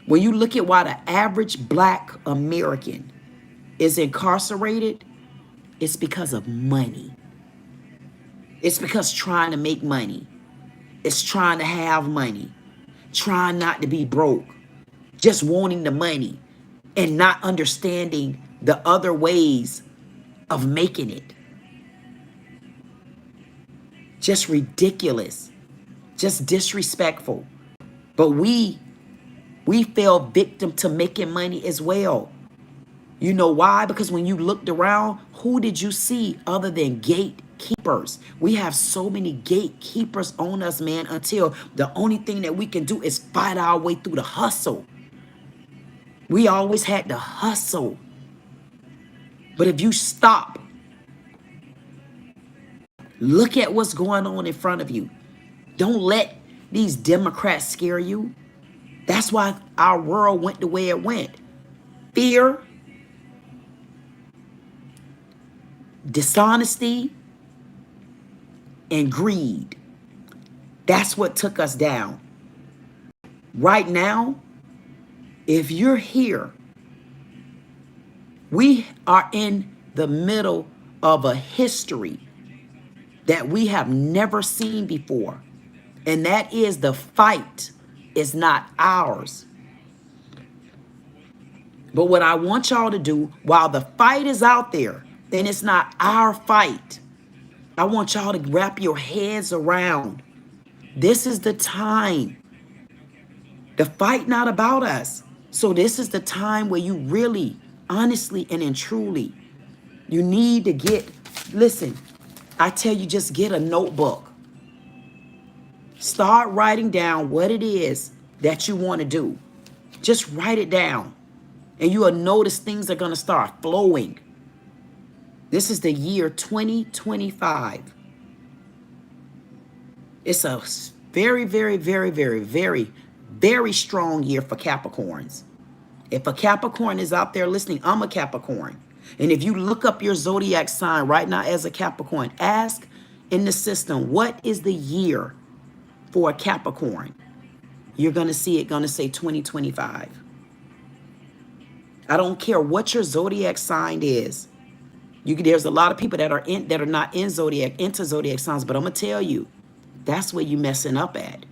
when you look at why the average Black American is incarcerated, it's because of money. It's because trying to make money. It's trying to have money. Trying not to be broke. Just wanting the money and not understanding the other ways of making it. Just ridiculous. Just disrespectful. But we fell victim to making money as well. You know why? Because when you looked around, who did you see other than gatekeepers? We have so many gatekeepers on us, man, until the only thing that we can do is fight our way through the hustle. We always had to hustle. But if you stop, look at what's going on in front of you. Don't let these Democrats scare you. That's why our world went the way it went. Fear, dishonesty, and greed. That's what took us down. Right now, if you're here, we are in the middle of a history that we have never seen before. And that is, the fight is not ours. But what I want y'all to do, while the fight is out there, then it's not our fight. I want y'all to wrap your heads around. This is the time. The fight not about us. So this is the time where you really, honestly, and truly, you need to get, listen, I tell you, just get a notebook. Start writing down what it is that you want to do. Just write it down. And you will notice things are going to start flowing. This is the year 2025. It's a very, very, very, very, very, very strong year for Capricorns. If a Capricorn is out there listening, I'm a Capricorn. And if you look up your zodiac sign right now as a Capricorn, ask in the system, what is the year for a Capricorn? you're going to see it going to say 2025. I don't care what your zodiac sign is. There's a lot of people that are not into zodiac signs, but I'm going to tell you, that's where you messing up at.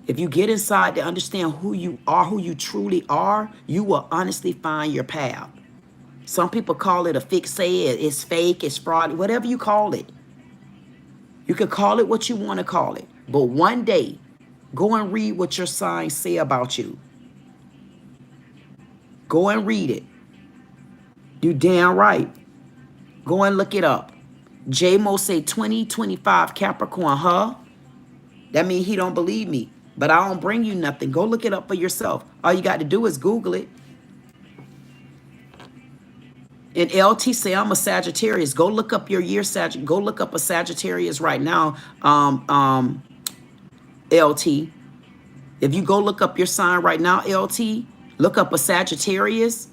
If you get inside to understand who you are, who you truly are, you will honestly find your path. Some people call it a fixate, it's fake, it's fraud, whatever you call it. You can call it what you want to call it. But one day, go and read what your signs say about you. Go and read it. You damn right. Go and look it up. J-Mo say 2025 Capricorn, huh? That means he don't believe me. But I don't bring you nothing. Go look it up for yourself. All you got to do is Google it. And LT say I'm a Sagittarius. Go look up your year Go look up a Sagittarius right now. LT. If you go look up your sign right now, LT, look up a Sagittarius.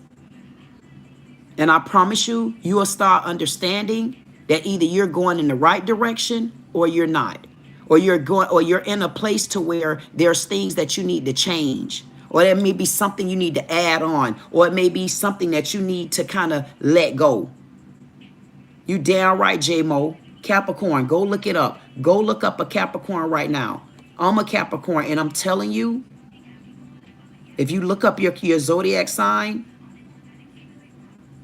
And I promise you, you will start understanding that either you're going in the right direction or you're not. Or you're in a place to where there's things that you need to change. Or there may be something you need to add on. Or it may be something that you need to kind of let go. You damn right, J-Mo. Capricorn, go look it up. Go look up a Capricorn right now. I'm a Capricorn, and I'm telling you, if you look up your zodiac sign,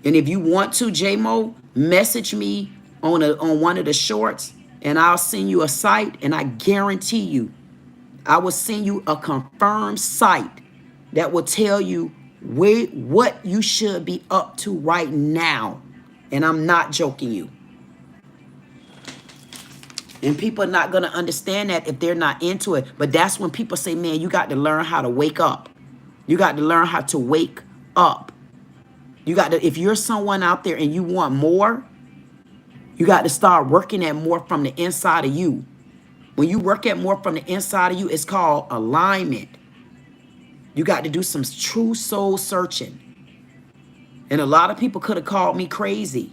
and if you want to, J-Mo, message me on one of the shorts, and I'll send you a site, and I guarantee you, I will send you a confirmed site that will tell you what you should be up to right now. And I'm not joking you. And people are not going to understand that if they're not into it. But that's when people say, man, you got to learn how to wake up. You got to learn how to wake up. You got to, if you're someone out there and you want more, you got to start working at more from the inside of you. When you work at more from the inside of you, it's called alignment. You got to do some true soul searching. And a lot of people could have called me crazy.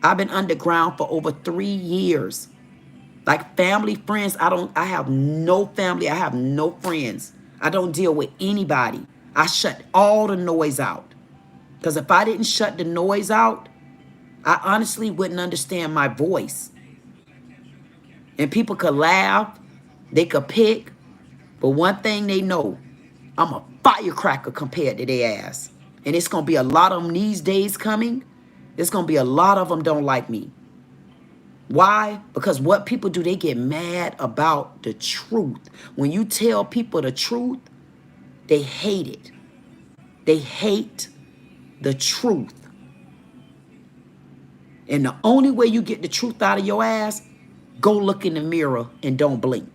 I've been underground for over 3 years. Like family, friends, I have no family. I have no friends. I don't deal with anybody. I shut all the noise out. Because if I didn't shut the noise out, I honestly wouldn't understand my voice. And people could laugh, they could pick, but one thing they know, I'm a firecracker compared to their ass. And it's going to be a lot of them these days coming. It's going to be a lot of them don't like me. Why? Because what people do, they get mad about the truth. When you tell people the truth, they hate it. They hate the truth. And the only way you get the truth out of your ass, go look in the mirror and don't blink.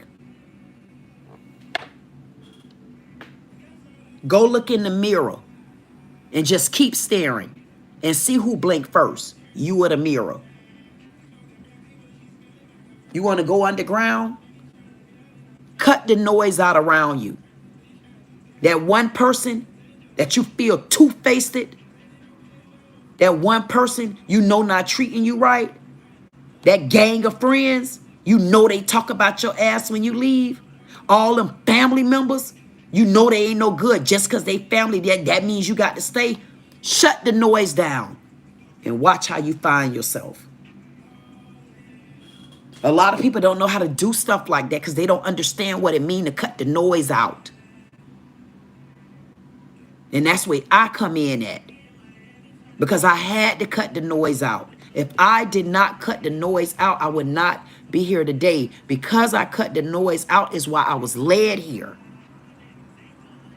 Go look in the mirror and just keep staring and see who blinked first, you or the mirror. You want to go underground? Cut the noise out around you. That one person that you feel two-faced, that one person you know not treating you right, that gang of friends, you know they talk about your ass when you leave. All them family members, you know they ain't no good just because they family. That means you got to stay. Shut the noise down and watch how you find yourself. A lot of people don't know how to do stuff like that because they don't understand what it means to cut the noise out. And that's where I come in at. Because I had to cut the noise out. If I did not cut the noise out, I would not be here today. Because I cut the noise out is why I was led here.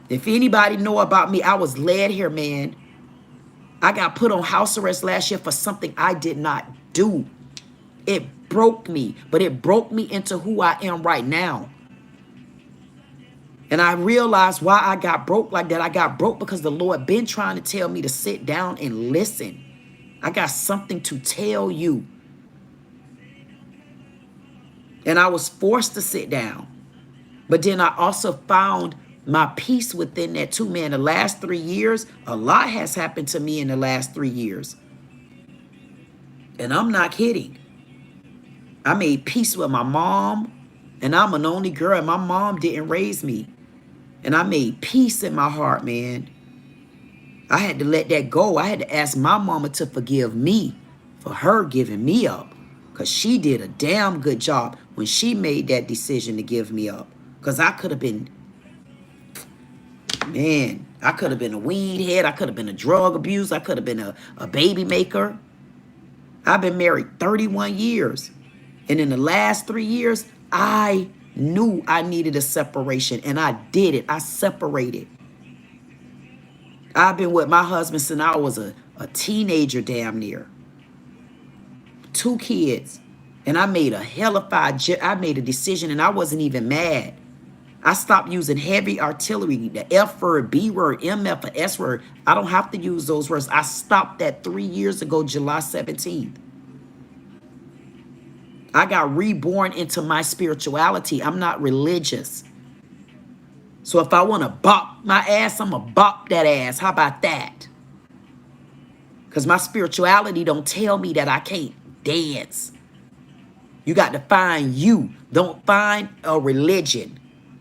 If anybody know about me, I was led here, man. I got put on house arrest last year for something I did not do. It broke me, but it broke me into who I am right now. And I realized why I got broke like that. I got broke because the Lord been trying to tell me to sit down and listen. I got something to tell you. And I was forced to sit down. But then I also found my peace within that too, man. The last 3 years, a lot has happened to me in the last 3 years. And I'm not kidding. I made peace with my mom. And I'm an only girl, and my mom didn't raise me. And I made peace in my heart, man. I had to let that go. I had to ask my mama to forgive me for her giving me up. Because she did a damn good job when she made that decision to give me up. Because I could have been, man, I could have been a weed head. I could have been a drug abuser. I could have been a baby maker. I've been married 31 years. And in the last 3 years, I knew I needed a separation. And I did it. I separated. I've been with my husband since I was a teenager damn near. 2 kids. And I made a I made a decision and I wasn't even mad. I stopped using heavy artillery, the F word, B word, MF, or S word. I don't have to use those words. I stopped that 3 years ago, July 17th. I got reborn into my spirituality. I'm not religious. So if I want to bop my ass, I'm going to bop that ass. How about that? Because my spirituality don't tell me that I can't dance. You got to find you. Don't find a religion.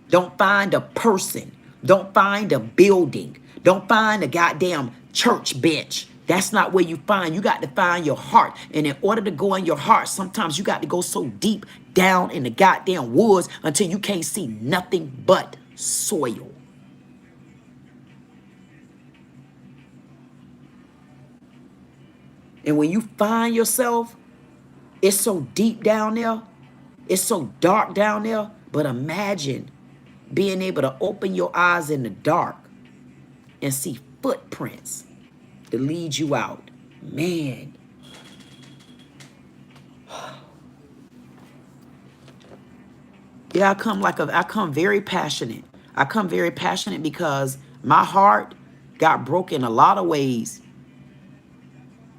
Don't find a person. Don't find a building. Don't find a goddamn church bench. That's not where you find. You got to find your heart. And in order to go in your heart, sometimes you got to go so deep down in the goddamn woods until you can't see nothing but soil. And when you find yourself, it's so deep down there. It's so dark down there. But imagine being able to open your eyes in the dark and see footprints to lead you out. Man. Yeah, I come very passionate. I come very passionate because my heart got broken a lot of ways.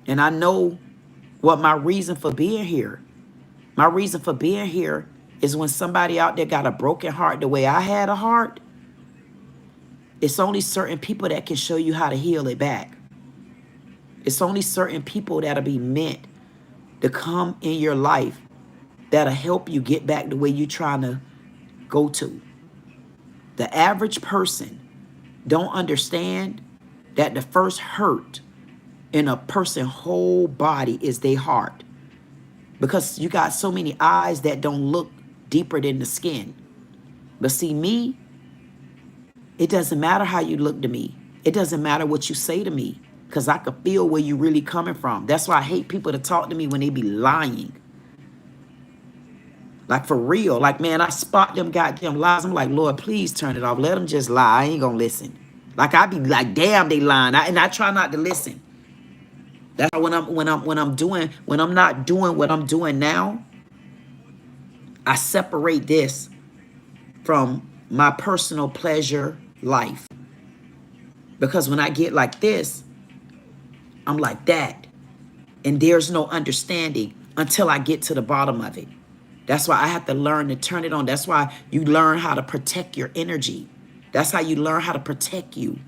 And I know what my reason for being here. My reason for being here is when somebody out there got a broken heart the way I had a heart, it's only certain people that can show you how to heal it back. It's only certain people that'll be meant to come in your life that'll help you get back the way you're trying to go to. The average person don't understand that the first hurt in a person's whole body is their heart. Because you got so many eyes that don't look deeper than the skin. But see, me, it doesn't matter how you look to me. It doesn't matter what you say to me. Because I can feel where you're really coming from. That's why I hate people to talk to me when they be lying. Like for real. Like, man, I spot them goddamn lies. I'm like, Lord, please turn it off. Let them just lie. I ain't gonna listen. Like I be like, damn, they lying. And I try not to listen. That's why when I'm not doing what I'm doing now, I separate this from my personal pleasure life. Because when I get like this, I'm like that. And there's no understanding until I get to the bottom of it. That's why I have to learn to turn it on. That's why you learn how to protect your energy. That's how you learn how to protect you.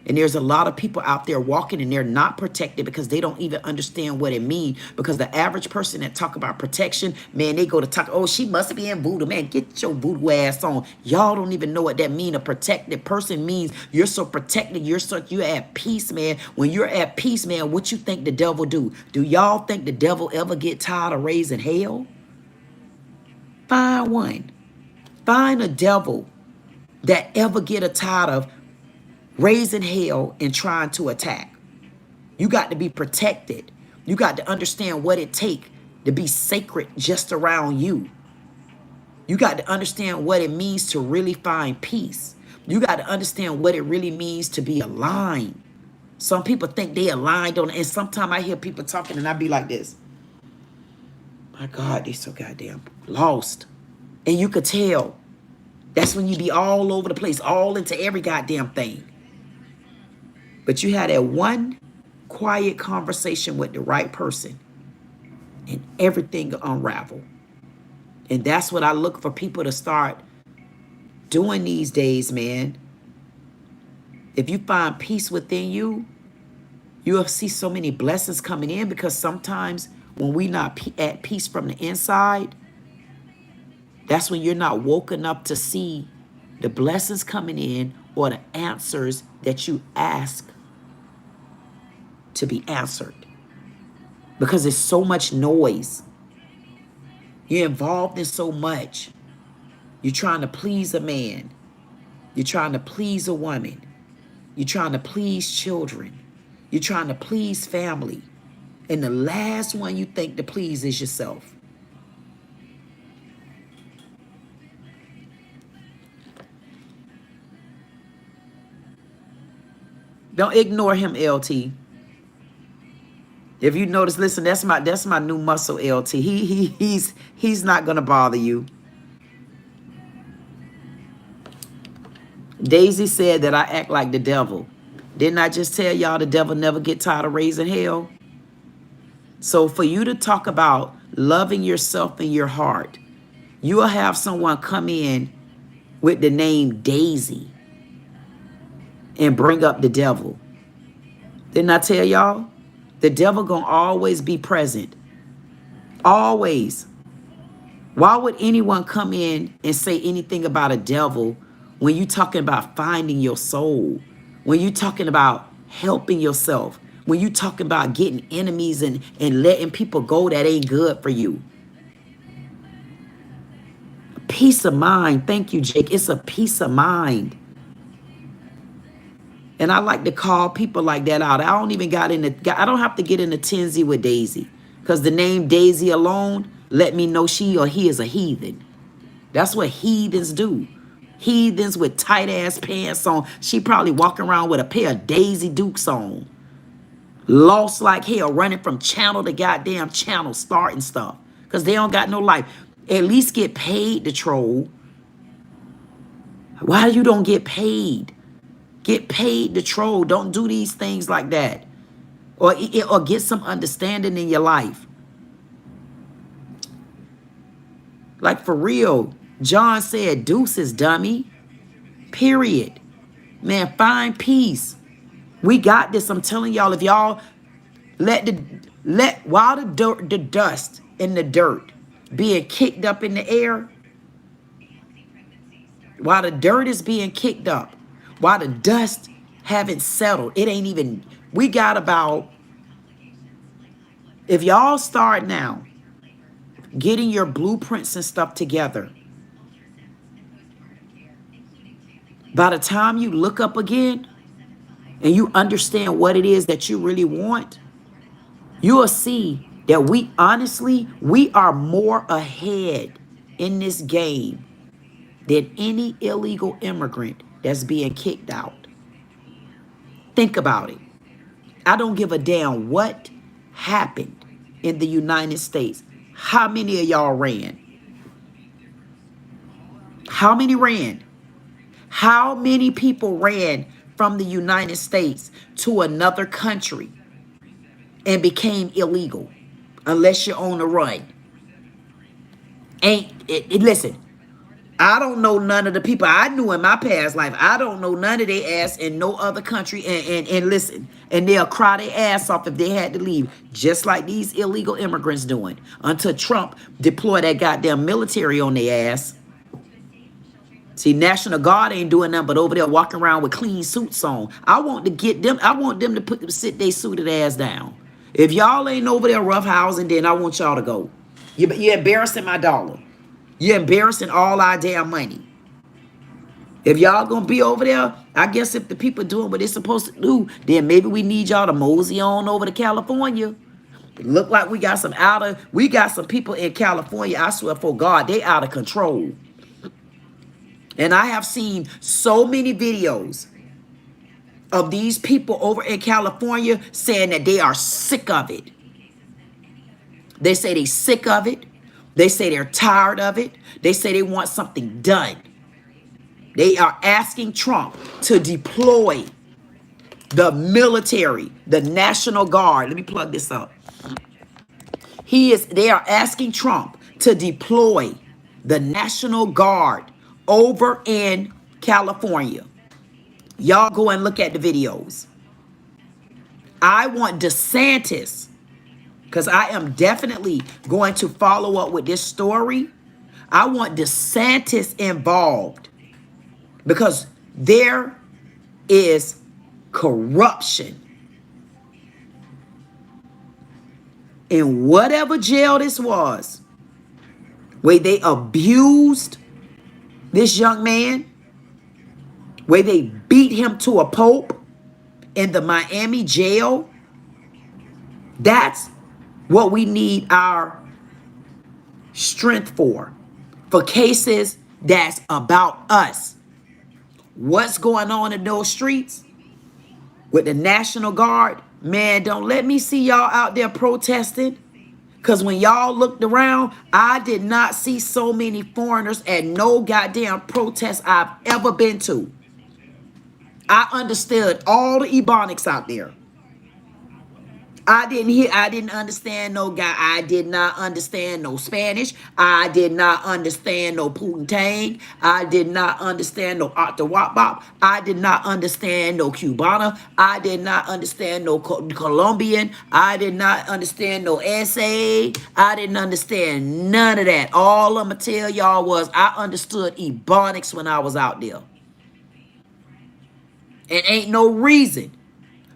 And there's a lot of people out there walking and they're not protected because they don't even understand what it means. Because the average person that talk about protection, man, they go to talk, oh, she must be in voodoo. Man, get your voodoo ass on. Y'all don't even know what that means. A protected person means you're so protected. You're at peace, man. When you're at peace, man, what you think the devil do? Do y'all think the devil ever get tired of raising hell? Find one. Find a devil that ever get tired of raising hell and trying to attack. You got to be protected. You got to understand what it takes to be sacred just around you. You got to understand what it means to really find peace. You got to understand what it really means to be aligned. Some people think they aligned on it, and sometimes I hear people talking and I be like this. My God, they so goddamn lost. And you could tell. That's when you be all over the place, all into every goddamn thing. But you had that one quiet conversation with the right person and everything unravel. And that's what I look for people to start doing these days, man. If you find peace within you, you'll see so many blessings coming in, because sometimes when we not at peace from the inside, That's when you're not woken up to see the blessings coming in or the answers that you ask to be answered. Because there's so much noise. You're involved in so much. You're trying to please a man. You're trying to please a woman. You're trying to please children. You're trying to please family. And the last one you think to please is yourself. Don't ignore him, LT. If you notice, listen, that's my new muscle, LT. He's not gonna bother you. Daisy said that I act like the devil. Didn't I just tell y'all the devil never get tired of raising hell? So for you to talk about loving yourself in your heart, you will have someone come in with the name Daisy and bring up the devil. Didn't I tell y'all? The devil gonna always be present. Always. Why would anyone come in and say anything about a devil when you talking about finding your soul? When you talking about helping yourself? When you talking about getting enemies and letting people go that ain't good for you? Peace of mind. Thank you, Jake. It's a peace of mind. And I like to call people like that out. I don't have to get into Tenzi with Daisy. Because the name Daisy alone let me know she or he is a heathen. That's what heathens do. Heathens with tight ass pants on. She probably walking around with a pair of Daisy Dukes on. Lost like hell, running from channel to goddamn channel, starting stuff. Because they don't got no life. At least get paid to troll. Why you don't get paid? Get paid to troll. Don't do these things like that. Or get some understanding in your life. Like for real, John said, deuces, dummy. Period. Man, find peace. We got this. I'm telling y'all, if y'all while the dust and the dirt being kicked up in the air, while the dirt is being kicked up, while the dust haven't settled, it ain't even, we got about, if y'all start now getting your blueprints and stuff together, by the time you look up again and you understand what it is that you really want, you will see that we are more ahead in this game than any illegal immigrant that's being kicked out. Think about it. I don't give a damn what happened in the United States. How many of y'all ran? How many ran? How many people ran from the United States to another country and became illegal? Unless you're on the run. Listen, I don't know none of the people I knew in my past life. I don't know none of their ass in no other country. And listen, and they'll cry their ass off if they had to leave, just like these illegal immigrants doing, until Trump deploy that goddamn military on their ass. See, National Guard ain't doing nothing but over there walking around with clean suits on. I want them to sit their suited ass down. If y'all ain't over there roughhousing, then I want y'all to go. You're embarrassing my dollar. You're embarrassing all our damn money. If y'all gonna be over there, I guess if the people doing what they're supposed to do, then maybe we need y'all to mosey on over to California. It look like we got some people in California, I swear for God, they out of control. And I have seen so many videos of these people over in California saying that they are sick of it. They say they're sick of it. They say they're tired of it. They say they want something done. They are asking Trump to deploy the military, the National Guard. Let me plug this up. They are asking Trump to deploy the National Guard over in California. Y'all go and look at the videos. I want DeSantis, because I am definitely going to follow up with this story. I want DeSantis involved because there is corruption in whatever jail this was, where they abused this young man, where they beat him to a pulp in the Miami jail. That's what we need our strength for cases that's about us. What's going on in those streets with the National Guard? Man, don't let me see y'all out there protesting. Because when y'all looked around, I did not see so many foreigners at no goddamn protest I've ever been to. I understood all the Ebonics out there. I didn't understand no guy. I did not understand no Spanish. I did not understand no Poontang. I did not understand no Octawapop. I did not understand no Cubana. I did not understand no Colombian. I did not understand no SA. I didn't understand none of that. All I'ma tell y'all was I understood Ebonics when I was out there. And ain't no reason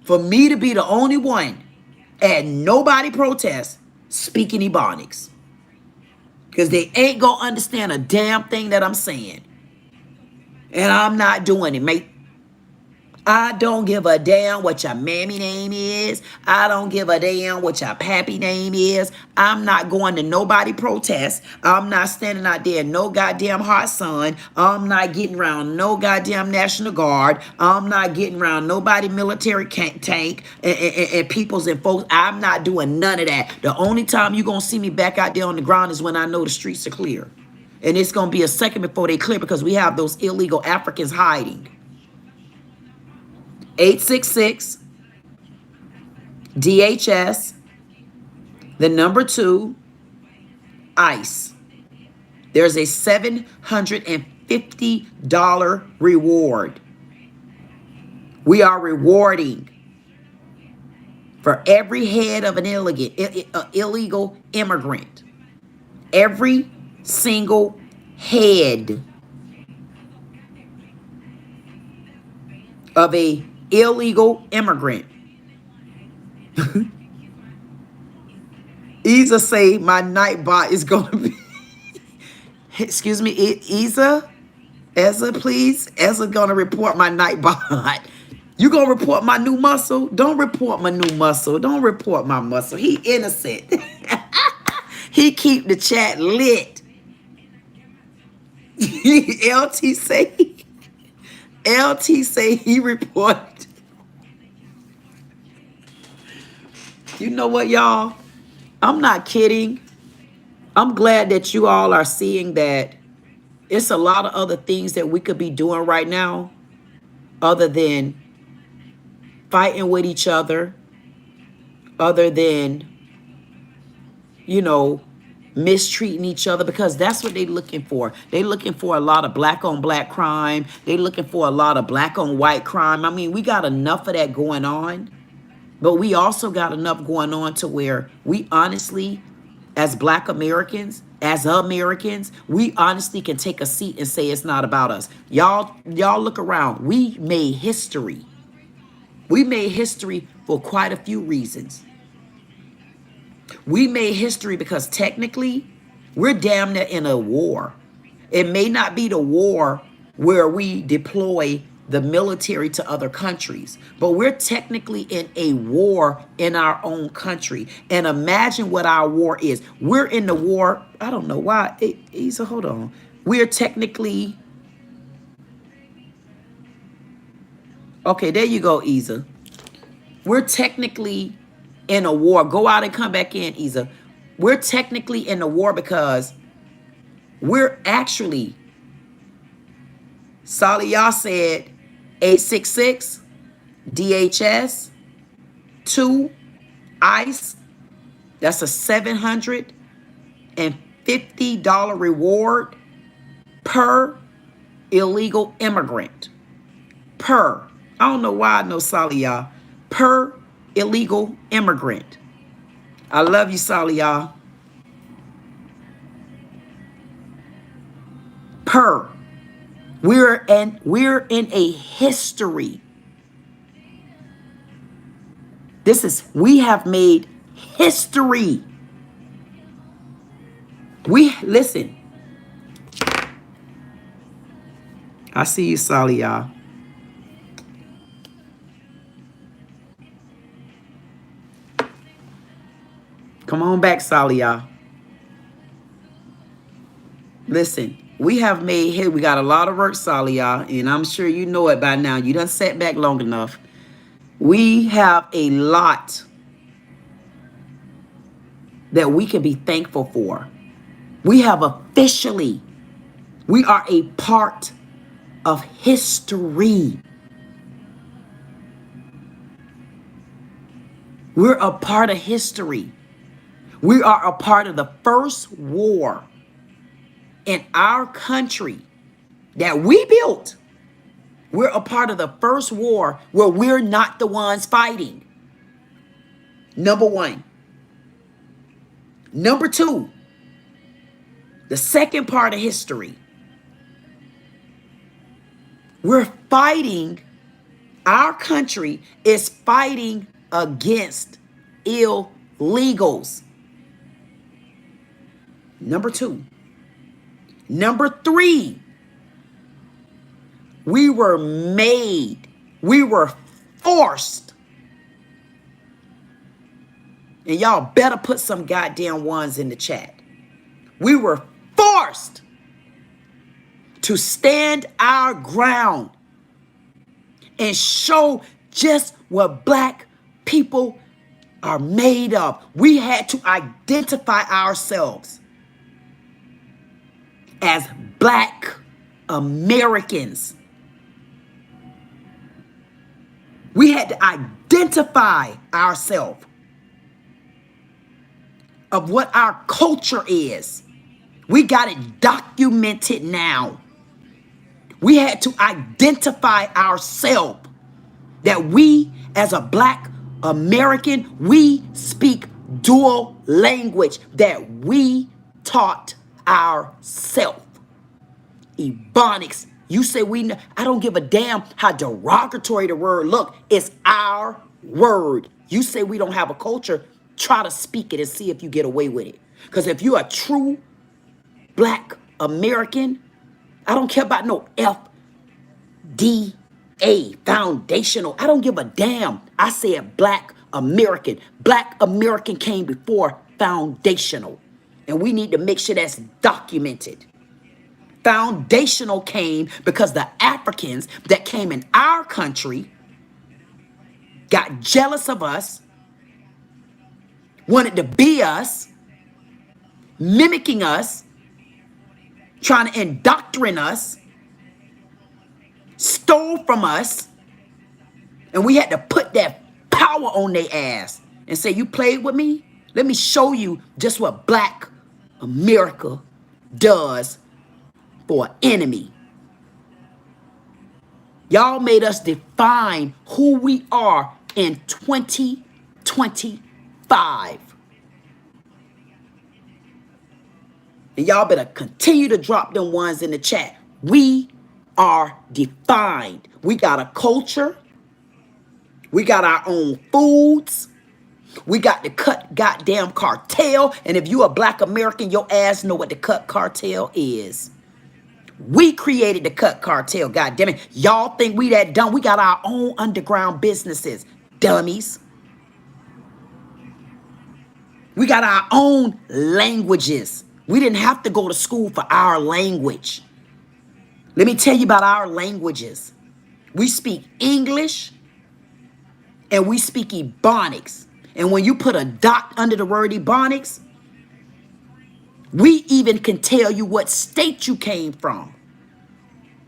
for me to be the only one and nobody protests speaking Ebonics. Because they ain't gonna understand a damn thing that I'm saying. And I'm not doing it, mate. I don't give a damn what your mammy name is. I don't give a damn what your pappy name is. I'm not going to nobody protest. I'm not standing out there in no goddamn hot sun. I'm not getting around no goddamn National Guard. I'm not getting around nobody military tank and peoples and folks. I'm not doing none of that. The only time you're going to see me back out there on the ground is when I know the streets are clear. And it's going to be a second before they clear because we have those illegal Africans hiding. 866 DHS, the number 2, ICE. There's a $750 reward. We are rewarding for every head of an illegal immigrant. Every single head of a illegal immigrant. Isa say my nightbot is gonna be excuse me, Isa, Ezra, please. Ezra gonna report my nightbot. You gonna report my new muscle? Don't report my new muscle. Don't report my muscle. He innocent. He keep the chat lit. LT say he reported. You know what, y'all? I'm not kidding. I'm glad that you all are seeing that it's a lot of other things that we could be doing right now other than fighting with each other, other than, you know, mistreating each other, because that's what they're looking for. They're looking for a lot of black on black crime. They're looking for a lot of black on white crime. I mean, we got enough of that going on, but we also got enough going on to where we honestly, as black Americans, as Americans, we honestly can take a seat and say it's not about us. Y'all look around. We made history. We made history for quite a few reasons. We made history because technically we're damn near in a war. It may not be the war where we deploy the military to other countries, but we're technically in a war in our own country. And imagine what our war is. We're in the war. I don't know why. Isa, hold on. We're technically. Okay, there you go, Isa. We're technically in a war. Go out and come back in, Isa. We're technically in a war because we're actually, Saliyah said 866 DHS 2 ICE. That's a $750 reward per illegal immigrant. Per. I don't know why I know Saliyah. Per illegal immigrant. I love you, Saliyah. her. We're in a history. We have made history. Listen. I see you, Sally, y'all. Come on back, Sally, y'all. Listen, we have made here. We got a lot of work, Sally, y'all, and I'm sure you know it by now. You done sat back long enough. We have a lot that we can be thankful for. We are a part of history. We're a part of history. We are a part of the first war in our country that we built. We're a part of the first war where we're not the ones fighting. Number one. Number two, the second part of history. We're fighting, our country is fighting against illegals. Number two. Number three, we were forced. And y'all better put some goddamn ones in the chat. We were forced to stand our ground and show just what black people are made of. We had to identify ourselves as black Americans. We had to identify ourselves of what our culture is. We got it documented now. We had to identify ourselves that we, as a black American, we speak dual language that we taught ourselves. Ebonics. You say we know. I don't give a damn how derogatory the word look. It's our word. You say we don't have a culture. Try to speak it and see if you get away with it. Because if you're a true black American, I don't care about no FDA, foundational. I don't give a damn. I said black American. Black American came before foundational. And we need to make sure that's documented. Foundational came because the Africans that came in our country got jealous of us, wanted to be us, mimicking us, trying to indoctrinate us, stole from us, and we had to put that power on their ass and say, you played with me? Let me show you just what black America does for an enemy. Y'all made us define who we are in 2025. And y'all better continue to drop them ones in the chat. We are defined. We got a culture. We got our own foods. We got the cut goddamn cartel. And if you a black American, your ass know what the cut cartel is. We created the cut cartel, goddamn it. Y'all think we that dumb? We got our own underground businesses, dummies. We got our own languages. We didn't have to go to school for our language. Let me tell you about our languages. We speak English and we speak Ebonics. And when you put a dot under the word Ebonics, we even can tell you what state you came from.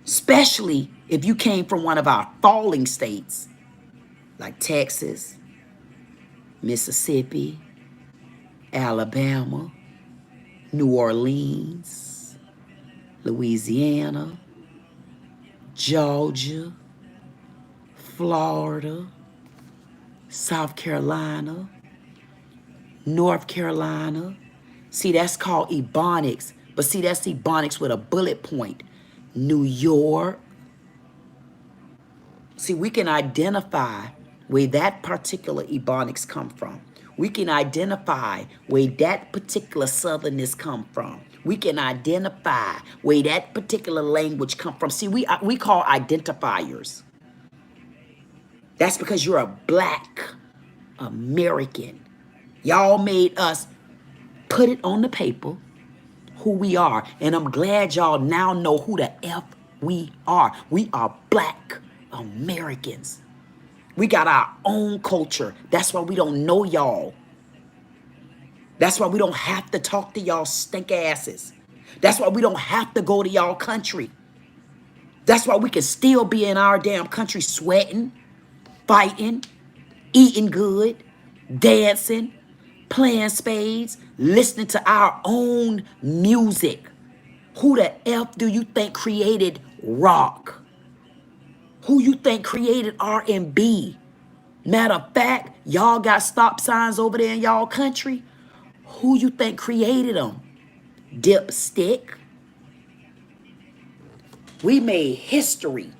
Especially if you came from one of our falling states, like Texas, Mississippi, Alabama, New Orleans, Louisiana, Georgia, Florida, South Carolina, North Carolina. See, that's called Ebonics. But see, that's Ebonics with a bullet point. New York. See, we can identify where that particular Ebonics come from. We can identify where that particular Southerners come from. We can identify where that particular language come from. See, we call identifiers. That's because you're a Black American. Y'all made us put it on the paper who we are. And I'm glad y'all now know who the F we are. We are Black Americans. We got our own culture. That's why we don't know y'all. That's why we don't have to talk to y'all stink asses. That's why we don't have to go to y'all country. That's why we can still be in our damn country sweating, fighting, eating good, dancing, playing spades, listening to our own music. Who the F do you think created rock? Who you think created R&B? Matter of fact, y'all got stop signs over there in y'all country. Who you think created them? Dipstick. We made history.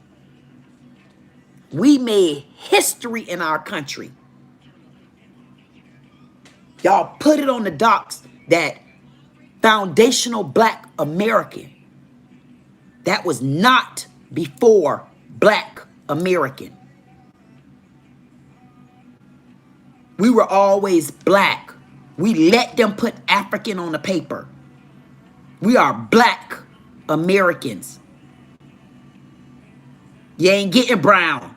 We made history in our country. Y'all put it on the docks that foundational Black American. That was not before Black American. We were always Black. We let them put African on the paper. We are Black Americans. You ain't getting brown.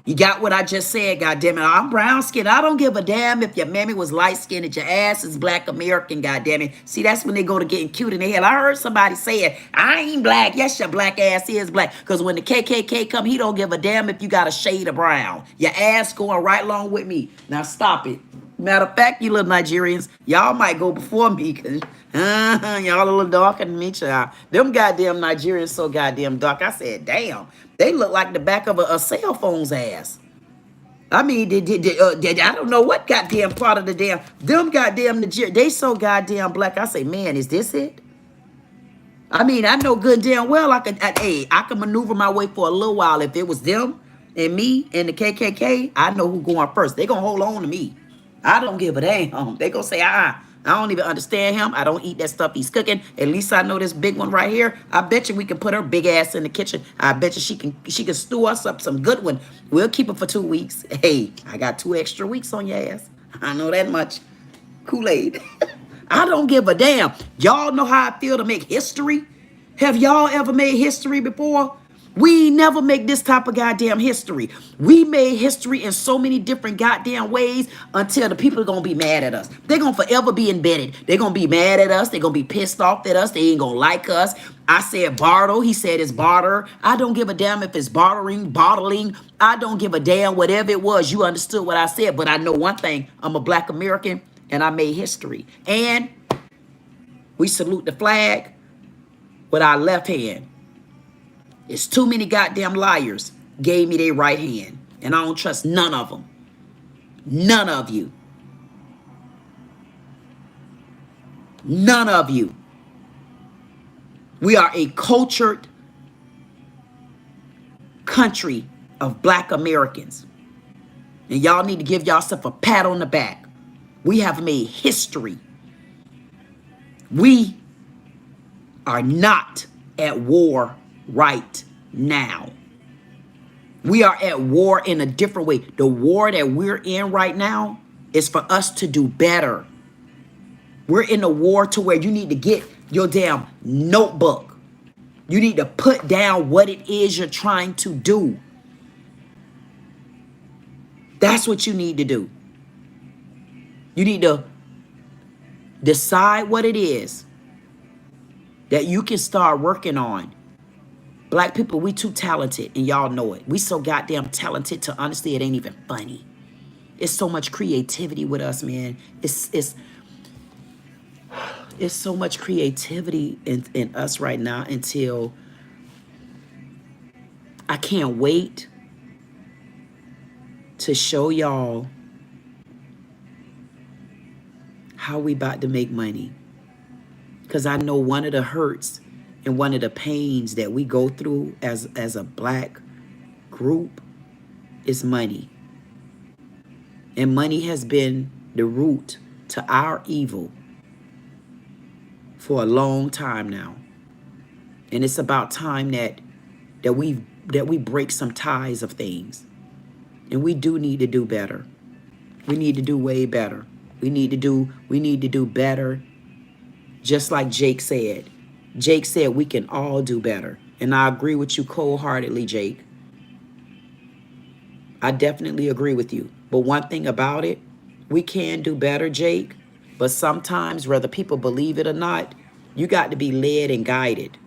You got what I just said, goddammit. I'm brown skinned. I don't give a damn if your mammy was light skinned and your ass is Black American, goddammit. See, that's when they go to getting cute in the head. I heard somebody say it. I ain't Black. Yes, your Black ass is Black. Because when the KKK come, he don't give a damn if you got a shade of brown. Your ass going right along with me. Now stop it. Matter of fact, you little Nigerians, y'all might go before me because y'all a little darker than me, child. Them goddamn Nigerians so goddamn dark. I said, damn, they look like the back of a cell phone's ass. I mean, I don't know what goddamn part of the damn, them goddamn Nigerians, they so goddamn black. I say, man, is this it? I mean, I know good damn well I could maneuver my way for a little while. If it was them and me and the KKK, I know who going first. They gonna hold on to me. I don't give a damn. They gonna say, I don't even understand him. I don't eat that stuff he's cooking. At least I know this big one right here. I bet you we can put her big ass in the kitchen. I bet you she can stew us up some good one. We'll keep her for 2 weeks. Hey, I got 2 extra weeks on your ass. I know that much. Kool-Aid. I don't give a damn. Y'all know how I feel to make history? Have y'all ever made history before? We never make this type of goddamn history. We made history in so many different goddamn ways until the people are going to be mad at us. They're going to forever be embedded. They're going to be mad at us. They're going to be pissed off at us. They ain't going to like us. I said barter. He said it's barter. I don't give a damn if it's bartering, bottling. I don't give a damn whatever it was. You understood what I said. But I know one thing. I'm a Black American and I made history. And we salute the flag with our left hand. It's too many goddamn liars gave me their right hand. And I don't trust none of them. None of you. None of you. We are a cultured country of Black Americans. And y'all need to give yourself a pat on the back. We have made history. We are not at war right now. We are at war in a different way. The war that we're in right now is for us to do better. We're in a war to where you need to get your damn notebook. You need to put down what it is you're trying to do. That's what you need to do. You need to decide what it is that you can start working on. Black people, we too talented, and y'all know it. We so goddamn talented to honestly, it ain't even funny. It's so much creativity with us, man. It's so much creativity in us right now until I can't wait to show y'all how we about to make money. Because I know one of the hurts And one of the pains that we go through as a black group is money. And money has been the root to our evil for a long time now. And it's about time that we break some ties of things. And we do need to do better. We need to do way better. We need to do better. Just like Jake said. Jake said we can all do better. And I agree with you cold-heartedly, Jake. I definitely agree with you. But one thing about it, we can do better, Jake. But sometimes, whether people believe it or not, you got to be led and guided.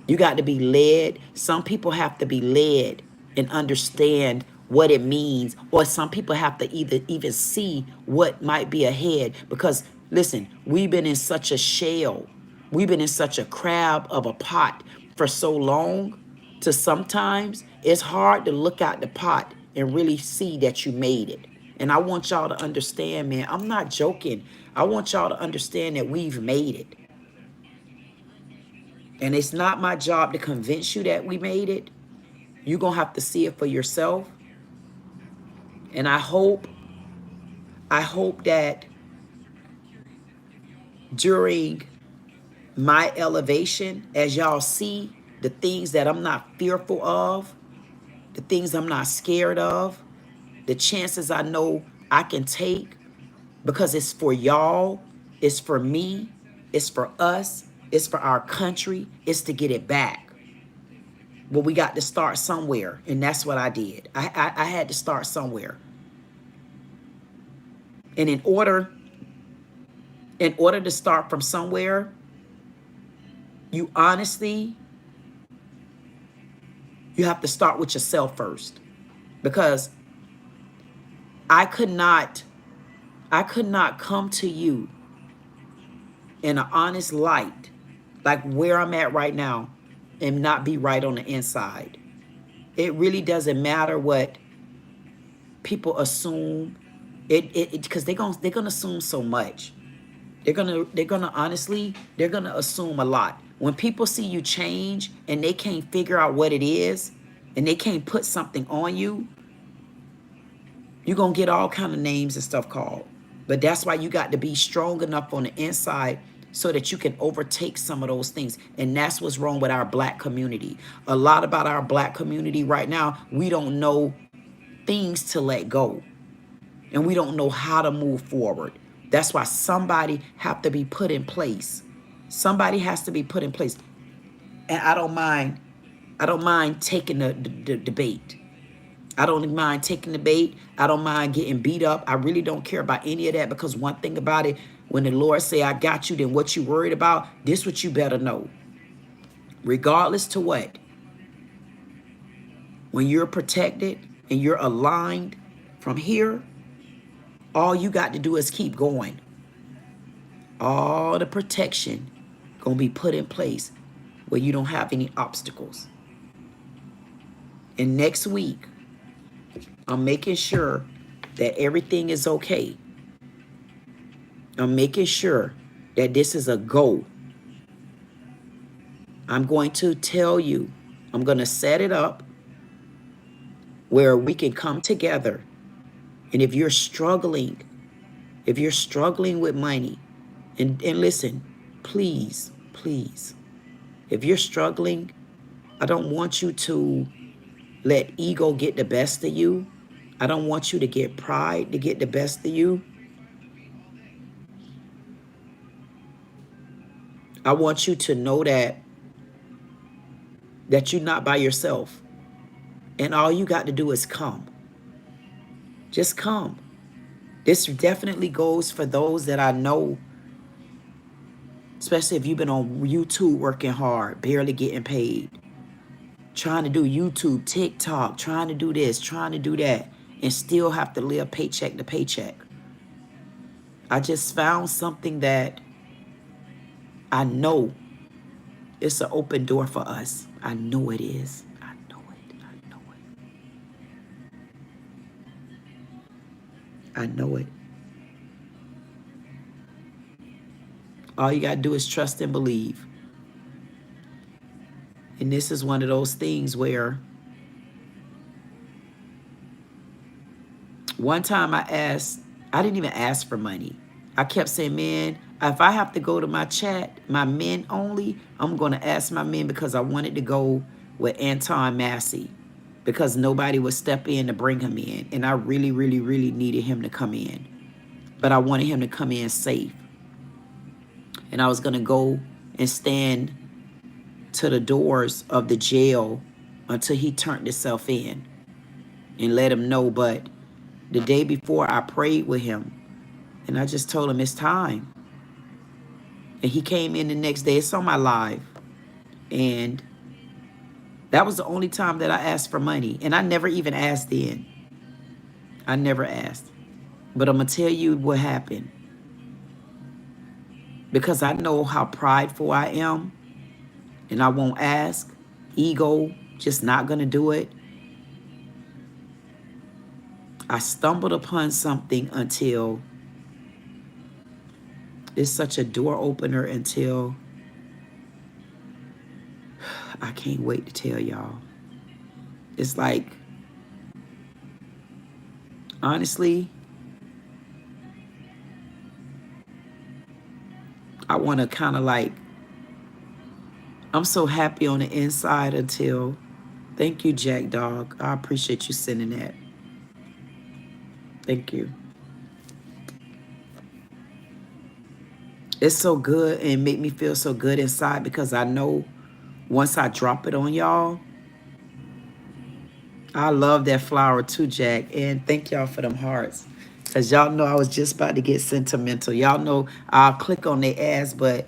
You got to be led. Some people have to be led and understand what it means. Or some people have to even see what might be ahead. Because, listen, we've been in such a shell. We've been in such a crab of a pot for so long, to sometimes it's hard to look out the pot and really see that you made it. And I want y'all to understand, man, I'm not joking. I want y'all to understand that we've made it. And it's not my job to convince you that we made it. You're going to have to see it for yourself. And I hope that during my elevation, as y'all see the things that I'm not fearful of, the things I'm not scared of, the chances I know I can take, because it's for y'all, it's for me, it's for us, it's for our country, it's to get it back. But we got to start somewhere, and that's what I did. I had to start somewhere. And in order to start from somewhere, you honestly, you have to start with yourself first. Because I could not come to you in an honest light, like where I'm at right now, and not be right on the inside. It really doesn't matter what people assume. Because they're gonna assume so much. They're gonna honestly, they're gonna assume a lot. When people see you change and they can't figure out what it is, and they can't put something on you, you're gonna get all kind of names and stuff called. But that's why you got to be strong enough on the inside so that you can overtake some of those things. And that's what's wrong with our black community. A lot about our black community right now, we don't know things to let go. And we don't know how to move forward. That's why somebody have to be put in place. Somebody has to be put in place. And I don't mind taking the debate. I don't mind taking the bait. I don't mind getting beat up. I really don't care about any of that, because one thing about it, when the Lord say, I got you, then what you worried about, this what you better know. Regardless to what, when you're protected and you're aligned from here, all you got to do is keep going. All the protection gonna be put in place where you don't have any obstacles. And next week, I'm making sure that everything is okay. I'm making sure that this is a go. I'm going to tell you, I'm going to set it up where we can come together. And if you're struggling with money, and listen, please, if you're struggling, I don't want you to let ego get the best of you. I don't want you to get pride to get the best of you. I want you to know that you're not by yourself. And all you got to do is come. Just come. This definitely goes for those that I know, especially if you've been on YouTube working hard, barely getting paid, trying to do YouTube, TikTok, trying to do this, trying to do that, and still have to live paycheck to paycheck. I just found something that I know it's an open door for us. I know it is. I know it. I know it. I know it. All you got to do is trust and believe. And this is one of those things where one time I didn't even ask for money. I kept saying, man, if I have to go to my chat, my men only, I'm going to ask my men because I wanted to go with Anton Massey because nobody would step in to bring him in. And I really, really, really needed him to come in. But I wanted him to come in safe. And I was going to go and stand to the doors of the jail until he turned himself in and let him know. But the day before, I prayed with him and I just told him it's time. And he came in the next day. It's on my live. And that was the only time that I asked for money. And I never even asked then. I never asked. But I'm going to tell you what happened. Because I know how prideful I am. And I won't ask. Ego, just not going to do it. I stumbled upon something until it's such a door opener until I can't wait to tell y'all. It's like, honestly, I want to kind of like, I'm so happy on the inside until, thank you, Jack Dog. I appreciate you sending that. Thank you. It's so good and make me feel so good inside because I know once I drop it on y'all, I love that flower too, Jack. And thank y'all for them hearts. Because y'all know I was just about to get sentimental. Y'all know I'll click on their ass, but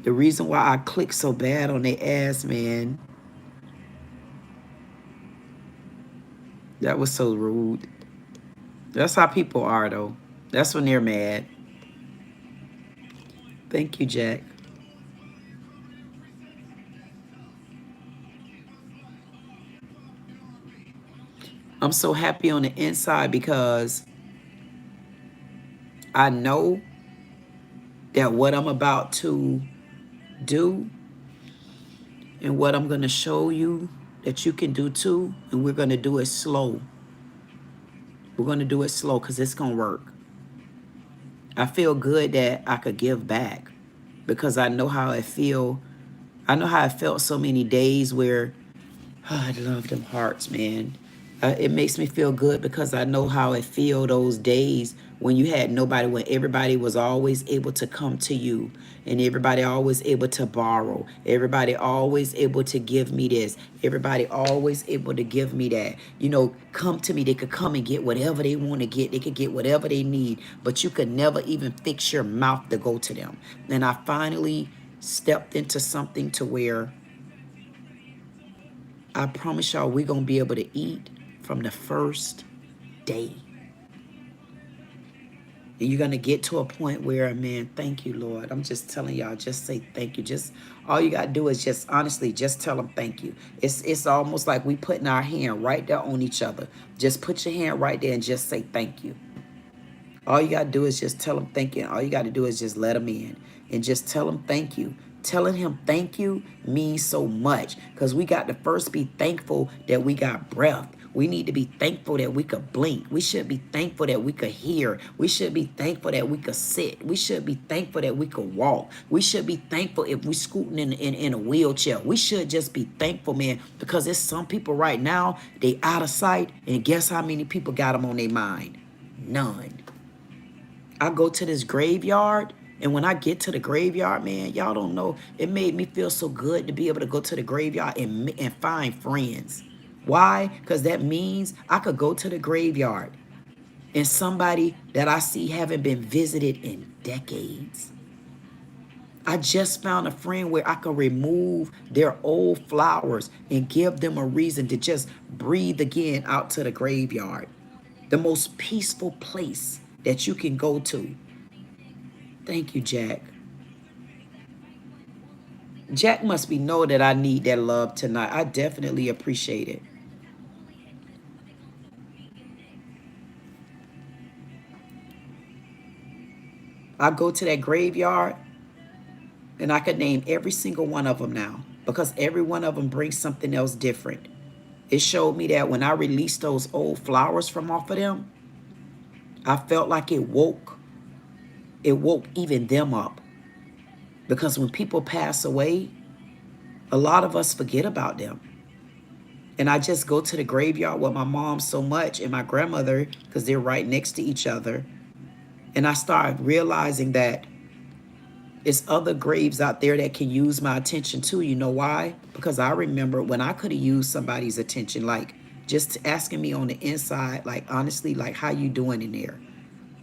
the reason why I click so bad on their ass, man, that was so rude. That's how people are, though. That's when they're mad. Thank you, Jack. I'm so happy on the inside because I know that what I'm about to do and what I'm going to show you that you can do too, and we're going to do it slow. We're going to do it slow because it's going to work. I feel good that I could give back because I know how I feel. I know how I felt so many days where, oh, I love them hearts, man. It makes me feel good because I know how I feel those days when you had nobody, when everybody was always able to come to you and everybody always able to borrow. Everybody always able to give me this. Everybody always able to give me that. You know, come to me. They could come and get whatever they want to get. They could get whatever they need, but you could never even fix your mouth to go to them. And I finally stepped into something to where I promise y'all we're going to be able to eat from the first day. And you're going to get to a point where, man, thank you, Lord. I'm just telling y'all, just say thank you. Just all you got to do is just honestly, just tell them thank you. It's almost like we putting our hand right there on each other. Just put your hand right there and just say thank you. All you got to do is just tell them thank you. All you got to do is just let them in and just tell them thank you. Telling him thank you means so much because we got to first be thankful that we got breath. We need to be thankful that we could blink. We should be thankful that we could hear. We should be thankful that we could sit. We should be thankful that we could walk. We should be thankful if we scooting in a wheelchair. We should just be thankful, man, because there's some people right now, they out of sight, and guess how many people got them on their mind? None. I go to this graveyard, and when I get to the graveyard, man, y'all don't know, it made me feel so good to be able to go to the graveyard and find friends. Why? Because that means I could go to the graveyard and somebody that I see haven't been visited in decades. I just found a friend where I could remove their old flowers and give them a reason to just breathe again out to the graveyard. The most peaceful place that you can go to. Thank you, Jack. Jack must be know that I need that love tonight. I definitely appreciate it. I go to that graveyard and I could name every single one of them now. because every one of them brings something else different. It showed me that when I released those old flowers from off of them, I felt like it woke even them up. Because when people pass away, a lot of us forget about them. And I just go to the graveyard with my mom so much and my grandmother, because they're right next to each other. And I started realizing that it's other graves out there that can use my attention too. You know why? Because I remember when I could have used somebody's attention, like just asking me on the inside, like honestly, like how you doing in there?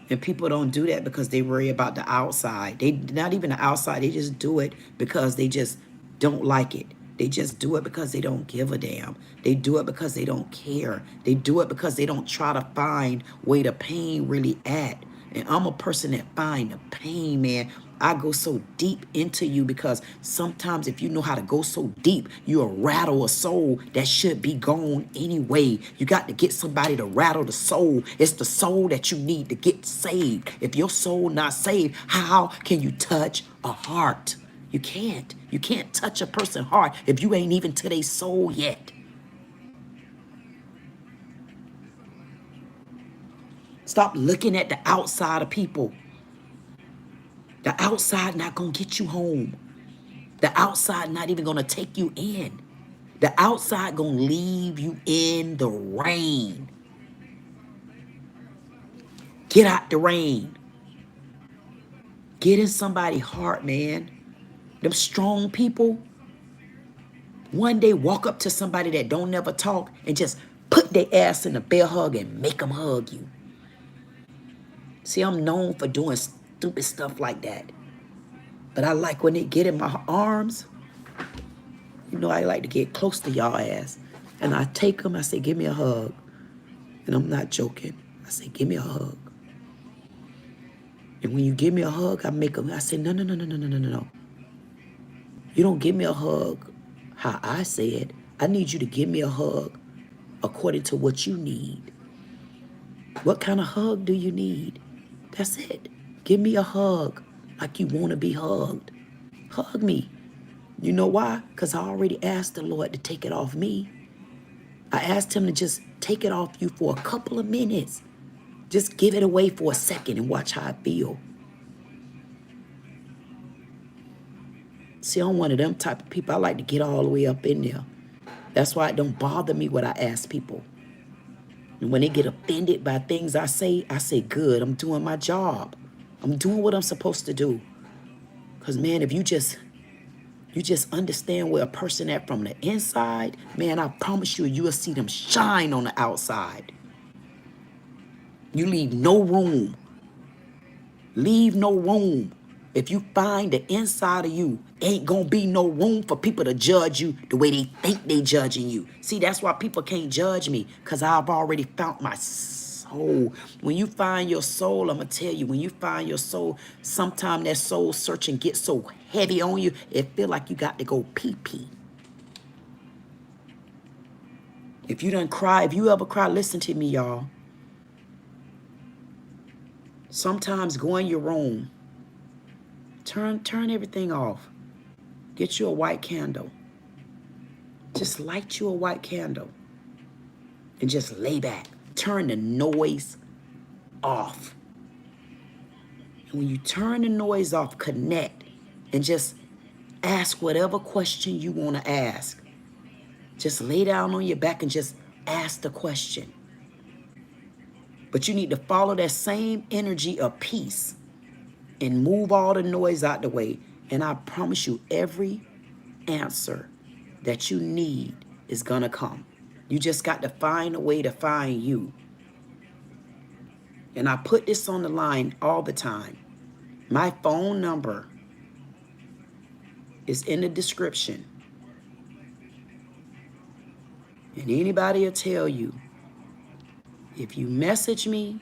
And people don't do that because they worry about the outside. They not even the outside. They just do it because they just don't like it. They just do it because they don't give a damn. They do it because they don't care. They do it because they don't try to find where the pain really at. And I'm a person that find the pain, man. I go so deep into you because sometimes if you know how to go so deep, you'll rattle a soul that should be gone anyway. You got to get somebody to rattle the soul. It's the soul that you need to get saved. If your soul not saved, how can you touch a heart? You can't. You can't touch a person's heart if you ain't even to their soul yet. Stop looking at the outside of people. The outside not gonna get you home. The outside not even gonna take you in. The outside gonna leave you in the rain. Get out the rain. Get in somebody's heart, man. Them strong people, one day walk up to somebody that don't never talk and just put their ass in a bear hug and make them hug you. See, I'm known for doing stupid stuff like that. But I like when they get in my arms. You know, I like to get close to y'all ass. And I take them, I say, give me a hug. And I'm not joking. I say, give me a hug. And when you give me a hug, I say, no, no, no, no, no, no, no, no. You don't give me a hug how I said. I need you to give me a hug according to what you need. What kind of hug do you need? That's it. Give me a hug like you want to be hugged. Hug me. You know why? Because I already asked the Lord to take it off me. I asked him to just take it off you for a couple of minutes. Just give it away for a second and watch how I feel. See, I'm one of them type of people. I like to get all the way up in there. That's why it don't bother me what I ask people. And when they get offended by things I say, good, I'm doing my job. I'm doing what I'm supposed to do. Because, man, if you just understand where a person at from the inside, man, I promise you, you'll see them shine on the outside. You leave no room. Leave no room. If you find the inside of you, ain't gonna be no room for people to judge you the way they think they judging you. See, that's why people can't judge me, because I've already found my soul. When you find your soul, I'm gonna tell you, when you find your soul, sometimes that soul searching gets so heavy on you, it feel like you got to go pee-pee. If you done cry, if you ever cry, listen to me, y'all. Sometimes go in your room. Turn everything off. Get you a white candle. Just light you a white candle. And just lay back. Turn the noise off. And when you turn the noise off, connect. And just ask whatever question you want to ask. Just lay down on your back and just ask the question. But you need to follow that same energy of peace. And move all the noise out the way. And I promise you, every answer that you need is gonna come. You just got to find a way to find you. And I put this on the line all the time. My phone number is in the description. And anybody will tell you, if you message me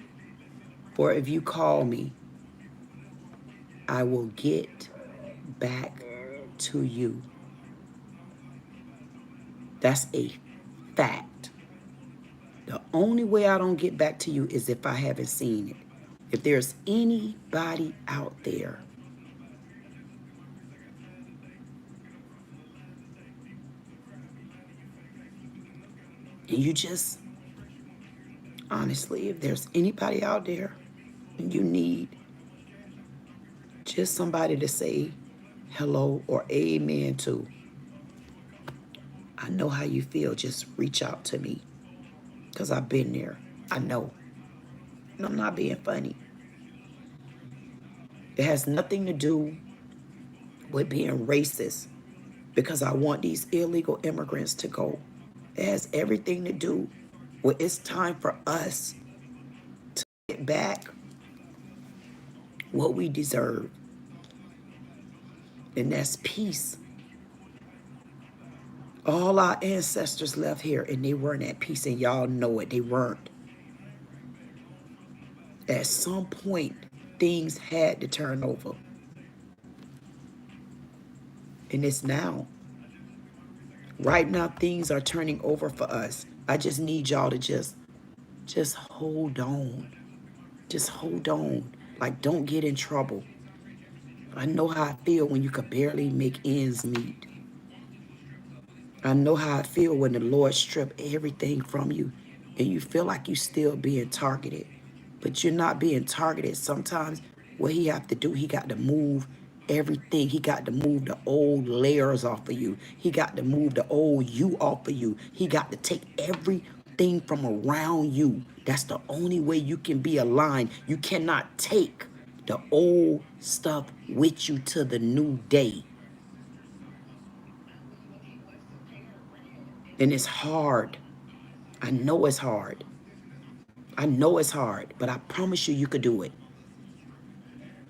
or if you call me, I will get back to you. That's a fact. The only way I don't get back to you is if I haven't seen it. If there's anybody out there And you just, honestly, if there's anybody out there and you need just somebody to say hello or amen to, I know how you feel. Just reach out to me because I've been there. I know. And I'm not being funny. It has nothing to do with being racist because I want these illegal immigrants to go. It has everything to do with it's time for us to get back what we deserve. And that's peace. All our ancestors left here and they weren't at peace, and y'all know it, they weren't. At some point, things had to turn over. And it's now. Right now, things are turning over for us. I just need y'all to just hold on. Just hold on. Like, don't get in trouble. I know how I feel when you could barely make ends meet. I know how I feel when the Lord stripped everything from you and you feel like you still being targeted. But you're not being targeted. Sometimes what he have to do, he got to move everything. He got to move the old layers off of you. He got to move the old you off of you. He got to take everything from around you. That's the only way you can be aligned. You cannot take the old stuff with you to the new day. And it's hard. I know it's hard. I know it's hard, but I promise you, you could do it.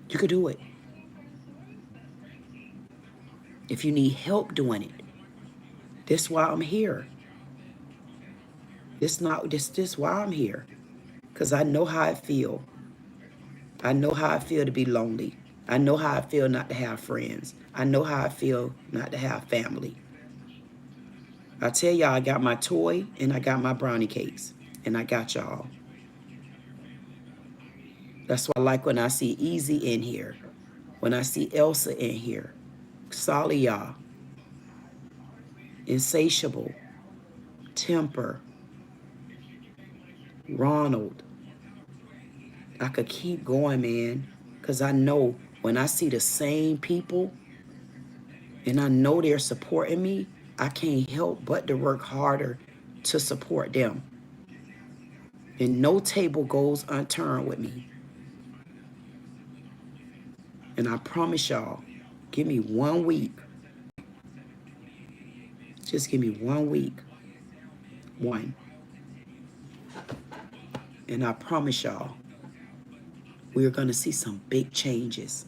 You could do it. If you need help doing it, this is why I'm here. This why I'm here. Because I know how I feel. I know how I feel to be lonely. I know how I feel not to have friends. I know how I feel not to have family. I tell y'all, I got my toy and I got my brownie cakes. And I got y'all. That's why I like when I see Easy in here. When I see Elsa in here. Salia. Insatiable. Temper. Ronald. I could keep going, man. Because I know when I see the same people and I know they're supporting me, I can't help but to work harder to support them. And no table goes unturned with me. And I promise y'all, give me 1 week. Just give me 1 week. One. And I promise y'all, we're going to see some big changes.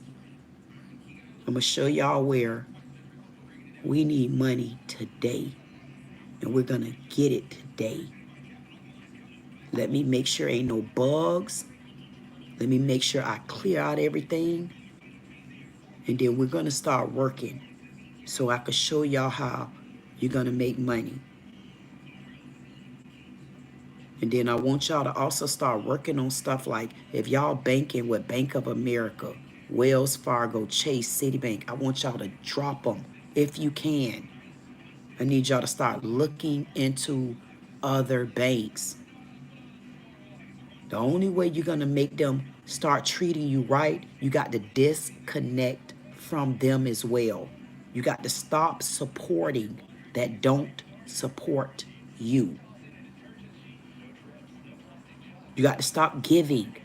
I'm going to show y'all where we need money today. And we're going to get it today. Let me make sure ain't no bugs. Let me make sure I clear out everything. And then we're going to start working so I can show y'all how you're going to make money. And then I want y'all to also start working on stuff like if y'all banking with Bank of America, Wells Fargo, Chase, Citibank, I want y'all to drop them if you can. I need y'all to start looking into other banks. The only way you're going to make them start treating you right, you got to disconnect from them as well. You got to stop supporting that don't support you. You got to stop giving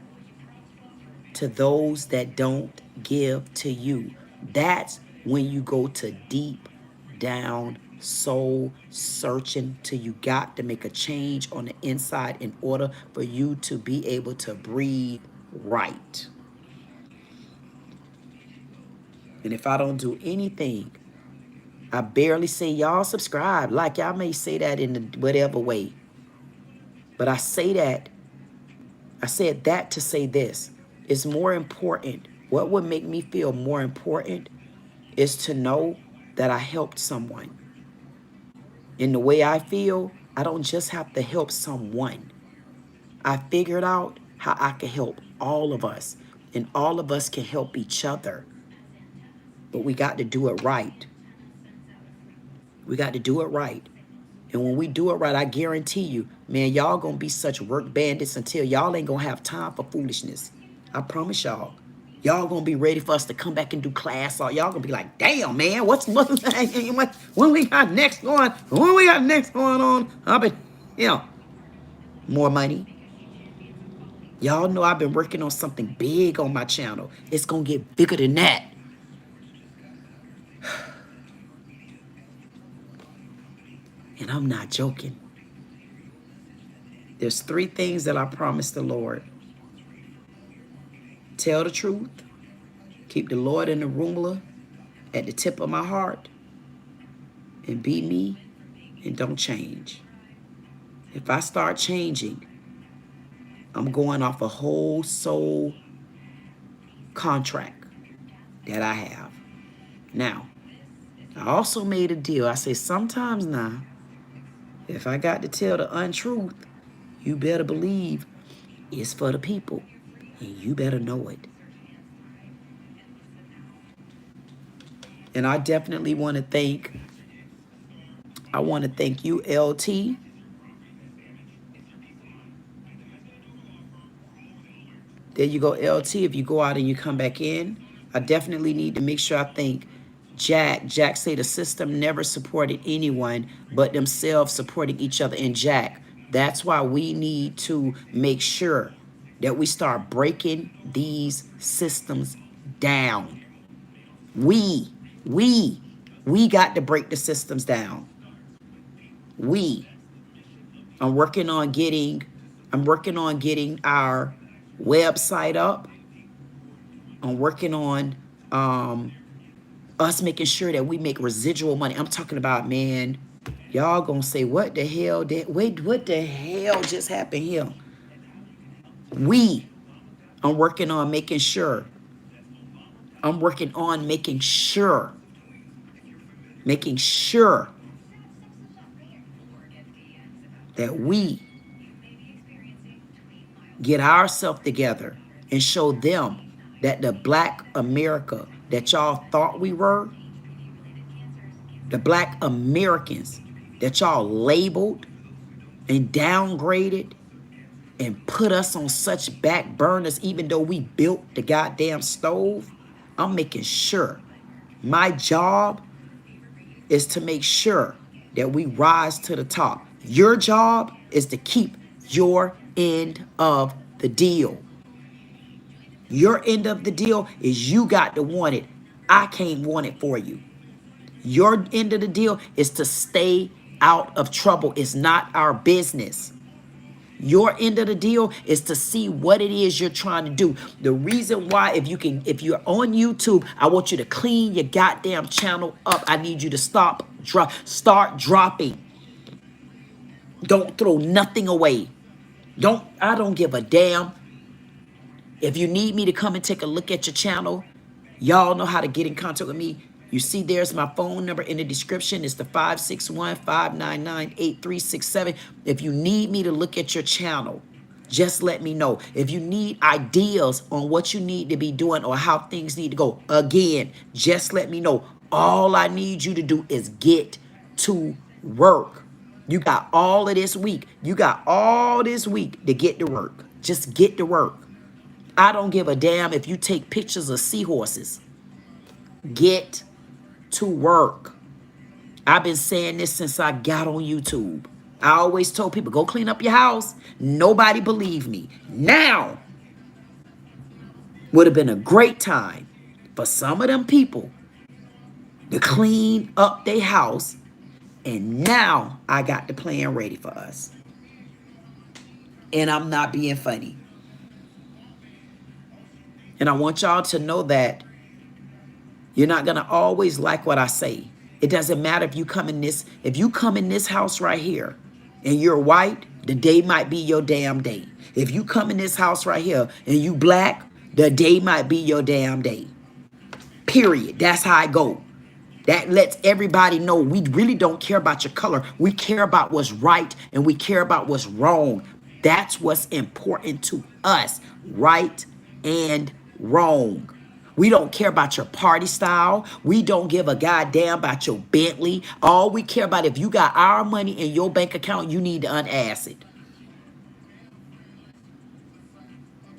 to those that don't give to you. That's when you go to deep down soul searching till you got to make a change on the inside in order for you to be able to breathe right. And if I don't do anything, I barely say y'all subscribe. Like y'all may say that in the whatever way. But I say that, I said that to say this. It's more important. What would make me feel more important is to know that I helped someone. In the way I feel, I don't just have to help someone. I figured out how I can help all of us, and all of us can help each other. But we got to do it right. We got to do it right. And when we do it right, I guarantee you, man, y'all gonna be such work bandits until y'all ain't gonna have time for foolishness. I promise y'all. Y'all gonna be ready for us to come back and do class. Or y'all gonna be like, damn, man, what we got next going? What we got next going on? I've been, more money. Y'all know I've been working on something big on my channel. It's gonna get bigger than that. And I'm not joking. There's 3 things that I promised the Lord. Tell the truth. Keep the Lord and the ruler at the tip of my heart. And be me and don't change. If I start changing, I'm going off a whole soul contract that I have. Now, I also made a deal. I say sometimes now, if I got to tell the untruth, you better believe it's for the people. And you better know it. And I definitely want to thank you, LT. There you go, LT. If you go out and you come back in, I definitely need to make sure I thank Jack. Jack say the system never supported anyone but themselves supporting each other. And Jack, that's why we need to make sure that we start breaking these systems down. We got to break the systems down. I'm working on getting our website up. I'm working on us making sure that we make residual money. I'm talking about, man, y'all gonna say, what the hell what the hell just happened here? I'm working on making sure. That we get ourselves together and show them that the Black America that y'all thought we were, the Black Americans that y'all labeled and downgraded and put us on such back burners, even though we built the goddamn stove, I'm making sure. My job is to make sure that we rise to the top. Your job is to keep your end of the deal. Your end of the deal is you got to want it. I can't want it for you. Your end of the deal is to stay out of trouble. It's not our business. Your end of the deal is to see what it is you're trying to do. The reason why, if you're on YouTube, I want you to clean your goddamn channel up. I need you to start dropping. Don't throw nothing away. I don't give a damn. If you need me to come and take a look at your channel, y'all know how to get in contact with me. You see there's my phone number in the description. It's the 561-599-8367. If you need me to look at your channel, just let me know. If you need ideas on what you need to be doing or how things need to go, again, just let me know. All I need you to do is get to work. You got all of this week. You got all this week to get to work. Just get to work. I don't give a damn if you take pictures of seahorses. Get to work. I've been saying this since I got on YouTube. I always told people, go clean up your house. Nobody believed me. Now would have been a great time for some of them people to clean up their house. And now I got the plan ready for us. And I'm not being funny. And I want y'all to know that you're not going to always like what I say. It doesn't matter if you come in this house right here and you're white, the day might be your damn day. If you come in this house right here and you Black, the day might be your damn day. Period. That's how I go. That lets everybody know we really don't care about your color. We care about what's right and we care about what's wrong. That's what's important to us. Right and wrong. We don't care about your party style. We don't give a goddamn about your Bentley. All we care about, if you got our money in your bank account, you need to unass it.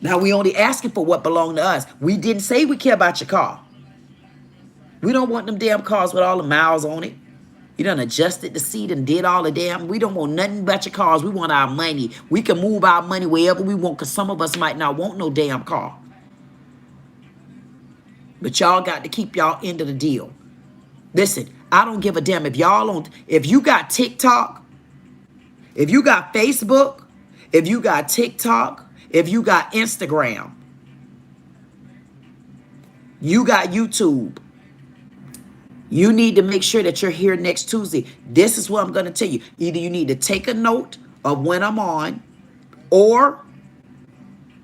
Now, we only asking for what belong to us. We didn't say we care about your car. We don't want them damn cars with all the miles on it. You done adjusted the seat and did all the damn. We don't want nothing but your cars. We want our money. We can move our money wherever we want, because some of us might not want no damn car. But y'all got to keep y'all end of the deal. Listen, I don't give a damn if y'all don't. If you got TikTok, if you got Facebook, if you got TikTok, if you got Instagram, you got YouTube, you need to make sure that you're here next Tuesday. This is what I'm going to tell you. Either you need to take a note of when I'm on, or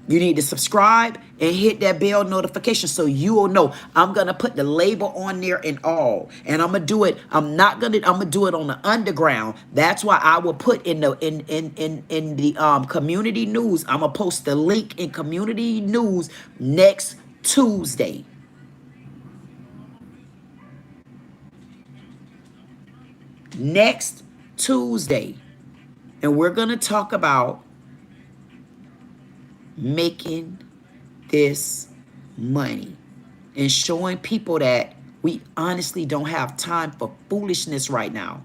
you need to subscribe and hit that bell notification so you will know. I'm going to put the label on there and all. And I'm going to do it. I'm going to do it on the underground. That's why I will put in the community news. I'm going to post the link in community news next Tuesday. Next Tuesday. And we're going to talk about making this money and showing people that we honestly don't have time for foolishness right now.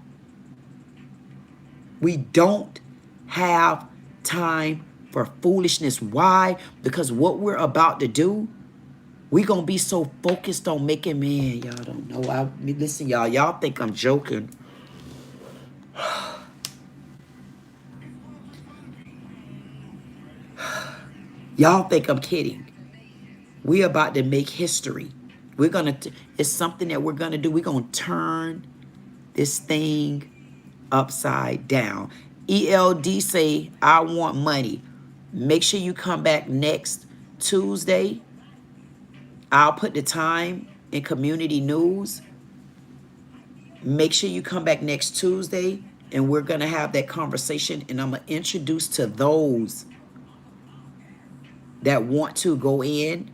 We don't have time for foolishness. Why? Because what we're about to do, we're going to be so focused on making, man, y'all don't know. Listen, y'all think I'm joking. Y'all think I'm kidding. We're about to make history. We're going to, it's something that we're going to do. We're going to turn this thing upside down. ELD say, I want money. Make sure you come back next Tuesday. I'll put the time in community news. Make sure you come back next Tuesday, and we're going to have that conversation, and I'm going to introduce to those that want to go in.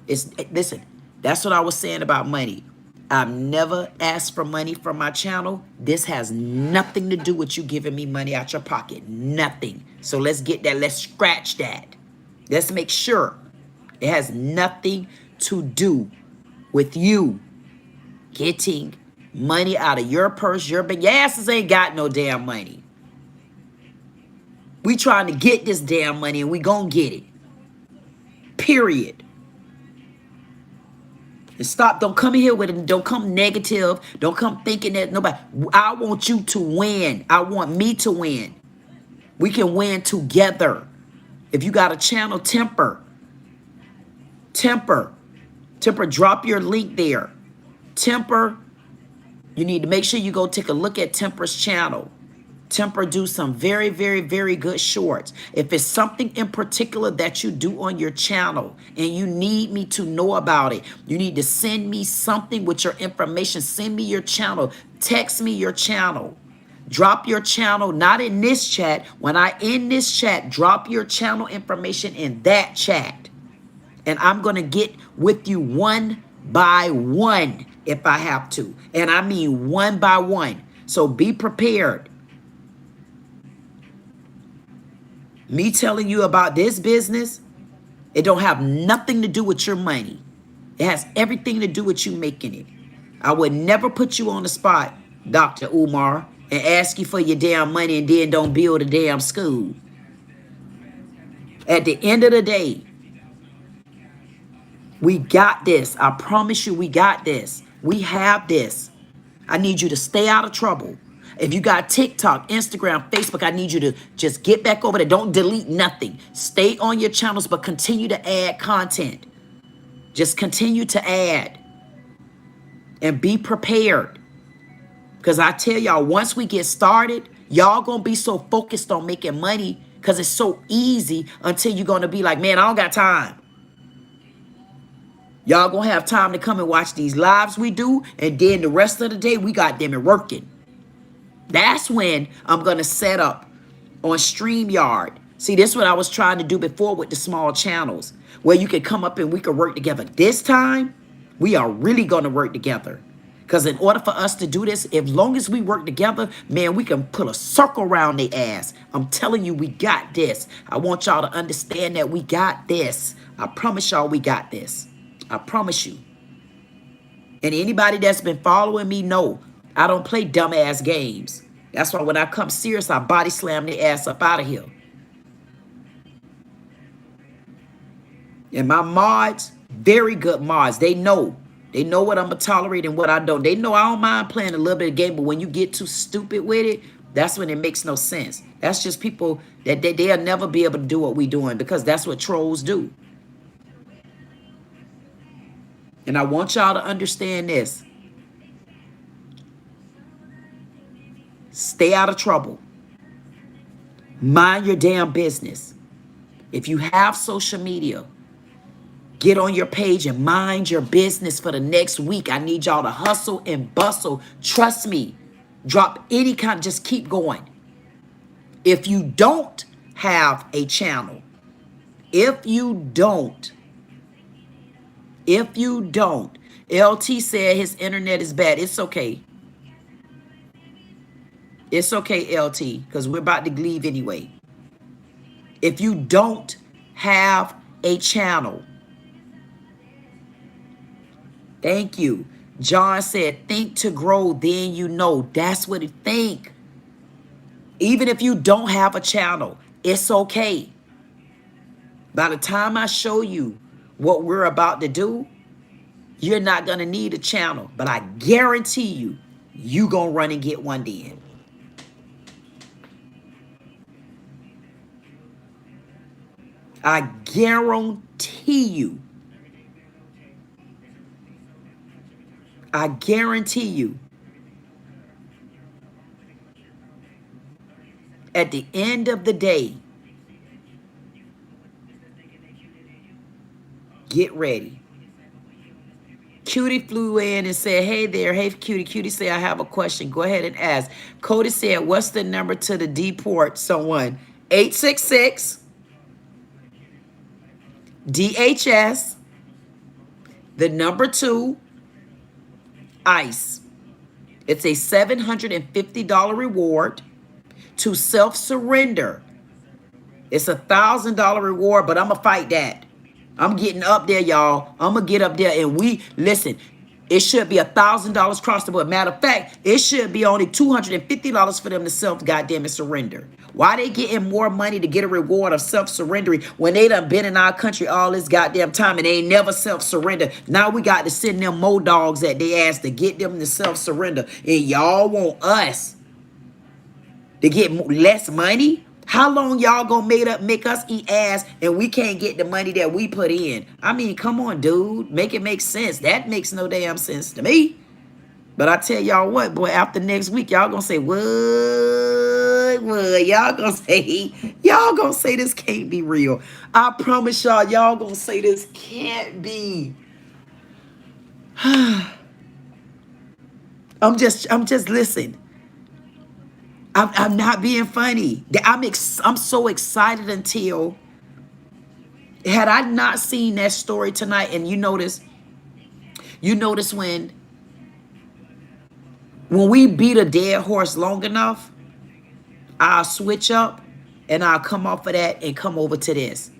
Listen, that's what I was saying about money. I've never asked for money from my channel. This has nothing to do with you giving me money out your pocket. Nothing. So let's get that. Let's scratch that. Let's make sure it has nothing to do with you getting money out of your purse, your bank. Your asses ain't got no damn money. We trying to get this damn money, and we gonna get it. Period. And stop. Don't come in here with it. Don't come negative. Don't come thinking that nobody. I want you to win. I want me to win. We can win together. If you got a channel, Temper, drop your link there. Temper, you need to make sure you go take a look at Temper's channel. Temper do some very, very, very good shorts. If it's something in particular that you do on your channel and you need me to know about it, you need to send me something with your information. Send me your channel. Text me your channel. Drop your channel, not in this chat. When I end this chat, drop your channel information in that chat. And I'm going to get with you one by one if I have to. And I mean one by one. So be prepared. Me telling you about this business, it don't have nothing to do with your money. It has everything to do with you making it. I would never put you on the spot, Dr. Umar, and ask you for your damn money and then don't build a damn school. At the end of the day, we got this. I promise you we got this. We have this. I need you to stay out of trouble. If you got TikTok, Instagram, Facebook, I need you to just get back over there. Don't delete nothing. Stay on your channels, but continue to add content. Just continue to add. And be prepared. Because I tell y'all, once we get started, y'all going to be so focused on making money because it's so easy until you're going to be like, man, I don't got time. Y'all going to have time to come and watch these lives we do. And then the rest of the day, we got them and working. That's when I'm going to set up on StreamYard. See, this is what I was trying to do before with the small channels, where you could come up and we could work together. This time, We are really going to work together. Because in order for us to do this, as long as we work together, man, we can put a circle around their ass. I'm telling you, we got this. I want y'all to understand that we got this. I promise y'all we got this. I promise you. And anybody that's been following me know I don't play dumbass games. That's why when I come serious, I body slam their ass up out of here. And my mods, very good mods. They know. They know what I'm going to tolerate and what I don't. They know I don't mind playing a little bit of game, but when you get too stupid with it, that's when it makes no sense. That's just people that they'll never be able to do what we doing because that's what trolls do. And I want y'all to understand this. Stay out of trouble. Mind your damn business. If you have social media, get on your page and mind your business for the next week. I need y'all to hustle and bustle. Trust me. Drop any kind, just keep going. If you don't have a channel, if you don't, LT said his internet is bad. It's okay. It's okay, LT, because we're about to leave anyway. If you don't have a channel, thank you. John said, think to grow, then you know. That's what it think. Even if you don't have a channel, it's okay. By the time I show you what we're about to do, you're not going to need a channel. But I guarantee you, you going to run and get one then. I guarantee you. I guarantee you. At the end of the day, get ready. Cutie flew in and said, hey there. Hey, Cutie. Cutie said, I have a question. Go ahead and ask. Cody said, what's the number to the deport someone? 866 DHS, the number 2, ICE. It's a $750 reward to self-surrender. It's a $1,000 reward, but I'm going to fight that. I'm getting up there, y'all. I'm going to get up there and listen, it should be $1,000 across the board. Matter of fact, it should be only $250 for them to self-goddamn surrender. Why they getting more money to get a reward of self-surrendering when they done been in our country all this goddamn time and they ain't never self-surrender? Now we got to send them more dogs at their ass to get them to self-surrender. And y'all want us to get less money? How long y'all gonna make us eat ass and we can't get the money that we put in? I mean, come on, dude. Make it make sense. That makes no damn sense to me. But I tell y'all what, boy, after next week, y'all gonna say, what? Y'all gonna say this can't be real. I promise y'all gonna say this can't be. I'm just listen. I'm not being funny. I'm so excited until, had I not seen that story tonight, and you notice when we beat a dead horse long enough, I'll switch up and I'll come off of that and come over to this.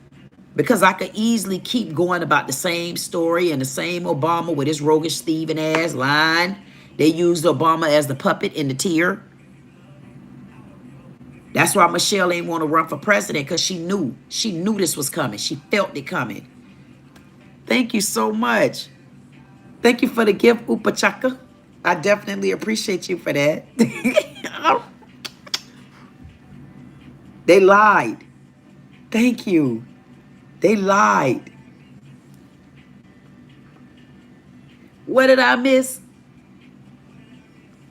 Because I could easily keep going about the same story and the same Obama with his roguish thieving ass line. They used Obama as the puppet in the tier. That's why Michelle ain't want to run for president, because she knew this was coming. She felt it coming. Thank you so much. Thank you for the gift, Upachaka. I definitely appreciate you for that. They lied. Thank you. They lied. What did I miss?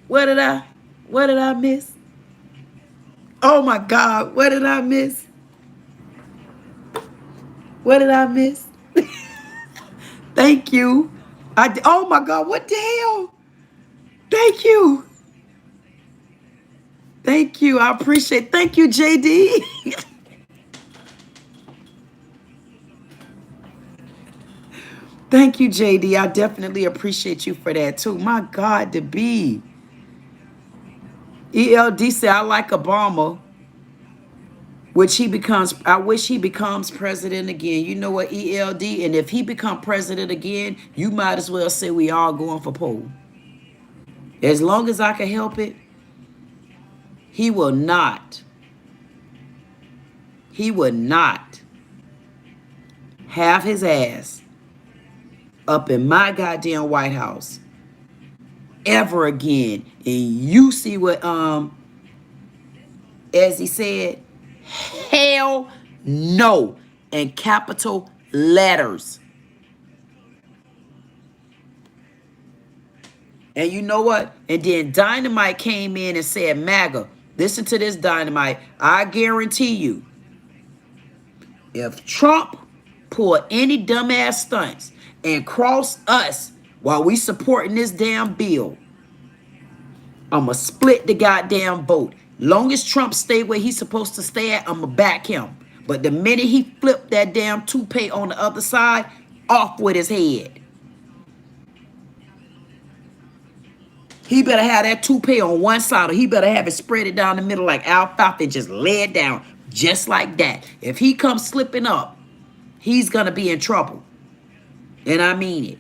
What did I miss? Oh my God, what did I miss? What did I miss? Thank you. Oh my God, what the hell? Thank you. Thank you, I appreciate it. Thank you, JD. Thank you, JD. I definitely appreciate you for that too. My God, to be. ELD said, I like Obama, which he becomes, I wish he becomes president again. You know what, ELD? And if he become president again, you might as well say we all going for poll. As long as I can help it, he will not have his ass up in my goddamn White House ever again. And you see what as he said, hell no, in capital letters. And you know what? And then Dynamite came in and said, MAGA, listen to this, Dynamite. I guarantee you, if Trump pull any dumbass stunts and cross us while we supporting this damn bill, I'ma split the goddamn vote. Long as Trump stay where he's supposed to stay at, I'ma back him. But the minute he flipped that damn toupee on the other side, off with his head. He better have that toupee on one side, or he better have it spread it down the middle like alfalfa and just lay it down just like that. If he comes slipping up, he's going to be in trouble. And I mean it.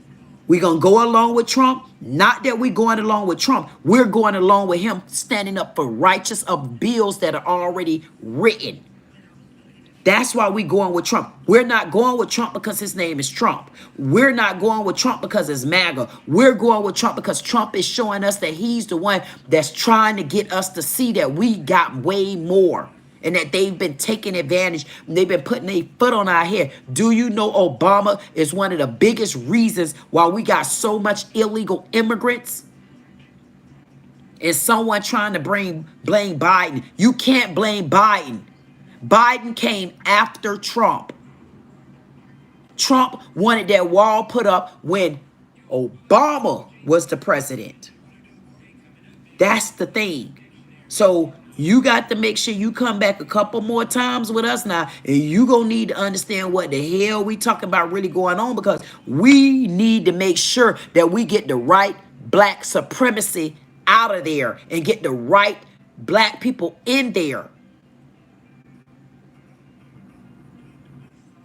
We're going to go along with Trump. Not that we're going along with Trump. We're going along with him standing up for righteous of bills that are already written. That's why we're going with Trump. We're not going with Trump because his name is Trump. We're not going with Trump because it's MAGA. We're going with Trump because Trump is showing us that he's the one that's trying to get us to see that we got way more. And that they've been taking advantage. They've been putting a foot on our head. Do you know Obama is one of the biggest reasons why we got so much illegal immigrants? And someone trying to blame Biden. You can't blame Biden. Biden came after Trump. Trump wanted that wall put up when Obama was the president. That's the thing. So you got to make sure you come back a couple more times with us now, and you gonna need to understand what the hell we talking about really going on, because we need to make sure that we get the right black supremacy out of there and get the right black people in there.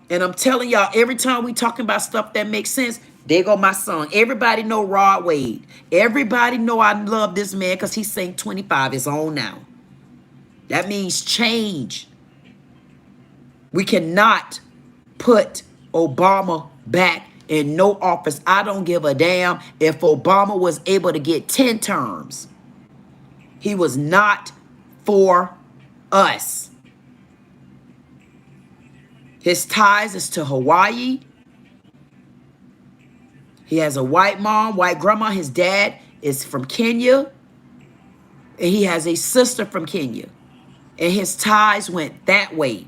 And I'm telling y'all, every time we talking about stuff that makes sense, there go my song. Everybody know Rod Wade. Everybody know I love this man because he sang 25. It's on now. That means change. We cannot put Obama back in no office. I don't give a damn if Obama was able to get 10 terms. He was not for us. His ties is to Hawaii. He has a white mom, white grandma. His dad is from Kenya. And he has a sister from Kenya. And his ties went that way.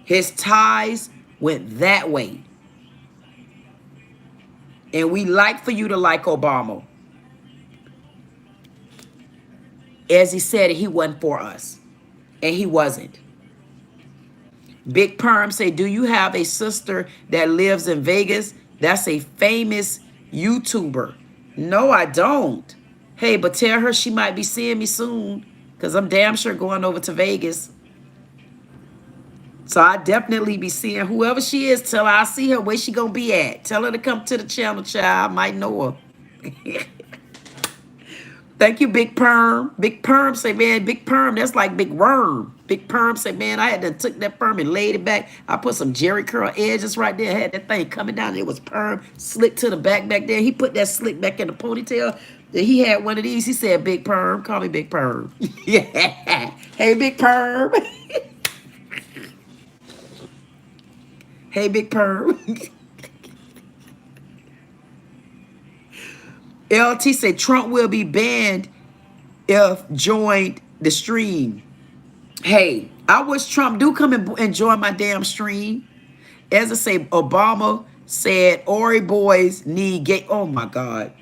His ties went that way. And we like for you to like Obama. As he said, he wasn't for us. And he wasn't. Big Perm say, do you have a sister that lives in Vegas? That's a famous YouTuber. No, I don't. Hey, but tell her she might be seeing me soon, because I'm damn sure going over to Vegas. So I definitely be seeing whoever she is. Tell her I see her. Where she gonna be at? Tell her to come to the channel, child. I might know her. Thank you, Big Perm. Big Perm say, man, Big Perm, that's like Big Worm. Big Perm say, man, I had to took that perm and laid it back. I put some Jerry curl edges right there. Had that thing coming down. It was perm, slick to the back there. He put that slick back in the ponytail. Then he had one of these. He said, Big Perm. Call me Big Perm. Yeah. Hey, Big Perm. Hey, Big Perm. LT said Trump will be banned if joined the stream. Hey, I wish Trump do come and join my damn stream. As I say, Obama said Ori boys need gay. Oh my God,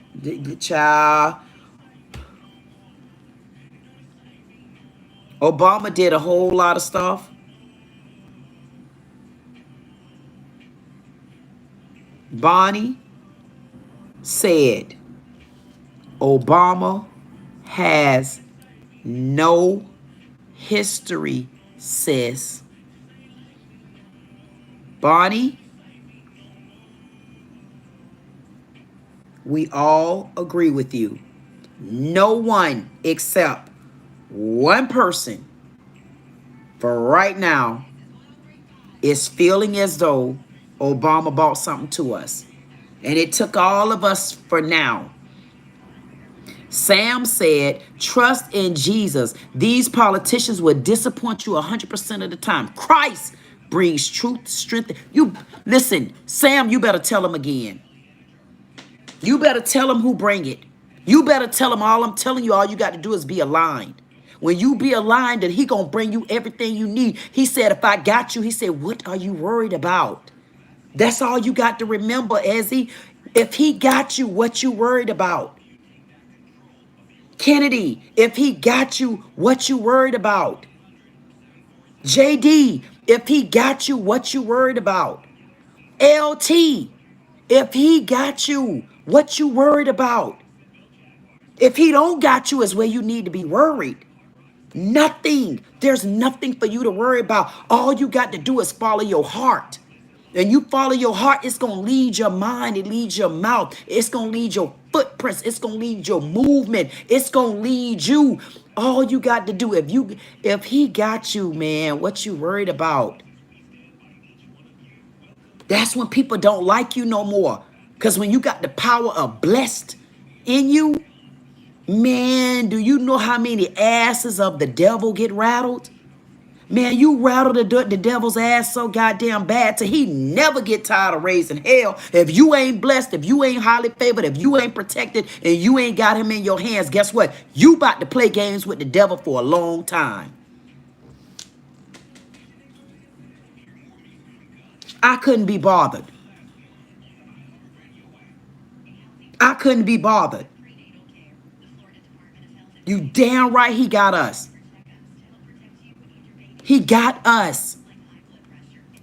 child. Obama did a whole lot of stuff. Bonnie said Obama has no history, sis. Bonnie, we all agree with you. No one except one person for right now is feeling as though Obama bought something to us. And it took all of us for now. Sam said, trust in Jesus. These politicians will disappoint you 100% of the time. Christ brings truth, strength. You listen, Sam, you better tell him again. You better tell him who bring it. You better tell him all I'm telling you, all you got to do is be aligned. When you be aligned, then he gonna bring you everything you need. He said, if I got you, he said, what are you worried about? That's all you got to remember, Ezzy. If he got you, what you worried about? Kennedy, if he got you, what you worried about? JD, if he got you, what you worried about? LT, if he got you, what you worried about? If he don't got you, is where you need to be worried. Nothing. There's nothing for you to worry about. All you got to do is follow your heart. And you follow your heart, it's going to lead your mind. It leads your mouth. It's going to lead your footprints. It's going to lead your movement. It's going to lead you. All you got to do, if he got you, man, what you worried about? That's when people don't like you no more. Because when you got the power of blessed in you, man, do you know how many asses of the devil get rattled? Man, you rattle the devil's ass so goddamn bad till he never get tired of raising hell. If you ain't blessed, if you ain't highly favored, if you ain't protected, and you ain't got him in your hands, guess what? You about to play games with the devil for a long time. I couldn't be bothered. I couldn't be bothered. You damn right he got us. He got us.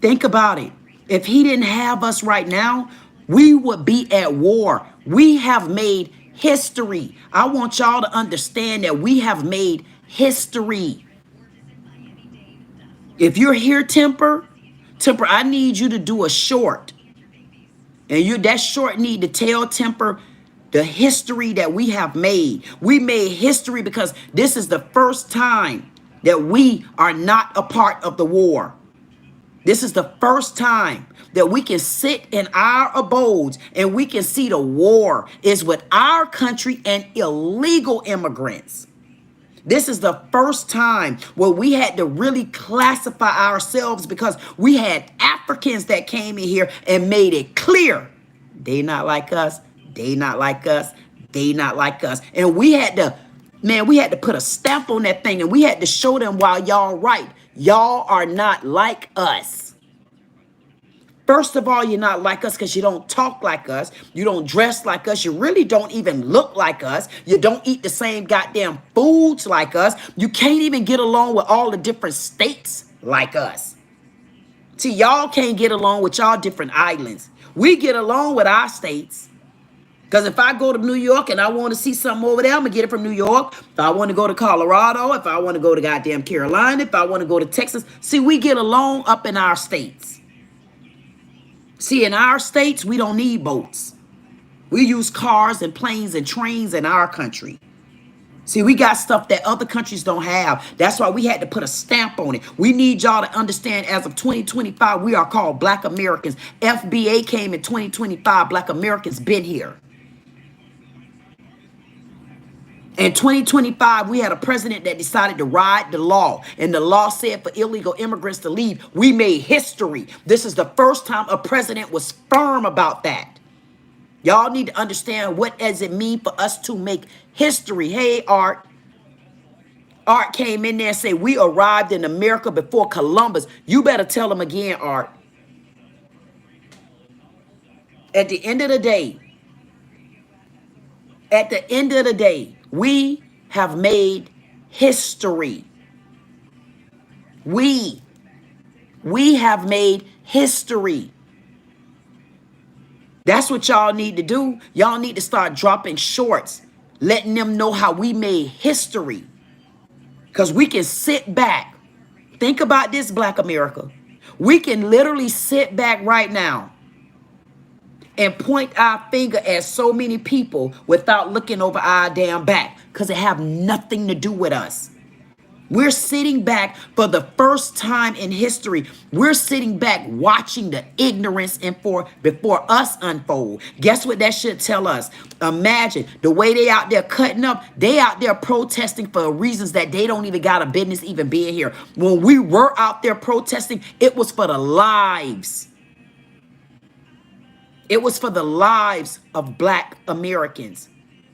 Think about it. If he didn't have us right now, we would be at war. We have made history. I want y'all to understand that we have made history. If you're here, Temper, I need you to do a short. And that short need to tell Temper the history that we have made. We made history because this is the first time that we are not a part of the war. This is the first time that we can sit in our abodes and we can see the war is with our country and illegal immigrants. This is the first time where we had to really classify ourselves because we had Africans that came in here and made it clear they not like us, they not like us, they not like us. And we had to, man, we had to put a stamp on that thing and we had to show them why y'all right. Y'all are not like us. First of all, you're not like us because you don't talk like us. You don't dress like us. You really don't even look like us. You don't eat the same goddamn foods like us. You can't even get along with all the different states like us. See, y'all can't get along with y'all different islands. We get along with our states. Because if I go to New York and I want to see something over there, I'm going to get it from New York. If I want to go to Colorado, if I want to go to goddamn Carolina, if I want to go to Texas. See, we get along up in our states. See, in our states, we don't need boats. We use cars and planes and trains in our country. See, we got stuff that other countries don't have. That's why we had to put a stamp on it. We need y'all to understand as of 2025, we are called Black Americans. FBA came in 2025. Black Americans been here. In 2025, we had a president that decided to ride the law. And the law said for illegal immigrants to leave. We made history. This is the first time a president was firm about that. Y'all need to understand what does it mean for us to make history. Hey, Art. Art came in there and said, we arrived in America before Columbus. You better tell them again, Art. At the end of the day, we have made history. We have made history. That's what y'all need to do. Y'all need to start dropping shorts, letting them know how we made history. Because we can sit back. Think about this, Black America. We can literally sit back right now and point our finger at so many people without looking over our damn back, because it have nothing to do with us. We're sitting back for the first time in history. We're sitting back watching the ignorance and before us unfold. Guess what that should tell us? Imagine the way they out there cutting up. They out there protesting for reasons that they don't even got a business even being here. When we were out there protesting, it was for the lives. It was for the lives of Black Americans.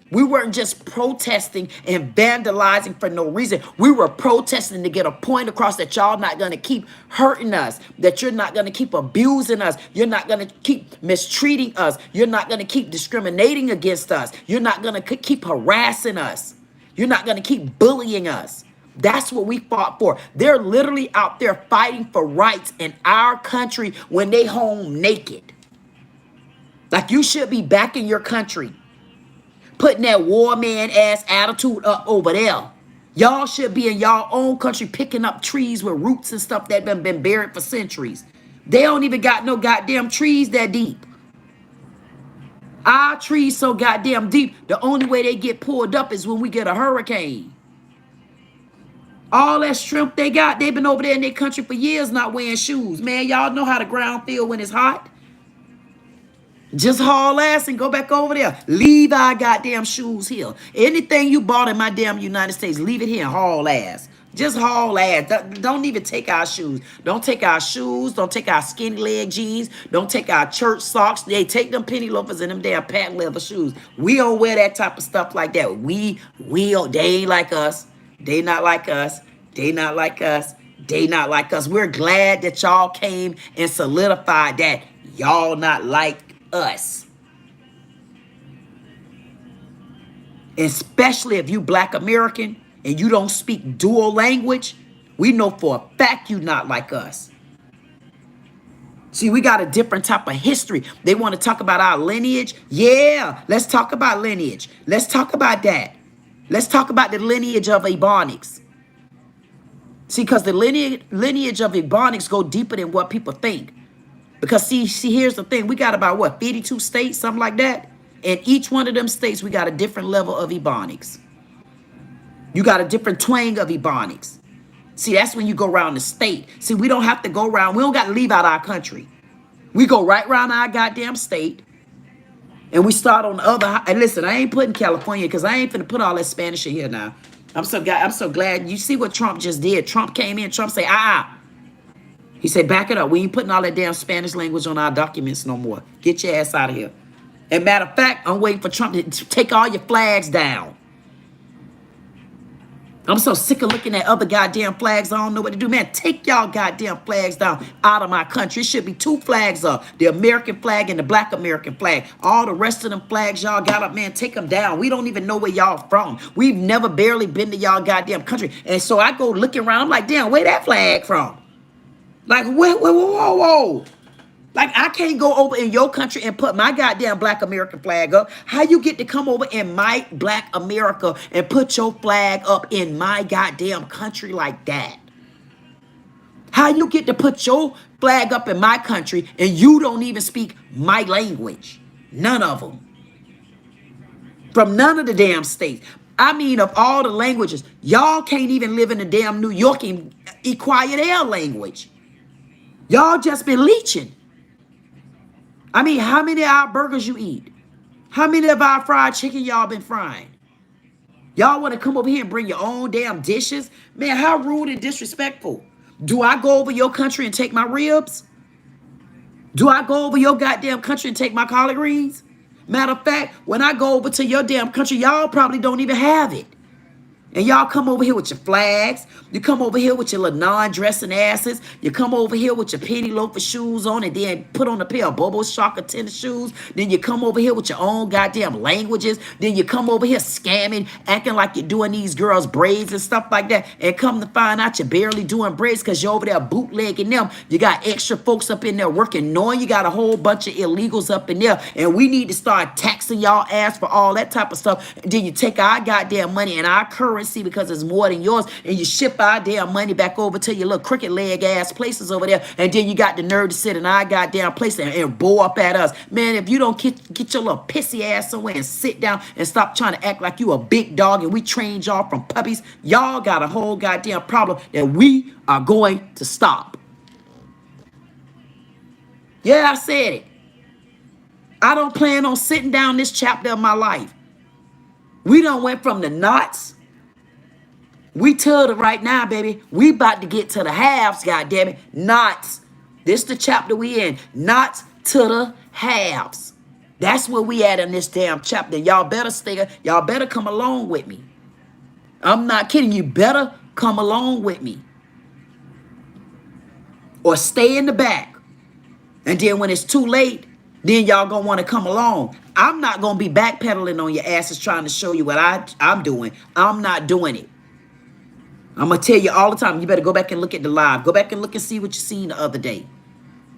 We weren't just protesting and vandalizing for no reason. We were protesting to get a point across that y'all not going to keep hurting us, that you're not going to keep abusing us, you're not going to keep mistreating us, you're not going to keep discriminating against us, you're not going to keep harassing us, you're not going to keep bullying us. That's what we fought for. They're literally out there fighting for rights in our country when they home naked. Like, you should be back in your country, putting that war man ass attitude up over there. Y'all should be in y'all own country picking up trees with roots and stuff that have been buried for centuries. They don't even got no goddamn trees that deep. Our trees so goddamn deep, the only way they get pulled up is when we get a hurricane. All that shrimp they got, they've been over there in their country for years not wearing shoes. Man, y'all know how the ground feel when it's hot. Just haul ass and go back over there. Leave our goddamn shoes here. Anything you bought in my damn United States, leave it here and haul ass. Just haul ass. Don't even take our shoes. Don't take our shoes. Don't take our skinny leg jeans. Don't take our church socks. They take them penny loafers and them damn patent leather shoes. We don't wear that type of stuff like that. They ain't like us. They not like us. They not like us. They not like us. We're glad that y'all came and solidified that y'all not like us. Especially if you Black American and you don't speak dual language, we know for a fact you not like us. See, we got a different type of history. They want to talk about our lineage. Yeah, let's talk about lineage. Let's talk about that. Let's talk about the lineage of Ebonics. See, because the lineage of Ebonics go deeper than what people think. Because see, here's the thing. We got about, what, 52 states, something like that? In each one of them states, we got a different level of Ebonics. You got a different twang of Ebonics. See, that's when you go around the state. See, we don't have to go around. We don't got to leave out our country. We go right around our goddamn state. And we start on the other. And listen, I ain't putting California because I ain't finna put all that Spanish in here now. I'm so glad. You see what Trump just did. Trump came in. Trump said, He said, back it up. We ain't putting all that damn Spanish language on our documents no more. Get your ass out of here. And matter of fact, I'm waiting for Trump to take all your flags down. I'm so sick of looking at other goddamn flags. I don't know what to do. Man, take y'all goddamn flags down out of my country. It should be 2 flags up. The American flag and the Black American flag. All the rest of them flags y'all got up, man, take them down. We don't even know where y'all from. We've never barely been to y'all goddamn country. And so I go looking around. I'm like, damn, where that flag from? Like, whoa. Like, I can't go over in your country and put my goddamn Black American flag up. How you get to come over in my Black America and put your flag up in my goddamn country like that? How you get to put your flag up in my country and you don't even speak my language? None of them. From none of the damn states. I mean, of all the languages, y'all can't even live in the damn New York and quiet air language. Y'all just been leeching. I mean, how many of our burgers you eat? How many of our fried chicken y'all been frying? Y'all want to come over here and bring your own damn dishes? Man, how rude and disrespectful. Do I go over your country and take my ribs? Do I go over your goddamn country and take my collard greens? Matter of fact, when I go over to your damn country, y'all probably don't even have it. And y'all come over here with your flags. You come over here with your little non-dressing asses. You come over here with your penny loafer shoes on and then put on a pair of Bobo Shocker tennis shoes. Then you come over here with your own goddamn languages. Then you come over here scamming, acting like you're doing these girls' braids and stuff like that. And come to find out you're barely doing braids because you're over there bootlegging them. You got extra folks up in there working, knowing you got a whole bunch of illegals up in there. And we need to start taxing y'all ass for all that type of stuff. And then you take our goddamn money and our currency because it's more than yours, and you ship our damn money back over to your little cricket leg ass places over there, and then you got the nerve to sit in our goddamn place and blow up at us. Man, if you don't get your little pissy ass somewhere and sit down and stop trying to act like you a big dog and we trained y'all from puppies, y'all got a whole goddamn problem that we are going to stop. Yeah, I said it. I don't plan on sitting down this chapter of my life. We done went from the knots. We to the right now, baby. We about to get to the halves, goddammit. Knots. This the chapter we in. Knots to the halves. That's where we at in this damn chapter. Y'all better stay. Y'all better come along with me. I'm not kidding. You better come along with me. Or stay in the back. And then when it's too late, then y'all gonna want to come along. I'm not gonna be backpedaling on your asses trying to show you what I'm doing. I'm not doing it. I'm going to tell you all the time, you better go back and look at the live. Go back and look and see what you seen the other day.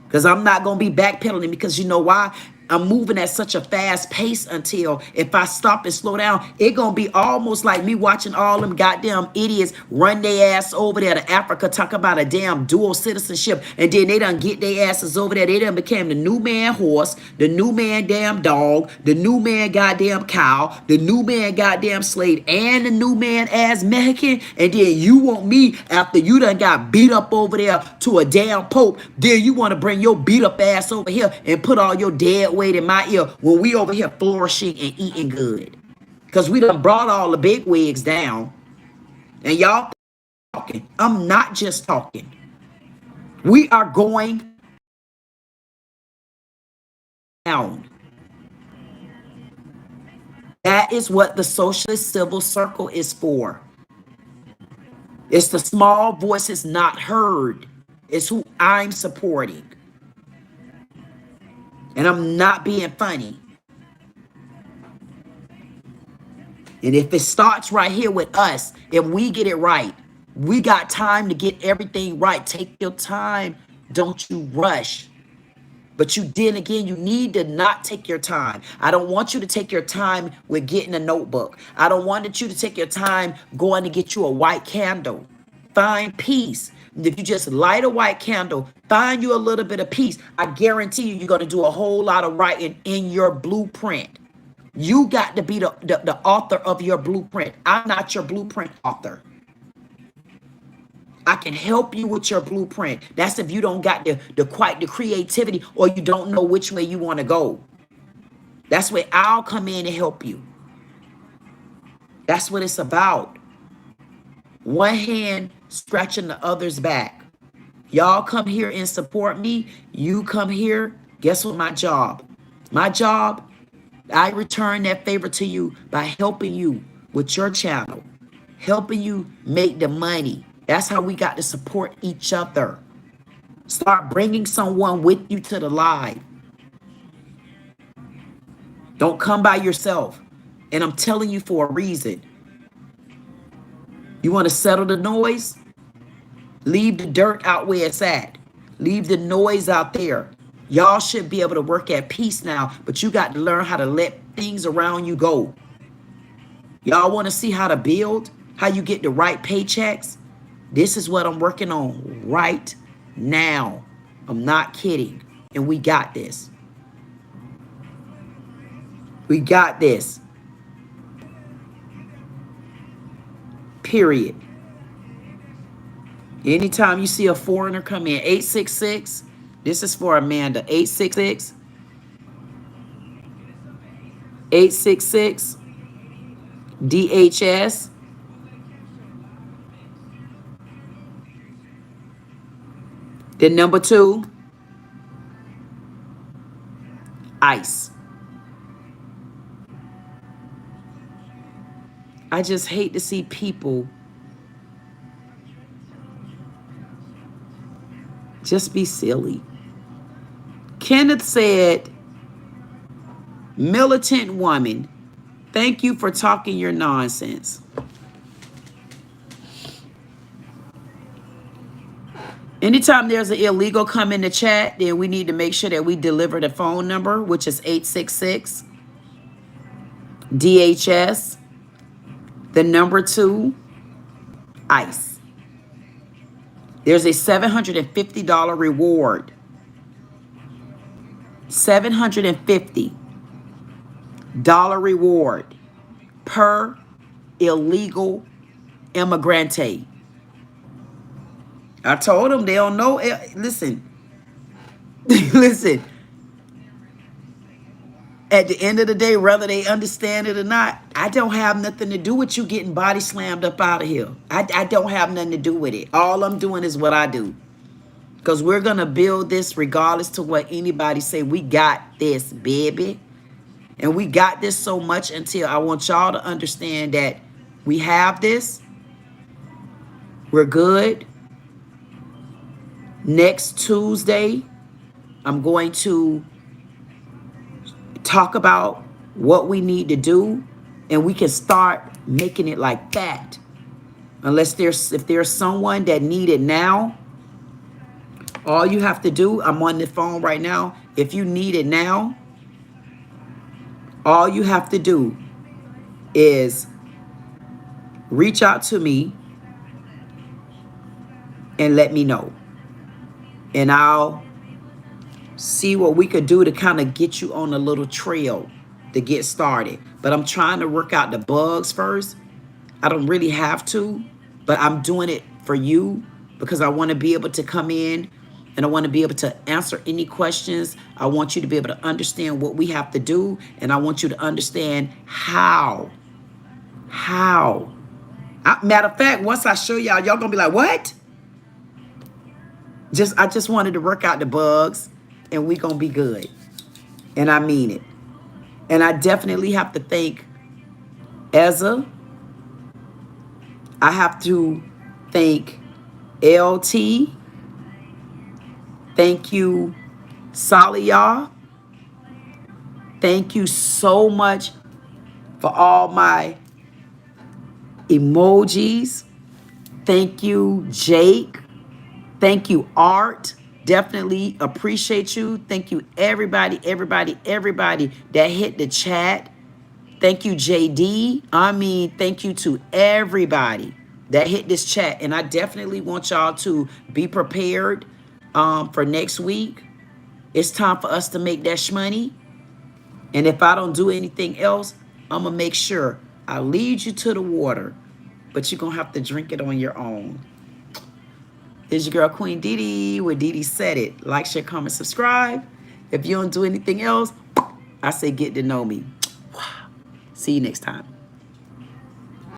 Because I'm not going to be backpedaling because you know why? I'm moving at such a fast pace until if I stop and slow down, it going to be almost like me watching all them goddamn idiots run their ass over there to Africa, talk about a damn dual citizenship. And then they done get their asses over there. They done became the new man horse, the new man damn dog, the new man goddamn cow, the new man goddamn slave, and the new man ass Mexican. And then you want me, after you done got beat up over there to a damn pope, then you want to bring your beat up ass over here and put all your dead weight in my ear when we over here flourishing and eating good. Because we done brought all the big wigs down. And y'all talking. I'm not just talking. We are going down. That is what the socialist civil circle is for. It's the small voices not heard. It's who I'm supporting. And I'm not being funny. And if it starts right here with us, if we get it right, we got time to get everything right. Take your time. Don't you rush. But you then again, you need to not take your time. I don't want you to take your time with getting a notebook. I don't want you to take your time going to get you a white candle. Find peace. If you just light a white candle, find you a little bit of peace. I guarantee you're going to do a whole lot of writing in your blueprint. You got to be the author of your blueprint. I'm not your blueprint author. I can help you with your blueprint. That's if you don't got the creativity or you don't know which way you want to go. That's where I'll come in and help you. That's what it's about. One hand scratching the other's back. Y'all come here and support me. You come here. Guess what my job? My job, I return that favor to you by helping you with your channel. Helping you make the money. That's how we got to support each other. Start bringing someone with you to the live. Don't come by yourself. And I'm telling you for a reason. You want to settle the noise? Leave the dirt out where it's at. Leave the noise out there. Y'all should be able to work at peace now, but you got to learn how to let things around you go. Y'all want to see how to build? How you get the right paychecks? This is what I'm working on right now. I'm not kidding. And we got this. We got this. Period. Anytime you see a foreigner come in, 866, this is for Amanda, 866, 866, DHS, then number 2, ICE. I just hate to see people just be silly. Kenneth said, militant woman, thank you for talking your nonsense. Anytime there's an illegal come in the chat, then we need to make sure that we deliver the phone number, which is 866 DHS, the number 2, ICE. There's a $750 reward. $750 reward per illegal immigrante. I told them they don't know. Listen, listen. At the end of the day, whether they understand it or not, I don't have nothing to do with you getting body slammed up out of here. I don't have nothing to do with it. All I'm doing is what I do. Because we're going to build this regardless to what anybody say. We got this, baby. And we got this so much until I want y'all to understand that we have this. We're good. Next Tuesday, I'm going to talk about what we need to do, and we can start making it like that. Unless if there's someone that need it now, all you have to do, I'm on the phone right now. If you need it now, all you have to do is reach out to me and let me know. And I'll see what we could do to kind of get you on a little trail to get started. But I'm trying to work out the bugs first. I don't really have to, but I'm doing it for you because I want to be able to come in and I want to be able to answer any questions. I want you to be able to understand what we have to do, and I want you to understand how. Matter of fact, once I show y'all, y'all gonna be like, what? I just wanted to work out the bugs, and we gonna be good. And I mean it. And I definitely have to thank Ezra. I have to thank LT. Thank you, Saliyah. Thank you so much for all my emojis. Thank you, Jake. Thank you, Art. Definitely appreciate you. Thank you, everybody that hit the chat. Thank you, JD. Thank you to everybody that hit this chat. And I definitely want y'all to be prepared for next week. It's time for us to make that shmoney. And if I don't do anything else, I'm going to make sure I lead you to the water. But you're going to have to drink it on your own. It's your girl, Queen Dee Dee, with Dee Dee Said It. Like, share, comment, subscribe. If you don't do anything else, I say get to know me. See you next time.